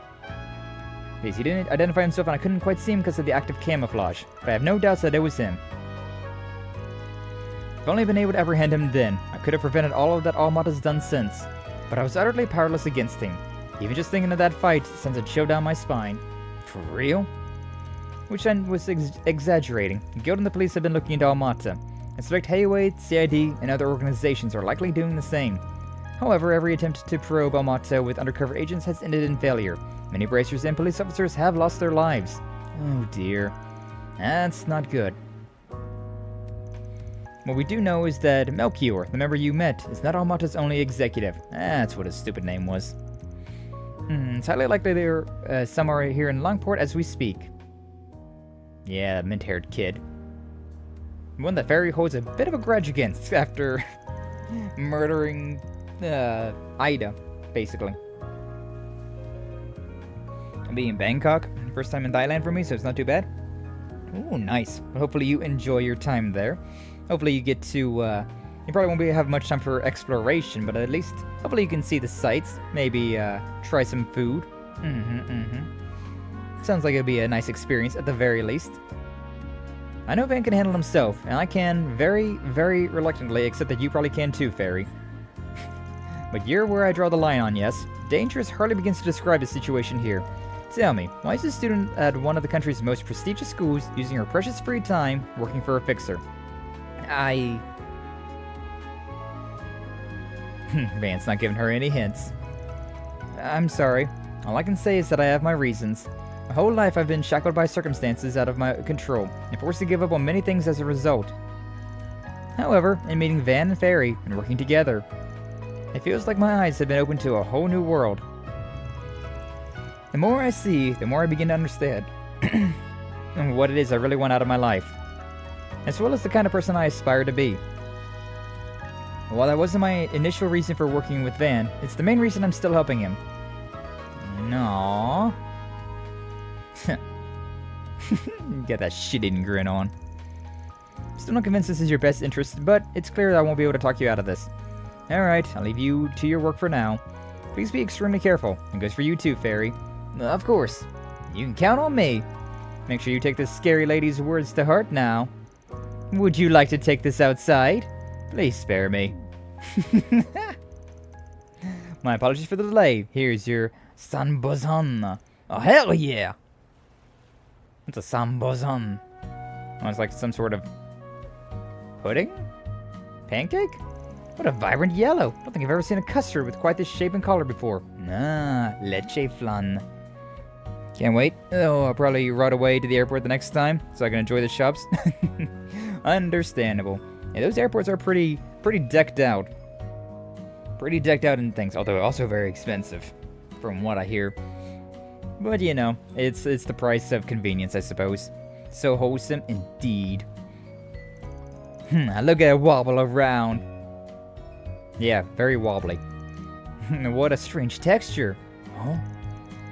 Yes, he didn't identify himself and I couldn't quite see him because of the active camouflage, but I have no doubts that it was him. If only been able to apprehend him then, I could have prevented all of that Almada's done since. But I was utterly powerless against him. Even just thinking of that fight sends a chill down my spine. For real? Which I was exaggerating. The Guild and the police have been looking into Almata. I suspect Heiyue, CID, and other organizations are likely doing the same. However, every attempt to probe Almata with undercover agents has ended in failure. Many bracers and police officers have lost their lives. Oh dear. That's not good. What we do know is that Melchior, the member you met, is not Almata's only executive. That's what his stupid name was. It's highly likely they're somewhere here in Langport as we speak. Yeah, mint-haired kid. One that Fairy holds a bit of a grudge against after murdering Ida, basically. I'll be in Bangkok. First time in Thailand for me, so it's not too bad. Ooh, nice. Well, hopefully you enjoy your time there. Hopefully you get to, you probably won't have much time for exploration, but at least, hopefully you can see the sights. Maybe, try some food. Sounds like it'll be a nice experience at the very least. I know Van can handle himself, and I can very, very reluctantly accept that you probably can too, Fairy. But you're where I draw the line on, yes. Dangerous hardly begins to describe the situation here. Tell me, why is a student at one of the country's most prestigious schools using her precious free time working for a fixer? Van's not giving her any hints. I'm sorry. All I can say is that I have my reasons. My whole life I've been shackled by circumstances out of my control, and forced to give up on many things as a result. However, in meeting Van and Fairy, and working together, it feels like my eyes have been opened to a whole new world. The more I see, the more I begin to understand what it is I really want out of my life, as well as the kind of person I aspire to be. While that wasn't my initial reason for working with Van, it's the main reason I'm still helping him. No. Get that shit-eating grin on. Still not convinced this is your best interest, but it's clear that I won't be able to talk you out of this. Alright, I'll leave you to your work for now. Please be extremely careful. It goes for you too, Fairy. Of course. You can count on me. Make sure you take this scary lady's words to heart now. Would you like to take this outside? Please spare me. My apologies for the delay. Here's your sanbozan. Oh, hell yeah! What's a sanbozan? Oh, it's like some sort of pudding? Pancake? What a vibrant yellow. I don't think I've ever seen a custard with quite this shape and color before. Ah, leche flan. Can't wait. Oh, I'll probably ride away to the airport the next time, so I can enjoy the shops. Understandable. Yeah, those airports are pretty decked out. Pretty decked out in things, although also very expensive, from what I hear. But you know, it's the price of convenience, I suppose. So wholesome indeed. Look at it wobble around. Yeah, very wobbly. What a strange texture. Oh,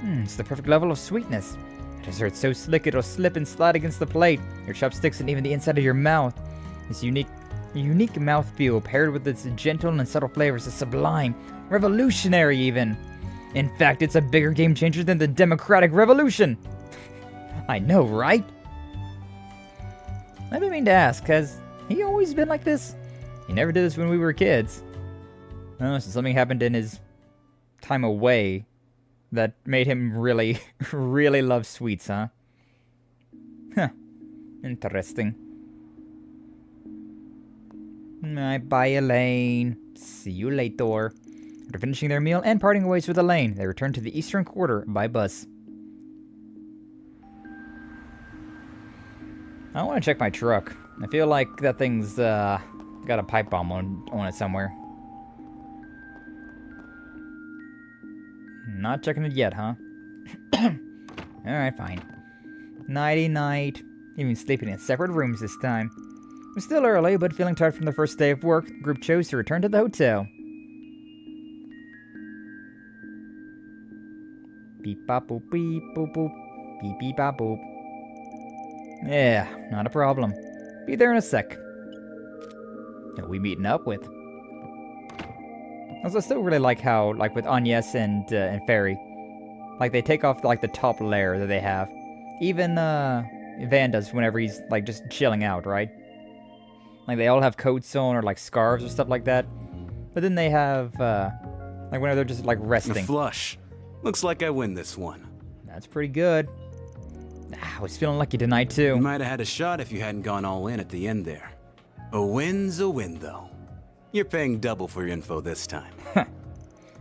it's the perfect level of sweetness. Dessert's so slick it'll slip and slide against the plate, your chopsticks, and even the inside of your mouth. This unique mouthfeel paired with its gentle and subtle flavors is sublime, revolutionary even. In fact, it's a bigger game changer than the Democratic Revolution. I know, right? I've been meaning to ask, has he always been like this? He never did this when we were kids. Oh, so something happened in his time away that made him really, really love sweets, huh? Huh. Interesting. Bye, Elaine. See you later. After finishing their meal and parting ways with Elaine, they return to the Eastern Quarter by bus. I want to check my truck. I feel like that thing's got a pipe bomb on it somewhere. Not checking it yet, huh? Alright, fine. Nighty-night. Even sleeping in separate rooms this time. It was still early, but feeling tired from the first day of work, the group chose to return to the hotel. Beep bop boop beep boop boop. Beep beep bop boop. Yeah, not a problem. Be there in a sec. Who are we meeting up with? Also, I still really like how, like with Agnes and Fairy, like they take off like the top layer that they have. Even Van does whenever he's like just chilling out, right? Like they all have coats on or like scarves or stuff like that. But then they have like whenever they're just like resting. A flush. Looks like I win this one. That's pretty good. I was feeling lucky tonight too. You might have had a shot if you hadn't gone all in at the end there. A win's a win, though. You're paying double for your info this time.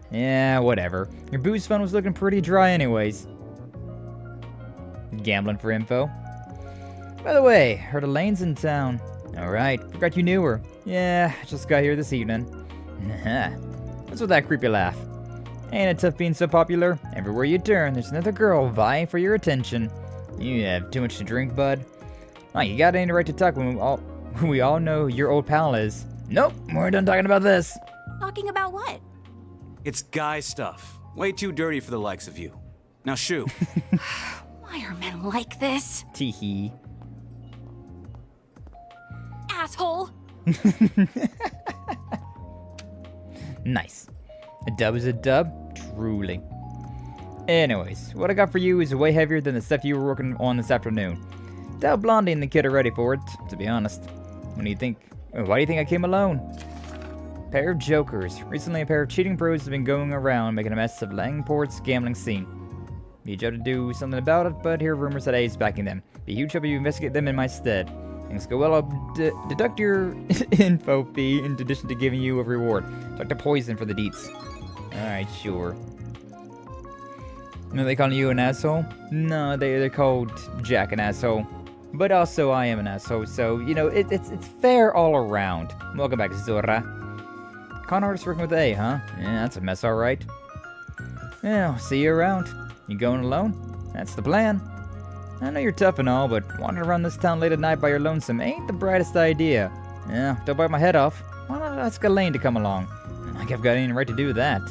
Yeah, whatever. Your booze fund was looking pretty dry anyways. Gambling for info. By the way, heard Elaine's in town. Alright, forgot you knew her. Yeah, just got here this evening. What's with that creepy laugh? Ain't it tough being so popular? Everywhere you turn, there's another girl vying for your attention. You have too much to drink, bud. Oh, you got any right to talk when we all know who your old pal is. Nope, we're done talking about this. Talking about what? It's guy stuff. Way too dirty for the likes of you. Now shoo. Why are men like this? Teehee. asshole! Nice. A dub is a dub, truly. Anyways, what I got for you is way heavier than the stuff you were working on this afternoon. Doubt Blondie and the kid are ready for it, to be honest. Why do you think I came alone? Pair of jokers. Recently, a pair of cheating pros have been going around making a mess of Langport's gambling scene. Need you to do something about it, but hear rumors that A is backing them. Be huge help you investigate them in my stead. Things go well, I'll deduct your info fee in addition to giving you a reward. Dr. Poison for the deets. Alright, sure. Are they calling you an asshole? No, they're called Jack an asshole. But also, I am an asshole, so, you know, it's fair all around. Welcome back, Zora. Con artist working with A, huh? Yeah, that's a mess, alright. Yeah, I'll see you around. You going alone? That's the plan. I know you're tough and all, but wandering around this town late at night by your lonesome ain't the brightest idea. Yeah, don't bite my head off. Why not ask Elaine to come along? Like I've got any right to do that.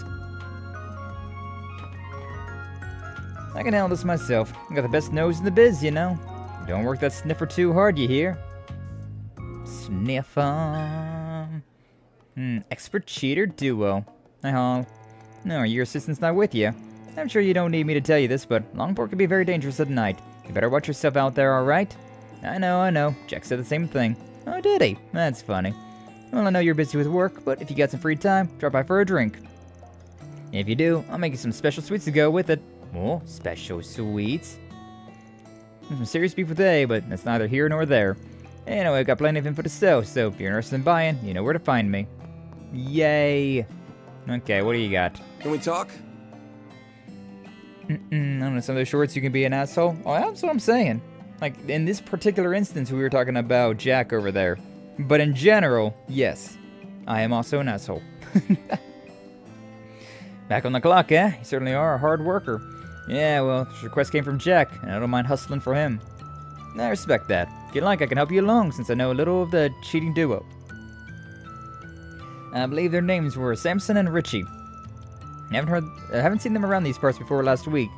I can handle this myself. I got the best nose in the biz, you know. Don't work that sniffer too hard, you hear? Sniffer. Expert cheater duo. Hi, Hall. No, your assistant's not with you. I'm sure you don't need me to tell you this, but Langport can be very dangerous at night. You better watch yourself out there, alright? I know. Jack said the same thing. Oh, did he? That's funny. Well, I know you're busy with work, but if you got some free time, drop by for a drink. If you do, I'll make you some special sweets to go with it. Oh, special sweets. There's some serious beef with A, but that's neither here nor there. Anyway, I've got plenty of info to sell, so if you're interested in buying, you know where to find me. Yay. Okay, what do you got? Can we talk? I don't know, some of those shorts you can be an asshole. Oh, that's what I'm saying. Like, in this particular instance, we were talking about Jack over there. But in general, yes, I am also an asshole. Back on the clock, eh? You certainly are a hard worker. Yeah, well, this request came from Jack, and I don't mind hustling for him. I respect that. If you like, I can help you along, since I know a little of the cheating duo. I believe their names were Samson and Richie. I haven't seen them around these parts before last week.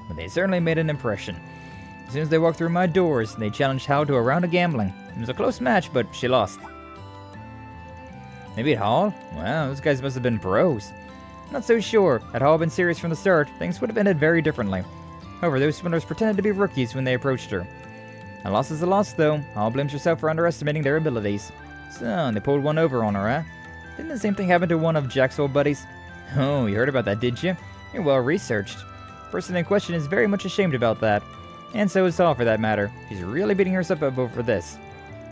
But they certainly made an impression. As soon as they walked through my doors, they challenged Hal to a round of gambling. It was a close match, but she lost. Maybe at Hall? Wow, those guys must have been pros. Not so sure. Had Hall been serious from the start, things would have ended very differently. However, those swindlers pretended to be rookies when they approached her. A loss is a loss, though. Hall blames herself for underestimating their abilities. So, they pulled one over on her, huh? Didn't the same thing happen to one of Jack's old buddies? Oh, you heard about that, did you? You're well researched. The person in question is very much ashamed about that. And so is Hall, for that matter. She's really beating herself up over this.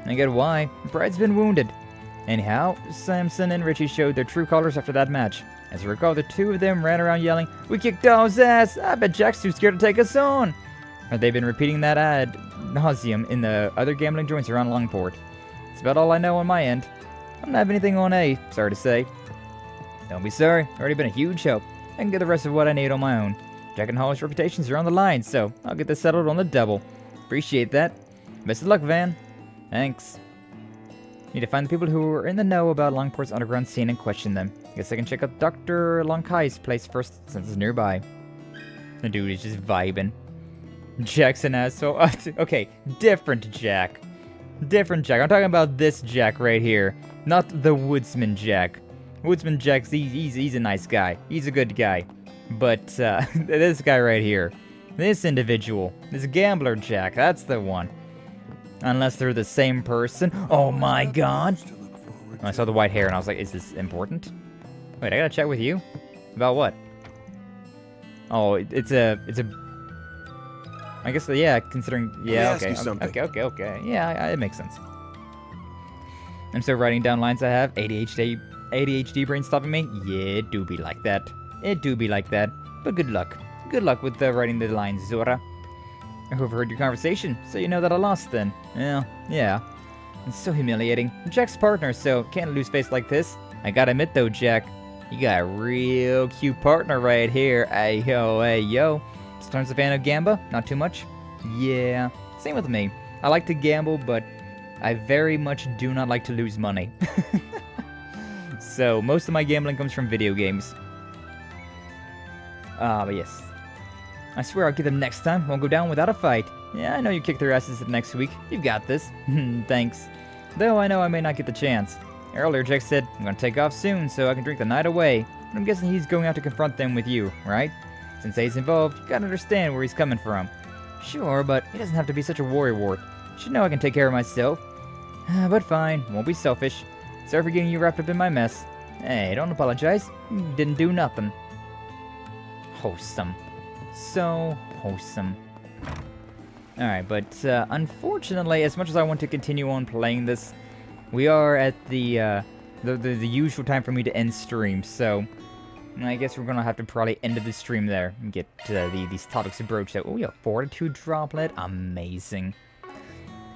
I get why. Pride's been wounded. Anyhow, Samson and Richie showed their true colors after that match. As I recall, the two of them ran around yelling, "We kicked Hall's ass! I bet Jack's too scared to take us on!" They've been repeating that ad nauseum in the other gambling joints around Langport. That's about all I know on my end. I don't have anything on A, sorry to say. Don't be sorry, already been a huge help. I can get the rest of what I need on my own. Jack and Hall's reputations are on the line, so I'll get this settled on the double. Appreciate that. Best of luck, Van. Thanks. Need to find the people who are in the know about Langport's underground scene and question them. Guess I can check out Dr. Lonkai's place first, since it's nearby. The dude is just vibing. Jack's an asshole. Okay, different Jack. Different Jack. I'm talking about this Jack right here. Not the Woodsman Jack. Woodsman Jack's, he's a nice guy. He's a good guy. But, this guy right here. This individual. This gambler Jack. That's the one. Unless they're the same person. Oh my god. I saw the white hair and I was like, is this important? Wait, I gotta chat with you? About what? Oh, it's a... I guess, yeah, considering... Yeah, okay. Okay. Yeah, it makes sense. I'm still writing down lines I have. ADHD brain stopping me? Yeah, it do be like that. It do be like that. But good luck. Good luck with writing the lines, Zora. I overheard your conversation, so you know that I lost then. Yeah. It's so humiliating. I'm Jack's partner, so can't lose face like this. I gotta admit though, Jack, you got a real cute partner right here. Hey yo. Sometimes a fan of gamba, not too much. Yeah, same with me. I like to gamble, but I very much do not like to lose money. So most of my gambling comes from video games. But yes. I swear I'll get them next time. Won't go down without a fight. Yeah, I know you kick their asses next week. You've got this. Thanks. though I know I may not get the chance. Earlier, Jack said, I'm gonna take off soon so I can drink the night away, but I'm guessing he's going out to confront them with you, right? Since he's involved, you gotta understand where he's coming from. Sure, but he doesn't have to be such a worrywart. Should know I can take care of myself. But fine, won't be selfish. Sorry for getting you wrapped up in my mess. Hey, don't apologize. You didn't do nothing. Wholesome. So wholesome. Alright, but unfortunately, as much as I want to continue on playing this, we are at the usual time for me to end stream, so I guess we're gonna have to probably end the stream there and get these topics broached out. Oh yeah, Fortitude Droplet, amazing.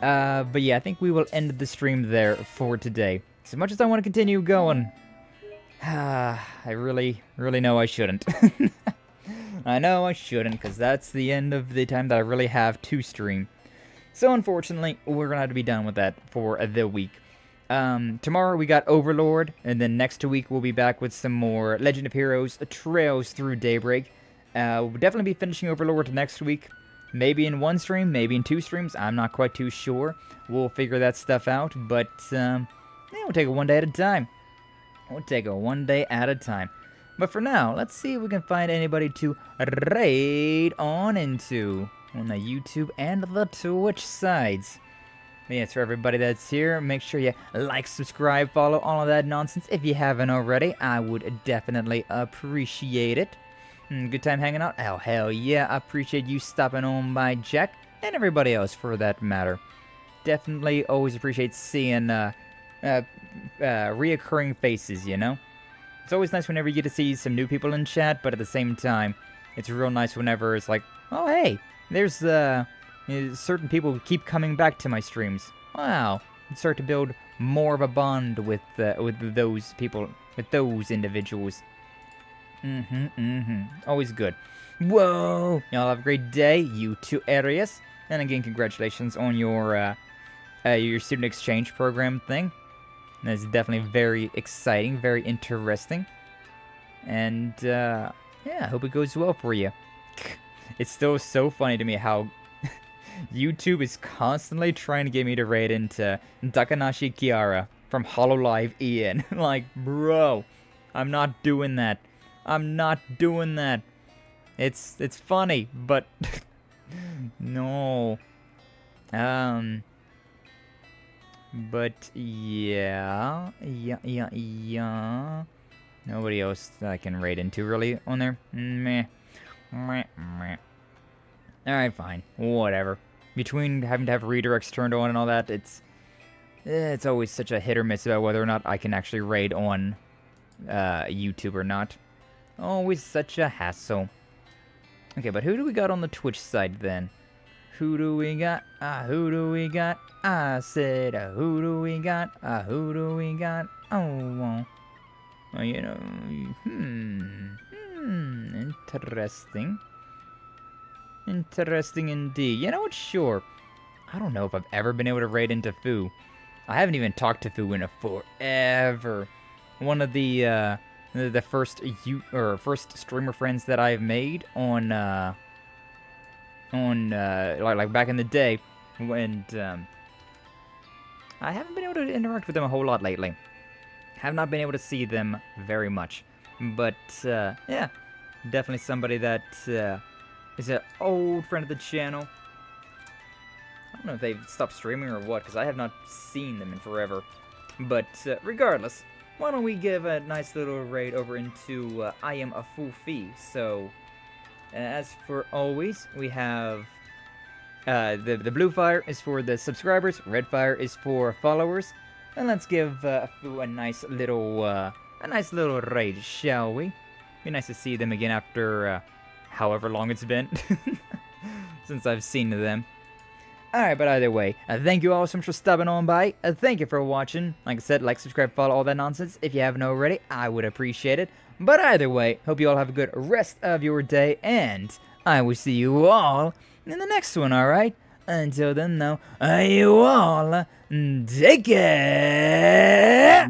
But yeah, I think we will end the stream there for today. As much as I want to continue going, I really know I shouldn't. I know I shouldn't, because that's the end of the time that I really have to stream. So unfortunately, we're gonna have to be done with that for the week. Tomorrow we got Overlord, and then next week we'll be back with some more Legend of Heroes Trails through Daybreak. We'll definitely be finishing Overlord next week. Maybe in one stream, maybe in 2 streams. I'm not quite too sure. We'll figure that stuff out, but yeah, we'll take it one day at a time. We'll take it one day at a time. But for now, let's see if we can find anybody to raid on into on the YouTube and the Twitch sides. Yes, for everybody that's here, make sure you like, subscribe, follow, all of that nonsense. If you haven't already, I would definitely appreciate it. Good time hanging out? Oh, hell yeah. I appreciate you stopping on by, Jack, and everybody else for that matter. Definitely always appreciate seeing reoccurring faces, you know? It's always nice whenever you get to see some new people in chat, but at the same time, it's real nice whenever it's like, oh, hey, there's certain people who keep coming back to my streams. Wow. You start to build more of a bond with those people, with those individuals. Always good. Whoa! Y'all have a great day, you two Arius. And again, congratulations on your student exchange program thing. That's definitely very exciting, very interesting. And, yeah, I hope it goes well for you. It's still so funny to me how YouTube is constantly trying to get me to raid into Takanashi Kiara from Hololive Ian. Like, bro, I'm not doing that. I'm not doing that. It's funny, but no. But yeah. Nobody else that I can raid into really on there. Meh. Alright, fine. Whatever. Between having to have redirects turned on and all that, it's always such a hit or miss about whether or not I can actually raid on YouTube or not. Always such a hassle. Okay, but who do we got on the Twitch side then? Who do we got? Who do we got? I said, who do we got? Who do we got? Oh, well, you know, interesting. Interesting indeed. You know what? Sure. I don't know if I've ever been able to raid into Fu. I haven't even talked to Fu in forever. One of the first streamer friends that I've made on like back in the day, when I haven't been able to interact with them a whole lot lately. Have not been able to see them very much, but yeah, definitely somebody that is an old friend of the channel. I don't know if they've stopped streaming or what, because I have not seen them in forever. But regardless, why don't we give a nice little raid over into I Am a Fufi. So, as for always, we have the blue fire is for the subscribers, red fire is for followers, and let's give Fu a nice little raid, shall we? Be nice to see them again after however long it's been since I've seen them. Alright, but either way, thank you all so much for stopping on by. Thank you for watching. Like I said, like, subscribe, follow, all that nonsense. If you haven't already, I would appreciate it. But either way, hope you all have a good rest of your day, and I will see you all in the next one, alright? Until then, though, you all take care!